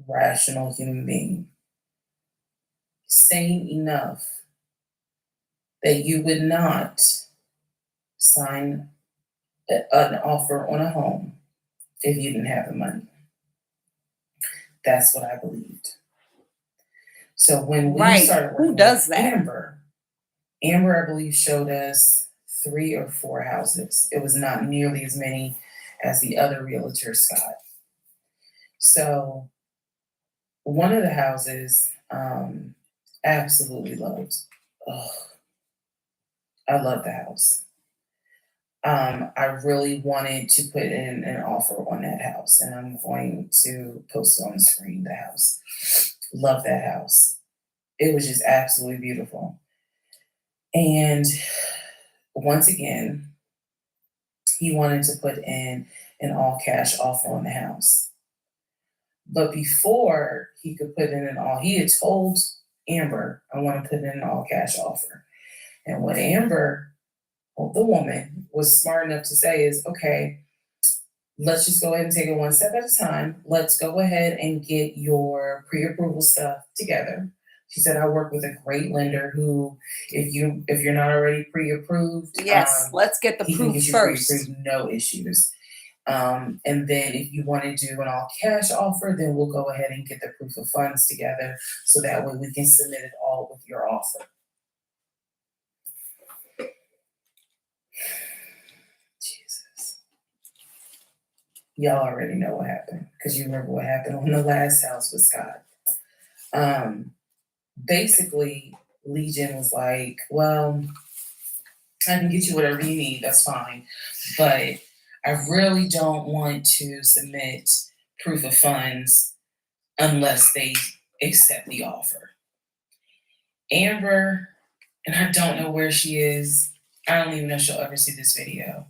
Speaker 2: rational human being. Sane enough that you would not sign an offer on a home if you didn't have the money. That's what I believed. So when we
Speaker 1: Right.
Speaker 2: started
Speaker 1: Who
Speaker 2: working with
Speaker 1: does that?
Speaker 2: Amber, I believe, showed us 3 or 4 houses. It was not nearly as many as the other realtors got. So one of the houses, absolutely loved. Oh, I love the house. I really wanted to put in an offer on that house, and I'm going to post it on the screen. The house, love that house. It was just absolutely beautiful. And once again, he wanted to put in an all cash offer on the house. But before he could put in he had told Amber, I want to put in an all cash offer. And what Amber, well, the woman, was smart enough to say is, okay, let's just go ahead and take it one step at a time. Let's go ahead and get your pre-approval stuff together. She said, I work with a great lender who, if you're not already pre-approved,
Speaker 1: Yes, let's get the
Speaker 2: he can
Speaker 1: proof
Speaker 2: get you
Speaker 1: first.
Speaker 2: pre-approved, no issues. And then if you want to do an all cash offer, then we'll go ahead and get the proof of funds together so that way we can submit it all with your offer. Jesus. Y'all already know what happened because you remember what happened on the last house with Scott. Basically, Legion was like, well, I can get you whatever you need, that's fine. But I really don't want to submit proof of funds unless they accept the offer. Amber, and I don't know where she is. I don't even know if she'll ever see this video.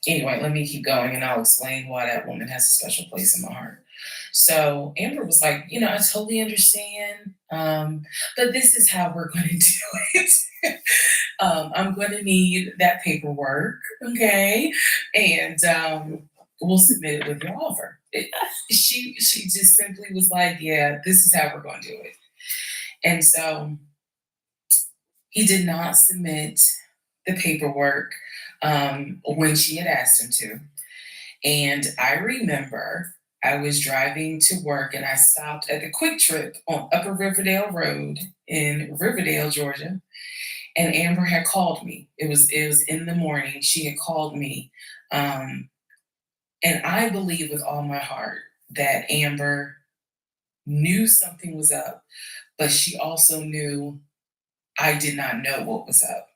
Speaker 2: Anyway, let me keep going and I'll explain why that woman has a special place in my heart. So Amber was like, I totally understand, but this is how we're going to do it. I'm going to need that paperwork, okay? And we'll submit it with your offer. She just simply was like, yeah, this is how we're going to do it. And so he did not submit the paperwork when she had asked him to. And I remember I was driving to work and I stopped at the Quick Trip on Upper Riverdale Road in Riverdale, Georgia. And Amber had called me. It was in the morning. She had called me. And I believe with all my heart that Amber knew something was up, but she also knew I did not know what was up.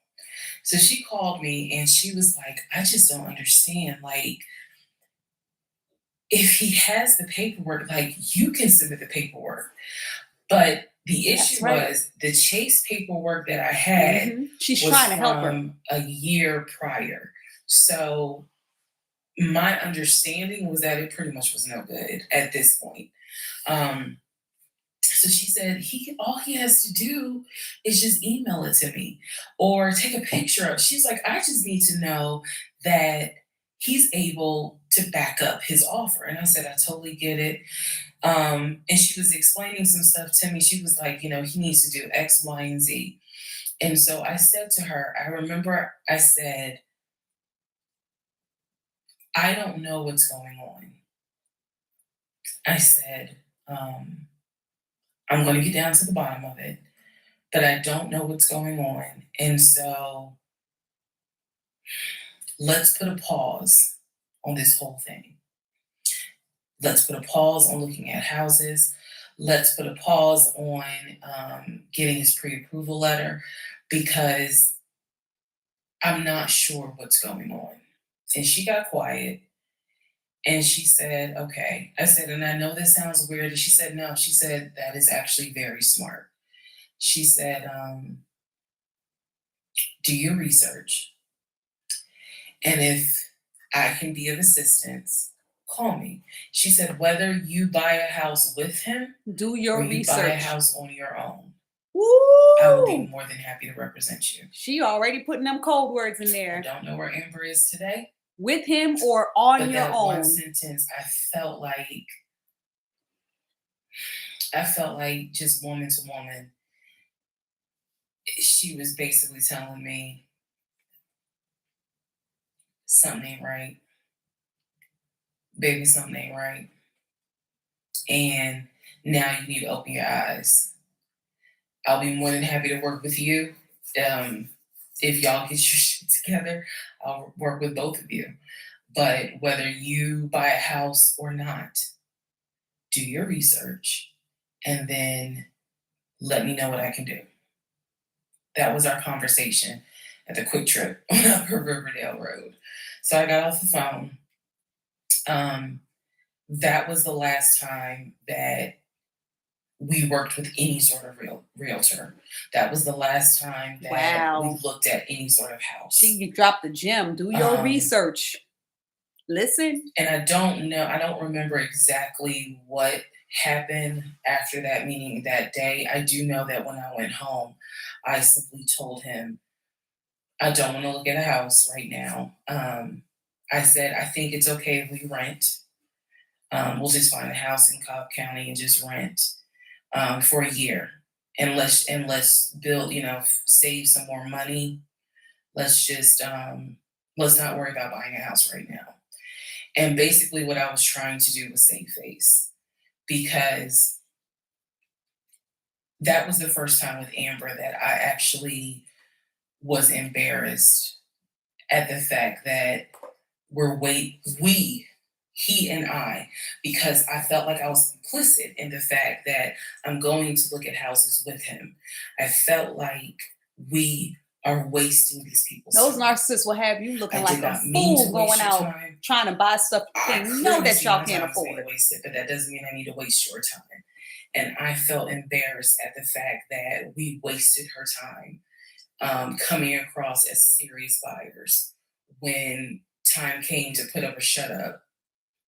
Speaker 2: So she called me and she was like, I just don't understand. Like, if he has the paperwork, like, you can submit the paperwork. But the issue was the Chase paperwork that I had
Speaker 1: She's
Speaker 2: was
Speaker 1: trying to help her.
Speaker 2: from a year prior. So my understanding was that it pretty much was no good at this point. So she said all he has to do is just email it to me or take a picture of. She's like, I just need to know that he's able to back up his offer. And I said, I totally get it. And she was explaining some stuff to me. She was like, he needs to do X, Y, and Z. And so I said to her, I remember I said, I don't know what's going on. I said, I'm going to get down to the bottom of it, but I don't know what's going on. And so let's put a pause on this whole thing. Let's put a pause on looking at houses. Let's put a pause on getting his pre-approval letter because I'm not sure what's going on. And she got quiet and she said, okay. I said, and I know this sounds weird. And she said, no. She said, that is actually very smart. She said, do your research. And if I can be of assistance, call me. She said, whether you buy a house with him,
Speaker 1: do your
Speaker 2: or you
Speaker 1: research.
Speaker 2: buy a house on your own,
Speaker 1: Woo!
Speaker 2: I would be more than happy to represent you.
Speaker 1: She already putting them cold words in
Speaker 2: I
Speaker 1: there.
Speaker 2: don't know where Amber is today.
Speaker 1: With him or on
Speaker 2: But
Speaker 1: your
Speaker 2: that
Speaker 1: own.
Speaker 2: one sentence, I felt like just woman to woman, she was basically telling me something ain't right. baby, something ain't right. And now you need to open your eyes. I'll be more than happy to work with you. Um, if y'all get your shit together, I'll work with both of you. But whether you buy a house or not, do your research and then let me know what I can do. That was our conversation at the quick trip on Upper Riverdale Road. So I got off the phone. Um, that was the last time that we worked with any sort of realtor. That was the last time that we
Speaker 1: Wow.
Speaker 2: looked at any sort of house.
Speaker 1: She dropped the gem. Do your
Speaker 2: Um,
Speaker 1: research. Listen.
Speaker 2: and I don't know, I don't remember exactly what happened after that meeting that day. I do know that when I went home, I simply told him, I don't want to look at a house right now. I said, I think it's okay if we rent. We'll just find a house in Cobb County and just rent for a year. And let's build, save some more money. Let's just let's not worry about buying a house right now. And basically, what I was trying to do was save face because that was the first time with Amber that I actually was embarrassed at the fact that he and I, because I felt like I was complicit in the fact that I'm going to look at houses with him. I felt like we are wasting these people's
Speaker 1: Those
Speaker 2: time.
Speaker 1: narcissists will have you looking
Speaker 2: I
Speaker 1: like
Speaker 2: did
Speaker 1: a
Speaker 2: not mean to
Speaker 1: fool
Speaker 2: waste
Speaker 1: going
Speaker 2: your
Speaker 1: out
Speaker 2: time.
Speaker 1: trying to buy stuff you
Speaker 2: I
Speaker 1: didn't know
Speaker 2: clearly
Speaker 1: that
Speaker 2: see
Speaker 1: y'all
Speaker 2: my
Speaker 1: can't
Speaker 2: time is being
Speaker 1: afford.
Speaker 2: wasted, but that doesn't mean I need to waste your time. And I felt embarrassed at the fact that we wasted her time coming across as serious buyers. When time came to put up or shut up,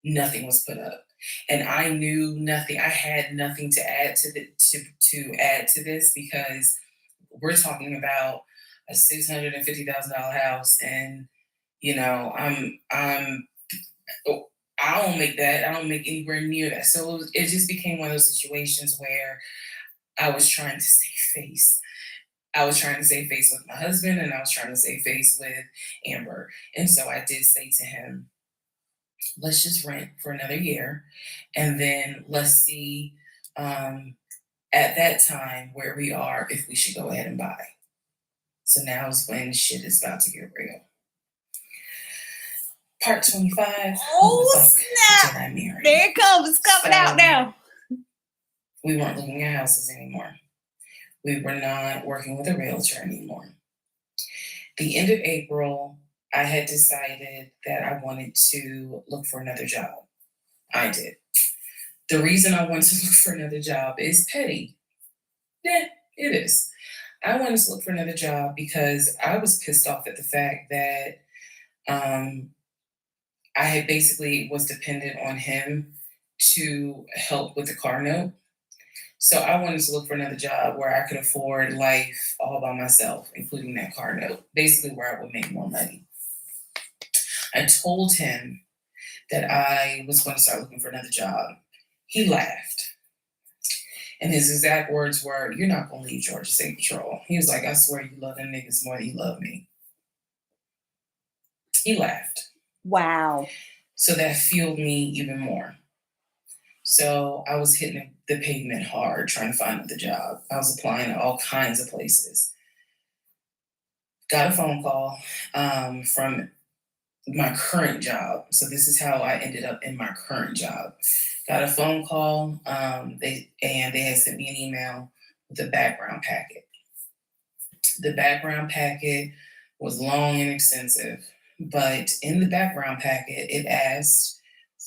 Speaker 2: nothing was put up. And I knew nothing. I had nothing to add to add to this because we're talking about a $650,000 house, and I'm I don't make that. I don't make anywhere near that. So it just became one of those situations where I was trying to save face. I was trying to save face with my husband, and I was trying to save face with Amber. And so I did say to him, let's just rent for another year. And then let's see at that time where we are if we should go ahead and buy. So now is when shit is about to get real. Part 25.
Speaker 1: Oh,
Speaker 2: Who the fuck
Speaker 1: snap.
Speaker 2: did I marry?
Speaker 1: There it comes. It's coming out now.
Speaker 2: We weren't looking at houses anymore. We were not working with a realtor anymore. The end of April, I had decided that I wanted to look for another job. I did. The reason I wanted to look for another job is petty. Yeah, it is. I wanted to look for another job because I was pissed off at the fact that I had basically was dependent on him to help with the car note. So I wanted to look for another job where I could afford life all by myself, including that car note, basically where I would make more money. I told him that I was going to start looking for another job. He laughed. And his exact words were, "You're not going to leave Georgia State Patrol." He was like, "I swear you love them niggas more than you love me." He laughed.
Speaker 1: Wow.
Speaker 2: So that fueled me even more. So I was hitting the pavement hard trying to find another job. I was applying to all kinds of places. Got a phone call from my current job. So this is how I ended up in my current job. Got a phone call. They had sent me an email with a background packet. The background packet was long and extensive, but in the background packet, it asked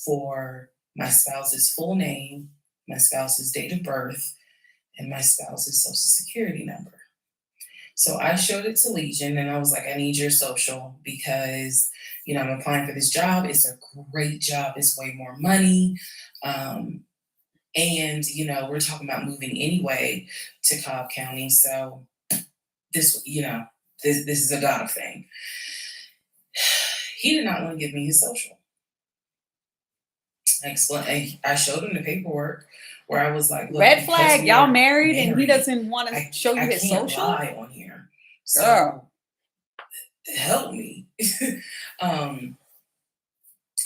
Speaker 2: for my spouse's full name, my spouse's date of birth, and my spouse's social security number. So I showed it to Legion and I was like, I need your social because, I'm applying for this job. It's a great job. It's way more money. And, we're talking about moving anyway to Cobb County. So this is a God thing. He did not want to give me his social. I showed him the paperwork where I was like, look,
Speaker 1: red flag, y'all married and he doesn't want to show you his
Speaker 2: can't
Speaker 1: social?
Speaker 2: lie on here. So
Speaker 1: girl,
Speaker 2: help me.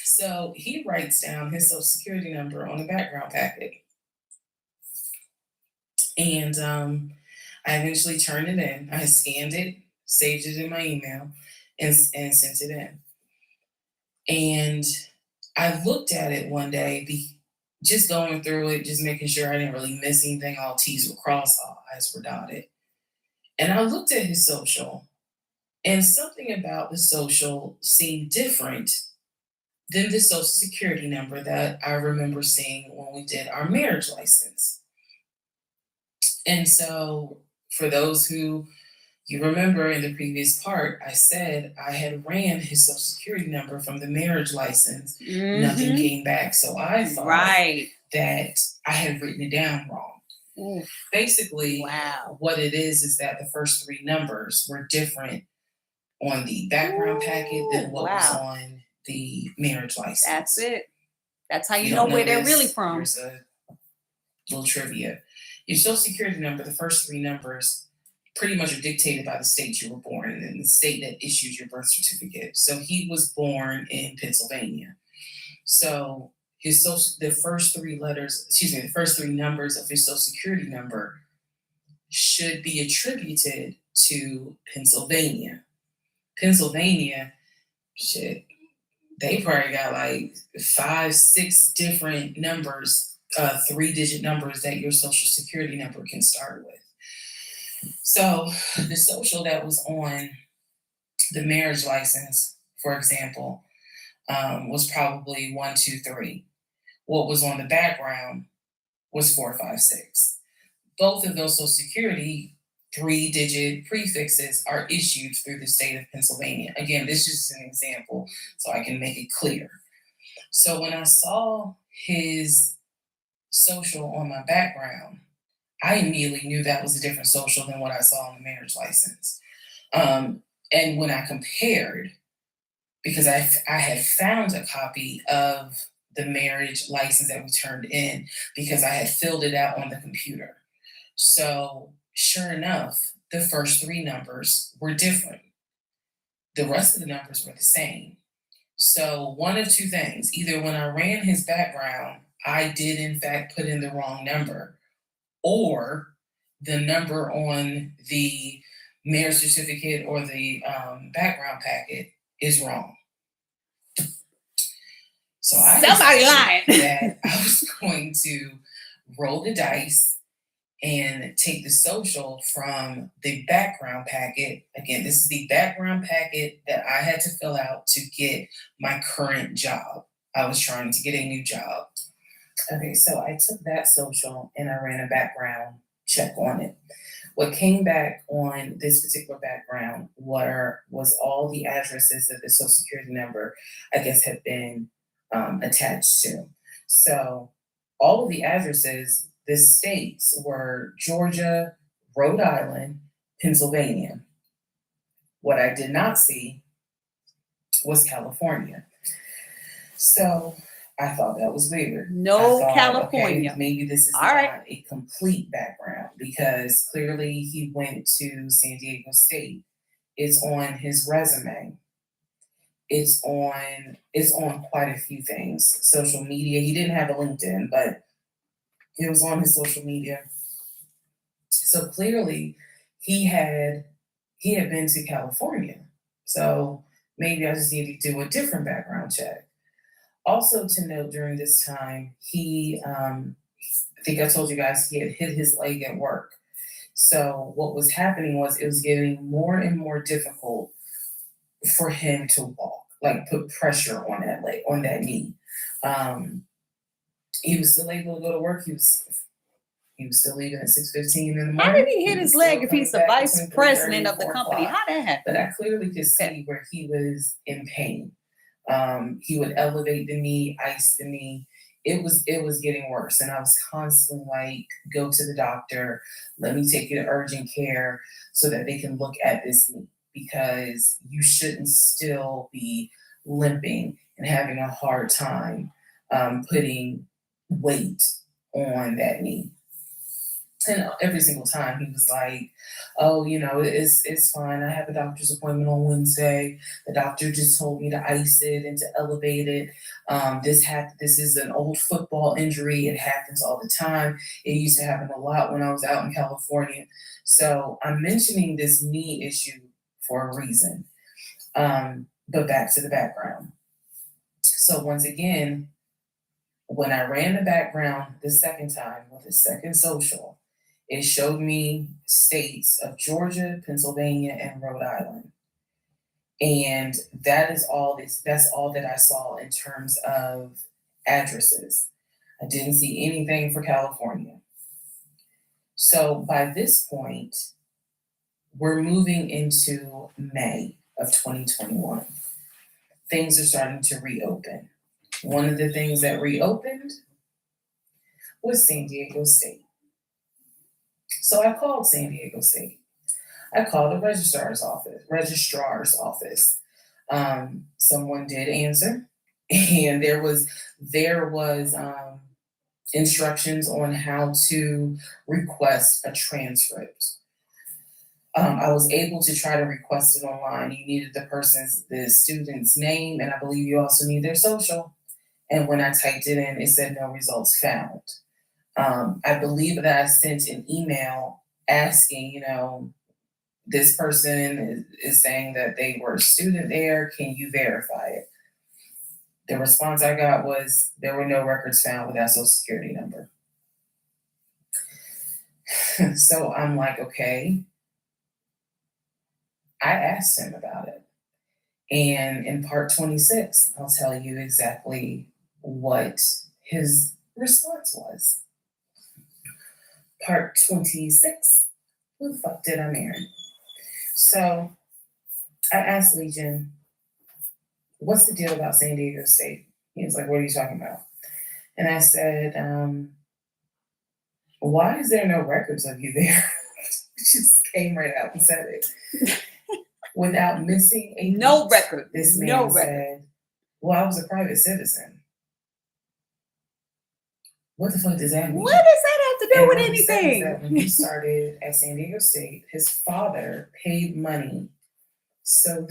Speaker 2: So he writes down his social security number on the background packet. And I eventually turned it in. I scanned it, saved it in my email, and sent it in. And I looked at it one day, just going through it, just making sure I didn't really miss anything. All T's were crossed, all I's were dotted. And I looked at his social, and something about the social seemed different than the social security number that I remember seeing when we did our marriage license. And so, for those who you remember in the previous part, I said I had ran his social security number from the marriage license. Nothing
Speaker 1: Mm-hmm.
Speaker 2: came back. So I thought
Speaker 1: Right.
Speaker 2: that I had written it down wrong.
Speaker 1: Oof.
Speaker 2: Basically,
Speaker 1: Wow.
Speaker 2: what it is that the first three numbers were different on the background packet than what was
Speaker 1: Wow.
Speaker 2: on the marriage license.
Speaker 1: That's it. That's how
Speaker 2: If
Speaker 1: you know where they're
Speaker 2: this,
Speaker 1: really from.
Speaker 2: here's a little trivia. Your social security number, the first three numbers, pretty much are dictated by the state you were born in and the state that issued your birth certificate. So he was born in Pennsylvania. So the first three letters, the first three numbers of his social security number should be attributed to Pennsylvania. Pennsylvania, shit, they probably got like 5, 6 different numbers, 3-digit numbers that your social security number can start with. So the social that was on the marriage license, for example, was probably 1, 2, 3. What was on the background was 4, 5, 6. Both of those social security 3-digit prefixes are issued through the state of Pennsylvania. Again, this is just an example so I can make it clear. So when I saw his social on my background, I immediately knew that was a different social than what I saw on the marriage license. And when I compared, because I had found a copy of the marriage license that we turned in because I had filled it out on the computer. So sure enough, the first three numbers were different. The rest of the numbers were the same. So one of two things, either when I ran his background, I did in fact put in the wrong number, or the number on the marriage certificate or the background packet is wrong. So I
Speaker 1: Somebody lying.
Speaker 2: that I was going to roll the dice and take the social from the background packet. Again, this is the background packet that I had to fill out to get my current job. I was trying to get a new job. Okay, so I took that social and I ran a background check on it. What came back on this particular background was all the addresses that the social security number, I guess, had been attached to. So all of the addresses, the states were Georgia, Rhode Island, Pennsylvania. What I did not see was California. So I thought that was weird.
Speaker 1: No
Speaker 2: I thought,
Speaker 1: California.
Speaker 2: okay, maybe this is
Speaker 1: All
Speaker 2: not
Speaker 1: right.
Speaker 2: a complete background because clearly he went to San Diego State. It's on his resume. It's on quite a few things. Social media. He didn't have a LinkedIn, but it was on his social media. So clearly he had been to California. So maybe I just need to do a different background check. Also to note during this time, I think I told you guys he had hit his leg at work. So what was happening was it was getting more and more difficult for him to walk, like put pressure on that leg, on that knee. He was still able to go to work. He was still leaving at 6:15 in the morning.
Speaker 1: How did he hit
Speaker 2: was
Speaker 1: his
Speaker 2: still
Speaker 1: leg if
Speaker 2: coming
Speaker 1: he's the
Speaker 2: back
Speaker 1: vice
Speaker 2: between 3:30
Speaker 1: president
Speaker 2: and
Speaker 1: of the
Speaker 2: 4
Speaker 1: company?
Speaker 2: o'clock.
Speaker 1: How that happen?
Speaker 2: But I clearly could see where he was in pain. He would elevate the knee, ice the knee. It was getting worse, and I was constantly like, "Go to the doctor. Let me take you to urgent care so that they can look at this knee because you shouldn't still be limping and having a hard time putting weight on that knee." And every single time he was like, "Oh, it's fine. I have a doctor's appointment on Wednesday. The doctor just told me to ice it and to elevate it. This is an old football injury. It happens all the time. It used to happen a lot when I was out in California." So I'm mentioning this knee issue for a reason. But back to the background. So once again, when I ran the background the second time with the second social, it showed me states of Georgia, Pennsylvania, and Rhode Island. And that's all that I saw in terms of addresses. I didn't see anything for California. So by this point, we're moving into May of 2021. Things are starting to reopen. One of the things that reopened was San Diego State. So I called San Diego State. I called the registrar's office. Someone did answer, and there was instructions on how to request a transcript. I was able to try to request it online. You needed the student's name, and I believe you also need their social. And when I typed it in, it said no results found. I believe that I sent an email asking, this person is saying that they were a student there. Can you verify it? The response I got was there were no records found with that social security number. So I'm like, okay. I asked him about it. And in part 26, I'll tell you exactly what his response was. Part 26, who the fuck did I marry? So I asked Legion, what's the deal about San Diego State? He was like, what are you talking about? And I said, why is there no records of you there? Just came right out and said it. Without missing a
Speaker 1: No
Speaker 2: beat,
Speaker 1: record.
Speaker 2: this man
Speaker 1: No record.
Speaker 2: said, well, I was a private citizen. What the fuck does that mean?
Speaker 1: What does that have to do
Speaker 2: And
Speaker 1: with
Speaker 2: what he said is
Speaker 1: anything?
Speaker 2: that when he started at San Diego State, his father paid money. So,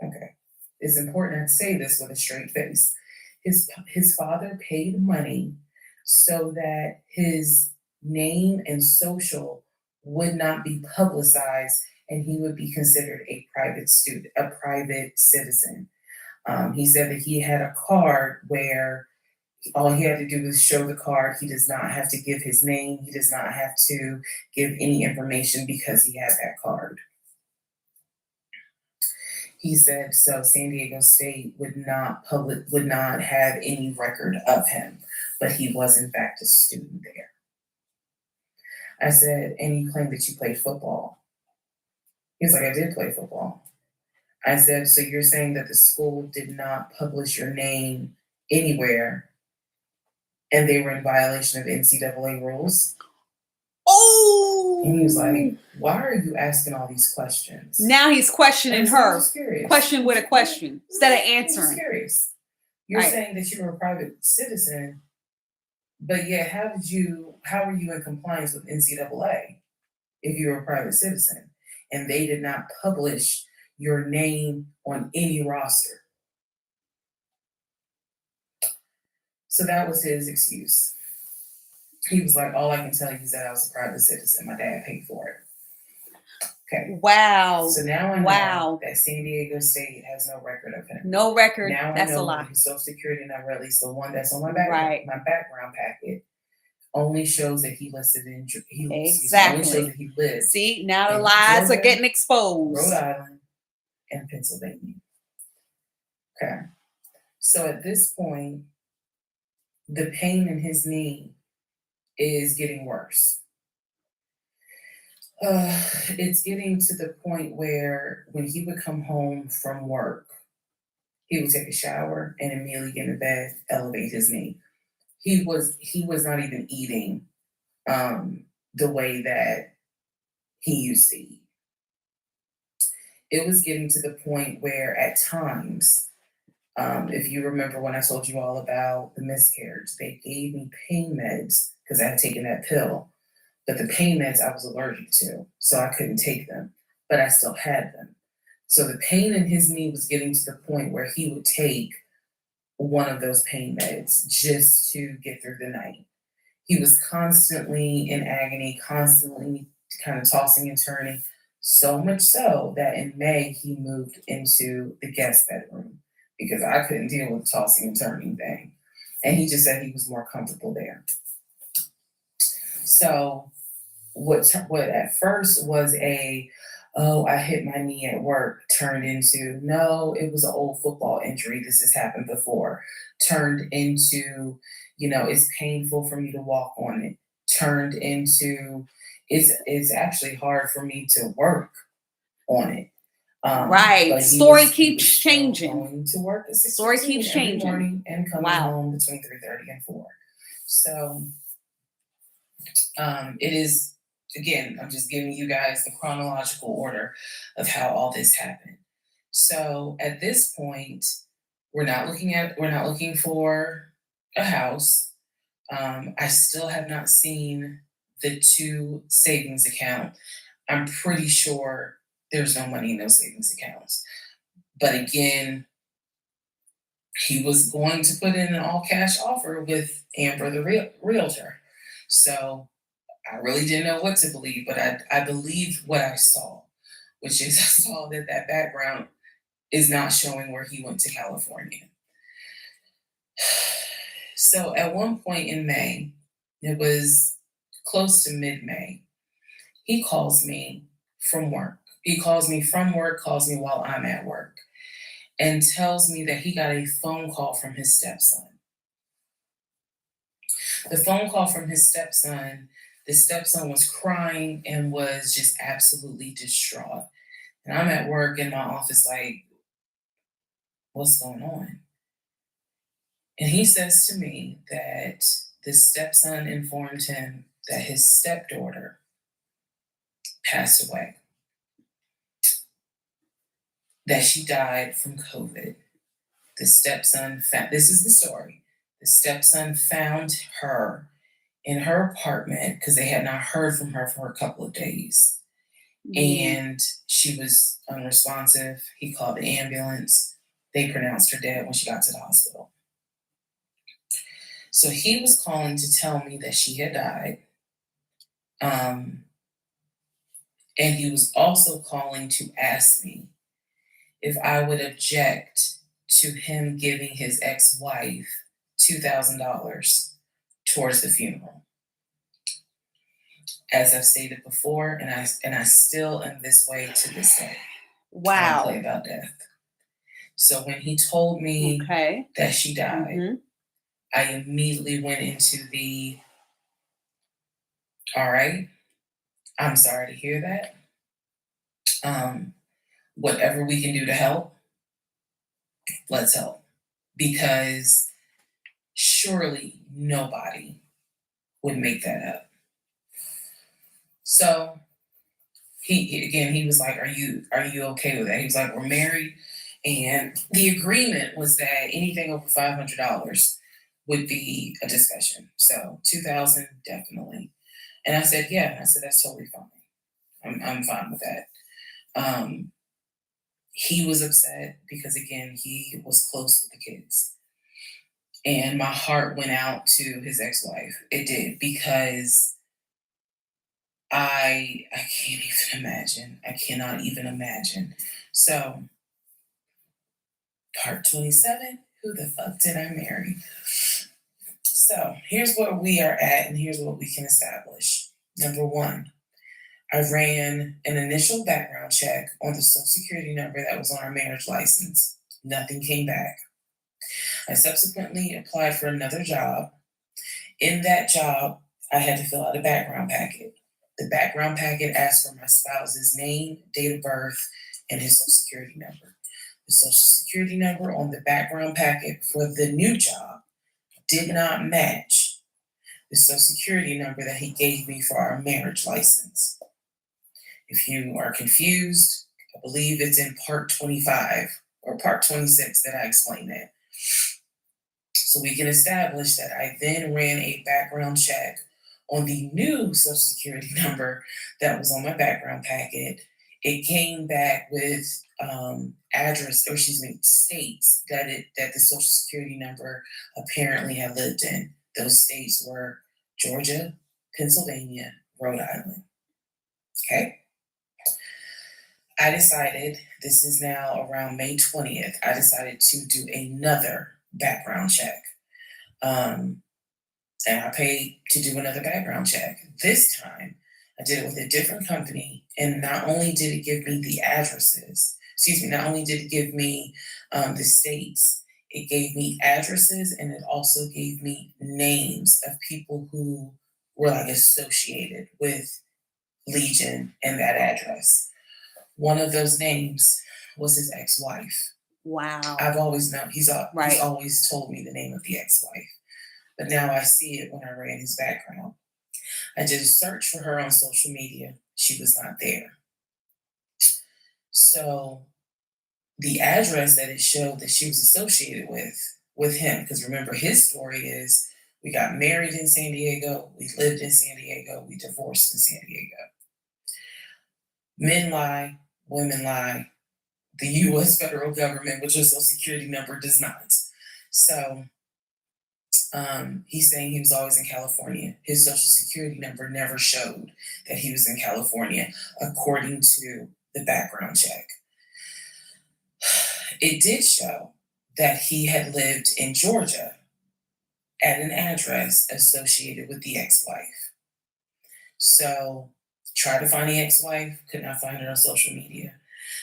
Speaker 2: okay, it's important to say this with a straight face. His father paid money so that his name and social would not be publicized, and he would be considered a private citizen. He said that he had a card where all he had to do was show the card. He does not have to give his name. He does not have to give any information because he had that card. He said so San Diego State would not have any record of him, but he was in fact a student there. I said, and you claim that you played football. He was like, I did play football. I said, so you're saying that the school did not publish your name anywhere and they were in violation of NCAA rules?
Speaker 1: Oh!
Speaker 2: And he was like, why are you asking all these questions?
Speaker 1: Now he's questioning her.
Speaker 2: Curious.
Speaker 1: Question with a question instead of
Speaker 2: I'm just
Speaker 1: answering.
Speaker 2: curious. You're
Speaker 1: Right.
Speaker 2: saying that you were a private citizen, but yet how were you in compliance with NCAA if you were a private citizen and they did not publish your name on any roster? So that was his excuse. He was like, all I can tell you is that I was a private citizen. My dad paid for it. Okay.
Speaker 1: Wow.
Speaker 2: So now I know
Speaker 1: Wow.
Speaker 2: that San Diego State has no record of him.
Speaker 1: No record.
Speaker 2: Now
Speaker 1: That's
Speaker 2: I know
Speaker 1: a lie.
Speaker 2: that his social security number, at least the one that's on my
Speaker 1: Right.
Speaker 2: background packet, only shows that he listed in
Speaker 1: Exactly.
Speaker 2: only shows that he lived
Speaker 1: See, now the
Speaker 2: in
Speaker 1: lies are
Speaker 2: Georgia,
Speaker 1: getting exposed.
Speaker 2: Rhode Island, and Pennsylvania. Okay. So at this point, the pain in his knee is getting worse. It's getting to the point where when he would come home from work, he would take a shower and immediately get in bed, elevate his knee. He was not even eating the way that he used to eat. It was getting to the point where at times, if you remember when I told you all about the miscarriage, they gave me pain meds because I had taken that pill. But the pain meds I was allergic to, so I couldn't take them, but I still had them. So the pain in his knee was getting to the point where he would take one of those pain meds just to get through the night. He was constantly in agony, constantly kind of tossing and turning, so much so that in May he moved into the guest bedroom because I couldn't deal with the tossing and turning thing. And he just said he was more comfortable there. So what at first was a, oh, I hit my knee at work, turned into, no, it was an old football injury. This has happened before. Turned into, it's painful for me to walk on it. Turned into, it's actually hard for me to work on it.
Speaker 1: Right.
Speaker 2: But
Speaker 1: Story
Speaker 2: he
Speaker 1: keeps
Speaker 2: was still
Speaker 1: changing.
Speaker 2: going to work at
Speaker 1: Story
Speaker 2: 6:15
Speaker 1: keeps
Speaker 2: every
Speaker 1: changing.
Speaker 2: morning and coming
Speaker 1: Wow.
Speaker 2: home between 3:30 and 4. So it is, again, I'm just giving you guys the chronological order of how all this happened. So at this point, we're not looking for a house. I still have not seen the 2 savings account. I'm pretty sure there's no money in those savings accounts. But again, he was going to put in an all cash offer with Amber, the realtor. So I really didn't know what to believe, but I believed what I saw, which is I saw that background is not showing where he went to California. So at one point in May, it was close to mid May, he calls me from work. He calls me from work, calls me while I'm at work, and tells me that he got a phone call from his stepson. The phone call from his stepson, the stepson was crying and was just absolutely distraught. And I'm at work in my office, like, what's going on? And he says to me that the stepson informed him that his stepdaughter passed away, that she died from COVID. The stepson found, this is the story. The stepson found her in her apartment because they had not heard from her for a couple of days. And she was unresponsive. He called the ambulance. They pronounced her dead when she got to the hospital. So he was calling to tell me that she had died. And he was also calling to ask me if I would object to him giving his ex-wife $2,000 towards the funeral. As I've stated before, and I still am this way to this day. I don't play
Speaker 1: Wow.
Speaker 2: about death. So when he told me
Speaker 1: Okay.
Speaker 2: that she died,
Speaker 1: Mhm.
Speaker 2: I immediately went into the, all right, I'm sorry to hear that. Whatever we can do to help, let's help. Because surely nobody would make that up. So he was like, are you okay with that? He was like, we're married, and the agreement was that anything over $500 would be a discussion. So 2,000 definitely. And I said, yeah. I said, that's totally fine. I'm fine with that. He was upset because again, he was close with the kids. And my heart went out to his ex-wife. It did, because I can't even imagine. I cannot even imagine. So part 27, who the fuck did I marry? So here's where we are at, and here's what we can establish. Number 1, I ran an initial background check on the Social Security number that was on our marriage license. Nothing came back. I subsequently applied for another job. In that job, I had to fill out a background packet. The background packet asked for my spouse's name, date of birth, and his Social Security number. The Social Security number on the background packet for the new job did not match the Social Security number that he gave me for our marriage license. If you are confused, I believe it's in part 25 or part 26 that I explain that. So we can establish that I then ran a background check On the new social security number that was on my background packet, it came back with address, or excuse me, states that the social security number apparently had lived in. Those states were Georgia, Pennsylvania, Rhode Island. Okay. I decided, this is now around May 20th, I decided to do another background check. And I paid to do another background check. This time, I did it with a different company, and not only did it give me the addresses, excuse me, not only did it give me the states, it gave me addresses, and it also gave me names of people who were like associated with Legion and that address. One of those names was his ex-wife.
Speaker 1: Wow.
Speaker 2: I've always known, he's
Speaker 1: Right.
Speaker 2: always told me the name of the ex-wife. But now I see it when I ran his background. I did a search for her on social media. She was not there. So the address that it showed that she was associated with him, because remember, his story is we got married in San Diego, we lived in San Diego, we divorced in San Diego. Men lie, women lie. The US federal government, which your social security number, does not. So he's saying he was always in California. His social security number never showed that he was in California, according to the background check. It did show that he had lived in Georgia at an address associated with the ex-wife. So tried to find the ex-wife, could not find her on social media.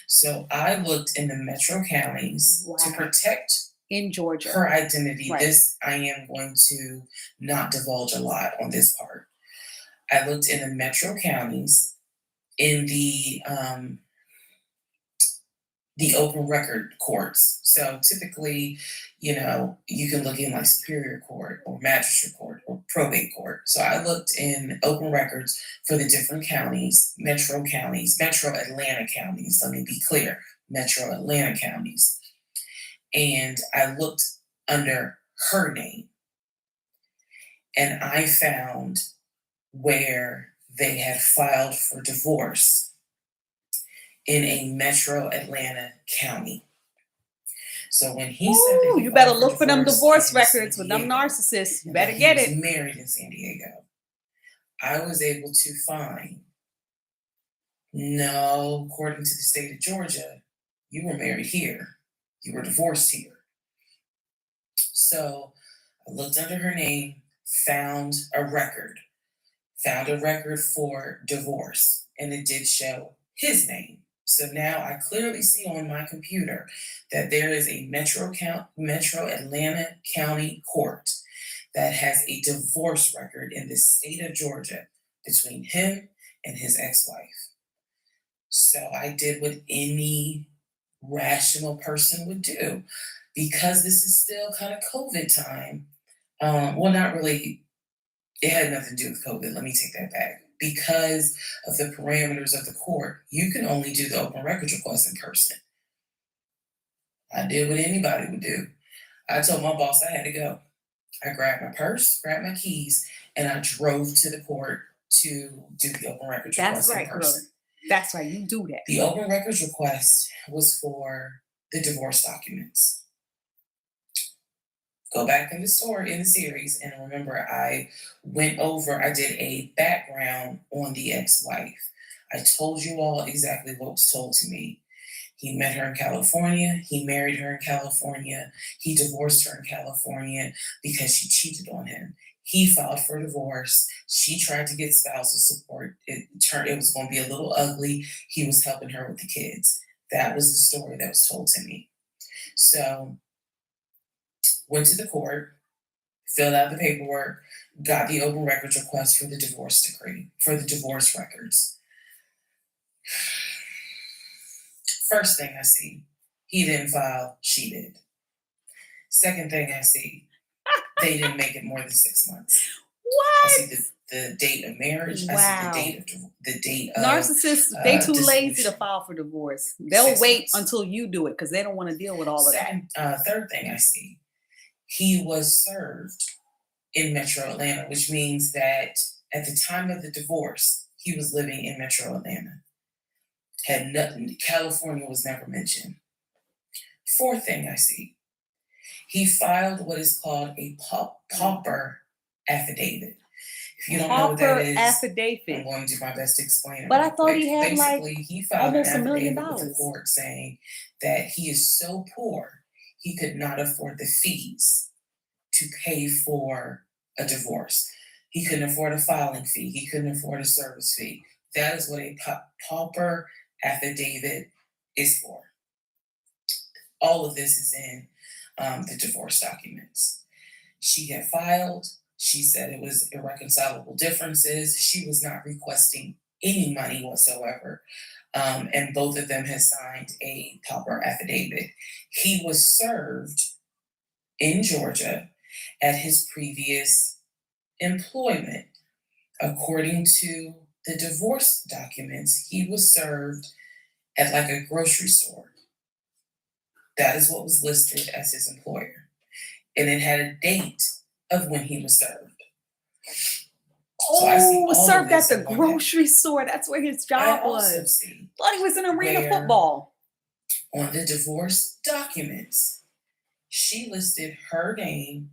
Speaker 2: So I looked in the metro counties to protect
Speaker 1: in Georgia
Speaker 2: her identity.
Speaker 1: Right.
Speaker 2: This, I am going to not divulge a lot on this part. I looked in the metro counties, in the open record courts. So typically, you can look in like Superior Court or Magistrate Court or Probate Court. So I looked in open records for the different counties, metro Atlanta counties. Let me be clear, metro Atlanta counties. And I looked under her name, and I found where they had filed for divorce in a metro Atlanta county. So when he said that
Speaker 1: you better look for them divorce records with them narcissists. You better get it.
Speaker 2: He was married in San Diego. I was able to find, no, according to the state of Georgia, you were married here. You were divorced here. So I looked under her name, found a record for divorce, and it did show his name. So now I clearly see on my computer that there is a metro Atlanta County Court that has a divorce record in the state of Georgia between him and his ex-wife. So I did what any rational person would do, because this is still kind of COVID time. Well, not really. It had nothing to do with COVID. Let me take that back. Because of the parameters of the court, you can only do the open records request in person. I did what anybody would do. I told my boss I had to go. I grabbed my purse, grabbed my keys, and I drove to the court to do the open records request in person.
Speaker 1: That's right, you do that.
Speaker 2: The open records request was for the divorce documents. Go back in the series, and remember, I did a background on the ex-wife. I told you all exactly what was told to me. He met her in California. He married her in California. He divorced her in California because she cheated on him. He filed for divorce. She tried to get spousal support. It was going to be a little ugly. He was helping her with the kids. That was the story that was told to me. So went to the court, filled out the paperwork, got the open records request for the divorce decree, for the divorce records. First thing I see, he didn't file, she did. Second thing I see, they didn't make it more than 6 months.
Speaker 1: What?
Speaker 2: I see the date of marriage.
Speaker 1: Wow.
Speaker 2: I see the date of
Speaker 1: narcissists. They too lazy to file for divorce. They'll wait until you do it because they don't want to deal with all of that.
Speaker 2: Third thing I see, he was served in Metro Atlanta, which means that At the time of the divorce, he was living in Metro Atlanta. Had nothing, California was never mentioned. Fourth thing I see, he filed what is called a pauper affidavit. If you don't know what that
Speaker 1: Pauper
Speaker 2: is, I'm
Speaker 1: affidavit.
Speaker 2: going to do my best to explain it.
Speaker 1: But I
Speaker 2: real
Speaker 1: thought
Speaker 2: quick.
Speaker 1: he had like
Speaker 2: Basically, he filed an
Speaker 1: almost $1 million.
Speaker 2: affidavit with the court saying that he is so poor he could not afford the fees to pay for a divorce. He couldn't afford a filing fee. He couldn't afford a service fee. That is what a pauper affidavit is for. All of this is in the divorce documents. She had filed. She said it was irreconcilable differences. She was not requesting any money whatsoever. And both of them had signed a pauper affidavit. He was served in Georgia at his previous employment. According to the divorce documents, he was served at like a grocery store. That is what was listed as his employer. And it had a date of when he was served. So I see all of
Speaker 1: served at
Speaker 2: this
Speaker 1: the
Speaker 2: in one
Speaker 1: grocery store. That's where his
Speaker 2: I
Speaker 1: job
Speaker 2: also
Speaker 1: was.
Speaker 2: see
Speaker 1: Thought he was in arena
Speaker 2: where
Speaker 1: football.
Speaker 2: on the divorce documents, she listed her name,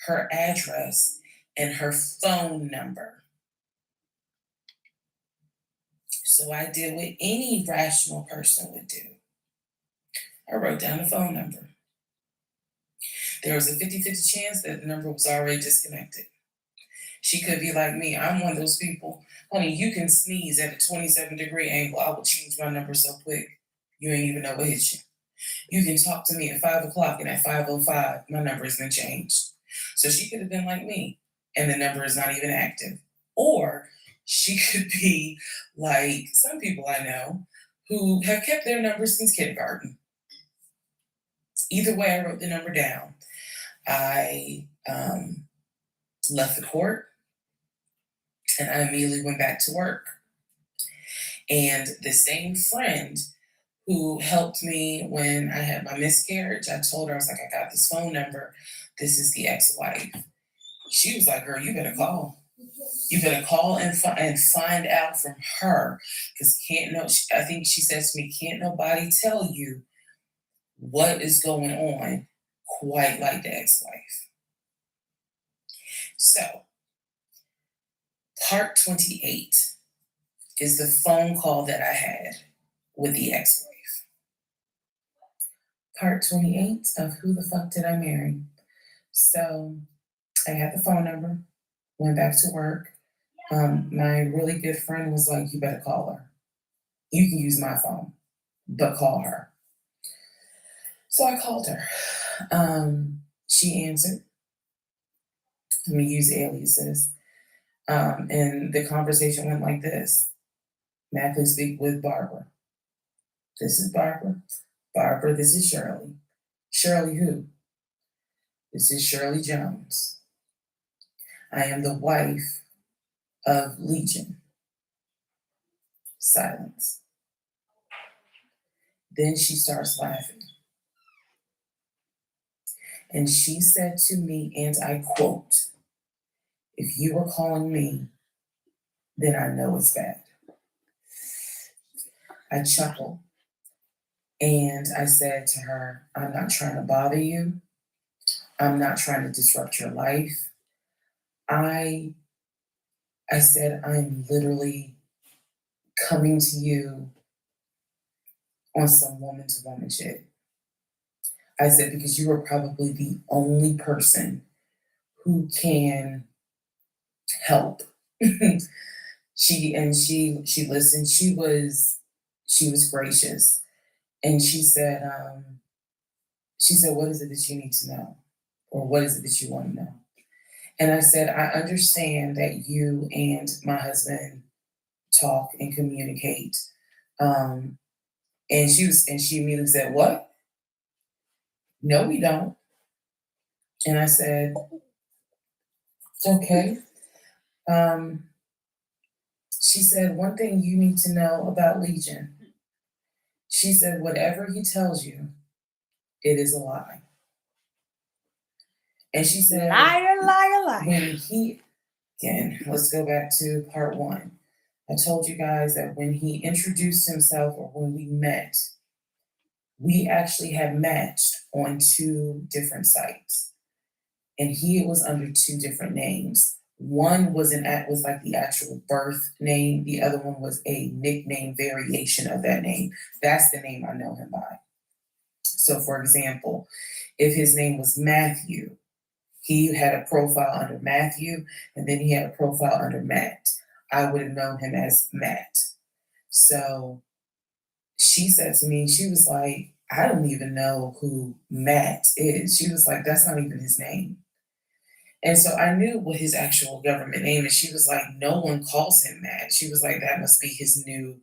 Speaker 2: her address, and her phone number. So I did what any rational person would do. I wrote down the phone number. There was a 50-50 chance that the number was already disconnected. She could be like me. I'm one of those people. Honey, you can sneeze at a 27-degree angle. I will change my number so quick. You ain't even know what hit you. You can talk to me at 5 o'clock, and at 5:05, my number has been changed. So she could have been like me, and the number is not even active. Or she could be like some people I know who have kept their number since kindergarten. Either way, I wrote the number down. I left the court, and I immediately went back to work. And the same friend who helped me when I had my miscarriage, I told her, I was like, I got this phone number. This is the ex-wife. She was like, girl, you better call. You better call and find out from her. Because I think she says to me, can't nobody tell you what is going on quite like the ex-wife. So, part 28 is the phone call that I had with the ex-wife. Part 28 of Who the Fuck Did I Marry? So, I had the phone number, went back to work. My really good friend was like, you better call her. You can use my phone, but call her. So I called her. She answered. Let me use aliases. And the conversation went like this. May I please speak with Barbara? This is Barbara. Barbara, this is Shirley. Shirley who? This is Shirley Jones. I am the wife of Legion. Silence. Then she starts laughing. And she said to me, and I quote, if you are calling me, then I know it's bad. I chuckled and I said to her, I'm not trying to bother you. I'm not trying to disrupt your life. I said, I'm literally coming to you on some woman-to-woman shit. I said, because you are probably the only person who can help. She listened. She was gracious. And she said, what is it that you need to know? Or what is it that you want to know? And I said, I understand that you and my husband talk and communicate. And she immediately said, what? No, we don't. And I said, okay. She said, one thing you need to know about Legion. She said, whatever he tells you, it is a lie. And she said,
Speaker 1: liar, liar, liar.
Speaker 2: When he Again, let's go back to part one. I told you guys that when he introduced himself or when we met, we actually had matched on two different sites. And he was under two different names. One was was like the actual birth name. The other one was a nickname variation of that name. That's the name I know him by. So, for example, if his name was Matthew, he had a profile under Matthew, and then he had a profile under Matt. I would have known him as Matt. So she said to me, she was like, I don't even know who Matt is. She was like, that's not even his name. And so I knew what his actual government name is. She was like, no one calls him Matt. She was like, that must be his new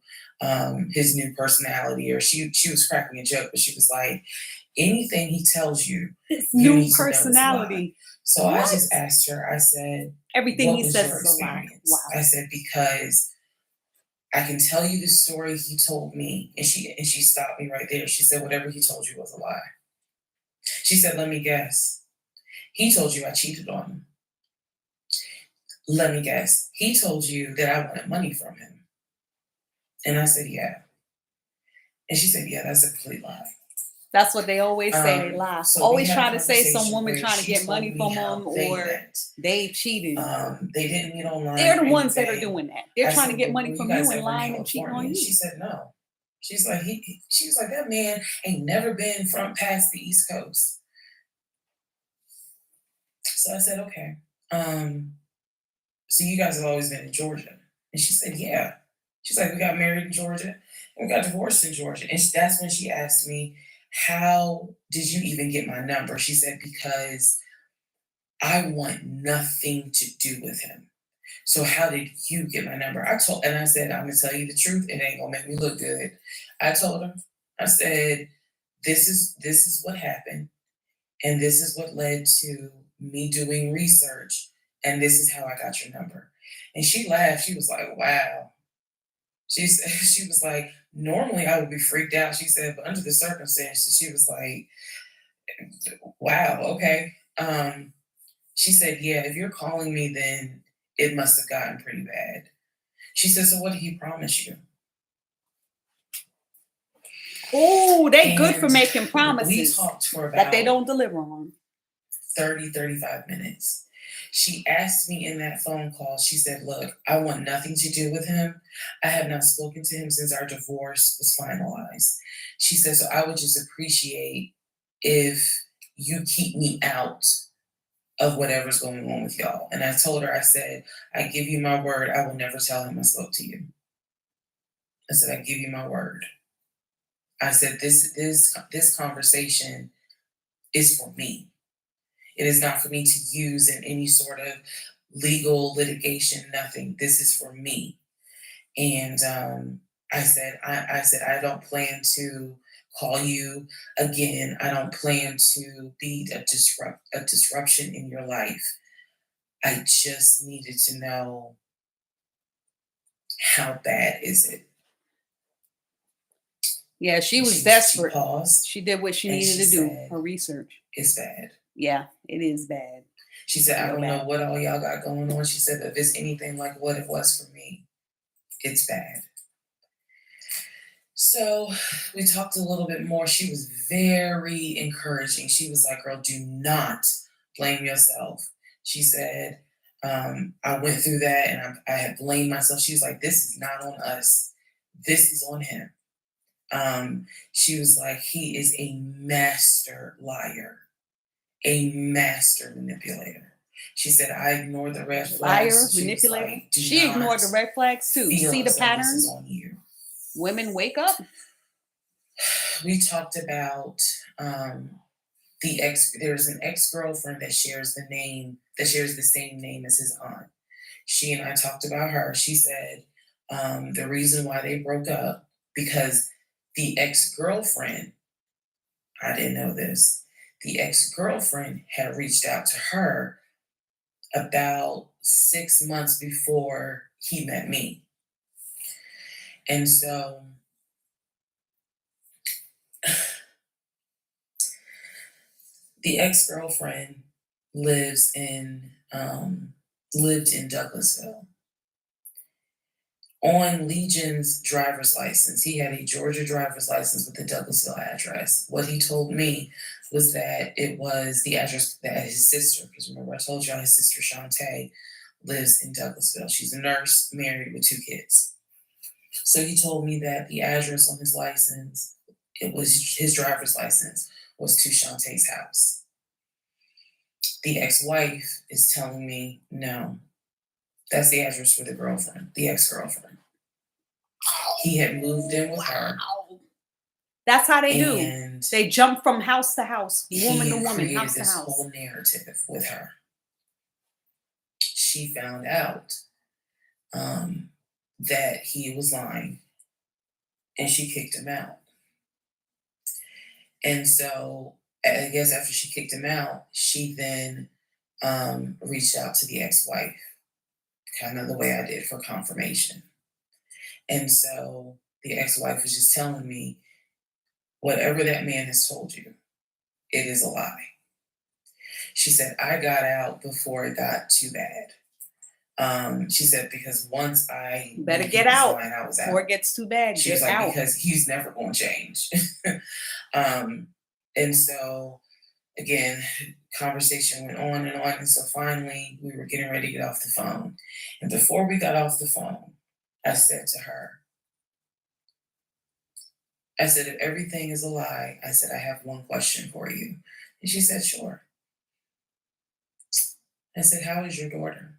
Speaker 2: personality. Or she was cracking a joke, but she was like, anything he tells you,
Speaker 1: His
Speaker 2: you
Speaker 1: new
Speaker 2: need to know it's a lie.
Speaker 1: personality.
Speaker 2: So I
Speaker 1: What?
Speaker 2: just asked her, I said,
Speaker 1: Everything
Speaker 2: what
Speaker 1: he
Speaker 2: was
Speaker 1: says
Speaker 2: your
Speaker 1: is a lie.
Speaker 2: experience?
Speaker 1: Wow.
Speaker 2: I said, because I can tell you the story he told me. And she stopped me right there. She said, whatever he told you was a lie. She said, let me guess. He told you I cheated on him. Let me guess. He told you that I wanted money from him. And I said, yeah. And she said, yeah, that's a complete lie.
Speaker 1: That's what they always say. They lie.
Speaker 2: So we
Speaker 1: Always
Speaker 2: had a
Speaker 1: try to say some
Speaker 2: conversation
Speaker 1: woman
Speaker 2: where
Speaker 1: trying to
Speaker 2: she
Speaker 1: get
Speaker 2: told
Speaker 1: money
Speaker 2: me
Speaker 1: from
Speaker 2: how
Speaker 1: them
Speaker 2: they
Speaker 1: or
Speaker 2: met.
Speaker 1: they cheated.
Speaker 2: They didn't meet online.
Speaker 1: They're the
Speaker 2: or
Speaker 1: ones that are
Speaker 2: anything.
Speaker 1: doing that. They're
Speaker 2: I
Speaker 1: trying to
Speaker 2: said,
Speaker 1: get
Speaker 2: "Well,
Speaker 1: money
Speaker 2: were
Speaker 1: from
Speaker 2: guys
Speaker 1: you and
Speaker 2: ever in
Speaker 1: lying and cheating on
Speaker 2: California?"
Speaker 1: you.
Speaker 2: She said no. She's like, she was like, that man ain't never been from past the East Coast. So I said, okay. So you guys have always been in Georgia. And she said, yeah. She's like, we got married in Georgia and we got divorced in Georgia. And that's when she asked me, how did you even get my number? She said, because I want nothing to do with him. So how did you get my number? I said, I'm gonna tell you the truth. It ain't gonna make me look good. I told her, I said, this is what happened, and this is what led to me doing research, and this is how I got your number. And she laughed. She was like, wow. She said, she was like, normally I would be freaked out. She said, but under the circumstances, she was like, wow, okay. She said, yeah, if you're calling me, then it must have gotten pretty bad. She said, so what did he promise you?
Speaker 1: Oh, they good for
Speaker 2: And
Speaker 1: making
Speaker 2: we
Speaker 1: promises
Speaker 2: talked for
Speaker 1: that they
Speaker 2: about
Speaker 1: don't deliver on.
Speaker 2: 35 minutes. She asked me in that phone call, she said, look, I want nothing to do with him. I have not spoken to him since our divorce was finalized. She said, so I would just appreciate if you keep me out of whatever's going on with y'all. And I told her, I said, I give you my word, I will never tell him I spoke to you. I said, I give you my word. I said, this conversation is for me. It is not for me to use in any sort of legal litigation, nothing. This is for me. And I said, I don't plan to call you again. I don't plan to be a disruption in your life. I just needed to know, how bad is it?
Speaker 1: Yeah, she was
Speaker 2: She
Speaker 1: desperate.
Speaker 2: paused
Speaker 1: She did what she
Speaker 2: and
Speaker 1: needed
Speaker 2: she
Speaker 1: to do,
Speaker 2: said,
Speaker 1: her research.
Speaker 2: it's bad.
Speaker 1: Yeah, it is bad.
Speaker 2: She said, I
Speaker 1: Real
Speaker 2: don't know
Speaker 1: bad.
Speaker 2: what all y'all got going on. She said, if it's anything like what it was for me, it's bad. So we talked a little bit more. She was very encouraging. She was like, girl, do not blame yourself. She said, I went through that and I had blamed myself. She was like, this is not on us. This is on him. She was like, he is a master liar, a master manipulator. She said, I ignored the red flags.
Speaker 1: Liar,
Speaker 2: She
Speaker 1: manipulator.
Speaker 2: Like,
Speaker 1: she ignored the red flags too. See the patterns?
Speaker 2: On you.
Speaker 1: Women, wake up.
Speaker 2: We talked about there's an ex-girlfriend that shares the same name as his aunt. She and I talked about her. She said the reason why they broke up, because the ex-girlfriend, I didn't know this, the ex-girlfriend had reached out to her about 6 months before he met me. And so the ex-girlfriend lives in lived in Douglasville. On Legion's driver's license, he had a Georgia driver's license with the Douglasville address. What he told me was that it was the address that his sister, because remember I told you his sister Shantae lives in Douglasville. She's a nurse, married with 2 kids. So he told me that the address on his license, it was his driver's license, was to Shantae's house. The ex-wife is telling me, no, that's the address for the girlfriend, the ex-girlfriend. He had moved in with her.
Speaker 1: Wow. That's how they do.
Speaker 2: And
Speaker 1: They jump from house to house, woman
Speaker 2: he
Speaker 1: to woman,
Speaker 2: created
Speaker 1: house to
Speaker 2: this
Speaker 1: house.
Speaker 2: whole narrative with her. She found out that he was lying, and she kicked him out. And so I guess after she kicked him out, she then reached out to the ex-wife, kind of the way I did, for confirmation. And so the ex-wife was just telling me, whatever that man has told you, it is a lie. She said, I got out before it got too bad. She said, because once I
Speaker 1: Better
Speaker 2: knew
Speaker 1: get
Speaker 2: he was
Speaker 1: out
Speaker 2: lying, I was
Speaker 1: before
Speaker 2: out.
Speaker 1: it gets too bad.
Speaker 2: She
Speaker 1: Get
Speaker 2: was like,
Speaker 1: out.
Speaker 2: because he's never going to change. And so, again, conversation went on and on. And so finally, we were getting ready to get off the phone. And before we got off the phone, I said to her, I said, if everything is a lie, I said, I have one question for you. And she said, sure. I said, how is your daughter?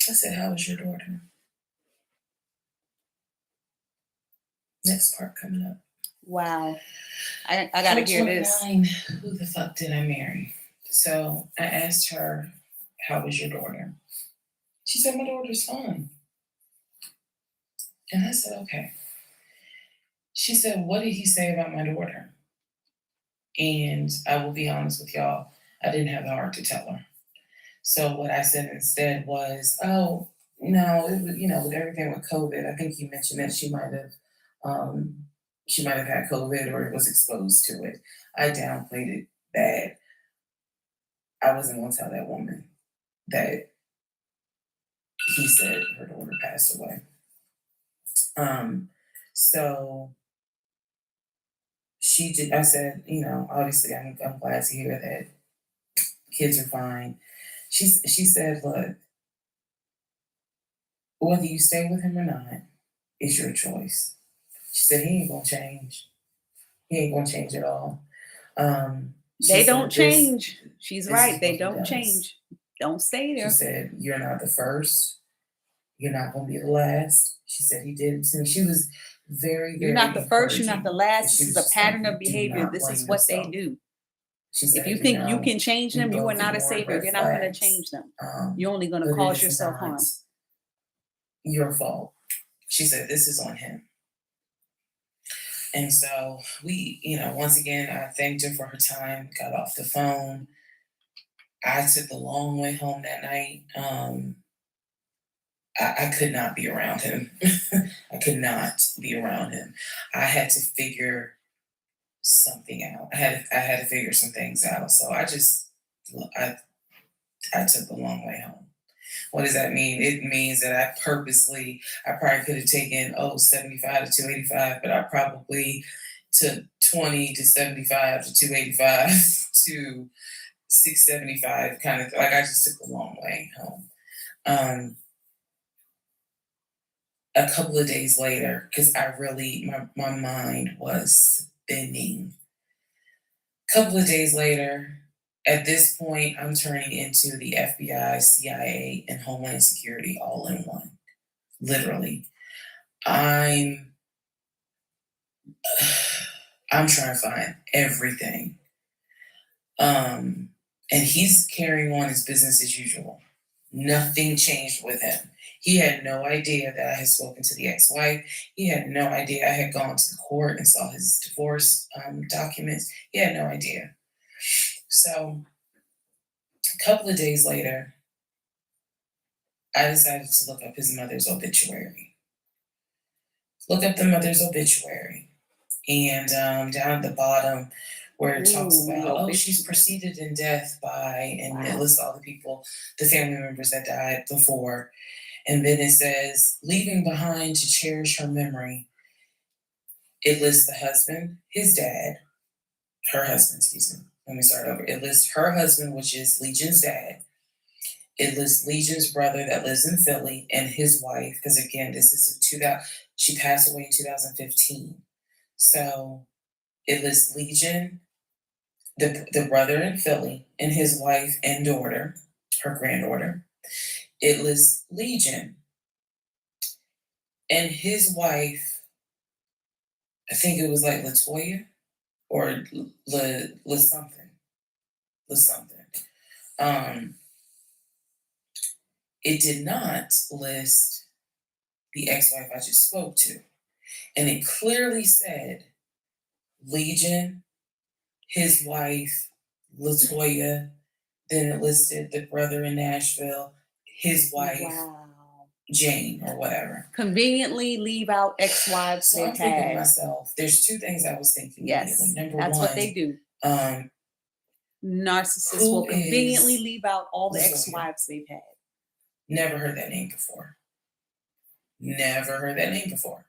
Speaker 2: I said, how is your daughter? Next part coming up.
Speaker 1: Wow. I gotta hear this.
Speaker 2: 29, who the fuck did I marry? So I asked her, how is your daughter? She said, my daughter's fine. And I said, okay. She said, what did he say about my daughter? And I will be honest with y'all, I didn't have the heart to tell her. So what I said instead was, oh, no, it was, with everything with COVID, I think you mentioned that she might have had COVID or was exposed to it. I downplayed it bad. I wasn't going to tell that woman that he said her daughter passed away. So she did. I said, obviously, I'm glad to hear that kids are fine. She said, look, whether you stay with him or not, it's your choice. She said, he ain't gonna change. He ain't gonna change at all.
Speaker 1: They don't change. She's
Speaker 2: this
Speaker 1: right.
Speaker 2: is
Speaker 1: They
Speaker 2: what he
Speaker 1: don't
Speaker 2: does.
Speaker 1: change. Don't stay
Speaker 2: She
Speaker 1: there.
Speaker 2: said, you're not the first. You're not gonna be the last. She said he did it to me. She was very, very
Speaker 1: You're not the first, you're not the
Speaker 2: encouraging.
Speaker 1: last.
Speaker 2: She
Speaker 1: This is
Speaker 2: was
Speaker 1: a
Speaker 2: just
Speaker 1: pattern
Speaker 2: like,
Speaker 1: of
Speaker 2: "Do
Speaker 1: behavior.
Speaker 2: not
Speaker 1: This is
Speaker 2: blame
Speaker 1: what they
Speaker 2: yourself."
Speaker 1: do.
Speaker 2: She
Speaker 1: If
Speaker 2: said,
Speaker 1: you think you
Speaker 2: know,
Speaker 1: can change
Speaker 2: we
Speaker 1: them, you
Speaker 2: both
Speaker 1: are not a
Speaker 2: ignored
Speaker 1: savior.
Speaker 2: red
Speaker 1: You're not going to
Speaker 2: flags.
Speaker 1: change them.
Speaker 2: Um,
Speaker 1: You're only going to
Speaker 2: but it
Speaker 1: cause
Speaker 2: is
Speaker 1: yourself
Speaker 2: not
Speaker 1: harm.
Speaker 2: your fault. She said, this is on him. And so we, once again, I thanked her for her time, got off the phone. I took the long way home that night. I could not be around him. I could not be around him. I had to figure something out. I had to figure some things out. So I took the long way home. What does that mean? It means that I probably could have taken 75 to 285, but I probably took 20 to 75 to 285 to 675, kind of like I just took the long way home. A couple of days later, because my mind was spinning. A couple of days later, at this point, I'm turning into the FBI, CIA, and Homeland Security all in one. Literally. I'm trying to find everything. And he's carrying on his business as usual. Nothing changed with him. He had no idea that I had spoken to the ex-wife. He had no idea I had gone to the court and saw his divorce documents. He had no idea. So a couple of days later, I decided to look up his mother's obituary. Look up the mother's obituary. And down at the bottom, where it talks
Speaker 1: Ooh, the
Speaker 2: about, oh, she's
Speaker 1: obituary.
Speaker 2: preceded in death by, and it
Speaker 1: Wow.
Speaker 2: lists all the people, the family members that died before. And then it says, leaving behind to cherish her memory. It lists the husband, his dad, her husband, excuse me. Let me start over. It lists her husband, which is Legion's dad. It lists Legion's brother that lives in Philly and his wife, because again, this is 2000, she passed away in 2015. So it lists Legion, the brother in Philly, and his wife and daughter, her granddaughter. It lists Legion and his wife, I think it was like Latoya or La something. La something. Um, it did not list the ex-wife I just spoke to. And it clearly said Legion, his wife, Latoya, then it listed the brother in Nashville, his wife,
Speaker 1: Wow.
Speaker 2: Jane, or whatever.
Speaker 1: Conveniently leave out ex-wives
Speaker 2: So
Speaker 1: they
Speaker 2: I'm thinking to
Speaker 1: tag.
Speaker 2: myself, there's two things I was thinking immediately.
Speaker 1: Yes,
Speaker 2: Number
Speaker 1: that's what they
Speaker 2: one,
Speaker 1: do.
Speaker 2: um,
Speaker 1: Narcissists will
Speaker 2: who
Speaker 1: conveniently
Speaker 2: is
Speaker 1: leave out all the
Speaker 2: Latoya?
Speaker 1: ex-wives they've had.
Speaker 2: Never heard that name before. Never heard that name before.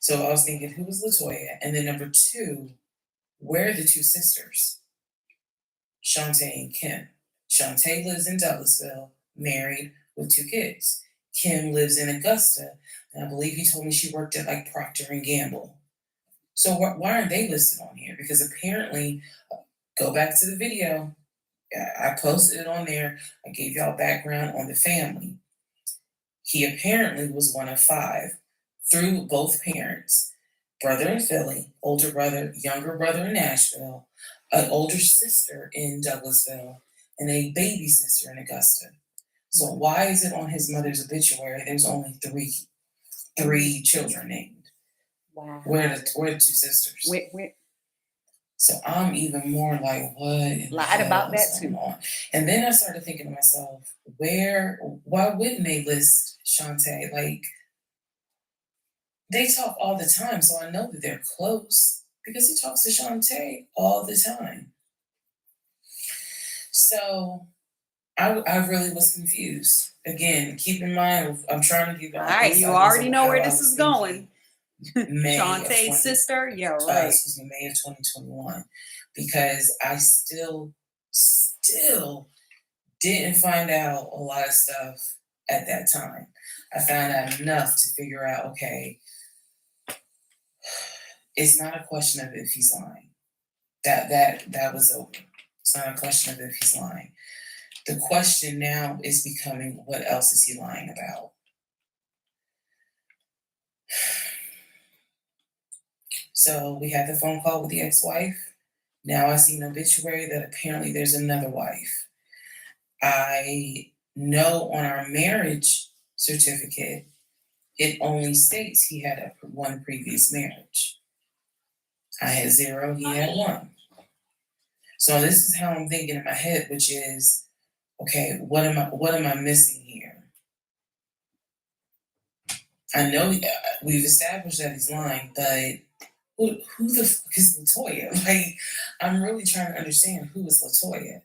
Speaker 2: So I was thinking, who was Latoya? And then number two, where are the two sisters? Shantae and Kim. Shantae lives in Douglasville, married with two kids. Kim lives in Augusta, and I believe he told me she worked at like Procter and Gamble. So why aren't they listed on here? Because apparently, go back to the video. I posted it on there. I gave y'all background on the family. He apparently was one of five through both parents, brother in Philly, older brother, younger brother in Nashville, an older sister in Douglasville, and a baby sister in Augusta. So why is it on his mother's obituary? There's only three children named.
Speaker 1: Wow.
Speaker 2: Where are the two sisters?
Speaker 1: Where,
Speaker 2: So I'm even more like, what in the
Speaker 1: lied about
Speaker 2: hell is
Speaker 1: that
Speaker 2: going
Speaker 1: too.
Speaker 2: on? And then I started thinking to myself, why wouldn't they list Shantae? Like, they talk all the time, so I know that they're close because he talks to Shantae all the time. So I really was confused. Again, keep in mind, I'm trying to give
Speaker 1: All
Speaker 2: y'all
Speaker 1: right, you
Speaker 2: insight
Speaker 1: already
Speaker 2: into
Speaker 1: know
Speaker 2: how
Speaker 1: where
Speaker 2: I
Speaker 1: this
Speaker 2: was
Speaker 1: is going.
Speaker 2: thinking May of
Speaker 1: Shantae's
Speaker 2: 20,
Speaker 1: sister, yeah, right.
Speaker 2: May of 2021, because I still didn't find out a lot of stuff at that time. I found out enough to figure out, okay, it's not a question of if he's lying. That was over. It's not a question of if he's lying. The question now is becoming, what else is he lying about? So we had the phone call with the ex-wife. Now I see an obituary that apparently there's another wife. I know on our marriage certificate, it only states he had one previous marriage. I had 0, he had 1. So this is how I'm thinking in my head, which is, okay, what am I missing here? I know we've established that he's lying, but who the fuck is Latoya? Like, I'm really trying to understand who is Latoya.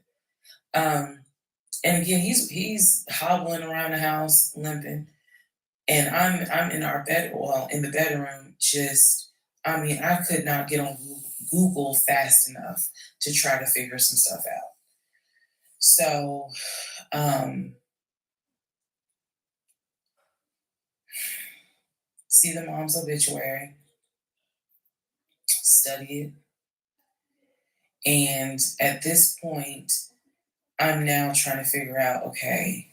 Speaker 2: And again, he's hobbling around the house, limping, and I'm in our bed, well, in the bedroom, just, I mean, I could not get on Google fast enough to try to figure some stuff out. So, see the mom's obituary, study it, and at this point, I'm now trying to figure out, okay,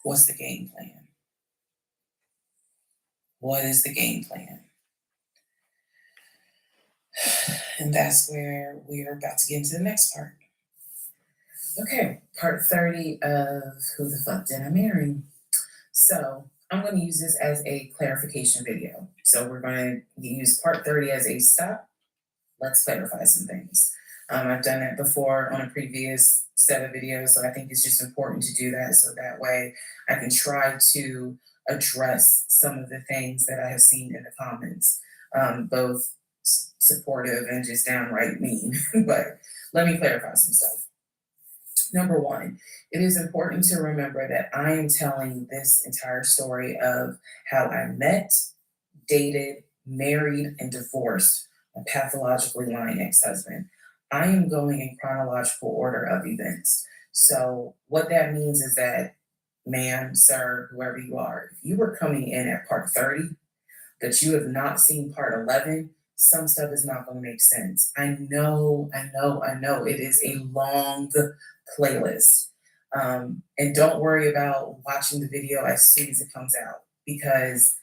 Speaker 2: what's the game plan? What is the game plan? And that's where we're about to get into the next part. Okay, part 30 of Who the Fuck Did I Marry? So I'm going to use this as a clarification video. So we're going to use part 30 as a stop. Let's clarify some things. I've done that before on a previous set of videos, so I think it's just important to do that so that way I can try to address some of the things that I have seen in the comments, both supportive and just downright mean. But let me clarify some stuff. Number one, it is important to remember that I am telling this entire story of how I met, dated, married, and divorced a pathologically lying ex husband. I am going in chronological order of events. So, what that means is that, ma'am, sir, whoever you are, if you were coming in at part 30, but you have not seen part 11, some stuff is not going to make sense. I know. It is a long playlist. And don't worry about watching the video as soon as it comes out because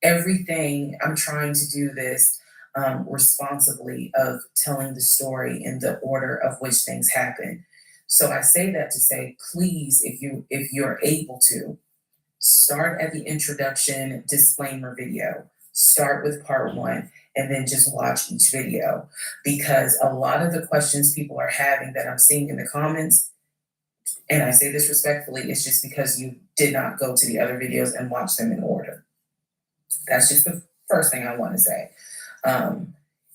Speaker 2: everything I'm trying to do this responsibly of telling the story in the order of which things happen. So I say that to say, please, if you're able to, start at the introduction disclaimer video. Start with part one and then just watch each video because a lot of the questions people are having that I'm seeing in the comments, and I say this respectfully, it's just because you did not go to the other videos and watch them in order. That's just the first thing I want to say.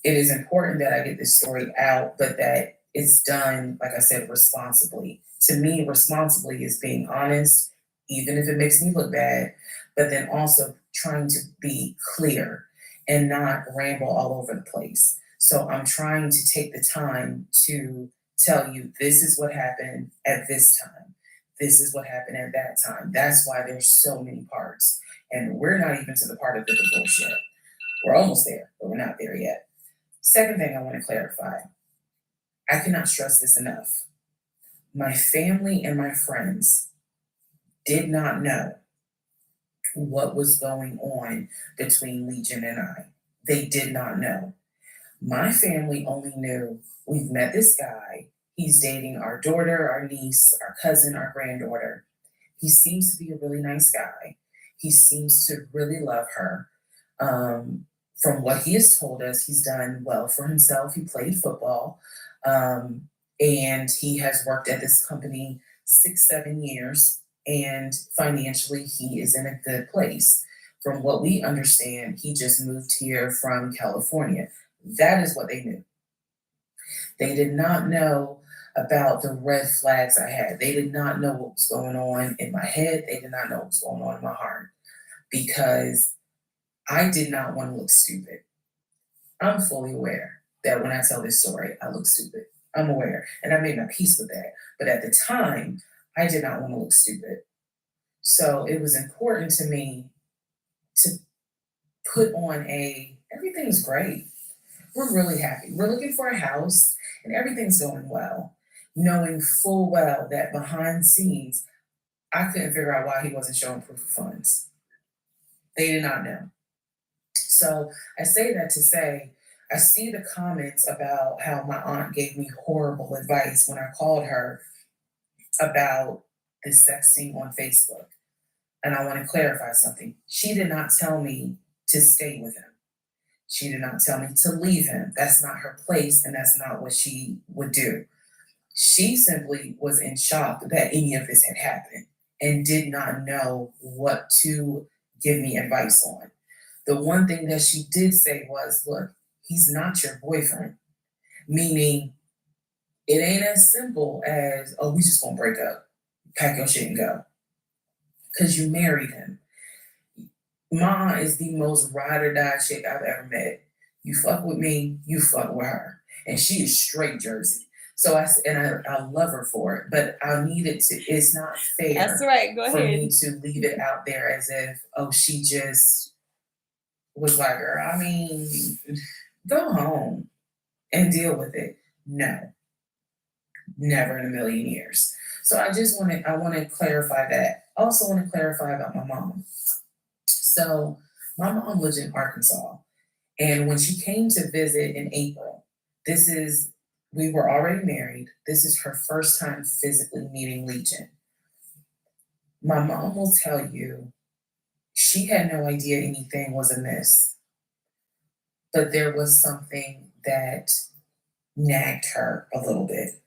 Speaker 2: It is important that I get this story out, but that it's done, like I said, responsibly. To me, responsibly is being honest, even if it makes me look bad, but then also trying to be clear and not ramble all over the place. So I'm trying to take the time to tell you this is what happened at this time. This is what happened at that time. That's why there's so many parts. And we're not even to the part of the divorce yet. We're almost there, but we're not there yet. Second thing I want to clarify, I cannot stress this enough. My family and my friends did not know what was going on between Legion and I. They did not know. My family only knew we've met this guy. He's dating our daughter, our niece, our cousin, our granddaughter. He seems to be a really nice guy. He seems to really love her. From what he has told us, he's done well for himself. He played football, and he has worked at this company 6, 7 years. And financially, he is in a good place. From what we understand, he just moved here from California. That is what they knew. They did not know about the red flags I had. They did not know what was going on in my head. They did not know what was going on in my heart because I did not want to look stupid. I'm fully aware that when I tell this story, I look stupid. I'm aware. And I made my peace with that. But at the time, I did not want to look stupid. So it was important to me to put on everything's great. We're really happy. We're looking for a house and everything's going well, knowing full well that behind the scenes, I couldn't figure out why he wasn't showing proof of funds. They did not know. So I say that to say, I see the comments about how my aunt gave me horrible advice when I called her about the sexting on Facebook. And I want to clarify something. She did not tell me to stay with him. She did not tell me to leave him. That's not her place, and that's not what she would do. She simply was in shock that any of this had happened and did not know what to give me advice on. The one thing that she did say was, look, he's not your boyfriend, meaning it ain't as simple as, oh, we just gonna break up, pack your shit and go, because you married him. Ma is the most ride or die chick I've ever met. You fuck with me, you fuck with her. And she is straight Jersey. So I love her for it, but I needed to, it's not fair.
Speaker 1: That's right. Go
Speaker 2: for
Speaker 1: ahead.
Speaker 2: me to leave it out there as if, oh, she just was like, girl, I mean, go home and deal with it. No, never in a million years. So I want to clarify that. Also want to clarify about my mom. So my mom lives in Arkansas. And when she came to visit in April, we were already married. This is her first time physically meeting Legion. My mom will tell you she had no idea anything was amiss, but there was something that nagged her a little bit.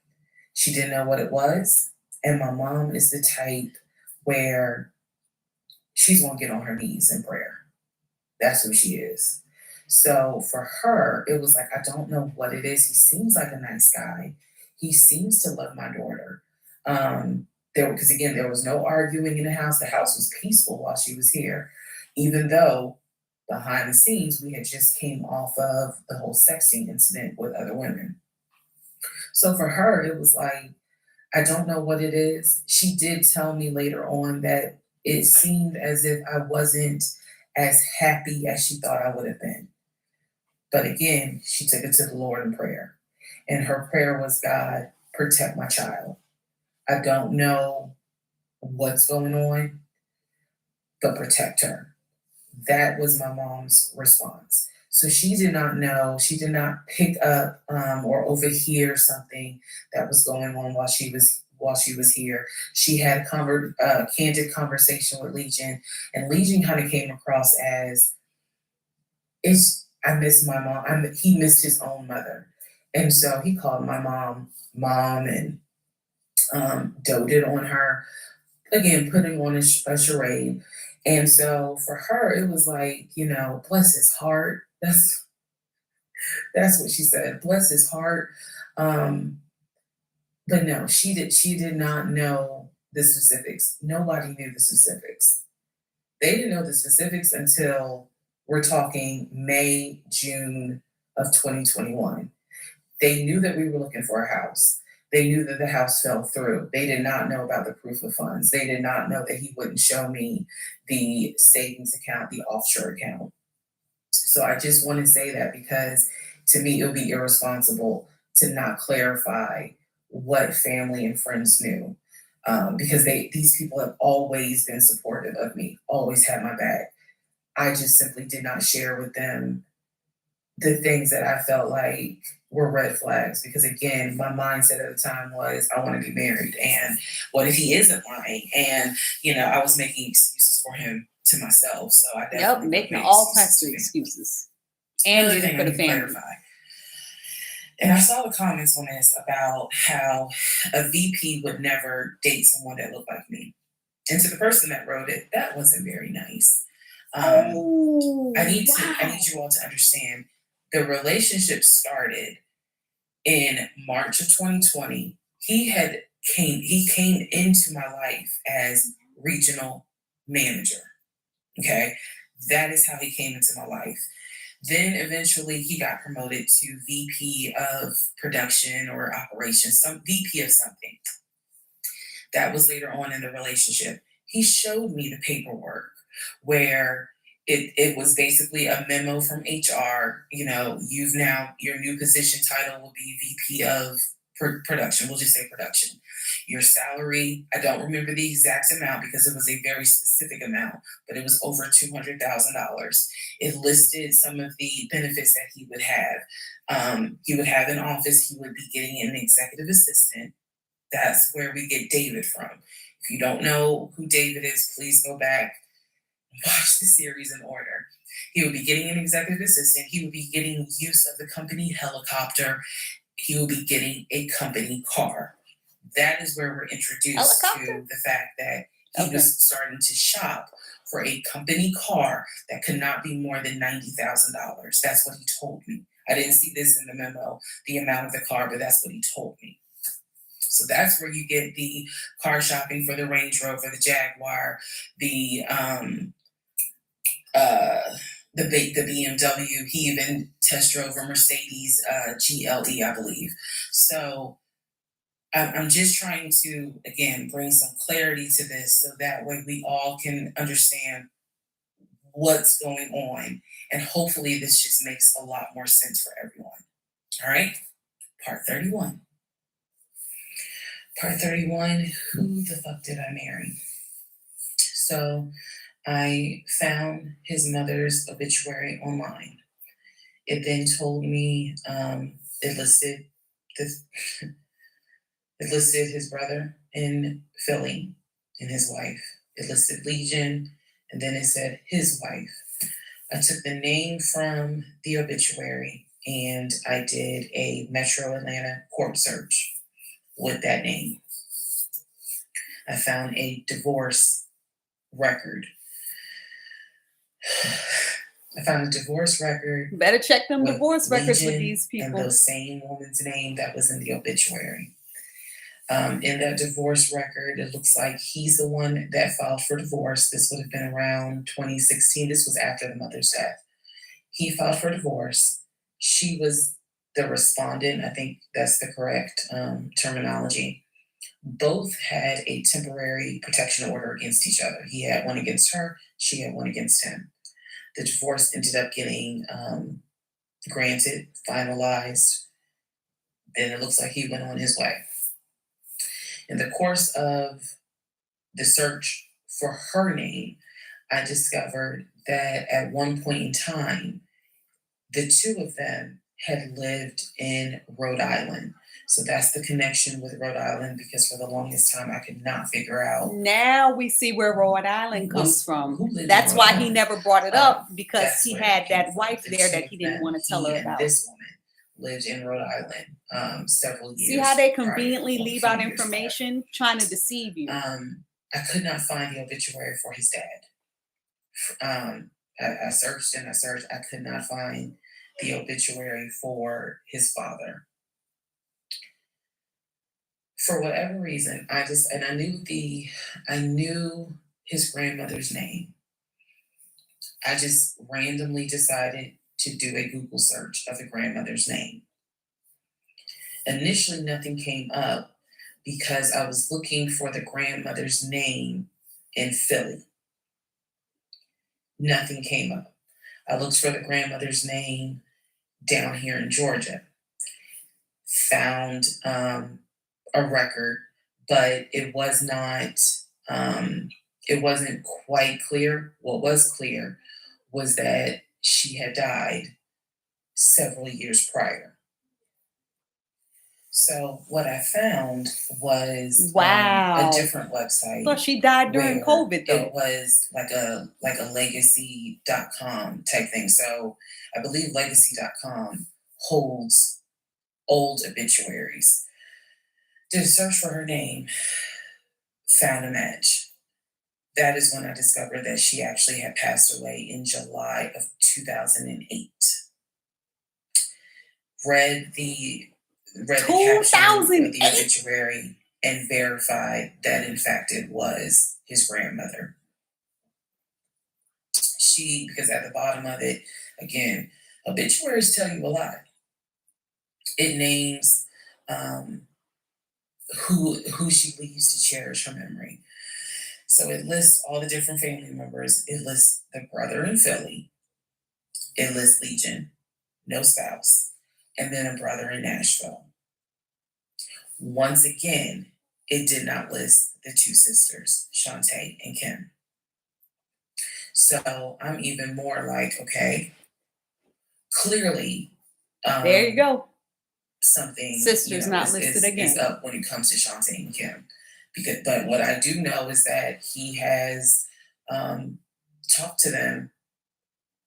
Speaker 2: She didn't know what it was. And my mom is the type where she's going to get on her knees in prayer. That's who she is. So for her, it was like, I don't know what it is. He seems like a nice guy. He seems to love my daughter. Because again, there was no arguing in the house. The house was peaceful while she was here, even though behind the scenes we had just came off of the whole sexting incident with other women. So for her, it was like, I don't know what it is. She did tell me later on that it seemed as if I wasn't as happy as she thought I would have been. But again, she took it to the Lord in prayer. And her prayer was, God, protect my child. I don't know what's going on, but protect her. That was my mom's response. So she did not know, she did not pick up or overhear something that was going on while she was here. She had a candid conversation with Legion, and Legion kind of came across as, it's I miss my mom. He missed his own mother, and so he called my mom, and doted on her again, putting on a charade. And so for her, it was like, bless his heart. That's what she said. Bless his heart. Um, but no, she did not know the specifics. Nobody knew the specifics. They didn't know the specifics until we're talking May, June of 2021. They knew that we were looking for a house. They knew that the house fell through. They did not know about the proof of funds. They did not know that he wouldn't show me the savings account, the offshore account. So I just want to say that because to me, it would be irresponsible to not clarify what family and friends knew. Because these people have always been supportive of me, always had my back. I just simply did not share with them the things that I felt like were red flags. Because again, my mindset at the time was, I want to be married. And what if he isn't lying? And, I was making excuses for him to myself. So I
Speaker 1: Yep,
Speaker 2: definitely
Speaker 1: making
Speaker 2: made
Speaker 1: all
Speaker 2: excuses
Speaker 1: types of
Speaker 2: to him.
Speaker 1: excuses.
Speaker 2: Another
Speaker 1: And
Speaker 2: thing
Speaker 1: for
Speaker 2: I
Speaker 1: the
Speaker 2: need to
Speaker 1: family.
Speaker 2: clarify. And I saw the comments on this about how a VP would never date someone that looked like me. And to the person that wrote it, that wasn't very nice.
Speaker 1: Oh,
Speaker 2: I need
Speaker 1: wow.
Speaker 2: you all to understand the relationship started in March of 2020. He came into my life as regional manager. Okay. That is how he came into my life. Then eventually he got promoted to VP of production or operations, some VP of something. That was later on in the relationship. He showed me the paperwork where it was basically a memo from HR. Your new position title will be VP of production. We'll just say production. Your salary, I don't remember the exact amount because it was a very specific amount, but it was over $200,000. It listed some of the benefits that he would have. He would have an office. He would be getting an executive assistant. That's where we get David from. If you don't know who David is, please go back and watch the series in order. He would be getting an executive assistant. He would be getting use of the company helicopter. He would be getting a company car. That is where we're introduced to the fact that he was starting to shop for a company car that could not be more than $90,000. That's what he told me. I didn't see this in the memo, the amount of the car, but that's what he told me. So that's where you get the car shopping for the Range Rover, the Jaguar, the BMW. He even test drove a Mercedes GLE, I believe. So I'm just trying to, again, bring some clarity to this so that way we all can understand what's going on. And hopefully this just makes a lot more sense for everyone. All right, part 31. Part 31, who the fuck did I marry? So I found his mother's obituary online. It then told me it listed this. It listed his brother in Philly and his wife. It listed Legion, and then it said his wife. I took the name from the obituary and I did a Metro Atlanta court search with that name. I found a divorce record. I found a divorce record
Speaker 1: Better check them
Speaker 2: with
Speaker 1: divorce records with
Speaker 2: Legion
Speaker 1: these
Speaker 2: and
Speaker 1: people.
Speaker 2: the same woman's name that was in the obituary. In that divorce record, it looks like he's the one that filed for divorce. This would have been around 2016. This was after the mother's death. He filed for divorce. She was the respondent. I think that's the correct terminology. Both had a temporary protection order against each other. He had one against her, she had one against him. The divorce ended up getting granted, finalized. Then it looks like he went on his way. In the course of the search for her name, I discovered that at one point in time, the two of them had lived in Rhode Island. So that's the connection with Rhode Island because for the longest time I could not figure out
Speaker 1: Now we see where Rhode Island comes from.
Speaker 2: who lived in
Speaker 1: That's
Speaker 2: Rhode
Speaker 1: why he
Speaker 2: Island.
Speaker 1: never brought it up because
Speaker 2: That's
Speaker 1: he
Speaker 2: where it
Speaker 1: had
Speaker 2: came
Speaker 1: that
Speaker 2: from.
Speaker 1: wife
Speaker 2: The
Speaker 1: there
Speaker 2: two
Speaker 1: that
Speaker 2: of
Speaker 1: he didn't
Speaker 2: them,
Speaker 1: want to tell
Speaker 2: he
Speaker 1: her
Speaker 2: and
Speaker 1: about.
Speaker 2: this woman lived in Rhode Island several years.
Speaker 1: See how they
Speaker 2: prior,
Speaker 1: conveniently
Speaker 2: well, a
Speaker 1: leave
Speaker 2: few
Speaker 1: out
Speaker 2: years prior.
Speaker 1: information, trying to deceive you.
Speaker 2: I could not find the obituary for his dad. I searched and I searched. I could not find the obituary for his father. For whatever reason, I knew his grandmother's name. I just randomly decided to do a Google search of the grandmother's name. Initially, nothing came up because I was looking for the grandmother's name in Philly. Nothing came up. I looked for the grandmother's name down here in Georgia. Found a record, but it was not. It wasn't quite clear. What was clear was that she had died several years prior. So what I found was
Speaker 1: Wow.
Speaker 2: a different website.
Speaker 1: Well, she died during
Speaker 2: where
Speaker 1: COVID, though.
Speaker 2: It was like a legacy.com type thing. So I believe legacy.com holds old obituaries. Did a search for her name, found a match. That is when I discovered that she actually had passed away in July of 2008. Read the caption of the
Speaker 1: 2008.
Speaker 2: obituary and verified that in fact it was his grandmother. Because at the bottom of it, again, obituaries tell you a lot. It names who she leaves to cherish her memory. So it lists all the different family members. It lists the brother in Philly. It lists Legion, no spouse, and then a brother in Nashville. Once again, it did not list the two sisters, Shantae and Kim. So I'm even more like, okay, clearly,
Speaker 1: There you go.
Speaker 2: Something
Speaker 1: Sisters not listed again.
Speaker 2: is up when it comes to Shantae and Kim. But what I do know is that he has talked to them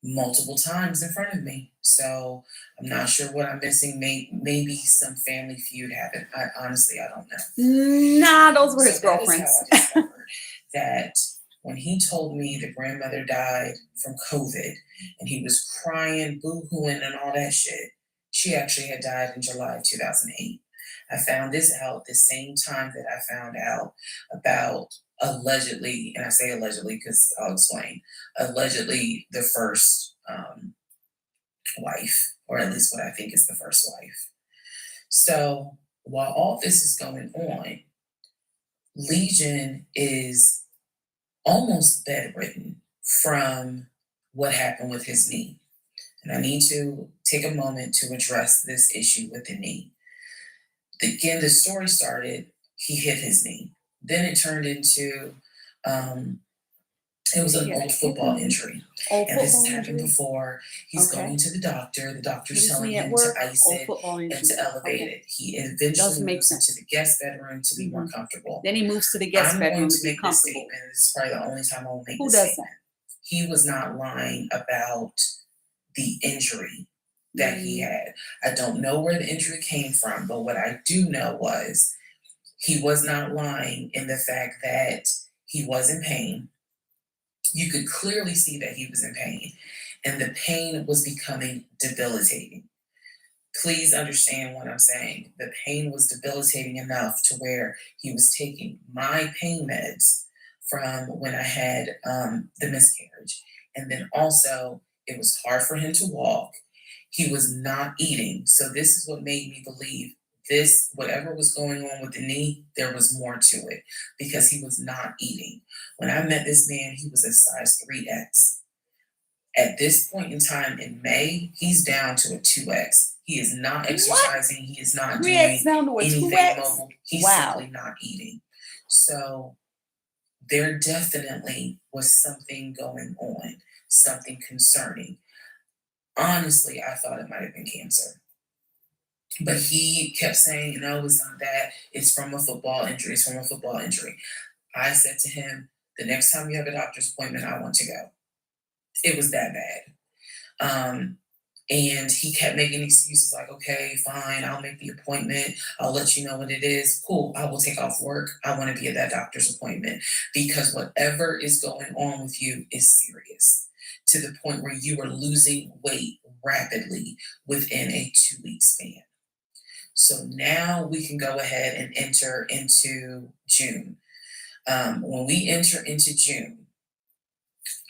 Speaker 2: multiple times in front of me. So I'm not sure what I'm missing. Maybe some Family Feud happened. Honestly, I don't know.
Speaker 1: Nah, those were his
Speaker 2: So that is
Speaker 1: girlfriends.
Speaker 2: how I discovered that when he told me the grandmother died from COVID and he was crying, boo-hooing, and all that shit, she actually had died in July of 2008. I found this out the same time that I found out about allegedly, and I say allegedly because I'll explain, allegedly the first wife, or at least what I think is the first wife. So while all this is going on, Legion is almost bedridden from what happened with his knee. And I need to take a moment to address this issue with the knee. Again, the story started, he hit his knee. Then it turned into, it was an old football injury. And this has happened before. He's going to the doctor. The doctor's telling him to ice it and to elevate it. He eventually moves into the guest bedroom to be more comfortable.
Speaker 1: Then he moves to the guest bedroom to be comfortable.
Speaker 2: This is probably the only time I will make
Speaker 1: Who
Speaker 2: this
Speaker 1: does
Speaker 2: statement. He was not lying about the injury that he had. I don't know where the injury came from, but what I do know was he was not lying in the fact that he was in pain. You could clearly see that he was in pain. and the pain was becoming debilitating. Please understand what I'm saying. The pain was debilitating enough to where he was taking my pain meds from when I had the miscarriage. And then also, it was hard for him to walk. He was not eating. So, this is what made me believe this, whatever was going on with the knee, there was more to it because he was not eating. When I met this man, he was a size 3X. At this point in time in May, he's down to a 2X. He is not
Speaker 1: What?
Speaker 2: exercising. He is not
Speaker 1: 3X
Speaker 2: doing
Speaker 1: down to a
Speaker 2: anything
Speaker 1: 2X?
Speaker 2: mobile. He's
Speaker 1: Wow.
Speaker 2: simply not eating. So there definitely was something going on, something concerning. Honestly, I thought it might have been cancer. But he kept saying, no, it's not that. It's from a football injury. It's from a football injury. I said to him, the next time you have a doctor's appointment, I want to go. It was that bad. And he kept making excuses like, okay, fine, I'll make the appointment. I'll let you know what it is. Cool, I will take off work. I want to be at that doctor's appointment because whatever is going on with you is serious to the point where you are losing weight rapidly within a 2 week span. So now we can go ahead and enter into June. When we enter into June,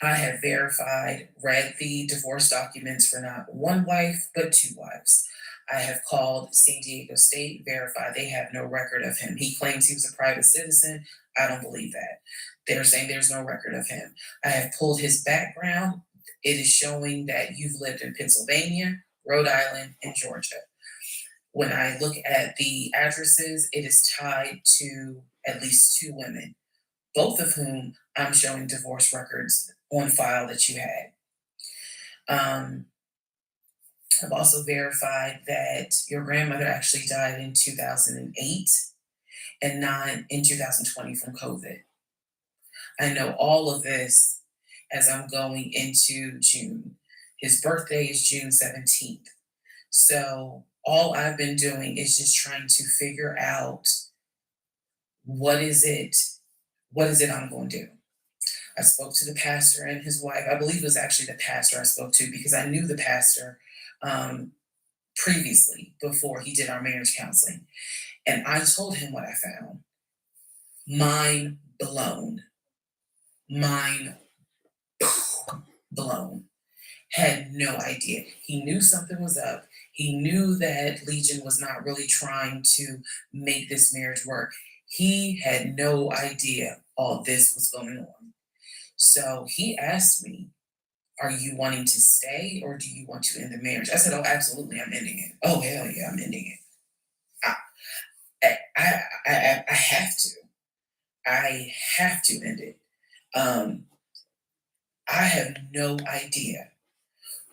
Speaker 2: I have verified, read the divorce documents for not one wife, but two wives. I have called San Diego State, verified they have no record of him. He claims he was a private citizen. I don't believe that. They're saying there's no record of him. I have pulled his background. It is showing that you've lived in Pennsylvania, Rhode Island, and Georgia. When I look at the addresses, it is tied to at least two women, both of whom I'm showing divorce records on file that you had. I've also verified that your grandmother actually died in 2008 and not in 2020 from COVID. I know all of this as I'm going into June. His birthday is June 17th. So all I've been doing is just trying to figure out what is it I'm going to do. I spoke to the pastor and his wife. I believe it was actually the pastor I spoke to because I knew the pastor previously before he did our marriage counseling. And I told him what I found. Mind blown. Mind blown. Had no idea. He knew something was up. He knew that Legion was not really trying to make this marriage work. He had no idea all this was going on. So he asked me, are you wanting to stay or do you want to end the marriage? I said, oh, absolutely, I'm ending it. Oh, hell yeah, I'm ending it. I have to. I have to end it. I have no idea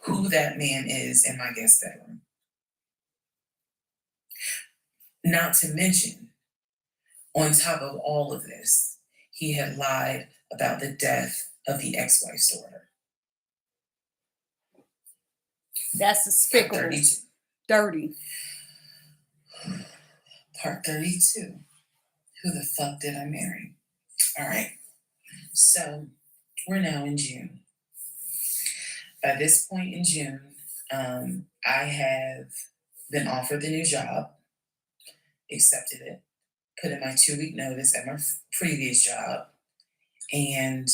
Speaker 2: who that man is in my guest bedroom. Not to mention, on top of all of this, he had lied about the death of the ex-wife's daughter.
Speaker 1: That's despicable.
Speaker 2: 32.
Speaker 1: Dirty.
Speaker 2: Part 32. Who the fuck did I marry? All right. So we're now in June. By this point in June, I have been offered the new job, accepted it, put in my 2 week notice at my previous job, and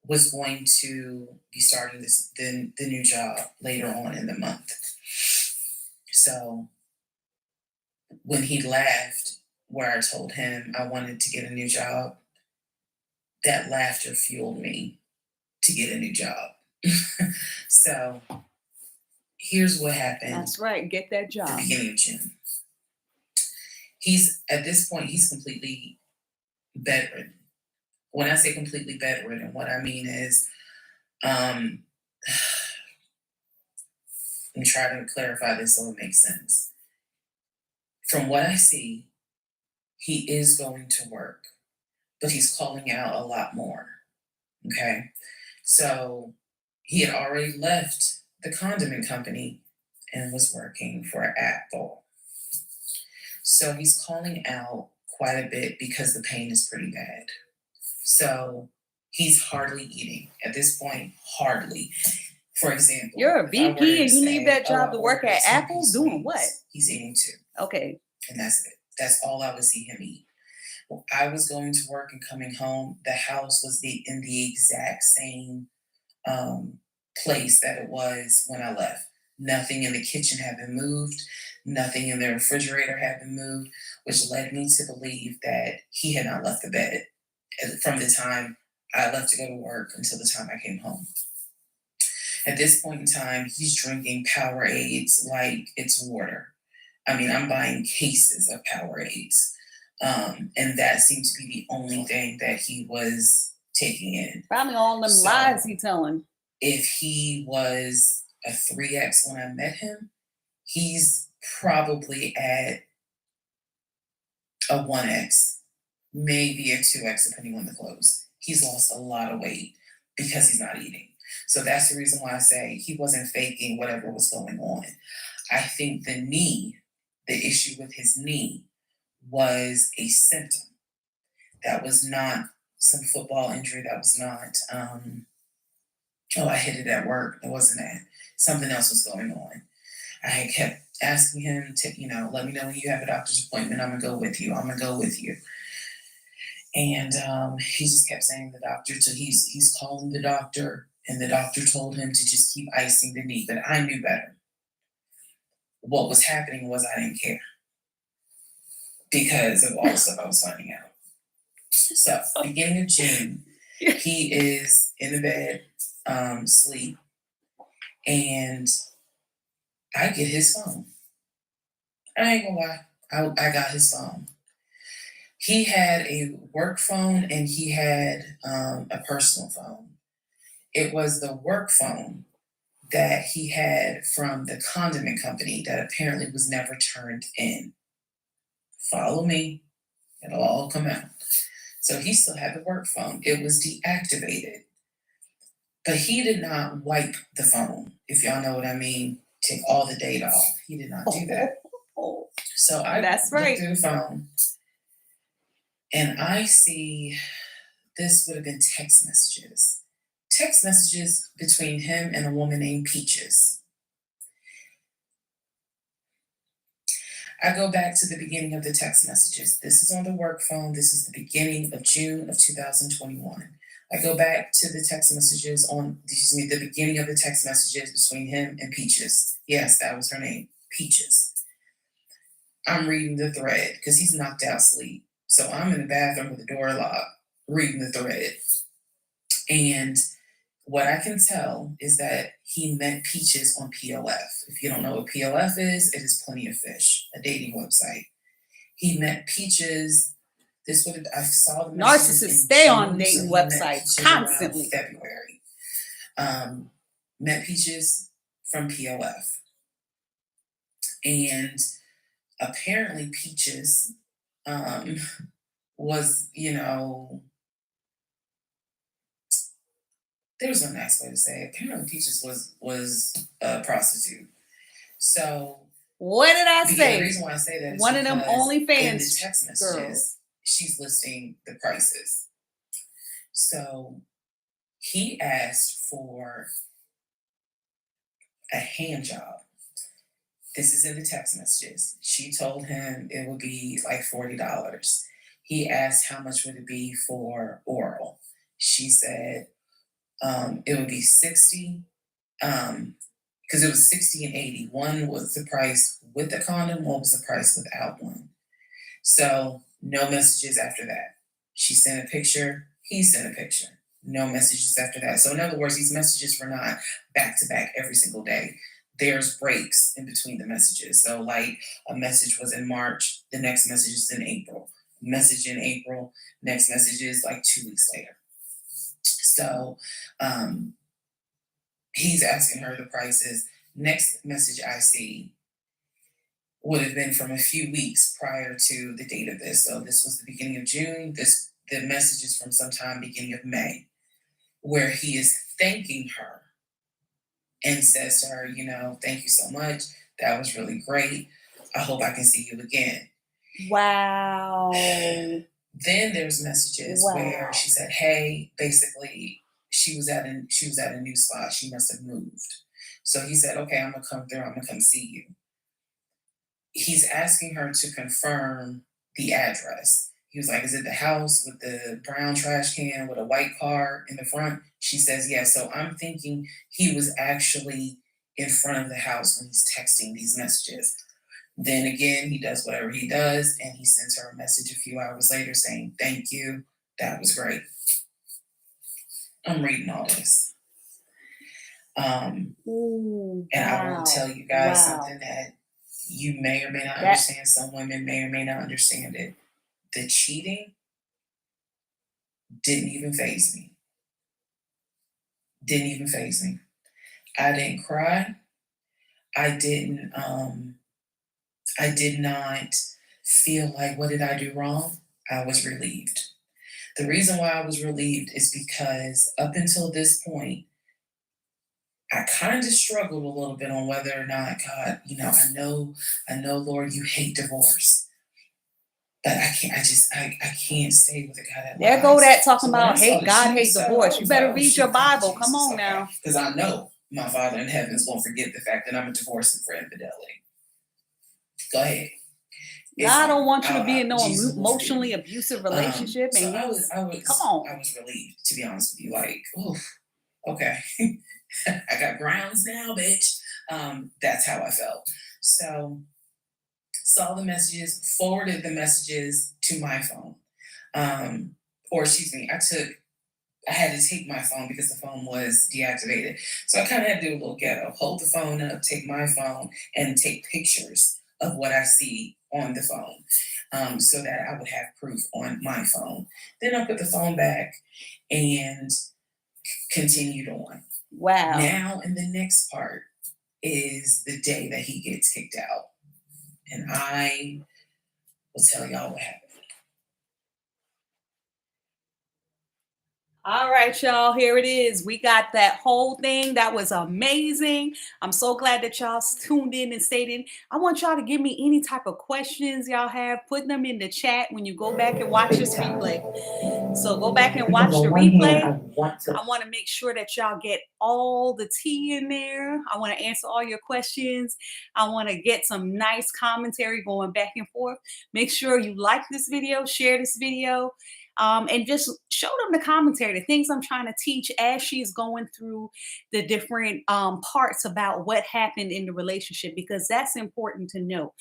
Speaker 2: was going to be starting the new job later on in the month. So when he left, where I told him I wanted to get a new job, that laughter fueled me to get a new job. So here's what happened.
Speaker 1: That's right. Get that
Speaker 2: At
Speaker 1: job.
Speaker 2: the beginning of June. At this point, he's completely bedridden. When I say completely bedridden, what I mean is, let me try to clarify this so it makes sense. From what I see, he is going to work, but he's calling out a lot more. Okay. So he had already left the condiment company and was working for Apple. So he's calling out quite a bit because the pain is pretty bad. So he's hardly eating at this point, hardly. For example,
Speaker 1: You're a
Speaker 2: if I were
Speaker 1: VP
Speaker 2: to
Speaker 1: and you leave
Speaker 2: say,
Speaker 1: that
Speaker 2: "Oh,
Speaker 1: job
Speaker 2: I
Speaker 1: to work
Speaker 2: ordered
Speaker 1: at
Speaker 2: two
Speaker 1: Apple?
Speaker 2: piece
Speaker 1: Doing what?
Speaker 2: wings," he's eating two,
Speaker 1: Okay.
Speaker 2: and that's it. That's all I would see him eat. I was going to work and coming home, the house was in the exact same um, place that it was when I left. Nothing in the kitchen had been moved, nothing in the refrigerator had been moved, which led me to believe that he had not left the bed from the time I left to go to work until the time I came home. At this point in time, he's drinking Powerades like it's water. I mean, I'm buying cases of Powerades. And that seemed to be the only thing that he was taking in.
Speaker 1: Probably all them
Speaker 2: So
Speaker 1: lies he telling.
Speaker 2: if he was a 3X when I met him, he's probably at a 1X, maybe a 2X, depending on the clothes. He's lost a lot of weight because he's not eating. So that's the reason why I say he wasn't faking whatever was going on. I think the issue with his knee was a symptom. That was not some football injury. That was not, oh, I hit it at work. It wasn't that. Something else was going on. I had kept asking him to, let me know when you have a doctor's appointment. I'm going to go with you. I'm going to go with you. And he just kept saying the doctor. So he's calling the doctor, and the doctor told him to just keep icing the knee. But I knew better. What was happening was I didn't care because of all the stuff I was finding out. So, beginning of June, he is in the bed, sleep, and I get his phone. I ain't gonna lie, I got his phone. He had a work phone and he had a personal phone. It was the work phone that he had from the condiment company that apparently was never turned in. Follow me, it'll all come out. So he still had the work phone. It was deactivated. But he did not wipe the phone, if y'all know what I mean. Take all the data off. He did not do that. So I
Speaker 1: That's
Speaker 2: looked
Speaker 1: right.
Speaker 2: through the phone and I see this would have been text messages. Text messages between him and a woman named Peaches. I go back to the beginning of the text messages. This is on the work phone. This is the beginning of June of 2021. I go back to the text messages the beginning of the text messages between him and Peaches. Yes, that was her name, Peaches. I'm reading the thread because he's knocked out sleep. So I'm in the bathroom with the door locked, reading the thread. And what I can tell is that he met Peaches on PLF. If you don't know what PLF is, it is Plenty of Fish, a dating website. He met Peaches. I saw the
Speaker 1: Narcissists stay on dating websites constantly.
Speaker 2: February. Met Peaches from PLF. And apparently Peaches was, there's no nice way to say it. Apparently Peaches was a prostitute. So
Speaker 1: what did I say?
Speaker 2: The reason why I say that is
Speaker 1: one of them OnlyFans
Speaker 2: in the text messages,
Speaker 1: girls.
Speaker 2: She's listing the prices. So he asked for a hand job. This is in the text messages. She told him it would be like $40. He asked how much would it be for oral. She said it would be 60, because it was 60 and 80. One was the price with the condom, one was the price without one. So no messages after that. She sent a picture, he sent a picture. No messages after that. So in other words, these messages were not back to back every single day. There's breaks in between the messages. So like a message was in March, the next message is in April. Message in April, next message is like 2 weeks later. So he's asking her the prices. Next message I see would have been from a few weeks prior to the date of this. So this was the beginning of June. The message is from sometime beginning of May, where he is thanking her and says to her, thank you so much. That was really great. I hope I can see you again.
Speaker 1: Wow.
Speaker 2: Then there's messages where she said, hey, basically, she was at a new spot. She must have moved. So he said, "Okay, I'm gonna come through. I'm gonna come see you." He's asking her to confirm the address. He was like, "Is it the house with the brown trash can with a white car in the front?" She says, "Yes." So I'm thinking he was actually in front of the house when he's texting these messages. Then again, he does whatever he does, and he sends her a message a few hours later saying, "Thank you. That was great." I'm reading all this.
Speaker 1: Ooh,
Speaker 2: And I will
Speaker 1: wow.
Speaker 2: tell you guys
Speaker 1: Wow.
Speaker 2: something that you may or may not
Speaker 1: That
Speaker 2: understand. Some women may or may not understand it. The cheating didn't even phase me. Didn't even phase me. I didn't cry. I didn't I did not feel like, what did I do wrong? I was relieved. The reason why I was relieved is because up until this point, I kind of struggled a little bit on whether or not, God, I know, Lord, you hate divorce, but I can't stay with a guy that
Speaker 1: there go
Speaker 2: lies.
Speaker 1: that talking
Speaker 2: So when I
Speaker 1: about
Speaker 2: saw
Speaker 1: hate
Speaker 2: the
Speaker 1: God,
Speaker 2: cheating
Speaker 1: hate
Speaker 2: stuff, I
Speaker 1: divorce. You
Speaker 2: was like,
Speaker 1: better
Speaker 2: oh
Speaker 1: read your
Speaker 2: shoot, thank you,
Speaker 1: Bible. Come
Speaker 2: Jesus.
Speaker 1: on
Speaker 2: Okay.
Speaker 1: now.
Speaker 2: Because I know my Father in heaven is going to forget the fact that I'm a divorcing for infidelity. Go ahead. It's
Speaker 1: God don't
Speaker 2: fine.
Speaker 1: want you to be in no
Speaker 2: Jesus will forgive
Speaker 1: emotionally
Speaker 2: me.
Speaker 1: abusive relationship,
Speaker 2: So
Speaker 1: and
Speaker 2: I was,
Speaker 1: he's
Speaker 2: I
Speaker 1: come
Speaker 2: was,
Speaker 1: on.
Speaker 2: I was relieved, to be honest with you. Like, oh, okay, I got grounds now, bitch. That's how I felt. So saw the messages, forwarded the messages to my phone. Um, or excuse me, I had to take my phone because the phone was deactivated. So I kind of had to do a little ghetto, hold the phone up, take my phone, and take pictures of what I see on the phone, so that I would have proof on my phone. Then I put the phone back and continued on.
Speaker 1: Wow.
Speaker 2: Now, in the next part is the day that he gets kicked out. And I will tell y'all what happened.
Speaker 1: All right, y'all, here it is. We got that whole thing. That was amazing. I'm so glad that y'all tuned in and stayed in. I want y'all to give me any type of questions y'all have. Put them in the chat when you go back and watch this replay. So go back and watch the replay. I want to make sure that y'all get all the tea in there. I want to answer all your questions. I want to get some nice commentary going back and forth. Make sure you like this video, share this video, and just show them the commentary, the things I'm trying to teach as she's going through the different parts about what happened in the relationship, because that's important to know.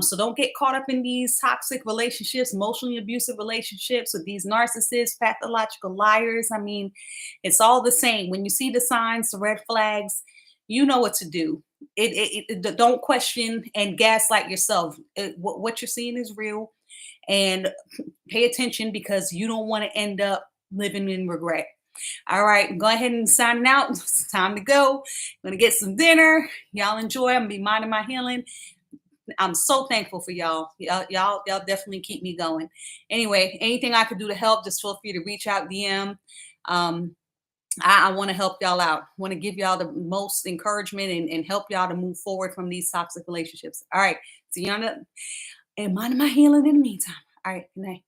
Speaker 1: So don't get caught up in these toxic relationships, emotionally abusive relationships with these narcissists, pathological liars. I mean, it's all the same. When you see the signs, the red flags, you know what to do. Don't question and gaslight yourself. What you're seeing is real, and pay attention because you don't want to end up living in regret. All right, go ahead and sign out. It's time to go. I'm gonna get some dinner. Y'all enjoy. I'm gonna be minding my healing. I'm so thankful for y'all. Y'all definitely keep me going. Anyway, anything I could do to help, just feel free to reach out, DM. Um, I want to help y'all out. Want to give y'all the most encouragement and help y'all to move forward from these toxic relationships. All right, see you on the and minding my healing in the meantime. All right, good night.